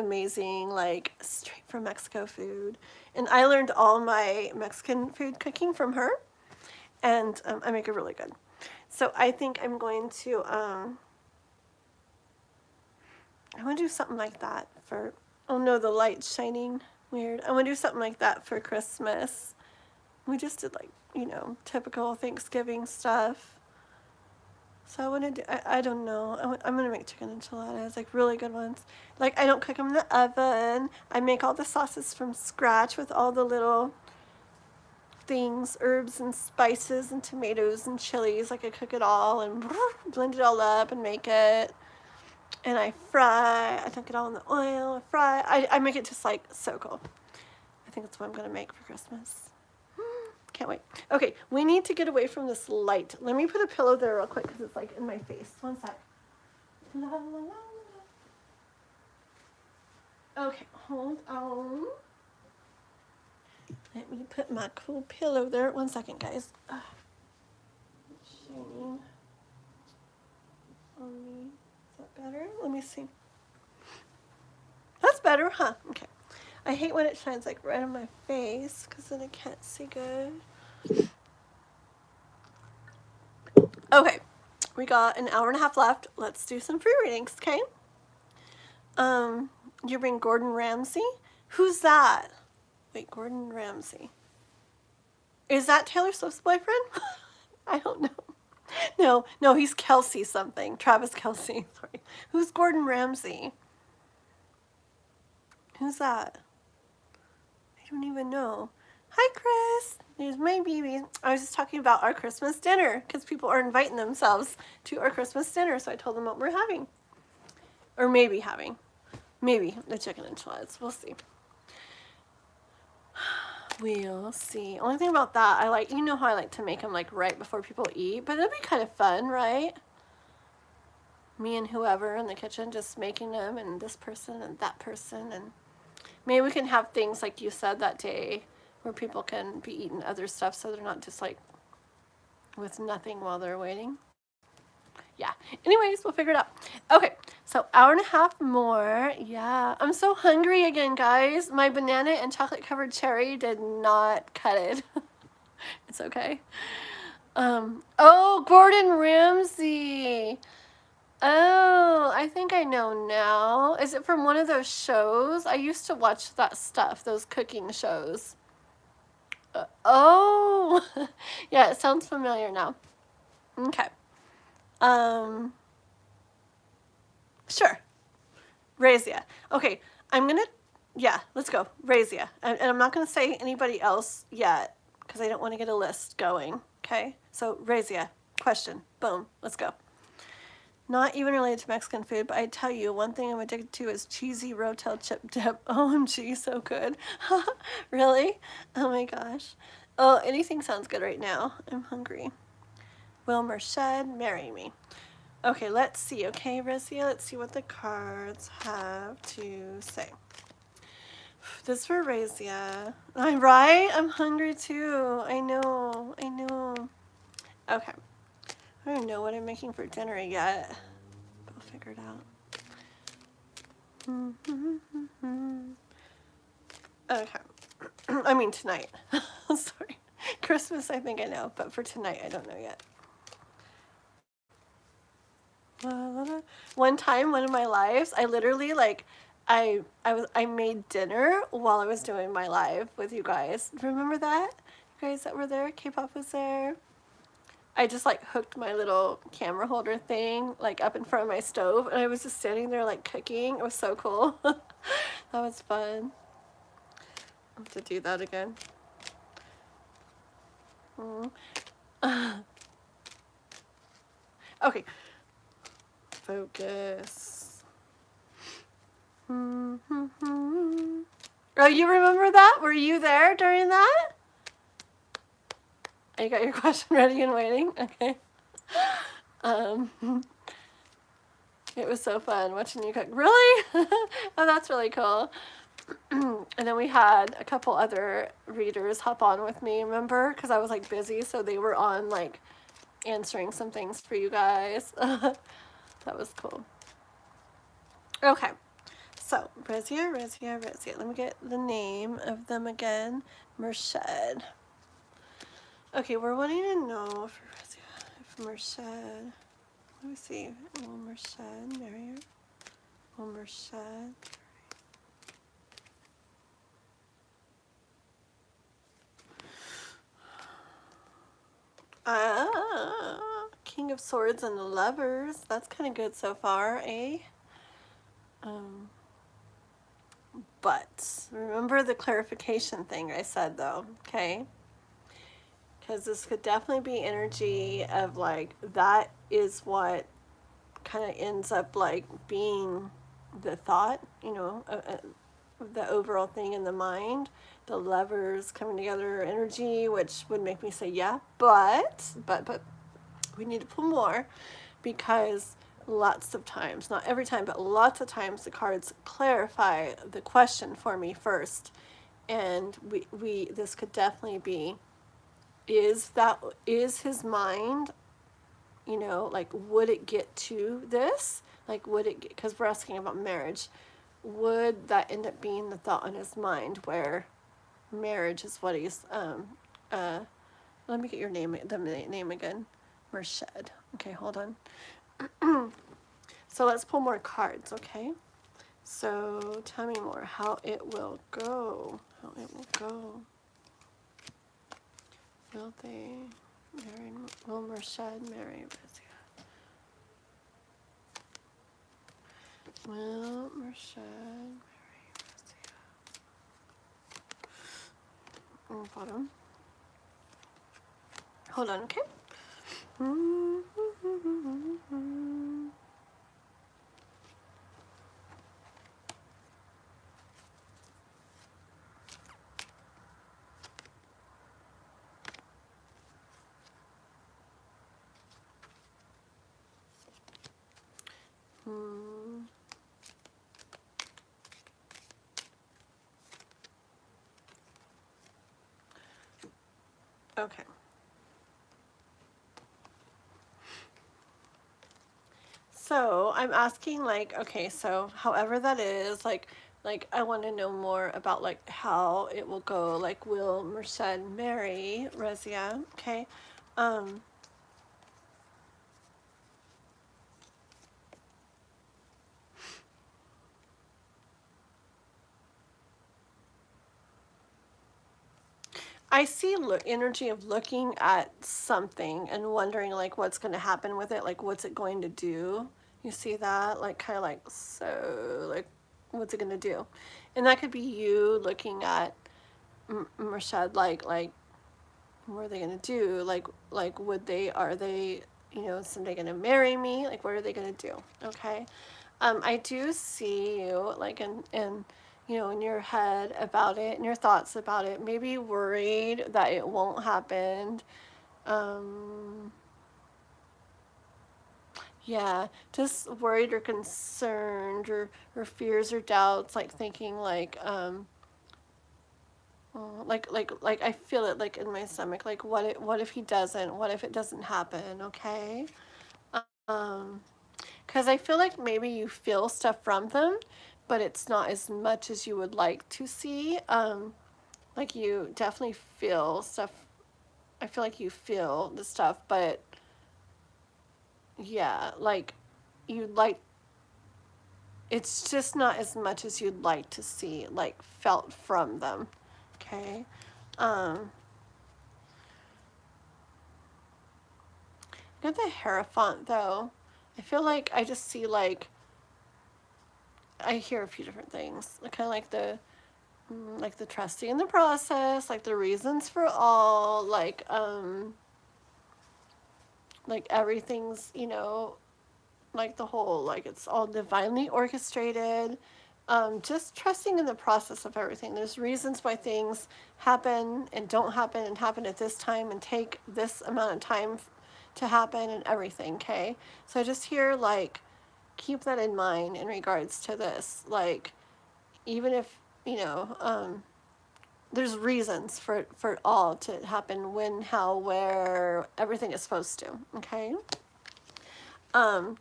like straight from Mexico food. And I learned all my Mexican food cooking from her, and I make it really good. So I think I'm going to I want to do something like that for, oh no, the light's shining weird. I want to do something like that for Christmas. We just did like, typical Thanksgiving stuff. So I want to do, I don't know. I'm going to make chicken enchiladas, like really good ones. Like I don't cook them in the oven. I make all the sauces from scratch with all the little things, herbs and spices and tomatoes and chilies. Like I cook it all and blend it all up and make it. And I dunk it all in the oil, I make it just like so cool. I think that's what I'm going to make for Christmas. Can't wait. Okay, we need to get away from this light. Let me put a pillow there real quick because it's like in my face. One sec. La, la, la, la. Okay, hold on. Let me put my cool pillow there. 1 second, guys. Shining on me. Is that better? Let me see. That's better, huh? Okay. I hate when it shines like right on my face because then I can't see good. Okay, we got an hour and a half left. Let's do some free readings, okay? You bring Gordon Ramsay. Who's that? Wait, Gordon Ramsay. Is that Taylor Swift's boyfriend? I don't know. No, he's Kelsey something. Travis Kelsey. Sorry. Who's Gordon Ramsay? Who's that? I don't even know. Hi, Chris. There's my baby. I was just talking about our Christmas dinner because people are inviting themselves to our Christmas dinner. So I told them what we're having. Or maybe having. Maybe the chicken enchiladas. We'll see. We'll see. Only thing about that, I like, you know how I like to make them like right before people eat, but it'll be kind of fun, right? Me and whoever in the kitchen just making them, and this person and that person, and maybe we can have things like you said that day where people can be eating other stuff so they're not just like with nothing while they're waiting. Yeah. Anyways, we'll figure it out. Okay, so hour and a half more. Yeah, I'm so hungry again, guys. My banana and chocolate covered cherry did not cut it. It's okay. Oh, Gordon Ramsay. Oh, I think I know now. Is it from one of those shows? I used to watch that stuff, those cooking shows. Oh, yeah, it sounds familiar now. Okay. Sure. Razia. Okay, yeah, let's go. Razia. And I'm not going to say anybody else yet because I don't want to get a list going. Okay, so Razia. Question. Boom. Let's go. Not even related to Mexican food, but I tell you, one thing I'm addicted to is cheesy Rotel chip dip. OMG, so good. Really? Oh my gosh. Oh, anything sounds good right now. I'm hungry. Wilmer Shed, marry me. Okay, let's see. Okay, Razia, let's see what the cards have to say. This for Razia. I'm right? I'm hungry too. I know. Okay. I don't know what I'm making for dinner yet. But I'll figure it out. Okay. I mean tonight. Sorry. Christmas I think I know, but for tonight I don't know yet. One time, one of my lives, I literally like I made dinner while I was doing my live with you guys. Remember that? You guys that were there? K-pop was there. I just like hooked my little camera holder thing like up in front of my stove, and I was just standing there like cooking. It was so cool. That was fun. I'll have to do that again. Okay. Focus. Oh, you remember that? Were you there during that? You got your question ready and waiting? Okay. It was so fun watching you cook. Really? Oh, that's really cool. And then we had a couple other readers hop on with me, remember? Because I was like busy, so they were on like answering some things for you guys. That was cool. Okay. So, Razia. Let me get the name of them again. Merched. Okay, we're wanting to know if Merched. Let me see. Will Merched marry her? Will Merched. King of Swords and the Lovers. That's kind of good so far, eh? But remember the clarification thing I said though, okay? Because this could definitely be energy of like, that is what kind of ends up like being the thought, you know, the overall thing in the mind. The lovers coming together energy, which would make me say yeah, but we need to pull more, because lots of times, not every time, but lots of times the cards clarify the question for me first. And we this could definitely be, is his mind, you know, like, would it get to this? Like, would it get, because we're asking about marriage, would that end up being the thought on his mind where marriage is what he's, let me get your name, the name again. Merched. Okay, hold on. So let's pull more cards, okay? So tell me more, how it will go. How it will go. Will they marry, will Merced marry Rizia? Will Merced marry Rizia? On the bottom. Hold on, okay? Okay. So I'm asking, like, okay, so however that is, like I want to know more about like how it will go. Like, will Merced marry Rezia? Okay. I see energy of looking at something and wondering like what's going to happen with it, like what's it going to do. You see that, like, kind of like, so like what's it going to do? And that could be you looking at Merced, like what are they going to do? Like would they, are they, you know, someday going to marry me? Like, what are they going to do? Okay. I do see you like in you know, in your head about it and your thoughts about it, maybe worried that it won't happen. Um, yeah, just worried or concerned, or fears or doubts, like thinking like oh, like I feel it like in my stomach, like what if he doesn't, what if it doesn't happen? Okay. Um, because I feel like maybe you feel stuff from them, but it's not as much as you would like to see. Like, you definitely feel stuff. I feel like you feel the stuff, but yeah, like you like, it's just not as much as you'd like to see, like, felt from them. Okay. Um, got the Hierophant though. I feel like I just see like, I hear a few different things. Kind of like the trusting in the process, like the reasons for all, like everything's, you know, like the whole, like it's all divinely orchestrated. Just trusting in the process of everything. There's reasons why things happen and don't happen and happen at this time and take this amount of time to happen and everything. Okay, so just here, like, keep that in mind in regards to this. Like, even if, you know, there's reasons for it all to happen, when, how, where, everything is supposed to. Okay. Um,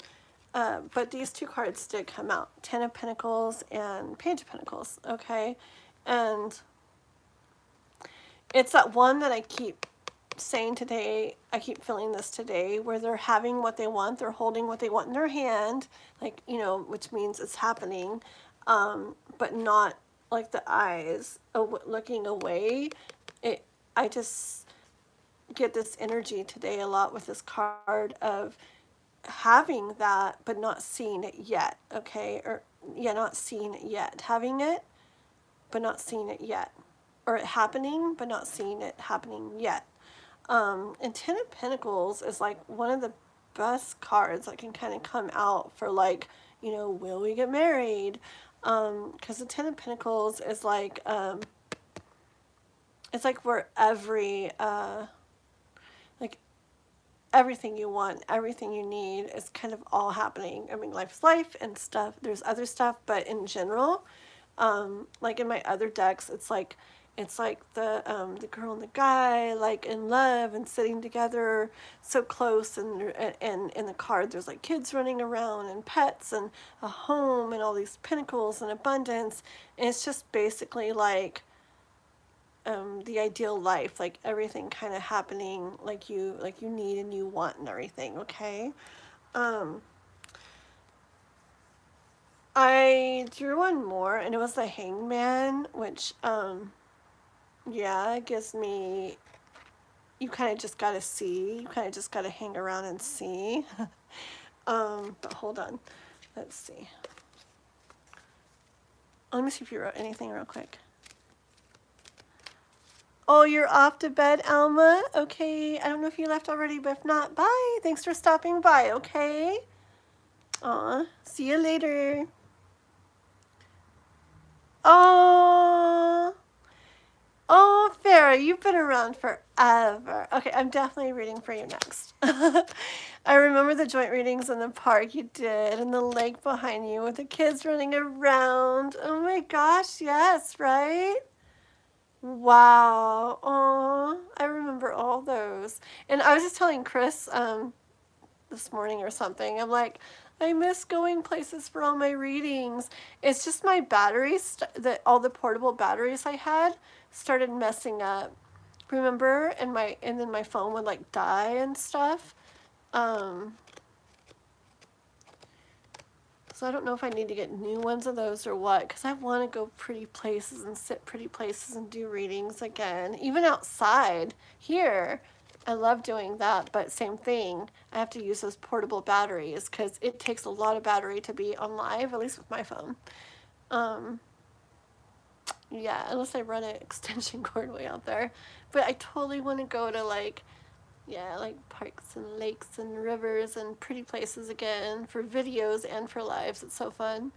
but these two cards did come out, Ten of Pentacles and Page of Pentacles. Okay. And it's that one that I keep saying today, I keep feeling this today, where they're having what they want, they're holding what they want in their hand, like, you know, which means it's happening, but not like the eyes looking away. I just get this energy today a lot with this card of having that but not seeing it yet. Okay. Or yeah, not seeing it yet, having it but not seeing it yet, or it happening but not seeing it happening yet. And Ten of Pentacles is like one of the best cards that can kind of come out for, like, you know, will we get married? Because the Ten of Pentacles is like, it's like where like everything you want, everything you need is kind of all happening. I mean, life's life and stuff. There's other stuff, but in general, like in my other decks, it's like the girl and the guy, like in love and sitting together so close, and in the card there's like kids running around and pets and a home and all these pentacles and abundance, and it's just basically like the ideal life, like everything kind of happening like you need and you want and everything. Okay. I drew one more, and it was the Hangman, which, yeah, it gives me, you kind of just gotta see, you kind of just gotta hang around and see. But hold on, let's see. Let me see if you wrote anything real quick. Oh, you're off to bed, Alma? Okay, I don't know if you left already, but if not, bye. Thanks for stopping by, okay? Aw, see you later. Oh, oh, Farah, you've been around forever. Okay, I'm definitely reading for you next. I remember the joint readings in the park you did and the lake behind you with the kids running around. Oh my gosh, yes, right? Wow. Oh, I remember all those. And I was just telling Chris this morning or something. I'm like, I miss going places for all my readings. It's just my batteries, all the portable batteries I had started messing up. Remember? And then my phone would like die and stuff. So I don't know if I need to get new ones of those or what, because I want to go pretty places and sit pretty places and do readings again. Even outside here, I love doing that, but same thing. I have to use those portable batteries because it takes a lot of battery to be on live, at least with my phone. Yeah, unless I run an extension cord way out there. But I totally want to go to like, yeah, like parks and lakes and rivers and pretty places again for videos and for lives. It's so fun.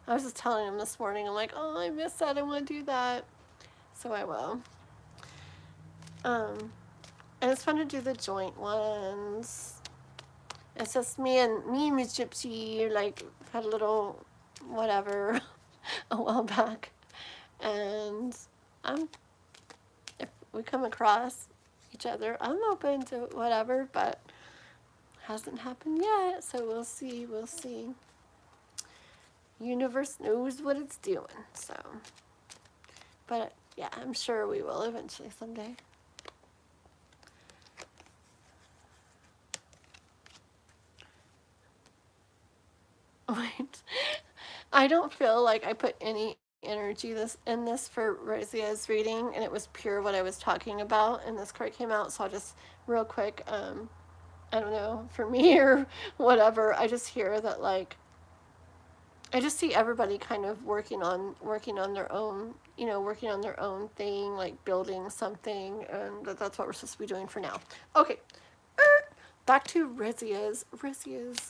I was just telling him this morning, I'm like, oh, I miss that. I want to do that. So I will. And it's fun to do the joint ones. It's just me and Miss Gypsy, like, had a little whatever a while back. And if we come across each other, I'm open to whatever, but hasn't happened yet, so we'll see, we'll see. Universe knows what it's doing, so. But yeah, I'm sure we will eventually someday. Wait, I don't feel like I put any energy in this for Rozia's reading, and it was pure what I was talking about, and this card came out, so I'll just real quick, I don't know, for me or whatever, I just hear that, like, I just see everybody kind of working on their own, you know, working on their own thing, like building something, and that's what we're supposed to be doing for now. Okay, back to Rizia's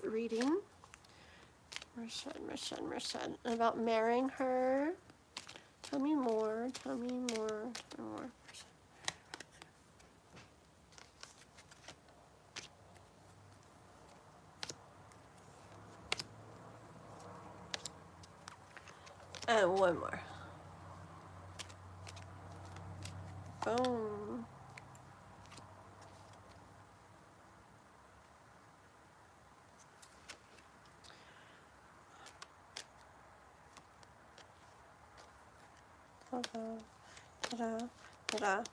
reading. Rashad, about marrying her. Tell me more, tell me more, tell me more. And one more. Boom. Ta-da, ta-da, ta-da,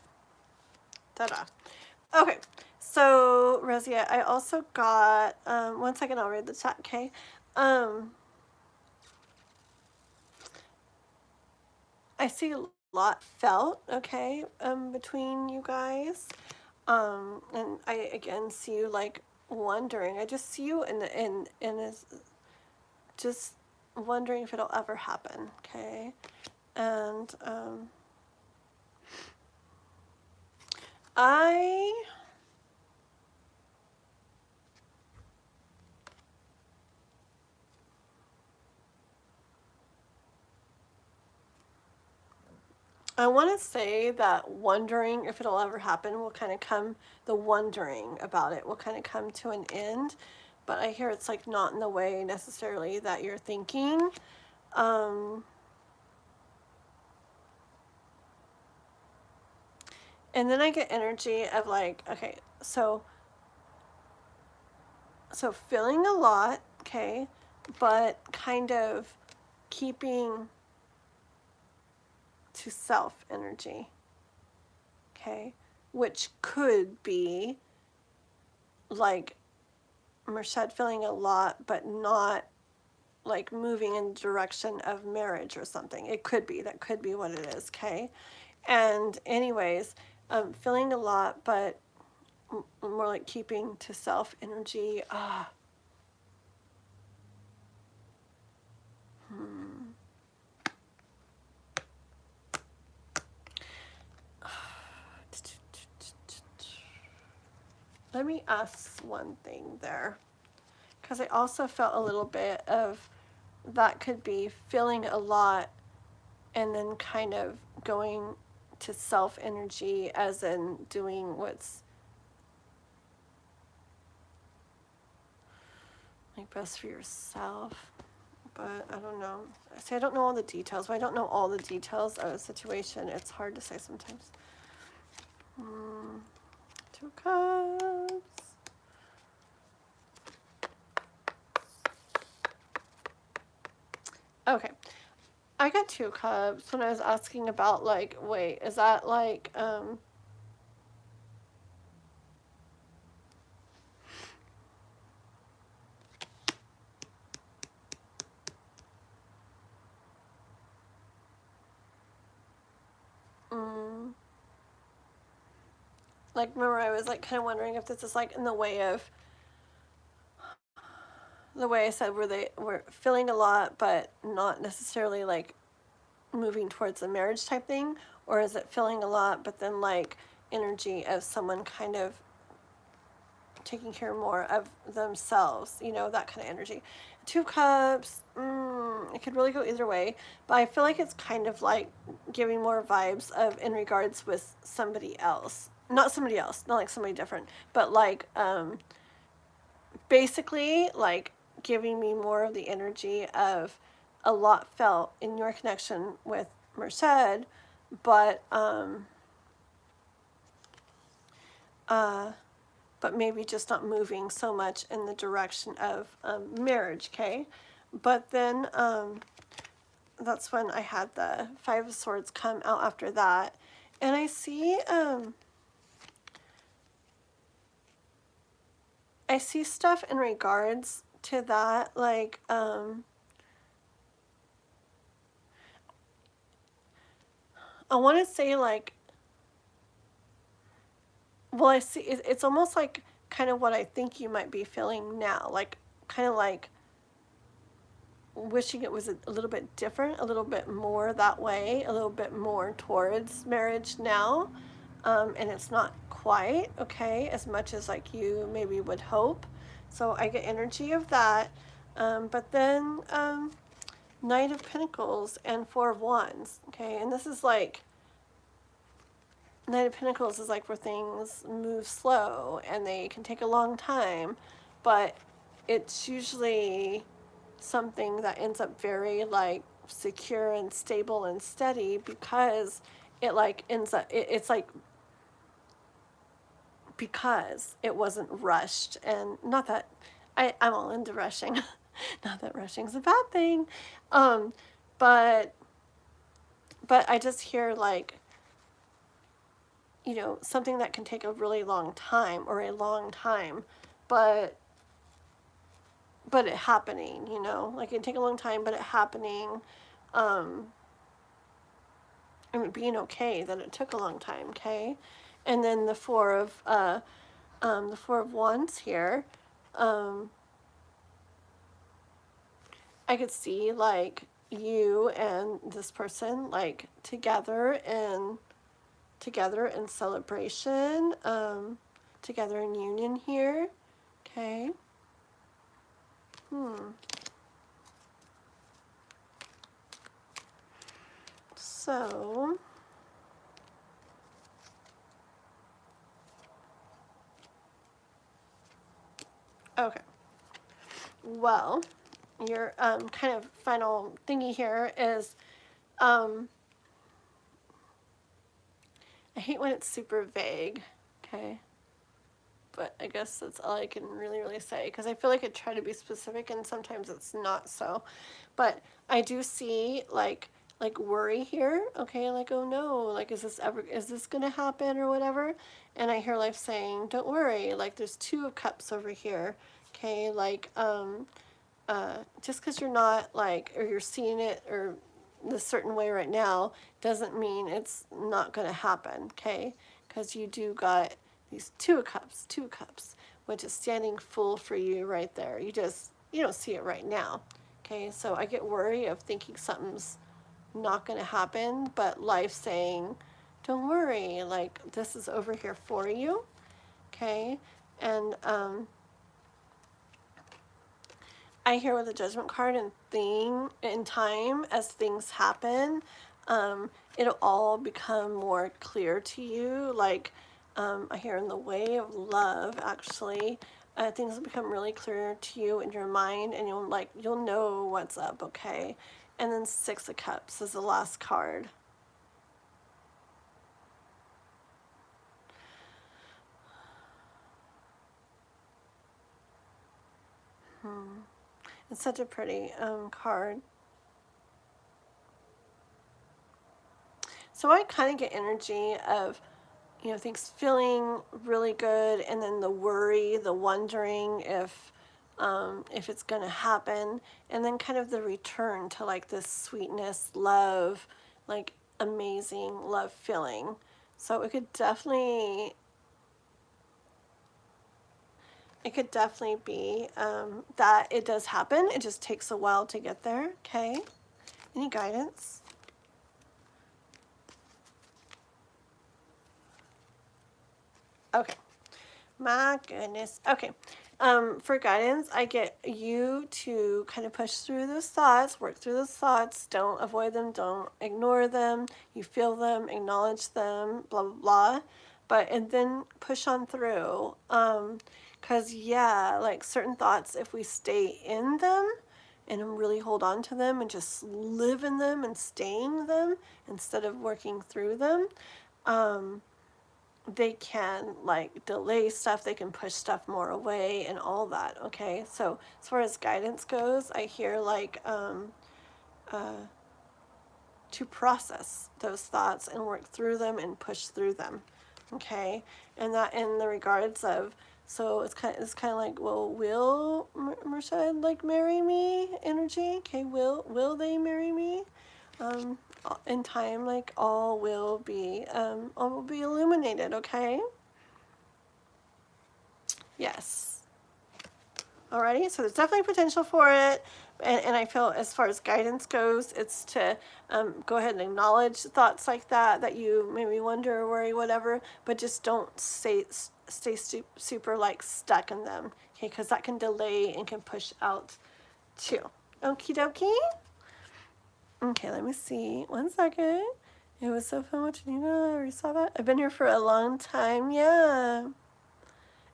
ta-da. Okay, so Rosia, I also got, one second, I'll read the chat, okay? I see a lot felt, okay, between you guys. And I again see you like wondering. I just see you in is just wondering if it'll ever happen, okay? And I want to say that wondering if it'll ever happen will kind of come, the wondering about it will kind of come to an end, but I hear it's like not in the way necessarily that you're thinking. And then I get energy of like, okay, so feeling a lot, okay, but kind of keeping to self energy, okay, which could be like Merced feeling a lot, but not like moving in the direction of marriage or something. It could be, that could be what it is, okay? And anyways, feeling a lot, but more like keeping to self energy. Let me ask one thing there, because I also felt a little bit of that could be feeling a lot and then kind of going to self energy, as in doing what's like best for yourself. But I don't know. See, I don't know all the details. When I don't know all the details of a situation, it's hard to say sometimes. 2 cups. Okay. I got 2 cups when I was asking about, like, wait, is that like, like, remember I was like kind of wondering if this is like in the way of the way I said where they were feeling a lot but not necessarily like moving towards a marriage type thing, or is it feeling a lot but then like energy of someone kind of taking care more of themselves, you know, that kind of energy. 2 cups, it could really go either way, but I feel like it's kind of like giving more vibes of in regards with somebody else, not like somebody different, but like basically like giving me more of the energy of a lot felt in your connection with Merced, but maybe just not moving so much in the direction of marriage, okay? But then that's when I had the 5 of Swords come out after that, and I see stuff in regards to that, like I want to say like, well, I see it's almost like kind of what I think you might be feeling now, like kind of like wishing it was a little bit different, a little bit more that way, a little bit more towards marriage now, and it's not quite okay as much as like you maybe would hope. So I get energy of that, but then Knight of Pentacles and 4 of Wands, okay, and this is like Knight of Pentacles is like where things move slow and they can take a long time, but it's usually something that ends up very like secure and stable and steady, because it like ends up it's like because it wasn't rushed. And not that I'm all into rushing not that rushing's a bad thing, but I just hear like, you know, something that can take a really long time or a long time, but it happening, you know, like it take a long time, but it happening, and it being okay that it took a long time, okay? And then the 4 of Wands here, I could see like you and this person like together in celebration, together in union here, okay? So okay, well, your kind of final thingy here is I hate when it's super vague, okay? But I guess that's all I can really say, because I feel like I try to be specific and sometimes it's not so. But I do see like worry here, okay? Like, oh no, like is this gonna happen or whatever? And I hear life saying, don't worry, like there's 2 of Cups over here, okay? Like just because you're not like, or you're seeing it or this certain way right now, doesn't mean it's not going to happen, okay? Because you do got these two cups, which is standing full for you right there. You don't see it right now, okay? So I get worried of thinking something's not going to happen, but life saying, don't worry, like this is over here for you, okay? And I hear with the Judgment card and thing in time as things happen, it'll all become more clear to you. Like I hear in the way of love, actually, things will become really clear to you in your mind, and you'll know what's up, okay? And then Six of Cups is the last card. It's such a pretty card. So I kind of get energy of, things feeling really good, and then the worry, the wondering if it's going to happen, and then kind of the return to like this sweetness, love, like amazing love feeling. So it could definitely be that it does happen. It just takes a while to get there. Okay. Any guidance? Okay. My goodness. Okay. For guidance, I get you to kind of push through those thoughts, work through those thoughts. Don't avoid them. Don't ignore them. You feel them, acknowledge them, blah, blah, blah. And then push on through. Cause yeah, like certain thoughts, if we stay in them and really hold on to them and just live in them and staying them instead of working through them, they can like delay stuff, they can push stuff more away and all that, okay? So as far as guidance goes, I hear like to process those thoughts and work through them and push through them, okay? And that in the regards of, so it's kind of like, well, will Mershad like marry me energy? Okay, will they marry me? In time, like all will be illuminated, okay? Yes. Alrighty, so there's definitely potential for it. And I feel as far as guidance goes, it's to go ahead and acknowledge thoughts like that you maybe wonder or worry, whatever, but just don't stay super like stuck in them, okay? Because that can delay and can push out too. Okie dokie. Okay, let me see. 1 second. It was so fun watching you. I already saw that. I've been here for a long time. Yeah.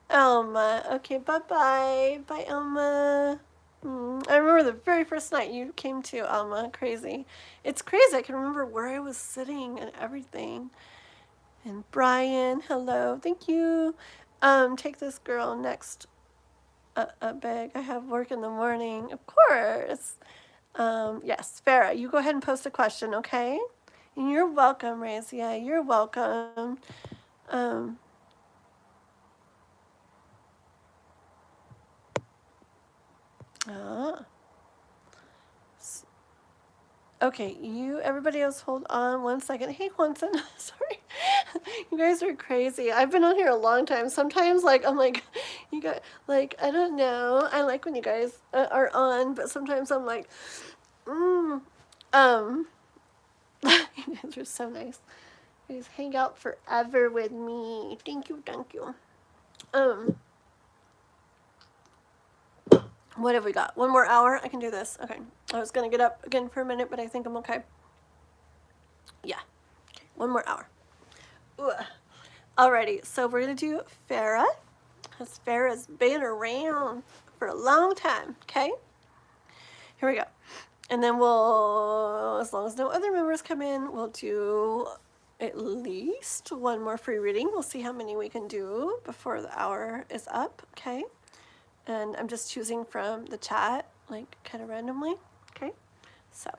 Elma. Okay, bye-bye. Bye, Elma. I remember the very first night you came to, Elma. Crazy. It's crazy. I can remember where I was sitting and everything. And Brian, hello. Thank you. Take this girl next. Bag. I have work in the morning. Of course. Yes, Farah, you go ahead and post a question, okay? And you're welcome, Razia. You're welcome. Okay, everybody else hold on 1 second. Hey, Juanson, sorry. You guys are crazy. I've been on here a long time. Sometimes, like, I'm like, you guys, like, I don't know. I like when you guys are on, but sometimes I'm like, you guys are so nice. You guys hang out forever with me. Thank you, thank you. What have we got? 1 more hour? I can do this. Okay. I was going to get up again for a minute, but I think I'm okay. Yeah. Okay. 1 more hour. Ugh. Alrighty. So we're going to do Farah. Because Farah's been around for a long time. Okay? Here we go. And then we'll, as long as no other members come in, we'll do at least 1 more free reading. We'll see how many we can do before the hour is up. Okay? And I'm just choosing from the chat, like kind of randomly. Okay, so,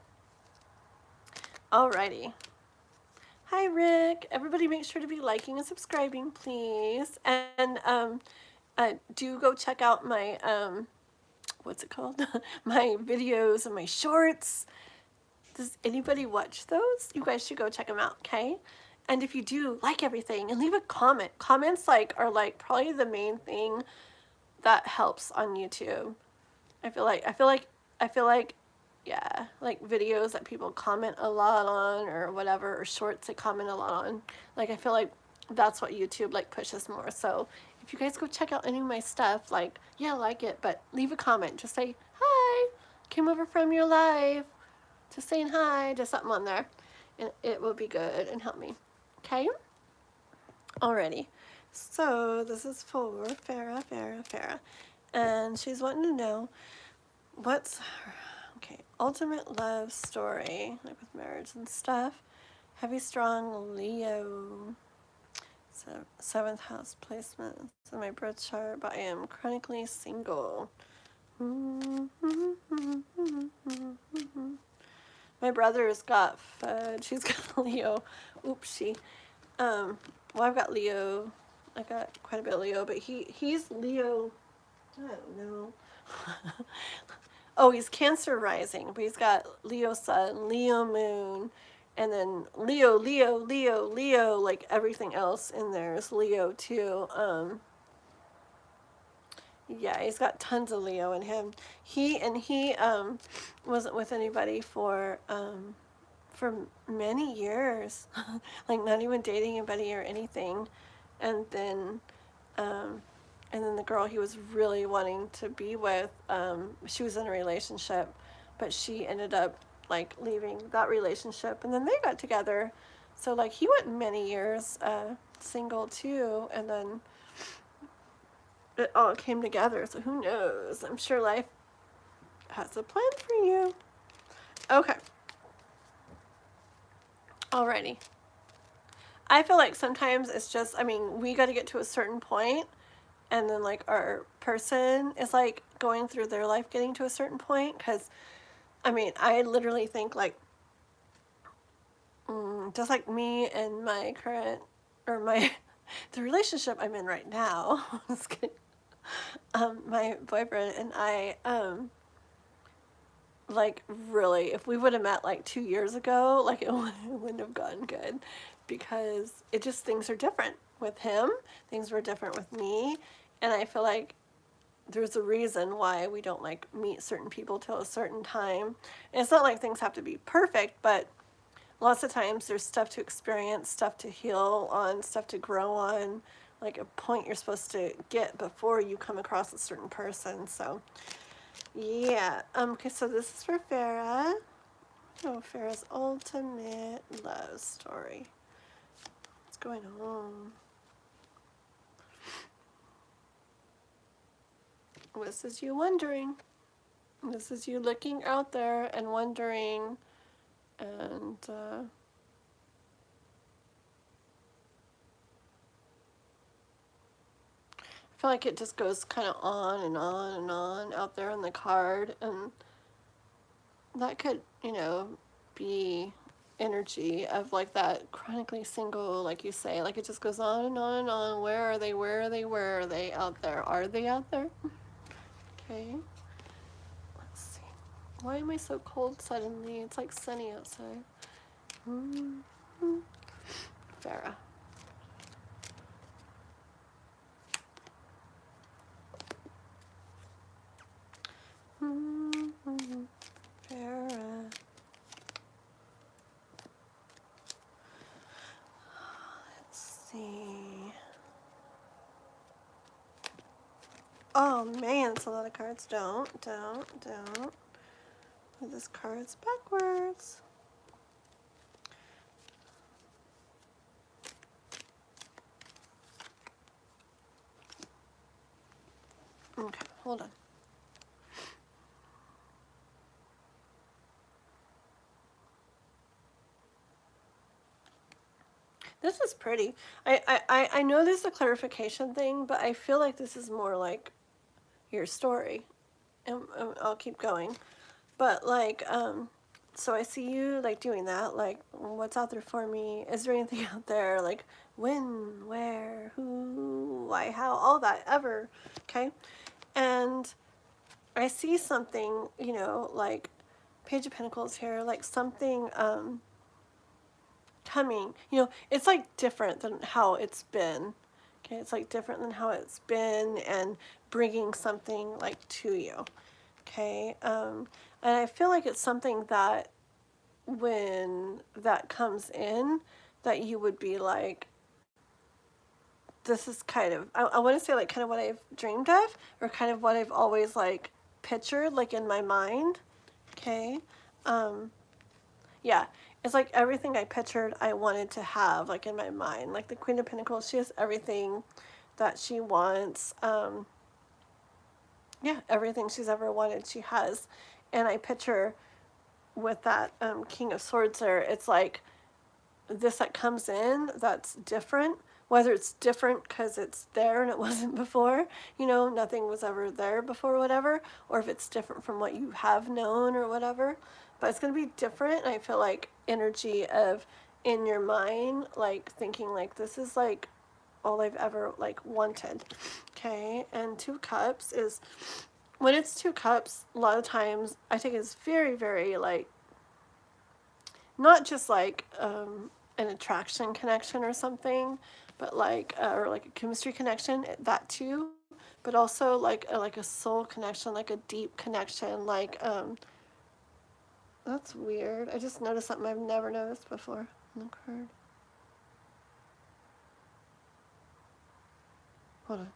alrighty. Hi, Rick. Everybody make sure to be liking and subscribing, please. And do go check out my what's it called? My videos and my shorts. Does anybody watch those? You guys should go check them out, okay? And if you do, like everything and leave a comment. Comments are like probably the main thing that helps on YouTube. I feel like yeah, like videos that people comment a lot on or whatever, or shorts they comment a lot on. Like I feel like that's what YouTube like pushes more. So if you guys go check out any of my stuff, like, yeah, like it, but leave a comment. Just say, hi, came over from your live. Just saying hi, just something on there. And it will be good and help me. Okay? Alrighty. So this is for Farah. And she's wanting to know what's her, okay, ultimate love story, like with marriage and stuff. Heavy, strong Leo. So 7th house placement. So my birth chart, but I am chronically single. My brother's got fudge. He's got Leo. Oopsie. Well, I've got Leo. I got quite a bit of Leo, but he's Leo. I don't know. Oh, he's Cancer rising, but he's got Leo sun, Leo moon, and then Leo, like everything else in there is Leo too. Yeah, he's got tons of Leo in him. He wasn't with anybody for many years, like not even dating anybody or anything, and then the girl he was really wanting to be with, she was in a relationship, but she ended up like leaving that relationship, and then they got together. So like he went many years single too, and then it all came together. So who knows? I'm sure life has a plan for you. Okay. Alrighty. I feel like sometimes it's just, I mean, we got to get to a certain point, and then like our person is like going through their life getting to a certain point, because I mean, I literally think like just like me and my current, or my the relationship I'm in right now, just kidding, my boyfriend and I, like really, if we would have met like 2 years ago, like it wouldn't have gone good, because it just, things are different with him, things were different with me, and I feel like there's a reason why we don't like meet certain people till a certain time. And it's not like things have to be perfect, but lots of times there's stuff to experience, stuff to heal on, stuff to grow on, like a point you're supposed to get before you come across a certain person. So yeah, okay, so this is for Farah. Oh, Farah's ultimate love story. What's going on? This is you wondering. This is you looking out there and wondering, and I feel like it just goes kind of on and on and on out there on the card, and that could, you know, be energy of like that chronically single, like you say, like it just goes on and on and on. Where are they? Where are they? Where are they? Out there? Are they out there? Okay. Let's see. Why am I so cold suddenly? It's like sunny outside. Farah. Farah. Let's see. Oh man, it's a lot of cards. Don't. This card's backwards. Okay, hold on. This is pretty. I know there's a clarification thing, but I feel like this is more like your story. And I'll keep going. But like, so I see you like doing that, like what's out there for me? Is there anything out there, like when, where, who, why, how, all that ever, okay? And I see something, you know, like Page of Pentacles here, like something coming. You know, it's like different than how it's been. Okay, it's like different than how it's been and bringing something like to you. Okay, and I feel like it's something that when that comes in, that you would be like, this is kind of, I want to say like kind of what I've dreamed of, or kind of what I've always like pictured like in my mind. Okay, yeah, it's like everything I pictured I wanted to have like in my mind. Like the Queen of Pentacles, she has everything that she wants. Yeah, everything she's ever wanted she has. And I picture with that King of Swords there, it's like this that comes in that's different, whether it's different because it's there and it wasn't before, you know, nothing was ever there before, whatever, or if it's different from what you have known or whatever, but it's going to be different. And I feel like energy of in your mind, like thinking like this is like all I've ever like wanted. Okay, and 2 cups is, when it's 2 cups, a lot of times I think it's very, very like, not just like an attraction connection or something, but like or like a chemistry connection, that too, but also like a soul connection, like a deep connection, like that's weird. I just noticed something I've never noticed before in the card. Hold on.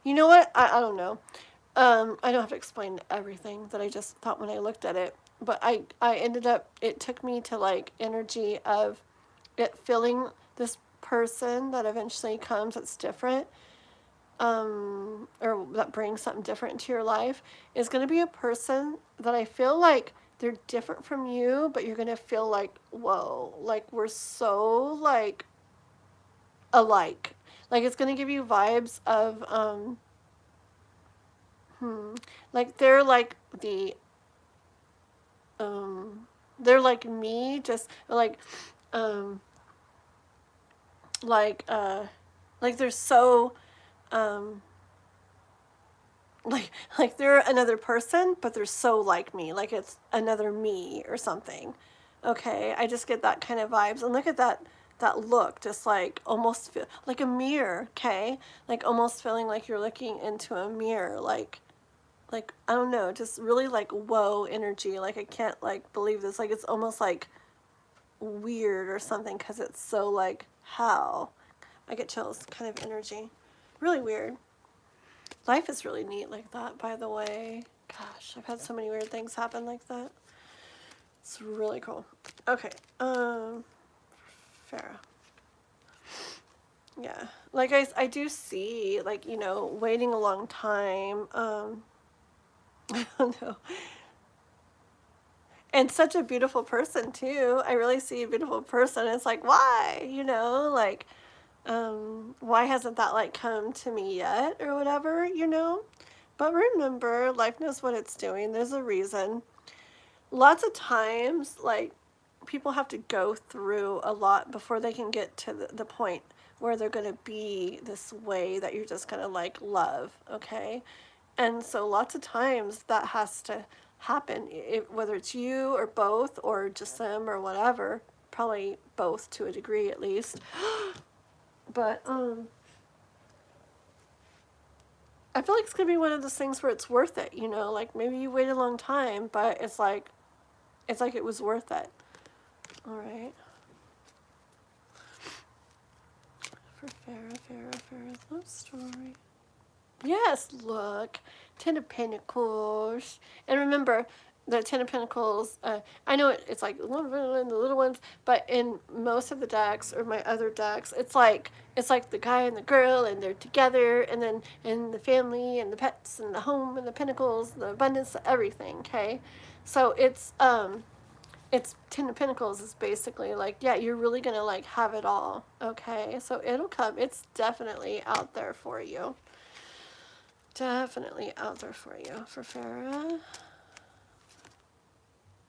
You know what? I don't know. I don't have to explain everything that I just thought when I looked at it, but I ended up, it took me to like energy of it feeling this person that eventually comes that's different, or that brings something different into your life, is going to be a person that I feel like they're different from you, but you're going to feel like, whoa, like we're so like alike. Like it's going to give you vibes of, like they're like the, they're like me, just um, like, like they're so, um, like they're another person, but they're so like me, like it's another me or something. Okay, I just get that kind of vibes. And look at that look, just like almost feel like a mirror. Okay, like almost feeling like you're looking into a mirror, like I don't know, just really like whoa energy. Like I can't like believe this. Like it's almost like weird or something because it's so like, how I get chills kind of energy. Really weird. Life is really neat like that, by the way. Gosh, I've had so many weird things happen like that. It's really cool. Okay, Farah. Yeah, like I do see, like, you know, waiting a long time. I don't know. And such a beautiful person too. I really see a beautiful person. It's like, why? You know, like, why hasn't that like come to me yet or whatever, you know? But remember, life knows what it's doing. There's a reason. Lots of times, like, people have to go through a lot before they can get to the point where they're going to be this way that you're just going to like love, okay? And so lots of times that has to happen, whether it's you or both or just them or whatever, probably both to a degree at least. But I feel like it's gonna be one of those things where it's worth it, you know, like maybe you wait a long time, but it's like it was worth it. All right. For Farah's love story. Yes, look, Ten of Pentacles, and remember, the Ten of Pentacles. I know it's like the little ones, but in most of the decks or my other decks, it's like the guy and the girl, and they're together, and then and the family and the pets and the home and the pentacles, the abundance, everything. Okay, so it's Ten of Pentacles is basically like, yeah, you're really gonna like have it all. Okay, so it'll come. It's definitely out there for you. Definitely out there for you, for Farah.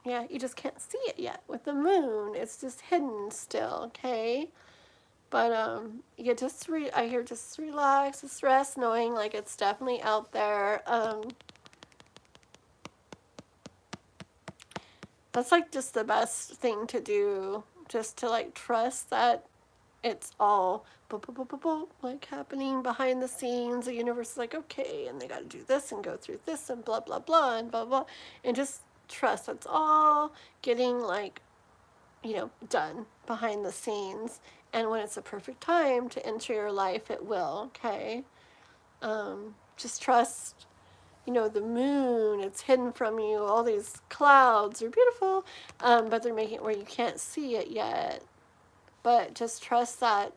Yeah, you just can't see it yet with the moon. It's just hidden still, okay? But yeah, I hear just relax, just rest, knowing like it's definitely out there. That's like just the best thing to do, just to like trust that it's all like happening behind the scenes. The universe is like, okay, and they got to do this and go through this and blah blah blah and blah blah, and just trust that's all getting like, done behind the scenes. And when it's a perfect time to enter your life, it will. Okay, just trust. The moon, it's hidden from you. All these clouds are beautiful, but they're making it where you can't see it yet. But just trust that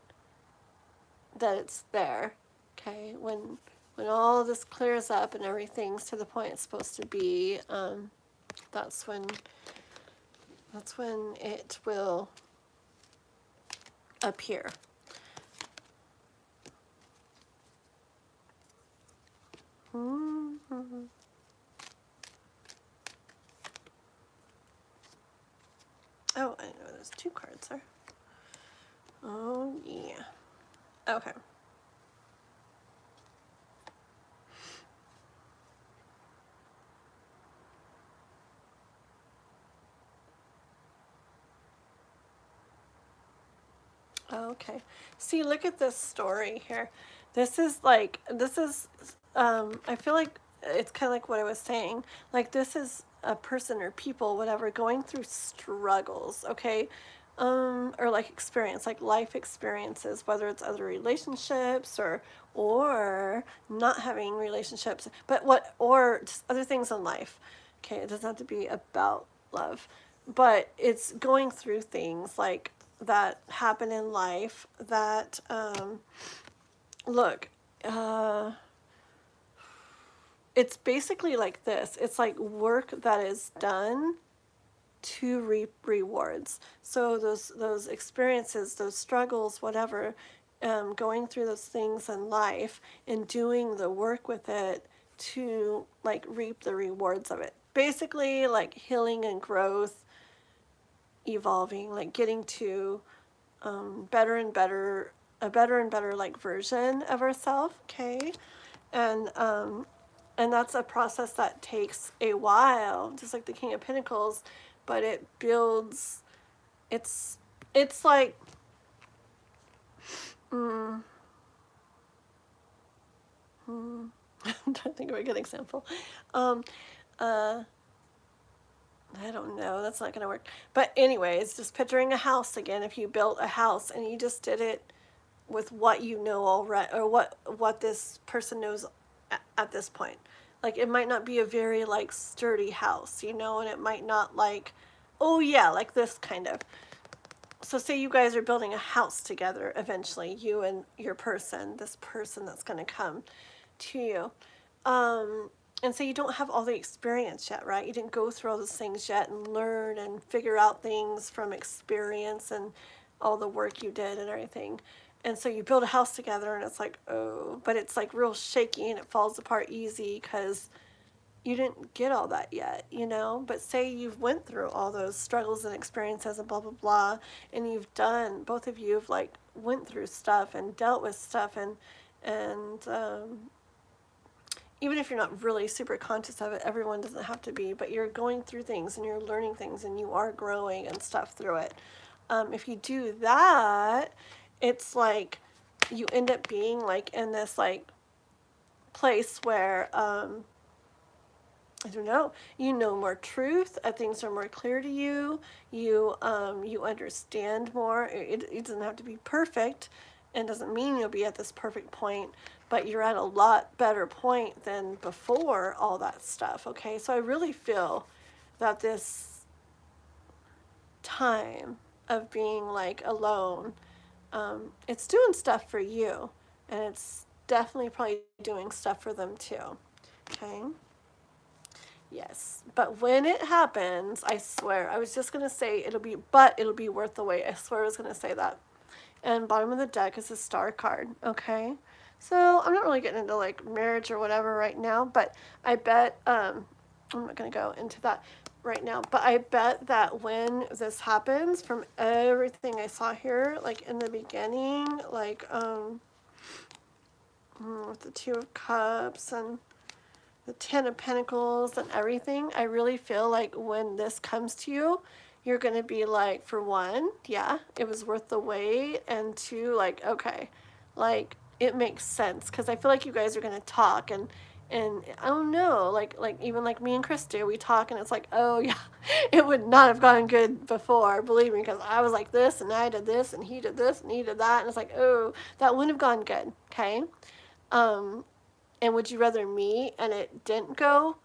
it's there. Okay, when all of this clears up and everything's to the point it's supposed to be, that's when it will appear. Mm-hmm. Oh, I know there's 2 cards there. Oh yeah. Okay. Okay. See, look at this story here. I feel like it's kind of like what I was saying. Like, this is a person or people, whatever, going through struggles, okay? Or like like life experiences, whether it's other relationships or not having relationships, or just other things in life. Okay, it doesn't have to be about love, but it's going through things like that happen in life that look, it's basically like this. It's like work that is done to reap rewards. So those experiences, those struggles, whatever, going through those things in life and doing the work with it to like reap the rewards of it. Basically, like healing and growth, evolving, like getting to better and better, a better and better like version of ourselves. Okay, and that's a process that takes a while, just like the King of Pentacles, but it builds. It's like, I'm trying to think of a good example. I don't know, that's not gonna work. But anyways, just picturing a house again. If you built a house and you just did it with what you know already, or what this person knows at this point. Like, it might not be a very like sturdy house, and it might not like, oh yeah, like this kind of. So say you guys are building a house together eventually, you and your person, this person that's going to come to you. And so you don't have all the experience yet, right? You didn't go through all those things yet and learn and figure out things from experience and all the work you did and everything. And so you build a house together and it's like, oh, but it's like real shaky and it falls apart easy because you didn't get all that yet, But say you've went through all those struggles and experiences and blah, blah, blah, and both of you have like went through stuff and dealt with stuff and even if you're not really super conscious of it, everyone doesn't have to be, but you're going through things and you're learning things and you are growing and stuff through it. If you do that, it's like you end up being like in this like place where, I don't know, more truth, things are more clear to you, you understand more. It doesn't have to be perfect, and doesn't mean you'll be at this perfect point, but you're at a lot better point than before all that stuff, okay? So I really feel that this time of being like alone, it's doing stuff for you, and it's definitely probably doing stuff for them too, okay? Yes, but when it happens, I swear, I was just going to say it'll be worth the wait. I swear I was going to say that. And bottom of the deck is a star card, okay? So I'm not really getting into like marriage or whatever right now, but I bet, I'm not going to go into that. right now, but I bet that when this happens, from everything I saw here, like in the beginning, like with the Two of Cups and the Ten of Pentacles and everything, I really feel like when this comes to you, you're going to be like, for one, yeah, it was worth the wait, and two, like, okay, like, it makes sense, because I feel like you guys are going to talk, and I don't know, like even like me and Chris do, we talk, and it's like, oh yeah, it would not have gone good before, believe me, because I was like this, and I did this, and he did this, and he did that, and it's like, oh, that wouldn't have gone good, okay? And would you rather meet and it didn't go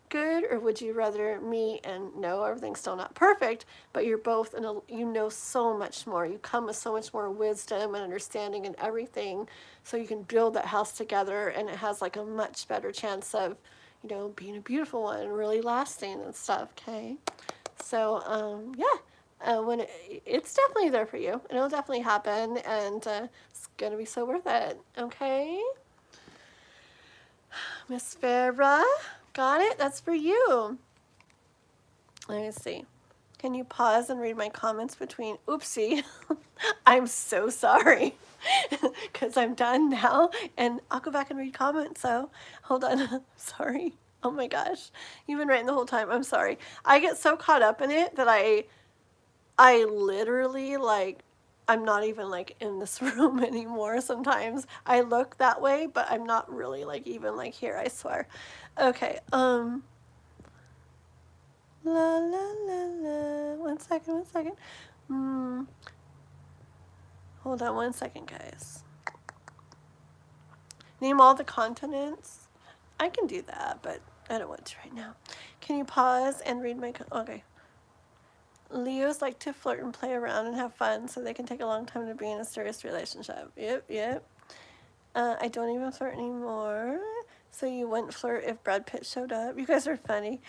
good, or would you rather meet and no, everything's still not perfect, but you're both in a, you know, so much more. You come with so much more wisdom and understanding and everything, so you can build that house together, and it has like a much better chance of, you know, being a beautiful one and really lasting and stuff. Okay, so yeah. When it's definitely there for you, and it'll definitely happen, and it's gonna be so worth it. Okay. Miss Farah, got it? That's for you. Let me see. Can you pause and read my comments between? Oopsie. I'm so sorry. Because I'm done now. And I'll go back and read comments. So hold on. Sorry. Oh my gosh. You've been writing the whole time. I'm sorry. I get so caught up in it that I literally, like, I'm not even like in this room anymore. Sometimes I look that way, but I'm not really like even like here, I swear. Okay, la la la la. One second. Hold on 1 second, guys. Name all the continents. I can do that, but I don't want to right now. Can you pause and read my, okay. Leos like to flirt and play around and have fun, so they can take a long time to be in a serious relationship. Yep. I don't even flirt anymore. So you wouldn't flirt if Brad Pitt showed up? You guys are funny.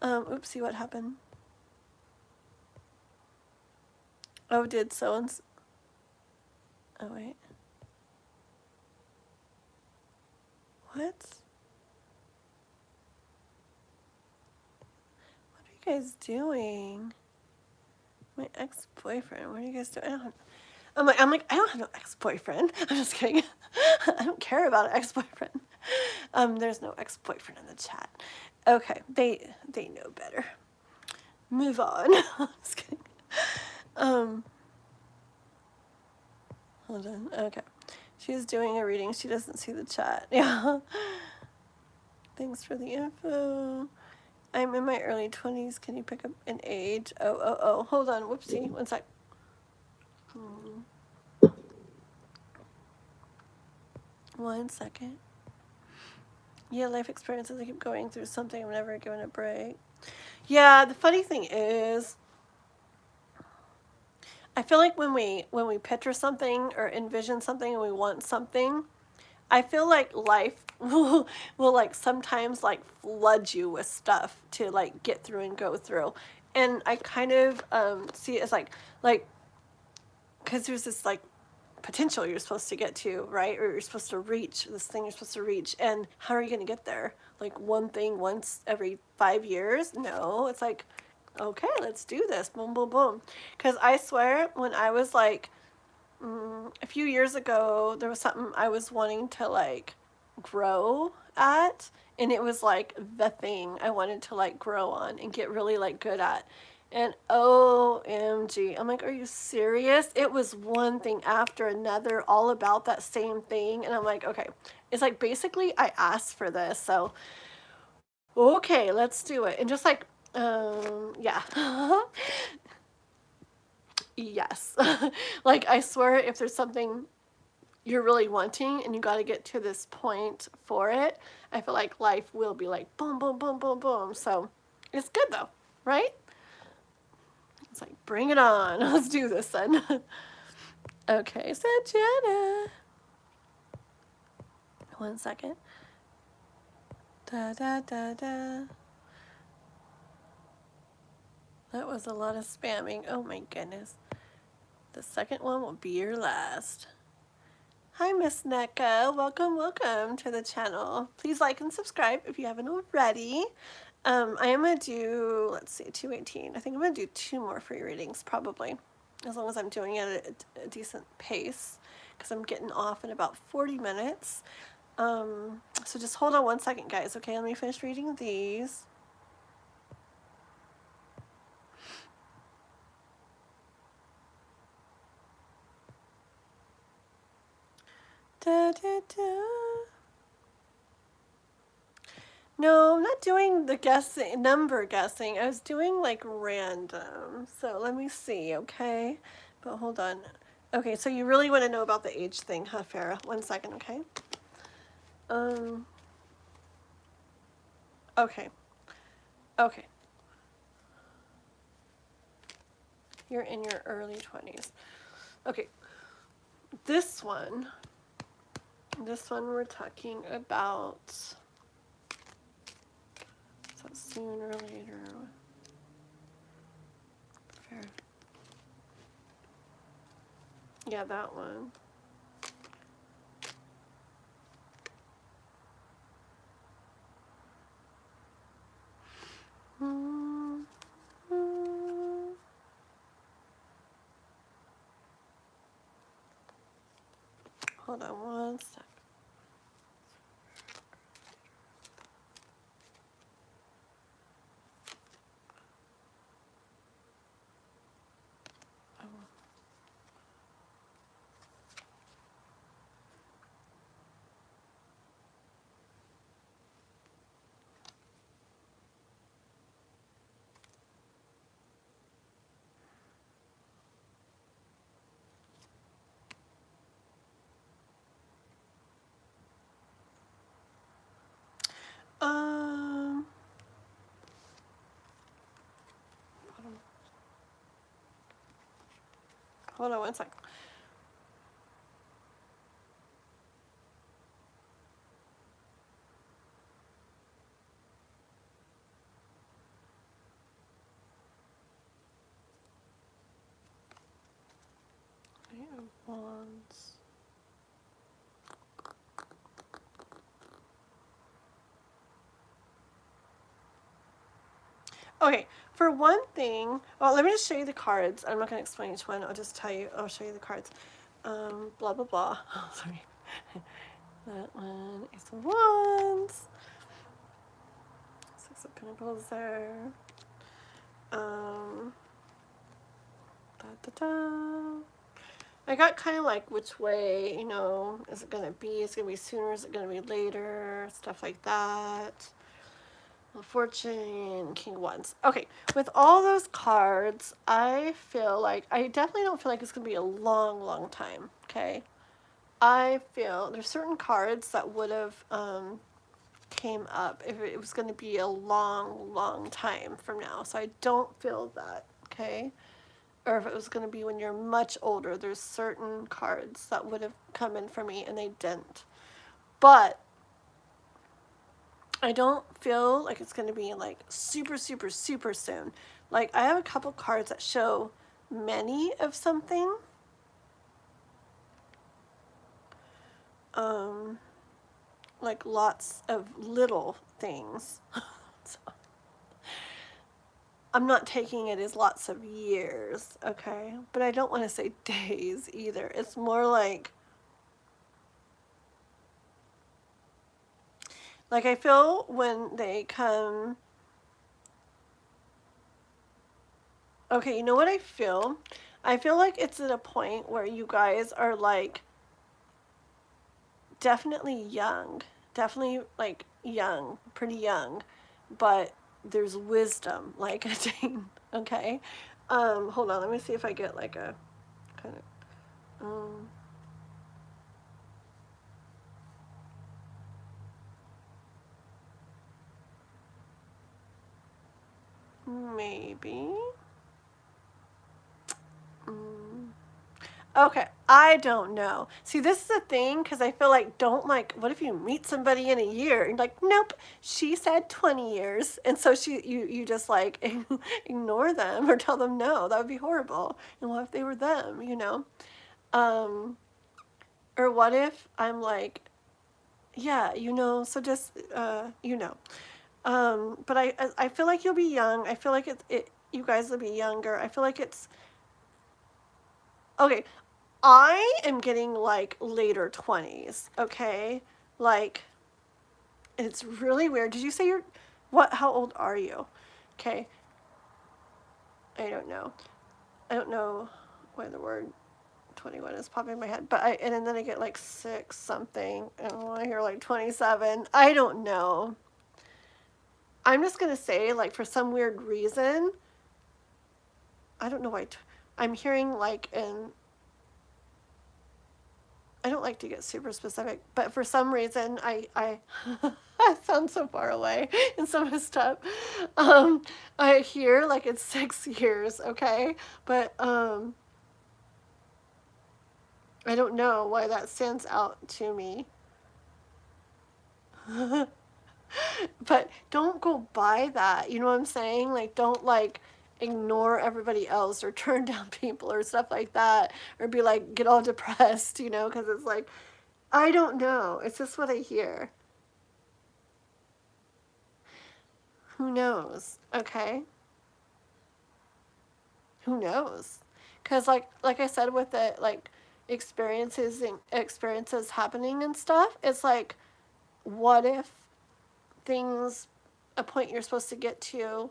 Oopsie, what happened? Oh, did so-and-so... Oh, wait. What? What are you guys doing? My ex-boyfriend. What are you guys doing? I'm like, I don't have no ex-boyfriend. I'm just kidding. I don't care about an ex-boyfriend. There's no ex-boyfriend in the chat. Okay, they know better. Move on. Just kidding. Hold on. Okay. She's doing a reading. She doesn't see the chat. Yeah. Thanks for the info. I'm in my early 20s. Can you pick up an age? Oh. Hold on. Whoopsie. 1 sec. 1 second. Yeah, life experiences. I keep going through something. I'm never given a break. Yeah, the funny thing is, I feel like when we picture something or envision something and we want something, I feel like life will like sometimes like flood you with stuff to like get through and go through. And I kind of see it as like because there's this like potential you're supposed to get to, right? Or you're supposed to reach this thing you're supposed to reach. And how are you going to get there? Like one thing once every 5 years? No, it's like, okay, let's do this. Boom, boom, boom. Because I swear, when I was like, a few years ago, there was something I was wanting to like grow at. And it was like the thing I wanted to like grow on and get really like good at. And OMG, I'm like, are you serious? It was one thing after another, all about that same thing. And I'm like, okay, it's like basically I asked for this. So, okay, let's do it. And just like, yeah. Yes. Like, I swear, if there's something you're really wanting and you got to get to this point for it, I feel like life will be like boom, boom, boom, boom, boom. So it's good though, right? It's like, bring it on. Let's do this then. Okay, so Jenna. 1 second. Da. That was a lot of spamming. Oh my goodness. The second one will be your last. Hi, Miss NECA. Welcome to the channel. Please like and subscribe if you haven't already. I am going to do, let's see, 218. I think I'm going to do 2 more free readings, probably, as long as I'm doing it at a decent pace, because I'm getting off in about 40 minutes. So just hold on 1 second, guys, okay? Let me finish reading these. Da, da, da. No, I'm not doing the guessing, number guessing. I was doing like random. So let me see, okay? But hold on. Okay, so you really want to know about the age thing, huh, Farah? 1 second, okay? Okay. Okay. You're in your early 20s. Okay. This one we're talking about, so sooner or later. Fair. Yeah, that one. Hold on 1 sec. Hold on 1 sec. Eight of Wands. Okay, for one thing, well, let me just show you the cards. I'm not going to explain each one. I'll just tell you, I'll show you the cards. Blah, blah, blah. Oh, sorry. That one is the Wands. 6 of Pentacles there. Da, da, da. I got kind of like which way, you know, is it going to be? Is it going to be sooner? Is it going to be later? Stuff like that. Fortune, King of Wands. Okay, with all those cards, I feel like, I definitely don't feel like it's going to be a long, long time, okay? I feel there's certain cards that would have came up if it was going to be a long, long time from now. So I don't feel that, okay? Or if it was going to be when you're much older, there's certain cards that would have come in for me and they didn't. But I don't feel like it's going to be like super, super, super soon. Like I have a couple cards that show many of something. Like lots of little things. So I'm not taking it as lots of years, okay? But I don't want to say days either. It's more like I feel when they come. Okay, you know what I feel? I feel like it's at a point where you guys are like definitely young. Definitely like young, pretty young, but there's wisdom like a teen, okay? Hold on, let me see if I get like a kind of maybe. Okay, I don't know. See, this is the thing, because I feel like, don't like, what if you meet somebody in a year? And like, nope, she said 20 years. And so you just like ignore them or tell them no, that would be horrible. And what if they were them, you know? Or what if I'm like, yeah, you know, so just, you know. But I feel like you'll be young. I feel like you guys will be younger. I feel like it's okay. I am getting like later 20s, okay? Like it's really weird. Did you say how old are you? Okay. I don't know. I don't know why the word 21 is popping in my head, but and then I get like 6 something, and I hear like 27. I don't know. I'm just gonna say, like, for some weird reason, I don't know why. I'm hearing like I don't like to get super specific, but for some reason I I sound so far away and so messed up. I hear like it's 6 years, okay, but I don't know why that stands out to me. But don't go by that. You know what I'm saying? Like, don't like ignore everybody else or turn down people or stuff like that, or be like, get all depressed, you know, because it's like, I don't know. It's just what I hear. Who knows? Okay. Who knows? Because like I said, with it, like experiences happening and stuff, it's like, what if things, a point you're supposed to get to,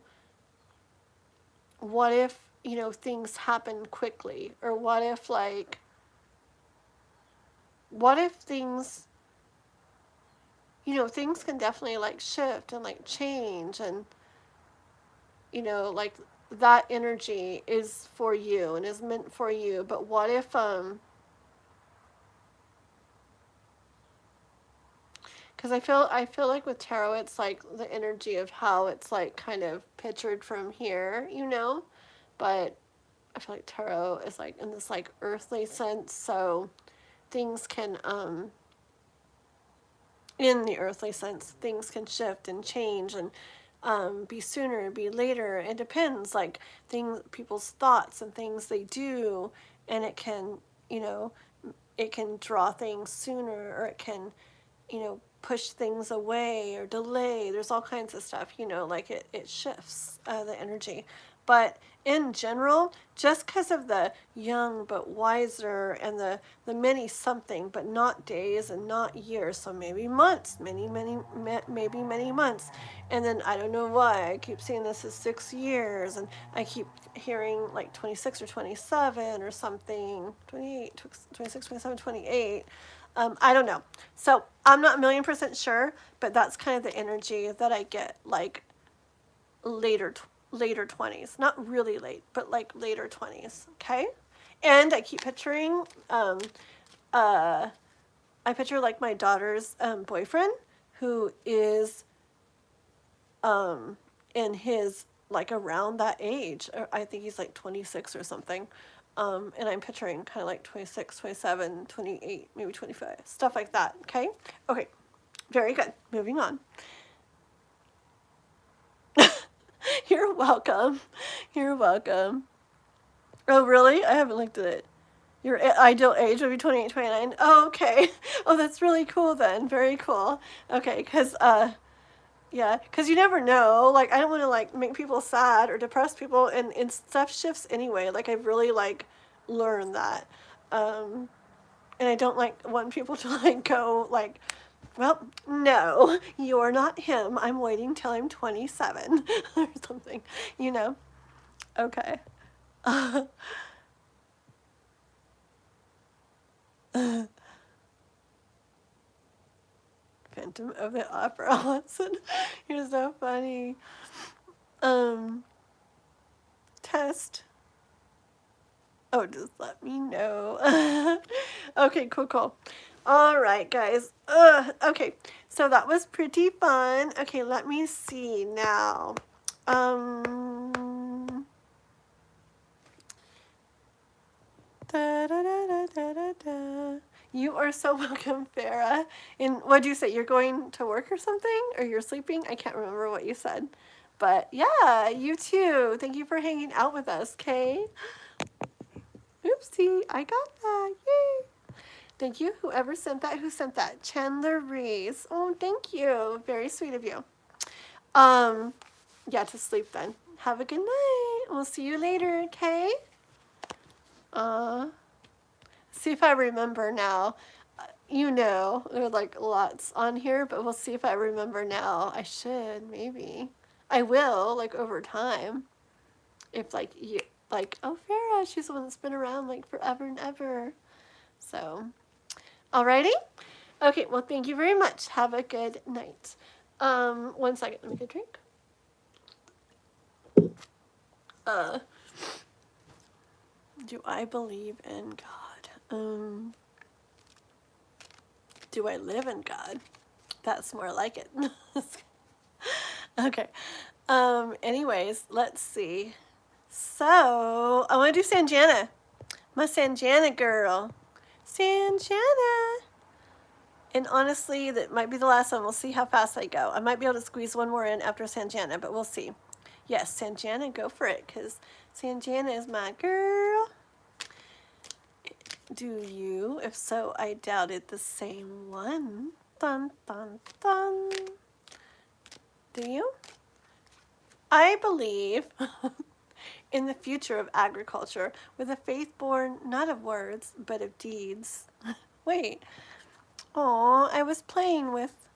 what if, you know, things happen quickly? Or what if, like, what if things, you know, things can definitely like shift and like change, and, you know, like that energy is for you and is meant for you. But what if, because I feel like with tarot, it's like the energy of how it's like kind of pictured from here, you know, but I feel like tarot is like in this like earthly sense, so things can in the earthly sense, things can shift and change, and be sooner, be later. It depends, like things, people's thoughts and things they do, and it can, you know, it can draw things sooner, or it can, you know, push things away or delay. There's all kinds of stuff, you know, like it shifts the energy. But in general, just because of the young but wiser and the many something, but not days and not years, so maybe months, maybe many months. And then I don't know why I keep seeing this as 6 years, and I keep hearing like 26 or 27 or something, 28, 26, 27, 28. I don't know. So I'm not 1,000,000% sure, but that's kind of the energy that I get, like later, later 20s. Not really late, but like later 20s. Okay. And I keep picturing, I picture like my daughter's boyfriend, who is in his, like around that age. I think he's like 26 or something. And I'm picturing kind of like 26, 27, 28, maybe 25, stuff like that. Okay. Okay. Very good. Moving on. You're welcome. You're welcome. Oh, really? I haven't looked at it. Your ideal age would be 28, 29. Oh, okay. Oh, that's really cool then. Very cool. Okay, because yeah, because you never know. Like, I don't want to like make people sad or depress people, and stuff shifts anyway. Like, I've really like learned that, and I don't like want people to like go like, well, no, you're not him. I'm waiting till I'm 27 or something, you know. Okay. Phantom of the Opera, Watson. You're so funny. Um, Test. Oh, just let me know. Okay, cool. All right, guys. Okay, so that was pretty fun. Okay, let me see now. Da, da, da, da, da, da. You are so welcome, Farah. And what do you say? You're going to work or something? Or you're sleeping? I can't remember what you said. But yeah, you too. Thank you for hanging out with us, Kay. Oopsie, I got that. Yay. Thank you. Whoever sent that, who sent that? Chandler Reese. Oh, thank you. Very sweet of you. Yeah, to sleep then. Have a good night. We'll see you later, okay? See if I remember now. You know, there are like lots on here, but we'll see if I remember now. I should, maybe. I will, like, over time. If, like, you, like, oh, Farrah, she's the one that's been around, like, forever and ever. So, alrighty? Okay, well, thank you very much. Have a good night. 1 second, let me get a drink. Do I believe in God? Do I live in God? That's more like it. Okay. Anyways, let's see. So, I want to do Sanjana. My Sanjana girl. Sanjana. And honestly, that might be the last one. We'll see how fast I go. I might be able to squeeze one more in after Sanjana, but we'll see. Yes, Sanjana, go for it, because Sanjana is my girl. Do you? If so, I doubted the same one. Dun, dun, dun. Do you? I believe in the future of agriculture with a faith born not of words, but of deeds. Wait. Oh, I was playing with...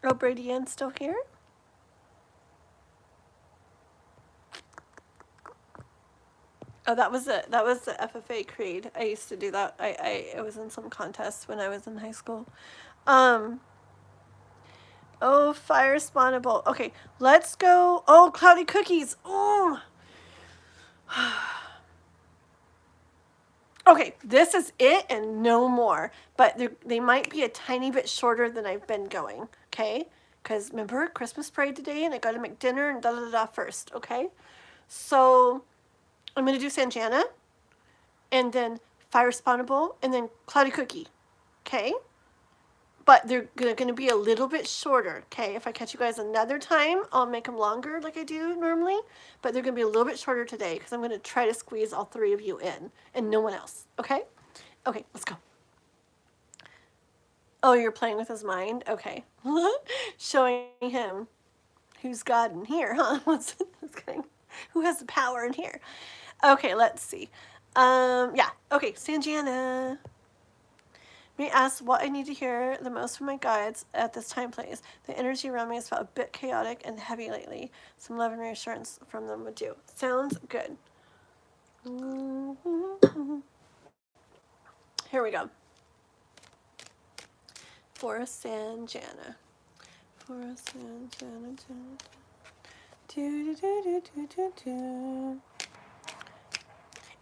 Oh, Brady Ann's still here? Oh, that was the FFA creed. I used to do that. I was in some contests when I was in high school. Oh, fire spawnable. Okay, let's go. Oh, cloudy cookies. Oh. Okay, this is it and no more. But they might be a tiny bit shorter than I've been going. Okay? Because remember, Christmas parade today and I got to make dinner and da-da-da-da first. Okay? So, I'm going to do Sanjana. And then fire spawnable. And then cloudy cookie. Okay? But they're going to be a little bit shorter, okay? If I catch you guys another time, I'll make them longer like I do normally. But they're going to be a little bit shorter today because I'm going to try to squeeze all 3 of you in and no one else, okay? Okay, let's go. Oh, you're playing with his mind? Okay. Showing him who's God in here, huh? Who has the power in here? Okay, let's see. Yeah. Okay, Sanjana. May I ask what I need to hear the most from my guides at this time, please? The energy around me has felt a bit chaotic and heavy lately. Some love and reassurance from them would do. Sounds good. Here we go. For Sanjana. For Sanjana.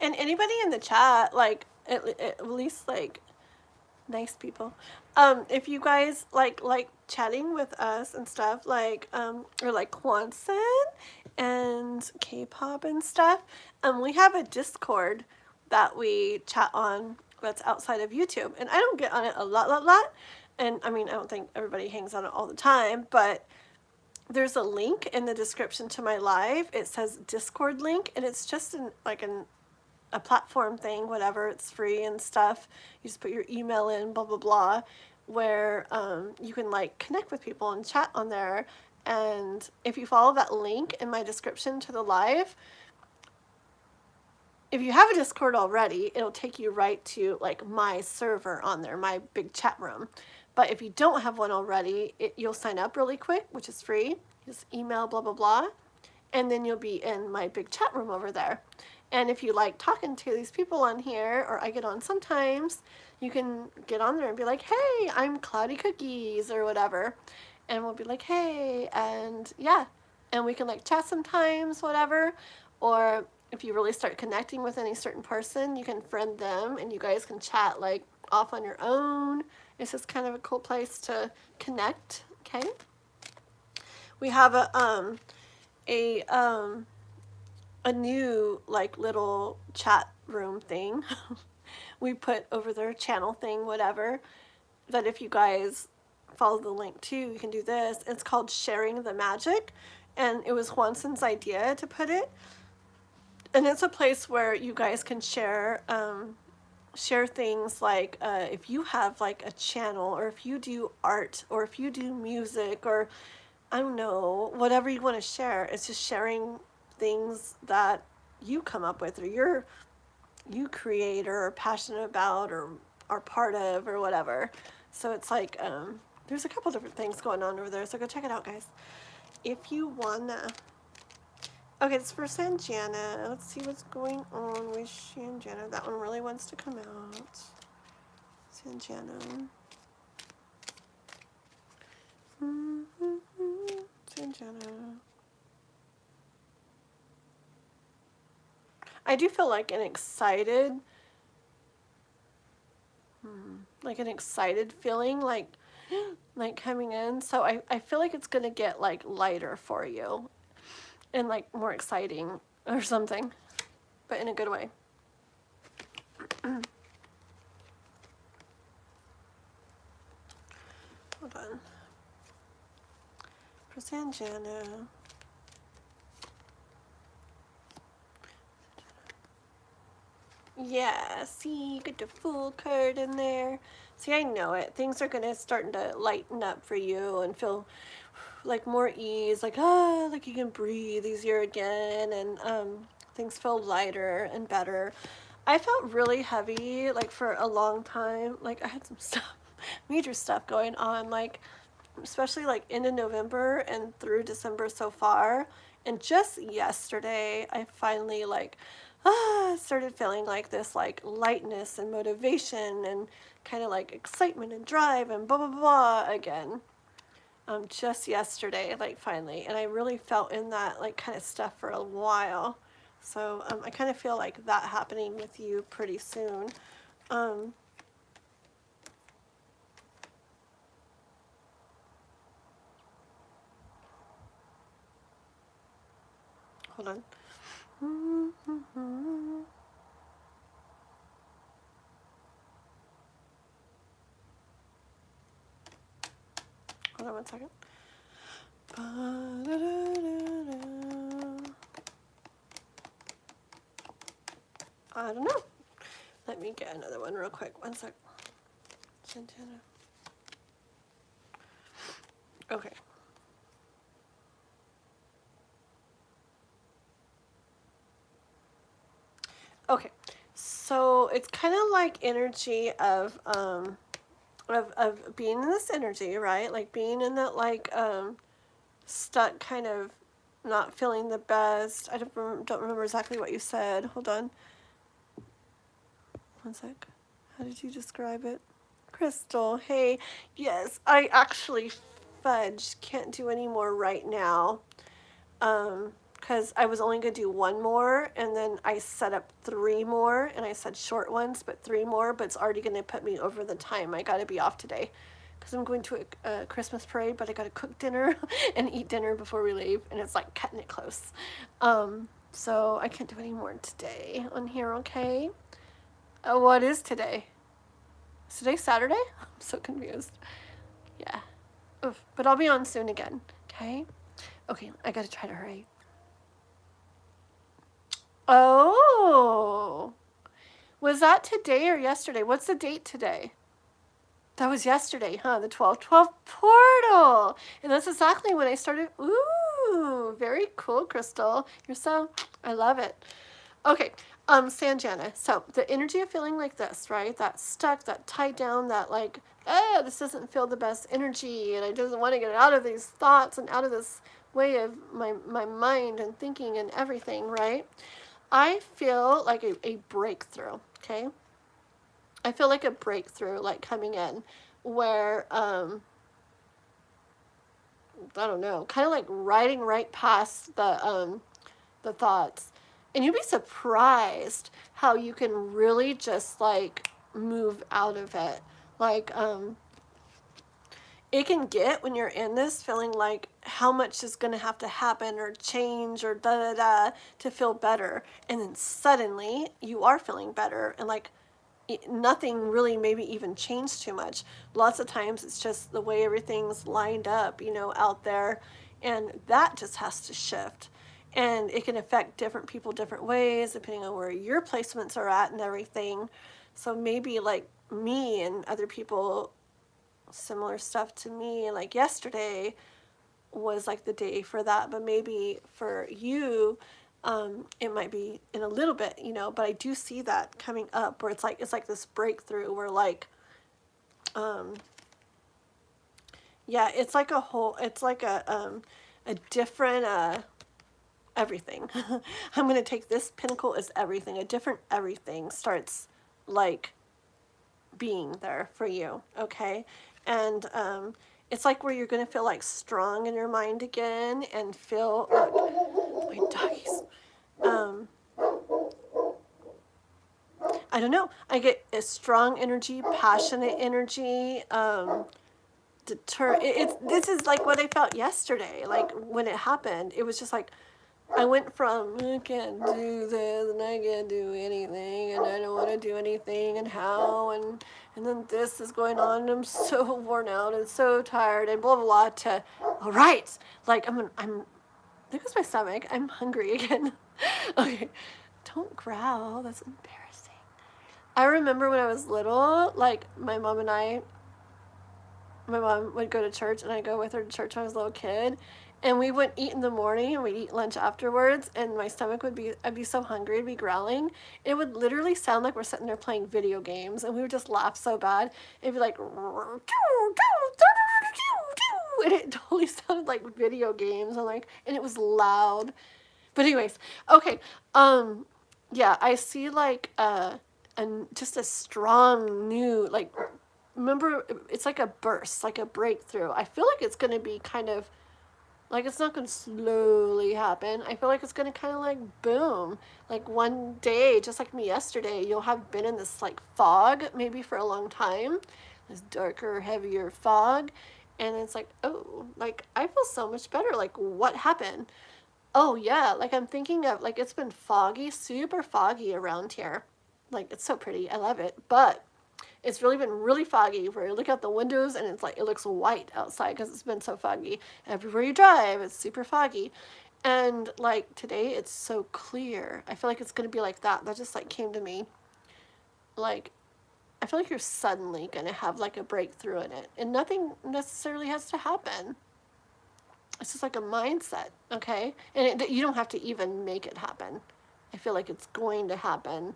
And anybody in the chat, like, at least, like, nice people. If you guys like chatting with us and stuff, like or like Kwanzaa and K-pop and stuff, we have a Discord that we chat on that's outside of YouTube, and I don't get on it a lot. And I mean, I don't think everybody hangs on it all the time, but there's a link in the description to my live. It says Discord link, and it's just a platform thing, whatever, it's free and stuff. You just put your email in, blah, blah, blah, where you can like connect with people and chat on there. And if you follow that link in my description to the live, if you have a Discord already, it'll take you right to like my server on there, my big chat room. But if you don't have one already, you'll sign up really quick, which is free. Just email, blah, blah, blah. And then you'll be in my big chat room over there. And if you like talking to these people on here, or I get on sometimes, you can get on there and be like, hey, I'm Cloudy Cookies, or whatever. And we'll be like, hey, and yeah. And we can like chat sometimes, whatever. Or if you really start connecting with any certain person, you can friend them and you guys can chat like off on your own. It's just kind of a cool place to connect, okay? We have a new like little chat room thing we put over their channel thing, whatever, that if you guys follow the link too, you can do this. It's called Sharing the Magic, and it was Juanson's idea to put it, and it's a place where you guys can share share things like if you have like a channel, or if you do art, or if you do music, or I don't know, whatever you want to share. It's just sharing things that you come up with, or you create, or are passionate about, or are part of, or whatever. So it's like there's a couple different things going on over there. So go check it out, guys, if you wanna. Okay, it's for Sanjana. Let's see what's going on with Sanjana. That one really wants to come out. Sanjana. Sanjana. I do feel like an excited, feeling, like coming in. So I feel like it's gonna get like lighter for you, and like more exciting or something, but in a good way. Hold on. For Sanjana. Yeah, see, you get the full card in there. See, I know it. Things are gonna starting to lighten up for you and feel like more ease, like like you can breathe easier again, and things feel lighter and better. I felt really heavy, like for a long time. Like I had some stuff, major stuff going on, like especially like into November and through December so far. And just yesterday, I finally like started feeling like this like lightness and motivation and kind of like excitement and drive and blah blah blah again. Just yesterday, like finally, and I really felt in that like kind of stuff for a while. So I kind of feel like that happening with you pretty soon. Hold on. Hold on one second. I don't know. Let me get another one real quick. One sec. Santana. Okay. Okay. So it's kind of like energy of being in this energy, right? Like being in that like stuck kind of not feeling the best. I don't remember exactly what you said. Hold on. One sec. How did you describe it? Crystal, hey. Yes, I actually fudged. Can't do any more right now. Because I was only going to do one more, and then I set up 3 more, and I said short ones, but 3 more, but it's already going to put me over the time. I got to be off today because I'm going to a Christmas parade, but I got to cook dinner and eat dinner before we leave, and it's like cutting it close. So I can't do any more today on here, okay? What is today? Is today Saturday? I'm so confused. Yeah. Oof. But I'll be on soon again, okay? Okay, I gotta try to hurry. Oh. Was that today or yesterday? What's the date today? That was yesterday, huh? The 12/12 portal. And that's exactly when I started. Ooh, very cool, Crystal. I love it. Okay, Sanjana. So the energy of feeling like this, right? That stuck, that tied down, that like, this doesn't feel the best energy, and I just want to get out of these thoughts and out of this way of my mind and thinking and everything, right? I feel like a breakthrough, okay? I feel like a breakthrough, like coming in, where, I don't know, kind of like riding right past the thoughts. And you'd be surprised how you can really just like move out of it. Like, it can get when you're in this feeling like how much is going to have to happen or change or da da da to feel better. And then suddenly you are feeling better, and like nothing really maybe even changed too much. Lots of times it's just the way everything's lined up, out there, and that just has to shift. And it can affect different people different ways depending on where your placements are at and everything. So maybe like me and other people, similar stuff to me, like yesterday was like the day for that, but maybe for you, it might be in a little bit, you know, but I do see that coming up where it's like this breakthrough where like, yeah, it's like a whole, it's like a different, everything. I'm going to take this pinnacle as everything. A different everything starts like being there for you, okay? And it's like where you're going to feel like strong in your mind again and feel like my doggies. I don't know. I get a strong energy, passionate energy, this is like what I felt yesterday. Like when it happened, it was just like I went from I can't do this and I can't do anything and I don't want to do anything and how and then this is going on and I'm so worn out and so tired and blah blah blah to all right, like I'm there goes my stomach. I'm hungry again. Okay, don't growl. That's embarrassing. I remember when I was little, like my mom would go to church and I'd go with her to church when I was a little kid, and we wouldn't eat in the morning and we'd eat lunch afterwards, and my stomach I'd be so hungry, I'd be growling. It would literally sound like we're sitting there playing video games, and we would just laugh so bad. It'd be like, and it totally sounded like video games, and it was loud. But anyways, okay, yeah, I see like just a strong new, like, remember, it's like a burst, like a breakthrough. I feel like it's going to be kind of, like it's not going to slowly happen. I feel like it's going to kind of like boom. Like one day, just like me yesterday, you'll have been in this like fog, maybe for a long time. This darker, heavier fog. And it's like, oh, like I feel so much better. Like what happened? Oh yeah, like I'm thinking of, like it's been foggy, super foggy around here. Like it's so pretty, I love it. But it's really been really foggy where you look out the windows and it's like it looks white outside because it's been so foggy. Everywhere you drive, it's super foggy. And like today, it's so clear. I feel like it's going to be like that. That just like came to me. Like, I feel like you're suddenly going to have like a breakthrough in it. And nothing necessarily has to happen. It's just like a mindset, okay? And you don't have to even make it happen. I feel like it's going to happen.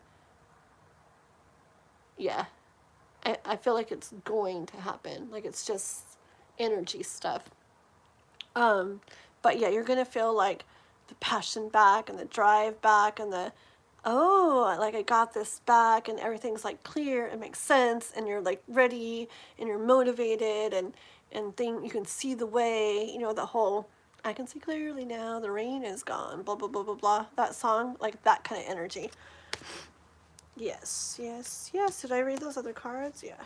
Yeah. I feel like it's going to happen. Like it's just energy stuff. But yeah, you're going to feel like the passion back and the drive back and the, oh, like I got this back and everything's like clear and makes sense and you're like ready and you're motivated and you can see the way, you know, the whole, I can see clearly now, the rain is gone, blah, blah, blah, blah, blah. That song, like that kind of energy. Yes, yes, yes. Did I read those other cards? Yeah.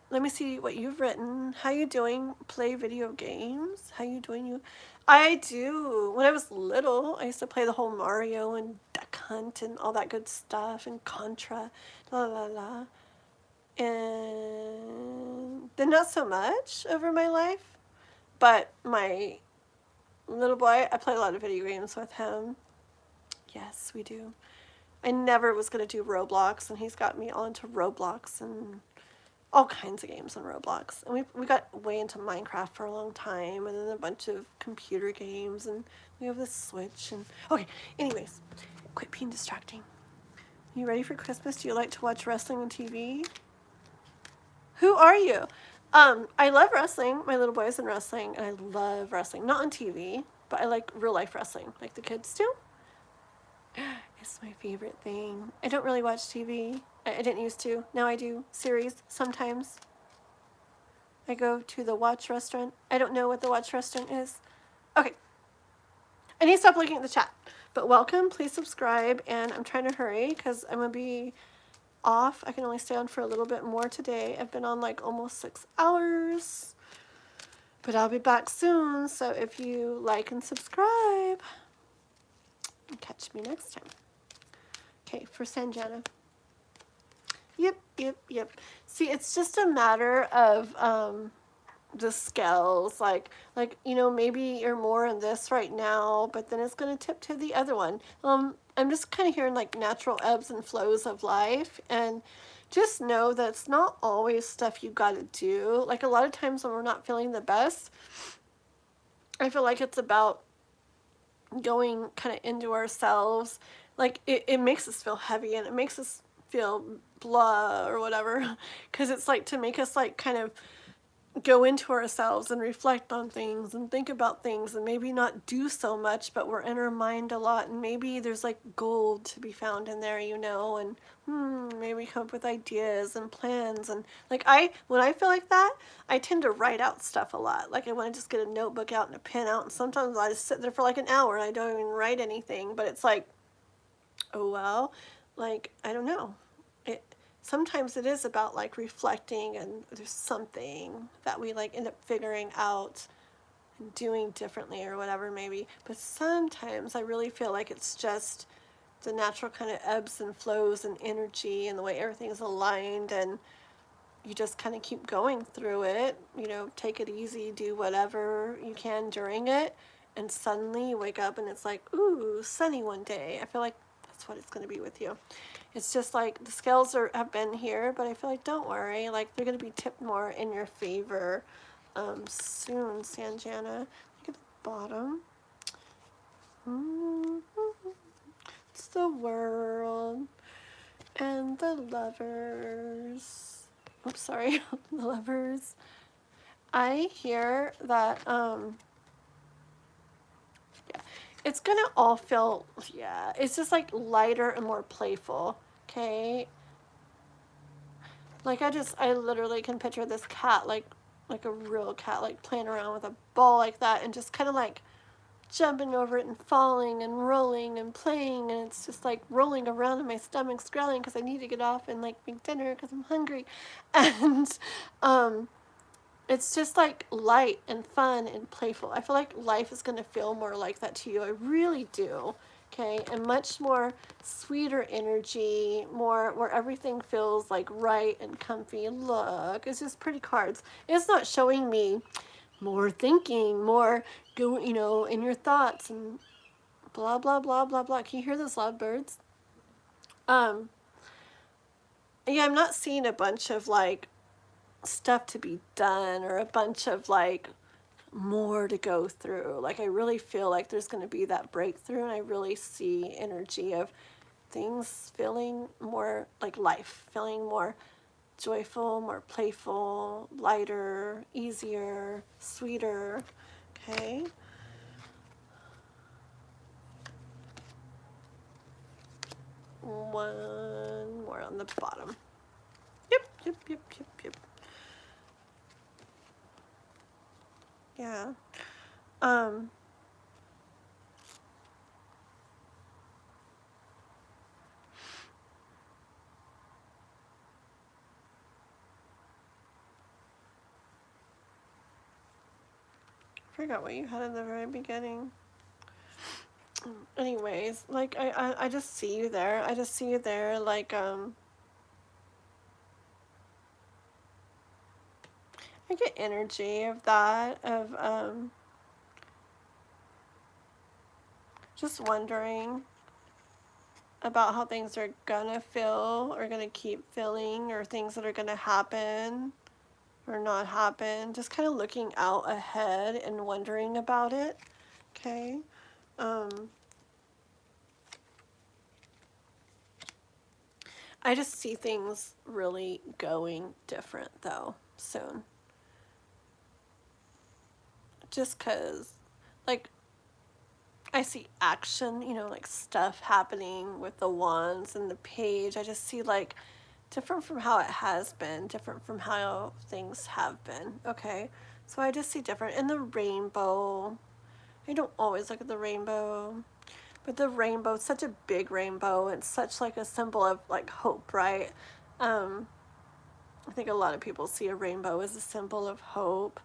Let me see what you've written. How you doing? Play video games? How you doing? I do. When I was little, I used to play the whole Mario and Duck Hunt and all that good stuff and Contra, la la la. And then not so much over my life, but my little boy, I play a lot of video games with him. Yes, we do. I never was going to do Roblox, and he's got me all into Roblox and all kinds of games on Roblox. And we got way into Minecraft for a long time, and then a bunch of computer games, and we have the Switch. And okay, anyways, quit being distracting. You ready for Christmas? Do you like to watch wrestling on TV? Who are you? I love wrestling. My little boy's in wrestling, and I love wrestling. Not on TV, but I like real life wrestling, like the kids do. It's my favorite thing. I don't really watch TV. I didn't used to. Now I do. Series, sometimes. I go to the Watch restaurant. I don't know what the Watch restaurant is. Okay. I need to stop looking at the chat. But welcome. Please subscribe. And I'm trying to hurry because I'm going to be off. I can only stay on for a little bit more today. I've been on like almost 6 hours. But I'll be back soon. So if you like and subscribe, catch me next time. Okay, for Sanjana. Yep. See, it's just a matter of the scales. Like you know, maybe you're more in this right now, but then it's going to tip to the other one. I'm just kind of hearing like natural ebbs and flows of life, and just know that it's not always stuff you gotta do. Like a lot of times when we're not feeling the best, I feel like it's about going kind of into ourselves. Like it makes us feel heavy and it makes us feel blah or whatever, because it's like to make us like kind of go into ourselves and reflect on things and think about things and maybe not do so much, but we're in our mind a lot, and maybe there's like gold to be found in there, you know, and maybe come up with ideas and plans. And like when I feel like that, I tend to write out stuff a lot. Like I want to just get a notebook out and a pen out, and sometimes I just sit there for like an hour and I don't even write anything, but it's like, oh well, like I don't know. Sometimes it is about like reflecting, and there's something that we like end up figuring out and doing differently or whatever maybe. But sometimes I really feel like it's just the natural kind of ebbs and flows and energy and the way everything's aligned, and you just kind of keep going through it, you know, take it easy, do whatever you can during it, and suddenly you wake up and it's like, ooh, sunny one day. I feel like that's what it's going to be with you. It's just like the scales have been here, but I feel like don't worry, like they're going to be tipped more in your favor soon, Sanjana. Look at the bottom. It's the world and the lovers. Oops, sorry, the lovers. I hear that yeah, it's gonna all feel, yeah, it's just like lighter and more playful. Okay, like I literally can picture this cat, like a real cat, like playing around with a ball like that, and just kind of like jumping over it and falling and rolling and playing, and it's just like rolling around in my stomach, growling because I need to get off and like make dinner because I'm hungry. And it's just like light and fun and playful. I feel like life is going to feel more like that to you. I really do. Okay, and much more sweeter energy, more where everything feels like right and comfy. Look, it's just pretty cards. It's not showing me more thinking, more go, you know, in your thoughts and blah blah blah blah blah. Can you hear those loud birds? Yeah, I'm not seeing a bunch of like stuff to be done or a bunch of like more to go through. Like I really feel like there's going to be that breakthrough, and I really see energy of things feeling more like life, feeling more joyful, more playful, lighter, easier, sweeter. Okay. One more on the bottom. Yep, yep, yep, yep, yep. Yeah. I forgot what you had in the very beginning. Anyways, like I just see you there. I just see you there, like I get energy of that, of just wondering about how things are gonna feel or gonna keep feeling, or things that are gonna happen or not happen. Just kind of looking out ahead and wondering about it. Okay. I just see things really going different though soon. Just cause like I see action, you know, like stuff happening with the wands and the page. I just see like different from how it has been, different from how things have been. Okay. So I just see different. And the rainbow. I don't always look at the rainbow, but the rainbow, it's such a big rainbow. It's such like a symbol of like hope, right? I think a lot of people see a rainbow as a symbol of hope.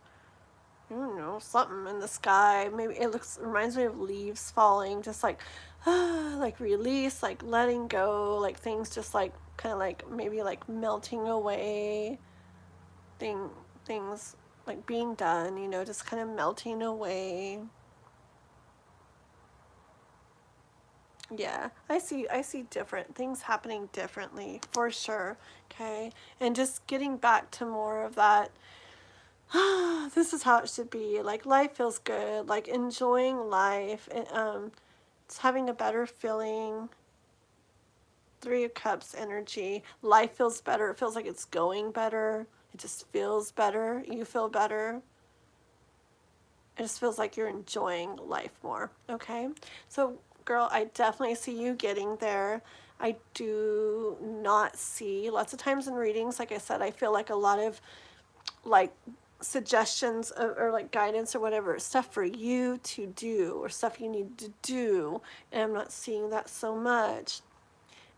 I don't know, something in the sky. Maybe it reminds me of leaves falling, just like, like release, like letting go, like things just like kind of like maybe like melting away. Things like being done, you know, just kind of melting away. Yeah, I see different things happening differently for sure. Okay. And just getting back to more of that, this is how it should be. Like life feels good, like enjoying life, and it's having a better feeling. Three of Cups energy. Life feels better. It feels like it's going better. It just feels better. You feel better. It just feels like you're enjoying life more. Okay? So, girl, I definitely see you getting there. I do not see, lots of times in readings, like I said, I feel like a lot of like suggestions or like guidance or whatever, stuff for you to do or stuff you need to do. And I'm not seeing that so much.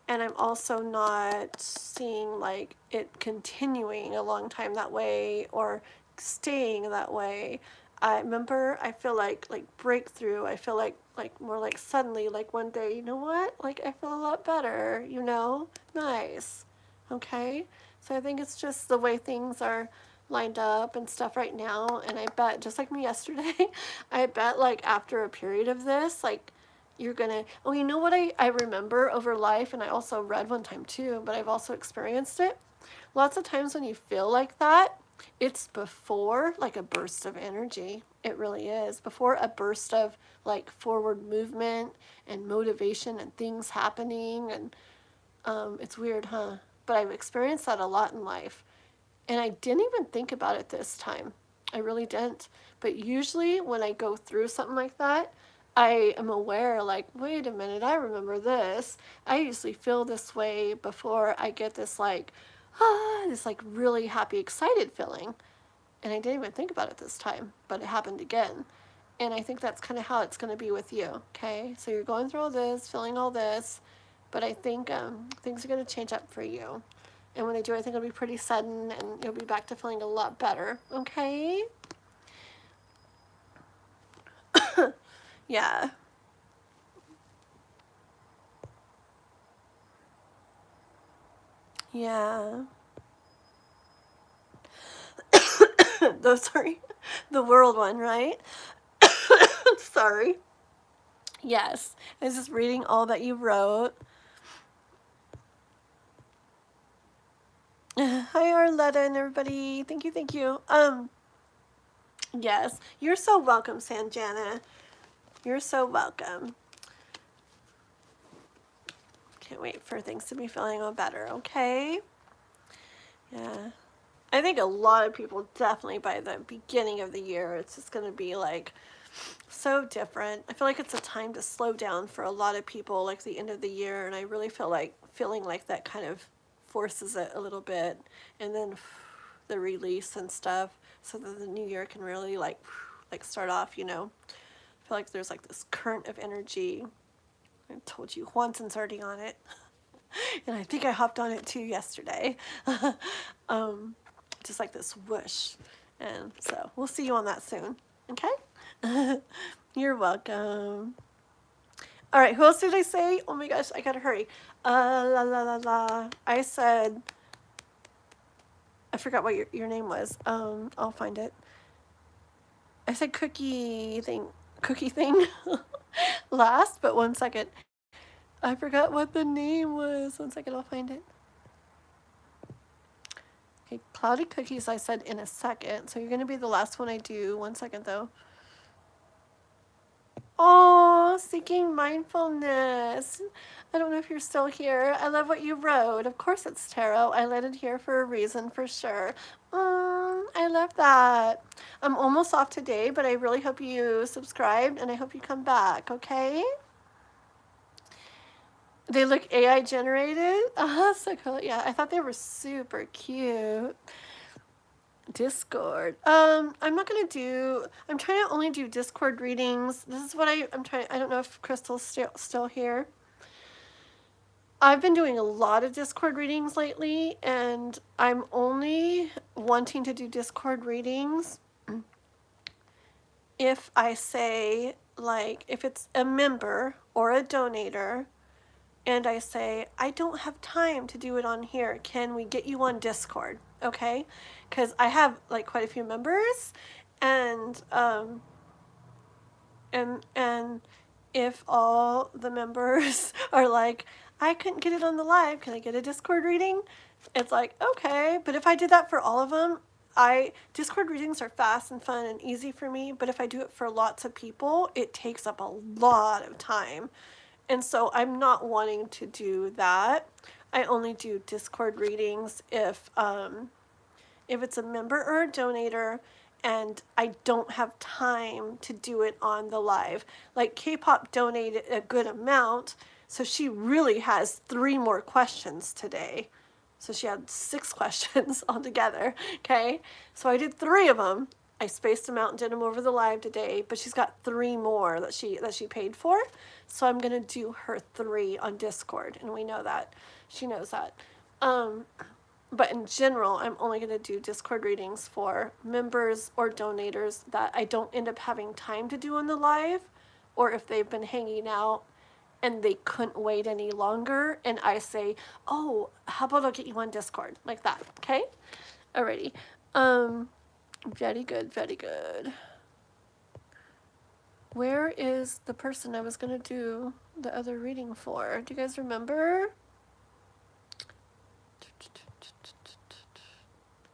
And I'm also not seeing like it continuing a long time that way or staying that way. I remember I feel like breakthrough. I feel like more like suddenly like one day, you know what? Like I feel a lot better, you know? Nice. Okay? So I think it's just the way things are lined up and stuff right now, and I bet just like me yesterday, I bet like after a period of this, like you're gonna, oh, you know what I remember over life, and I also read one time too, but I've also experienced it. Lots of times when you feel like that, it's before like a burst of energy. It really is. Before a burst of like forward movement and motivation and things happening. And it's weird, huh? But I've experienced that a lot in life. And I didn't even think about it this time. I really didn't. But usually when I go through something like that, I am aware, like, wait a minute, I remember this. I usually feel this way before I get this, like, this, like, really happy, excited feeling. And I didn't even think about it this time, but it happened again. And I think that's kind of how it's going to be with you, okay? So you're going through all this, feeling all this, but I think things are going to change up for you. And when they do, I think it'll be pretty sudden and you'll be back to feeling a lot better, okay? Yeah. Yeah. Sorry. The world one, right? Sorry. Yes. I was just reading all that you wrote. Hi, Arletta and everybody. Thank you, thank you. Yes. You're so welcome, Sanjana. You're so welcome. Can't wait for things to be feeling all better, okay? Yeah. I think a lot of people definitely by the beginning of the year, it's just going to be like so different. I feel like it's a time to slow down for a lot of people, like the end of the year, and I really feel like feeling like that kind of forces it a little bit, and then the release and stuff, so that the new year can really like start off. You know, I feel like there's like this current of energy. I told you Juanson's already on it, and I think I hopped on it too yesterday. Just like this whoosh, and so we'll see you on that soon. Okay. You're welcome. All right, who else did I say? Oh my gosh, I gotta hurry. La la la la. I said, I forgot what your name was. I'll find it. I said cookie thing last, but 1 second. I forgot what the name was. 1 second, I'll find it. Okay, cloudy cookies I said in a second. So you're gonna be the last one I do. 1 second though. Oh, seeking mindfulness. I don't know if you're still here. I love what you wrote. Of course it's tarot. I let it here for a reason for sure. I love that. I'm almost off today, but I really hope you subscribed and I hope you come back, okay? They look AI generated? So cool. Yeah, I thought they were super cute. Discord. I'm not gonna do. I'm trying to only do Discord readings. This is what I'm trying. I don't know if Crystal's still here. I've been doing a lot of Discord readings lately, and I'm only wanting to do Discord readings if I say, like, if it's a member or a donator, and I say, I don't have time to do it on here. Can we get you on Discord? Okay? Because I have like quite a few members, and if all the members are like, I couldn't get it on the live, can I get a Discord reading? It's like, okay, but if I did that for all of them, Discord readings are fast and fun and easy for me, but if I do it for lots of people, it takes up a lot of time. And so I'm not wanting to do that. I only do Discord readings if it's a member or a donator and I don't have time to do it on the live. Like K-pop donated a good amount, so she really has 3 more questions today. So she had 6 questions altogether, okay? So I did 3 of them. I spaced them out and did them over the live today, but she's got 3 more that she paid for. So I'm gonna do her 3 on Discord, and we know that. She knows that. But in general, I'm only going to do Discord readings for members or donators that I don't end up having time to do on the live, or if they've been hanging out and they couldn't wait any longer, and I say, oh, how about I'll get you on Discord, like that, okay? Alrighty. Very good, very good. Where is the person I was going to do the other reading for? Do you guys remember?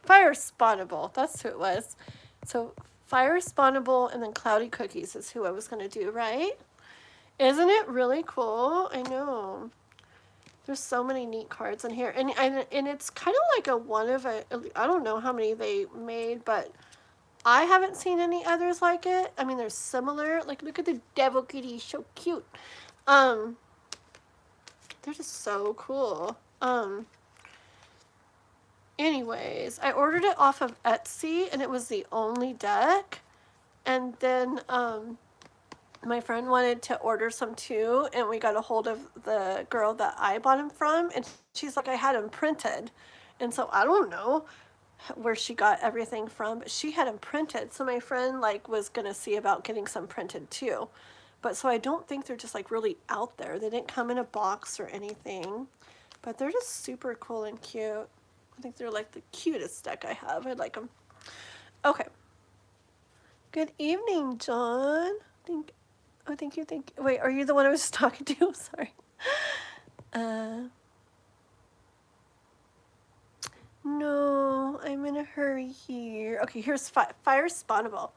Fire Spawnable, that's who it was. So Fire Spawnable and then Cloudy Cookies is who I was going to do, right? Isn't it really cool? I know. There's so many neat cards in here. And it's kind of like a one of a, I don't know how many they made, but I haven't seen any others like it. I mean, they're similar. Like, look at the Devil Kitty, so cute. They're just so cool. Anyways, I ordered it off of Etsy and it was the only deck. And then my friend wanted to order some too, and we got a hold of the girl that I bought them from, and she's like, I had them printed. And so I don't know where she got everything from, but she had them printed. So my friend like was gonna see about getting some printed too. But so I don't think they're just like really out there. They didn't come in a box or anything, but they're just super cool and cute. I think they're like the cutest deck I have. I like them. Okay. Good evening, John. Thank you. Wait, are you the one I was just talking to? Sorry. No, I'm in a hurry here. Okay, here's Fire Spawnable.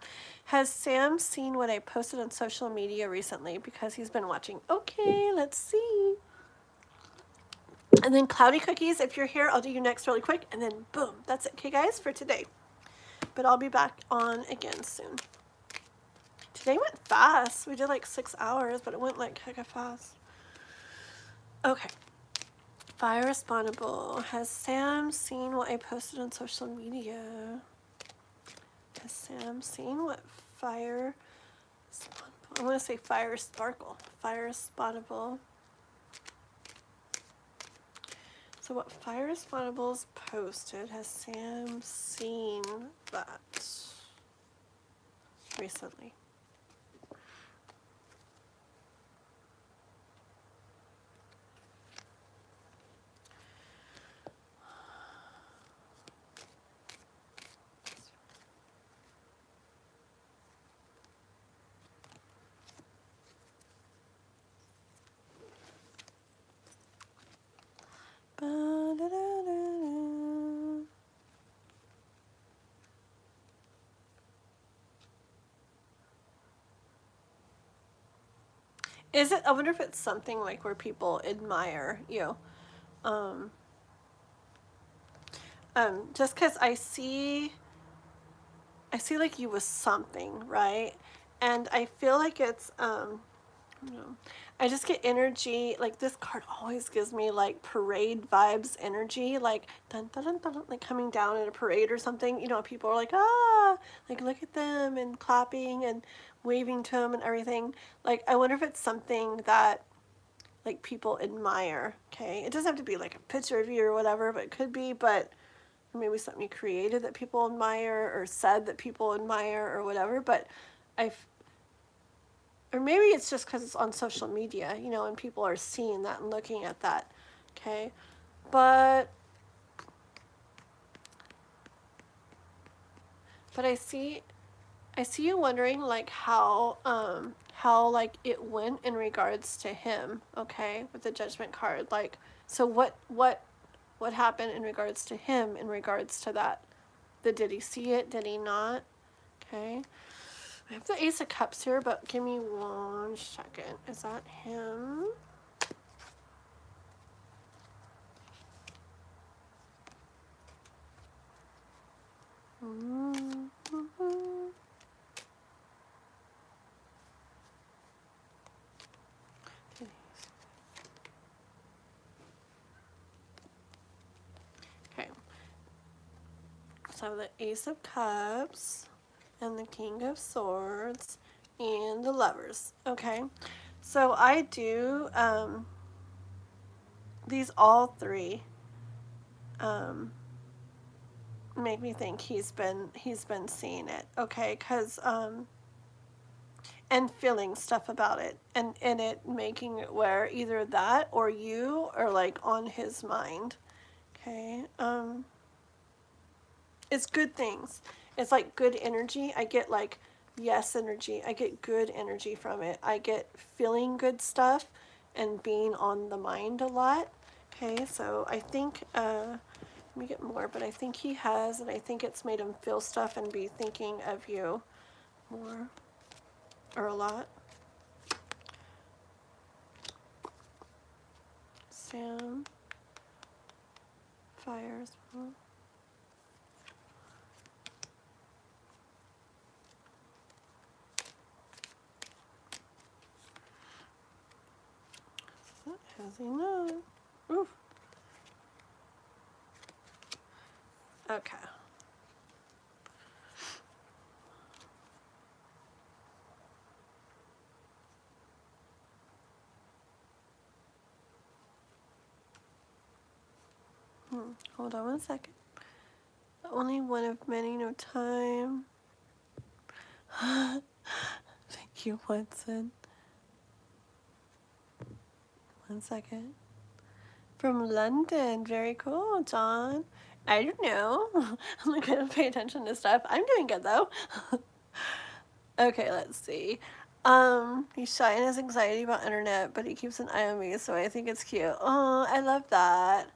Has Sam seen what I posted on social media recently? Because he's been watching. Okay, let's see. And then Cloudy Cookies, if you're here, I'll do you next really quick. And then boom, that's it. Okay, guys, for today. But I'll be back on again soon. Today went fast. We did like 6 hours, but it went like hecka fast. Okay. Fire Spawnable. Has Sam seen what I posted on social media? Has Sam seen what Fire Spawnable? I want to say Fire Sparkle. Fire Spawnable. So what Fire Spawnables posted, has Sam seen that recently? Is it? I wonder if it's something like where people admire you. Just because I see like you with something, right? And I feel like it's I just get energy, like this card always gives me like parade vibes energy, like dun dun dun dun, like coming down in a parade or something. You know, people are like, ah, like look at them and clapping and waving to them and everything. Like, I wonder if it's something that like people admire. Okay, it doesn't have to be like a picture of you or whatever, but it could be. But maybe something you created that people admire or said that people admire or whatever. But or maybe it's just because it's on social media, you know, and people are seeing that and looking at that, okay? But I see you wondering like how how like it went in regards to him, okay, with the Judgment card. Like, so what happened in regards to him in regards to that? Did he see it? Did he not? Okay. I have the Ace of Cups here, but give me 1 second. Is that him? Okay. So the Ace of Cups and the King of Swords and the Lovers. Okay. So I do these all three make me think he's been seeing it, okay, because and feeling stuff about it, and it making it where either that or you are like on his mind, okay. It's good things. It's like good energy. I get like yes energy. I get good energy from it. I get feeling good stuff and being on the mind a lot. Okay, so I think let me get more, but I think he has, and I think it's made him feel stuff and be thinking of you more or a lot. Sam, fire as well. Has he not? Oof. Okay. Hold on 1 second. Only one of many, no time. Thank you, Watson. 1 second. From London. Very cool, John. I don't know. I'm not gonna pay attention to stuff. I'm doing good though. Okay, let's see. He's shy and has anxiety about internet, but he keeps an eye on me, so I think it's cute. Oh, I love that.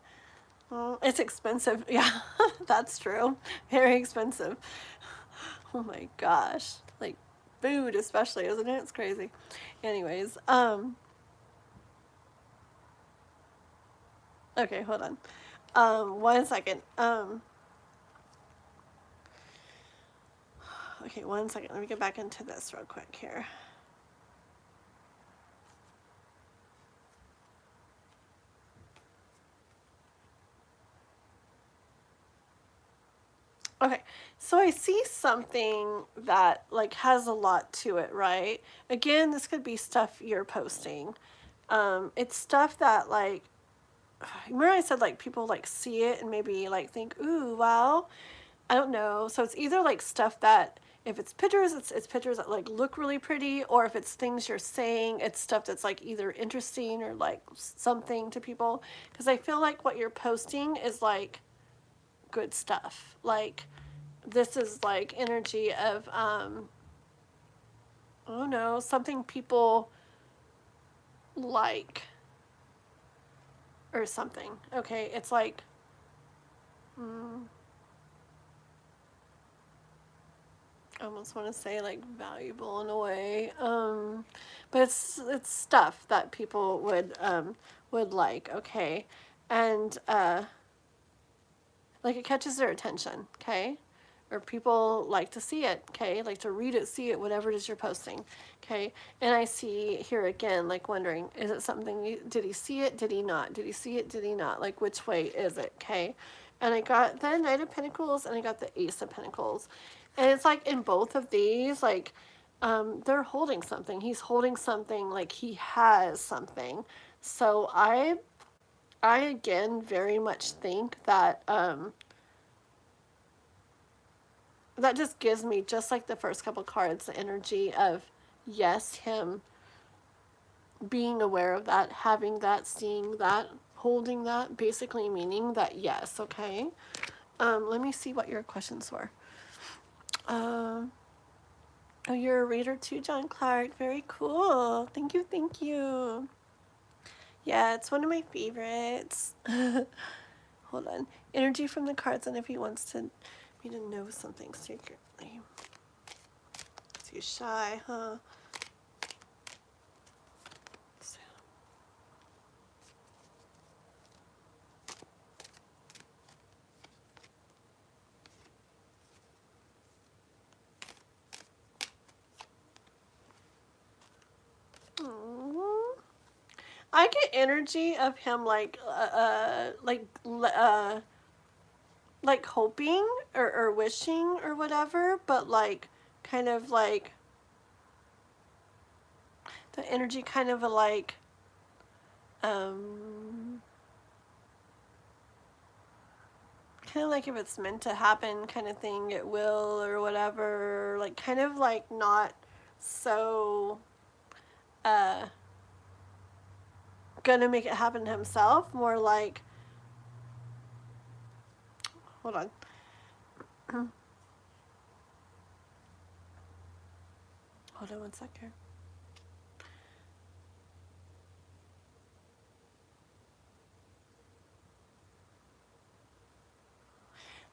Oh, it's expensive. Yeah, that's true. Very expensive. Oh my gosh. Like food especially, isn't it? It's crazy. Anyways, okay, hold on. 1 second. Okay, 1 second. Let me get back into this real quick here. Okay, so I see something that like has a lot to it, right? Again, this could be stuff you're posting. It's stuff that like, remember I said like people like see it and maybe like think, ooh, wow. I don't know. So it's either like stuff that if it's pictures, it's pictures that like look really pretty, or if it's things you're saying, it's stuff that's like either interesting or like something to people. Because I feel like what you're posting is like good stuff. Like this is like energy of I don't know, something people like or something. Okay, it's like I almost want to say like valuable in a way, but it's stuff that people would like, okay, and like it catches their attention, okay, or people like to see it, okay, like to read it, see it, whatever it is you're posting, okay. And I see here again, like wondering, is it something? Did he see it? Did he not? Did he see it? Did he not? Like which way is it, okay? And I got the Knight of Pentacles and I got the Ace of Pentacles. And it's like in both of these, like, they're holding something. He's holding something, like he has something. So I again very much think that that just gives me, just like the first couple cards, the energy of yes, him being aware of that, having that, seeing that, holding that, basically meaning that yes, okay. Let me see what your questions were. Oh, you're a reader too, John Clark. Very cool. Thank you, thank you. Yeah, it's one of my favorites. Hold on. Energy from the cards, and if he wants to me to know something secretly. Too shy, huh? I get energy of him like hoping or wishing or whatever, but like kind of like the energy kind of a like kind of like if it's meant to happen kind of thing, it will or whatever, like kind of like not so gonna make it happen himself, more like, hold on. Hold on one second.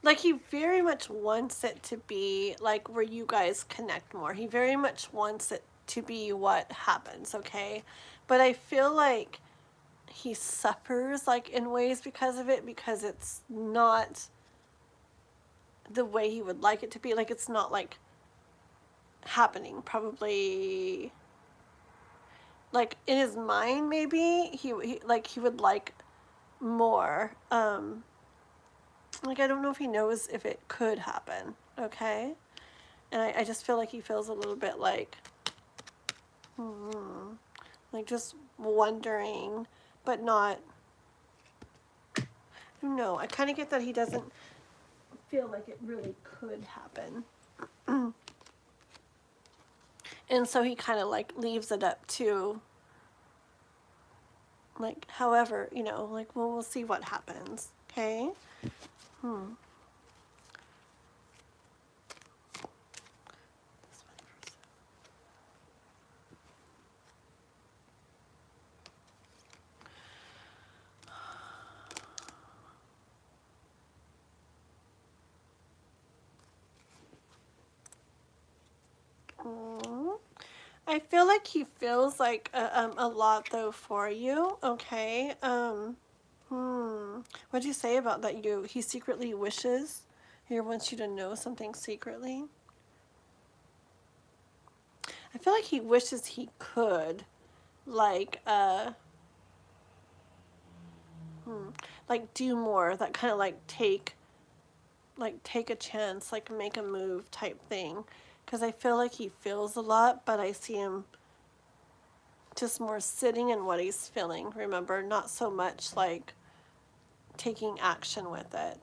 Like he very much wants it to be like where you guys connect more. He very much wants it to be what happens, okay? But I feel like he suffers like in ways because of it, because it's not the way he would like it to be. Like it's not like happening probably, like in his mind maybe he would like more. Like I don't know if he knows if it could happen, okay? And I just feel like he feels a little bit like like just wondering, but not, I don't know, I kind of get that he doesn't feel like it really could happen. And so he kind of like leaves it up to like however, you know, like well, we'll see what happens, okay? I feel like he feels like a lot though for you, okay? What'd you say about that? He secretly wishes, he wants you to know something secretly. I feel like he wishes he could, like, like do more. That kind of like take a chance, like make a move type thing. Because I feel like he feels a lot, but I see him just more sitting in what he's feeling. Remember, not so much like taking action with it.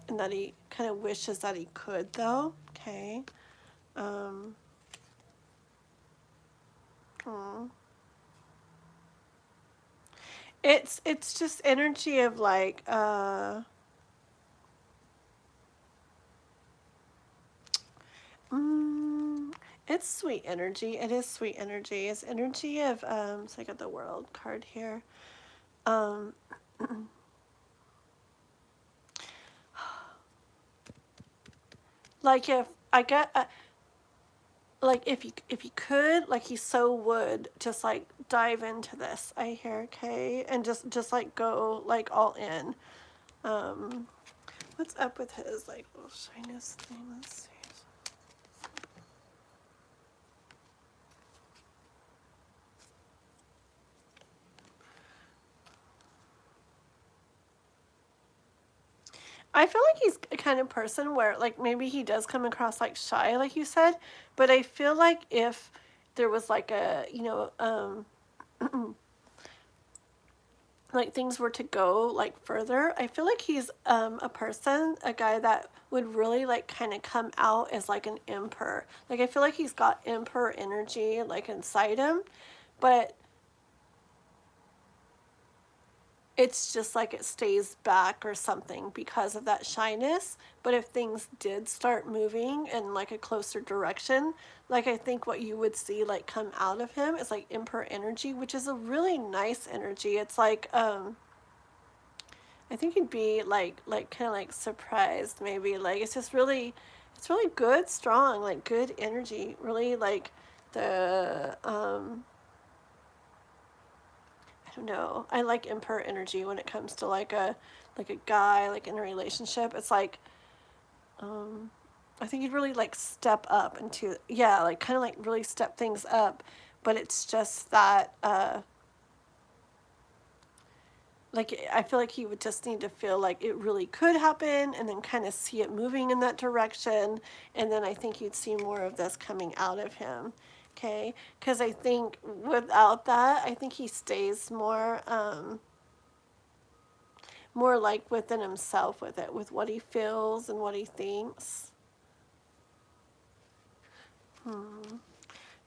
And that he kind of wishes that he could, though. Okay. It's just energy of like it's sweet energy. It is sweet energy. It's energy of so I got the world card here. Like if I get like if you could, like he so would just like dive into this, I hear, okay, and just like go like all in. What's up with his like little shyness thing? Let's see. I feel like he's a kind of person where like maybe he does come across like shy, like you said, but I feel like if there was like a, you know, like things were to go like further, I feel like he's a person, a guy that would really like kind of come out as like an emperor. Like I feel like he's got emperor energy like inside him, but it's just like it stays back or something because of that shyness. But if things did start moving in like a closer direction, like I think what you would see like come out of him is like Emperor energy, which is a really nice energy. It's like I think he'd be like kind of like surprised maybe. Like it's really good, strong, like good energy. Really like the I don't know. I like Emperor energy when it comes to like a guy like in a relationship. It's like I think you'd really like step up into, yeah, like kind of like really step things up, but it's just that like I feel like he would just need to feel like it really could happen and then kind of see it moving in that direction, and then I think you'd see more of this coming out of him. Okay, because I think without that, I think he stays more like within himself with it, with what he feels and what he thinks.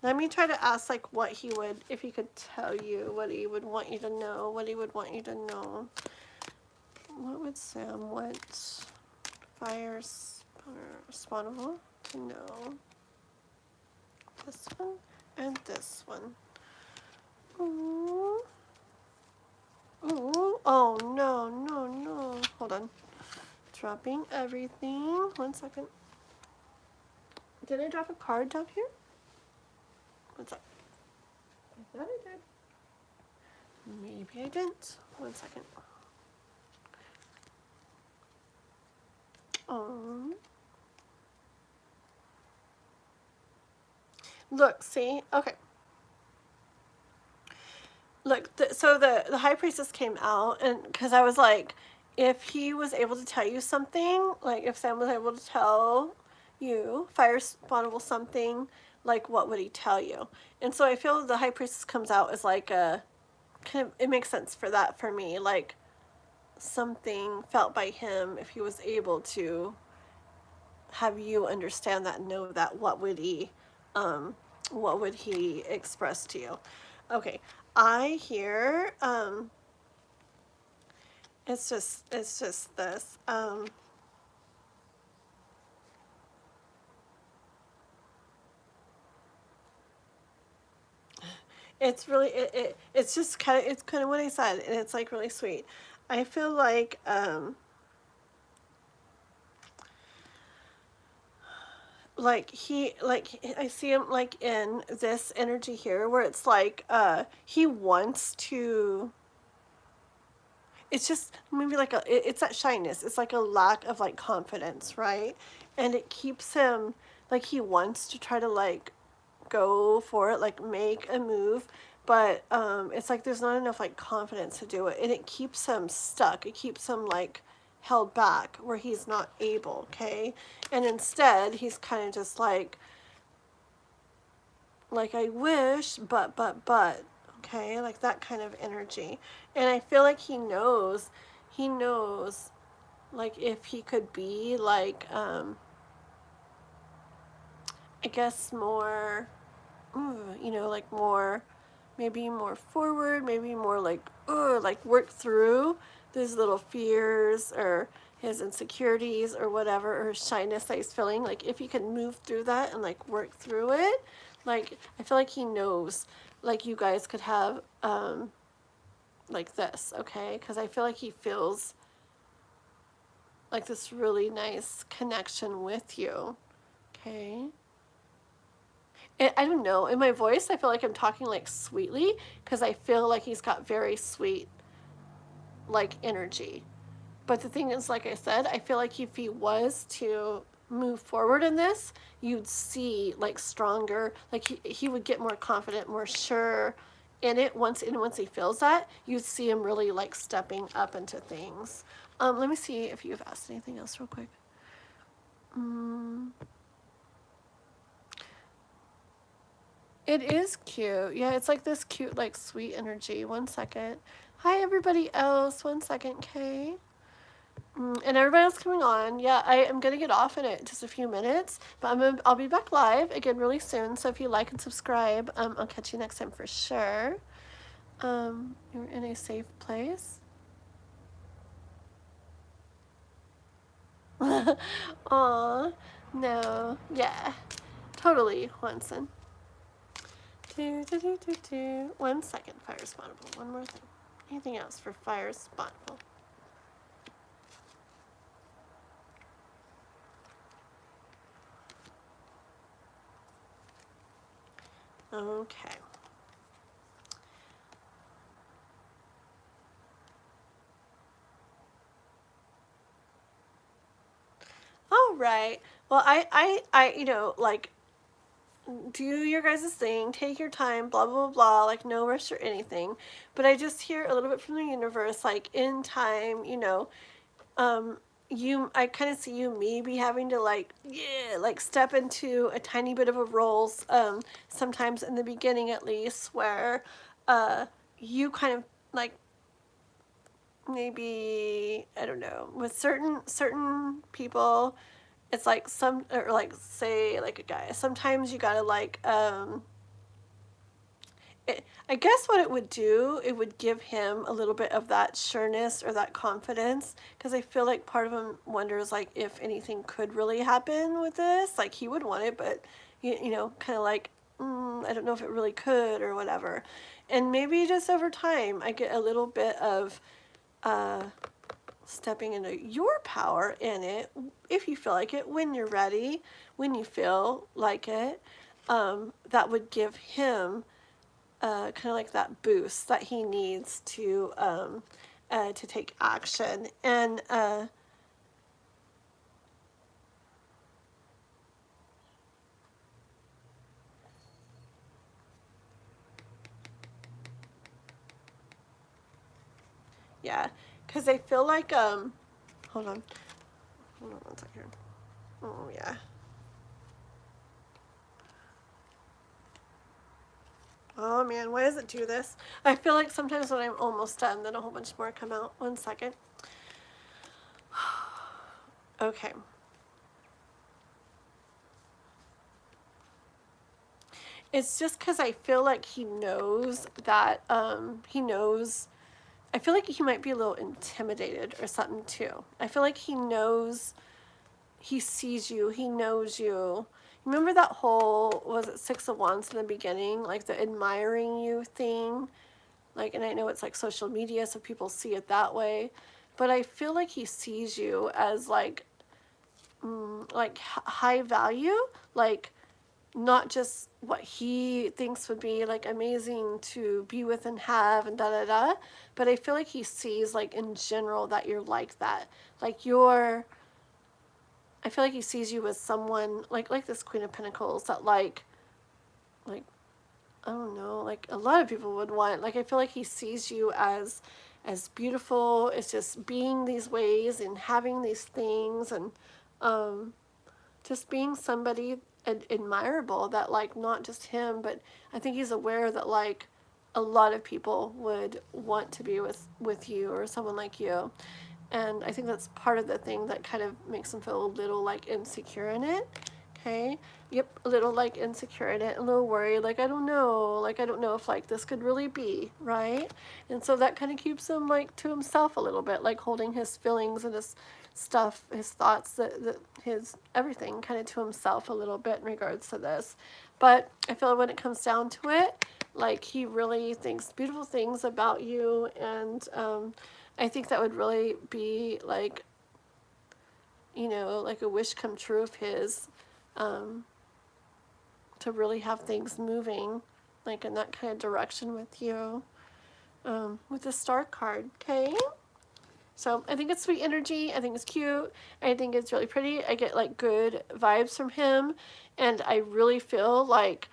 Let me try to ask like what he would, if he could tell you, what he would want you to know, what he would want you to know. What would Sam want fire spawnable to know? This one and this one. Ooh. Ooh. Oh no, no, no. Hold on. Dropping everything. 1 second. Did I drop a card down here? What's up? I thought I did. Maybe I didn't. 1 second. Look, see? Okay. Look, so the high priestess came out, and because I was like, if he was able to tell you something, like if Sam was able to tell you fire spawnable something, like what would he tell you? And so I feel the high priestess comes out as like a kind of, it makes sense for that for me, like something felt by him if he was able to have you understand that and know that, what would he express to you? Okay, I hear it's just this it's really it's just kind of what I said, and it's like really sweet. I feel like I see him like in this energy here where it's like he wants to, it's just maybe like it's that shyness, it's like a lack of like confidence, right? And it keeps him like he wants to try to like go for it, like make a move, but it's like there's not enough like confidence to do it, and it keeps him stuck, it keeps him like held back where he's not able. Okay, and instead he's kind of just like I wish, but okay, like that kind of energy. And I feel like he knows like if he could be like I guess more you know, like more, maybe more forward, maybe more like work through these little fears or his insecurities or whatever, or his shyness that he's feeling. Like if he could move through that and like work through it, like I feel like he knows like you guys could have like this, okay? Because I feel like he feels like this really nice connection with you, okay? I don't know, in my voice I feel like I'm talking like sweetly because I feel like he's got very sweet like energy. But the thing is, like I said, I feel like if he was to move forward in this, you'd see like stronger, like he would get more confident, more sure in it. Once he feels that, you'd see him really like stepping up into things. Let me see if you've asked anything else real quick. It is cute. Yeah, it's like this cute, like sweet energy. 1 second. Hi, everybody else. 1 second, Kay. And everybody else coming on. Yeah, I am gonna get off in it just a few minutes, but I'll be back live again really soon. So if you like and subscribe, I'll catch you next time for sure. You're in a safe place. Aw, no, yeah, totally, Juanson. 1 second, fire spawnable. One more thing. Anything else for fire spawnable? Okay. All right. Well, you know, like, do your guys' thing, take your time, blah, blah, blah, like, no rush or anything. But I just hear a little bit from the universe, like, in time, you know, I kind of see you maybe having to, like, yeah, like, step into a tiny bit of a role, sometimes in the beginning at least, where, you kind of, like, maybe, I don't know, with certain people, it's like or like, say, like a guy, sometimes you gotta, like, I guess what it would do, it would give him a little bit of that sureness or that confidence, because I feel like part of him wonders, like, if anything could really happen with this. Like, he would want it, but, you know, kind of like, I don't know if it really could or whatever. And maybe just over time, I get a little bit of stepping into your power in it, if you feel like it, when you're ready, when you feel like it. That would give him kind of like that boost that he needs to take action. And yeah, because I feel like hold on 1 second. Oh yeah. Oh man, why does it do this? I feel like sometimes when I'm almost done, then a whole bunch more come out. 1 second. Okay. It's just because I feel like he knows that, he knows, I feel like he might be a little intimidated or something too. I feel like he knows, he sees you, he knows you. Remember that whole, was it 6 of Wands in the beginning? Like the admiring you thing? Like, and I know it's like social media, so people see it that way. But I feel like he sees you as like high value, like not just what he thinks would be like amazing to be with and have and da da da, but I feel like he sees like in general that you're like that. Like I feel like he sees you as someone like this Queen of Pentacles that like I don't know, like a lot of people would want. Like I feel like he sees you as beautiful, as just being these ways and having these things, and just being somebody admirable that like not just him, but I think he's aware that like a lot of people would want to be with you or someone like you. And I think that's part of the thing that kind of makes him feel a little like insecure in it. Okay. Yep, a little like insecure in it, a little worried, like I don't know if like this could really be, right? And so that kind of keeps him like to himself a little bit, like holding his feelings and his stuff, his thoughts, his everything kind of to himself a little bit in regards to this. But I feel like when it comes down to it, like he really thinks beautiful things about you, and I think that would really be like, you know, like a wish come true of his, to really have things moving like in that kind of direction with you, with the Star card. Okay, so I think it's sweet energy, I think it's cute, I think it's really pretty, I get like good vibes from him, and I really feel like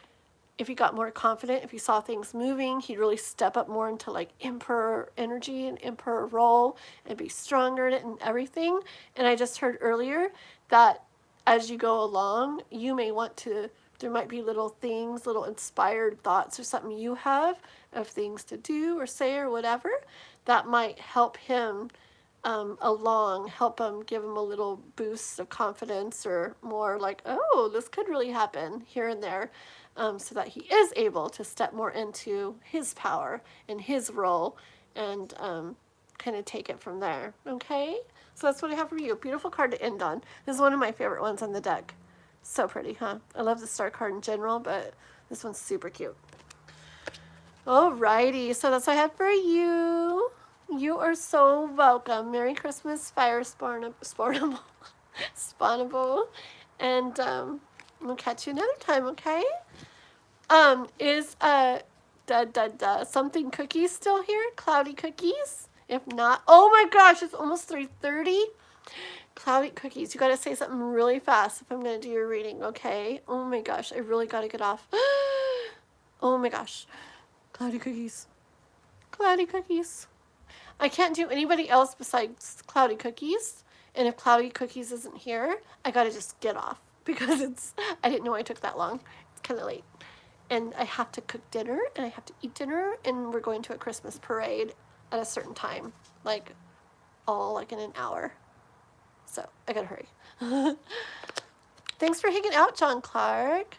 if he got more confident, if he saw things moving, he'd really step up more into like Emperor energy and Emperor role and be stronger in it and everything. And I just heard earlier that as you go along, you may want to, there might be little things, little inspired thoughts or something you have of things to do or say or whatever that might help him along, help him, give him a little boost of confidence, or more like, oh, this could really happen here and there, so that he is able to step more into his power and his role, and kind of take it from there. Okay, So that's what I have for you. Beautiful card to end on. This is one of my favorite ones on the deck. So pretty, huh? I love the star card in general, but this one's super cute. Alrighty, so that's what I have for you. You are so welcome. Merry Christmas, Fire Spawnable. Spawnable. And we'll catch you another time, okay? Is something cookies still here? Cloudy cookies? If not, oh my gosh, it's almost 3:30. Cloudy cookies. You gotta say something really fast if I'm gonna do your reading, okay? Oh my gosh, I really gotta get off. Oh my gosh. Cloudy cookies. Cloudy cookies. I can't do anybody else besides Cloudy Cookies. And if Cloudy Cookies isn't here, I gotta just get off because I didn't know I took that long. It's kind of late. And I have to cook dinner and I have to eat dinner and we're going to a Christmas parade at a certain time. Like in an hour. So I gotta hurry. Thanks for hanging out, John Clark.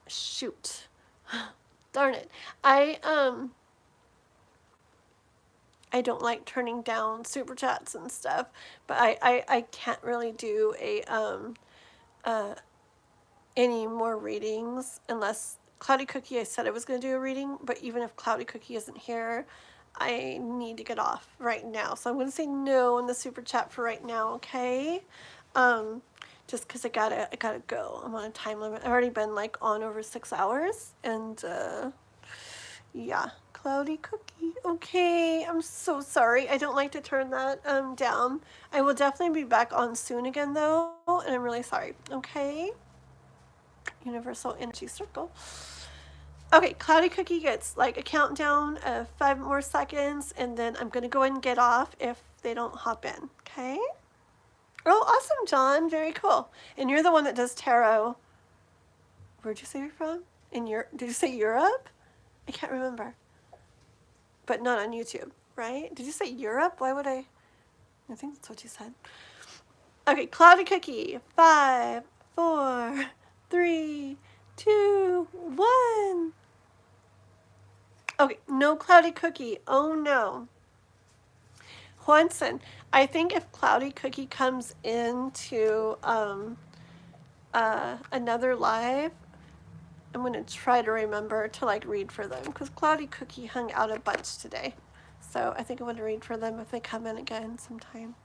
Shoot. Darn it. I don't like turning down super chats and stuff, but I can't really do any more readings unless Cloudy Cookie, I said I was going to do a reading, but even if Cloudy Cookie isn't here, I need to get off right now. So I'm going to say no in the super chat for right now, okay? Just because I gotta go. I'm on a time limit. I've already been like on over 6 hours, and yeah. Cloudy Cookie. Okay, I'm so sorry. I don't like to turn that down. I will definitely be back on soon again though, and I'm really sorry. Okay? Universal Energy Circle. Okay, Cloudy Cookie gets like a countdown of 5 more seconds, and then I'm gonna go ahead and get off if they don't hop in. Okay? Oh, awesome, John. Very cool. And you're the one that does tarot. Where'd you say you're from? Did you say Europe? I can't remember. But not on YouTube, right? Did you say Europe? Why would I think that's what you said. Okay, Cloudy Cookie. 5, 4, 3, 2, 1. Okay, no Cloudy Cookie. Oh no. Juanson, I think if Cloudy Cookie comes into another live, I'm going to try to remember to like read for them because Cloudy Cookie hung out a bunch today. So I think I'm going to read for them if they come in again sometime.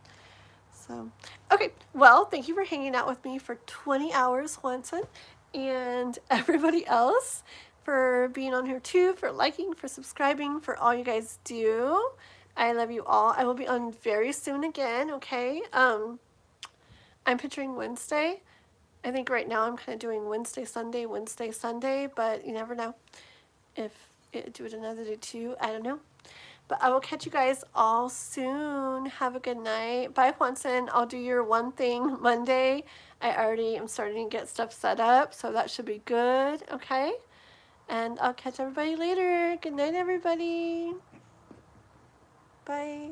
So, okay. Well, thank you for hanging out with me for 20 hours, Juanson, and everybody else for being on here too, for liking, for subscribing, for all you guys do. I love you all. I will be on very soon again, okay? I'm picturing Wednesday. I think right now I'm kind of doing Wednesday, Sunday, but you never know. If it do it another day too, I don't know. But I will catch you guys all soon. Have a good night. Bye, Juanson. I'll do your one thing Monday. I already am starting to get stuff set up, so that should be good, okay? And I'll catch everybody later. Good night, everybody. Bye.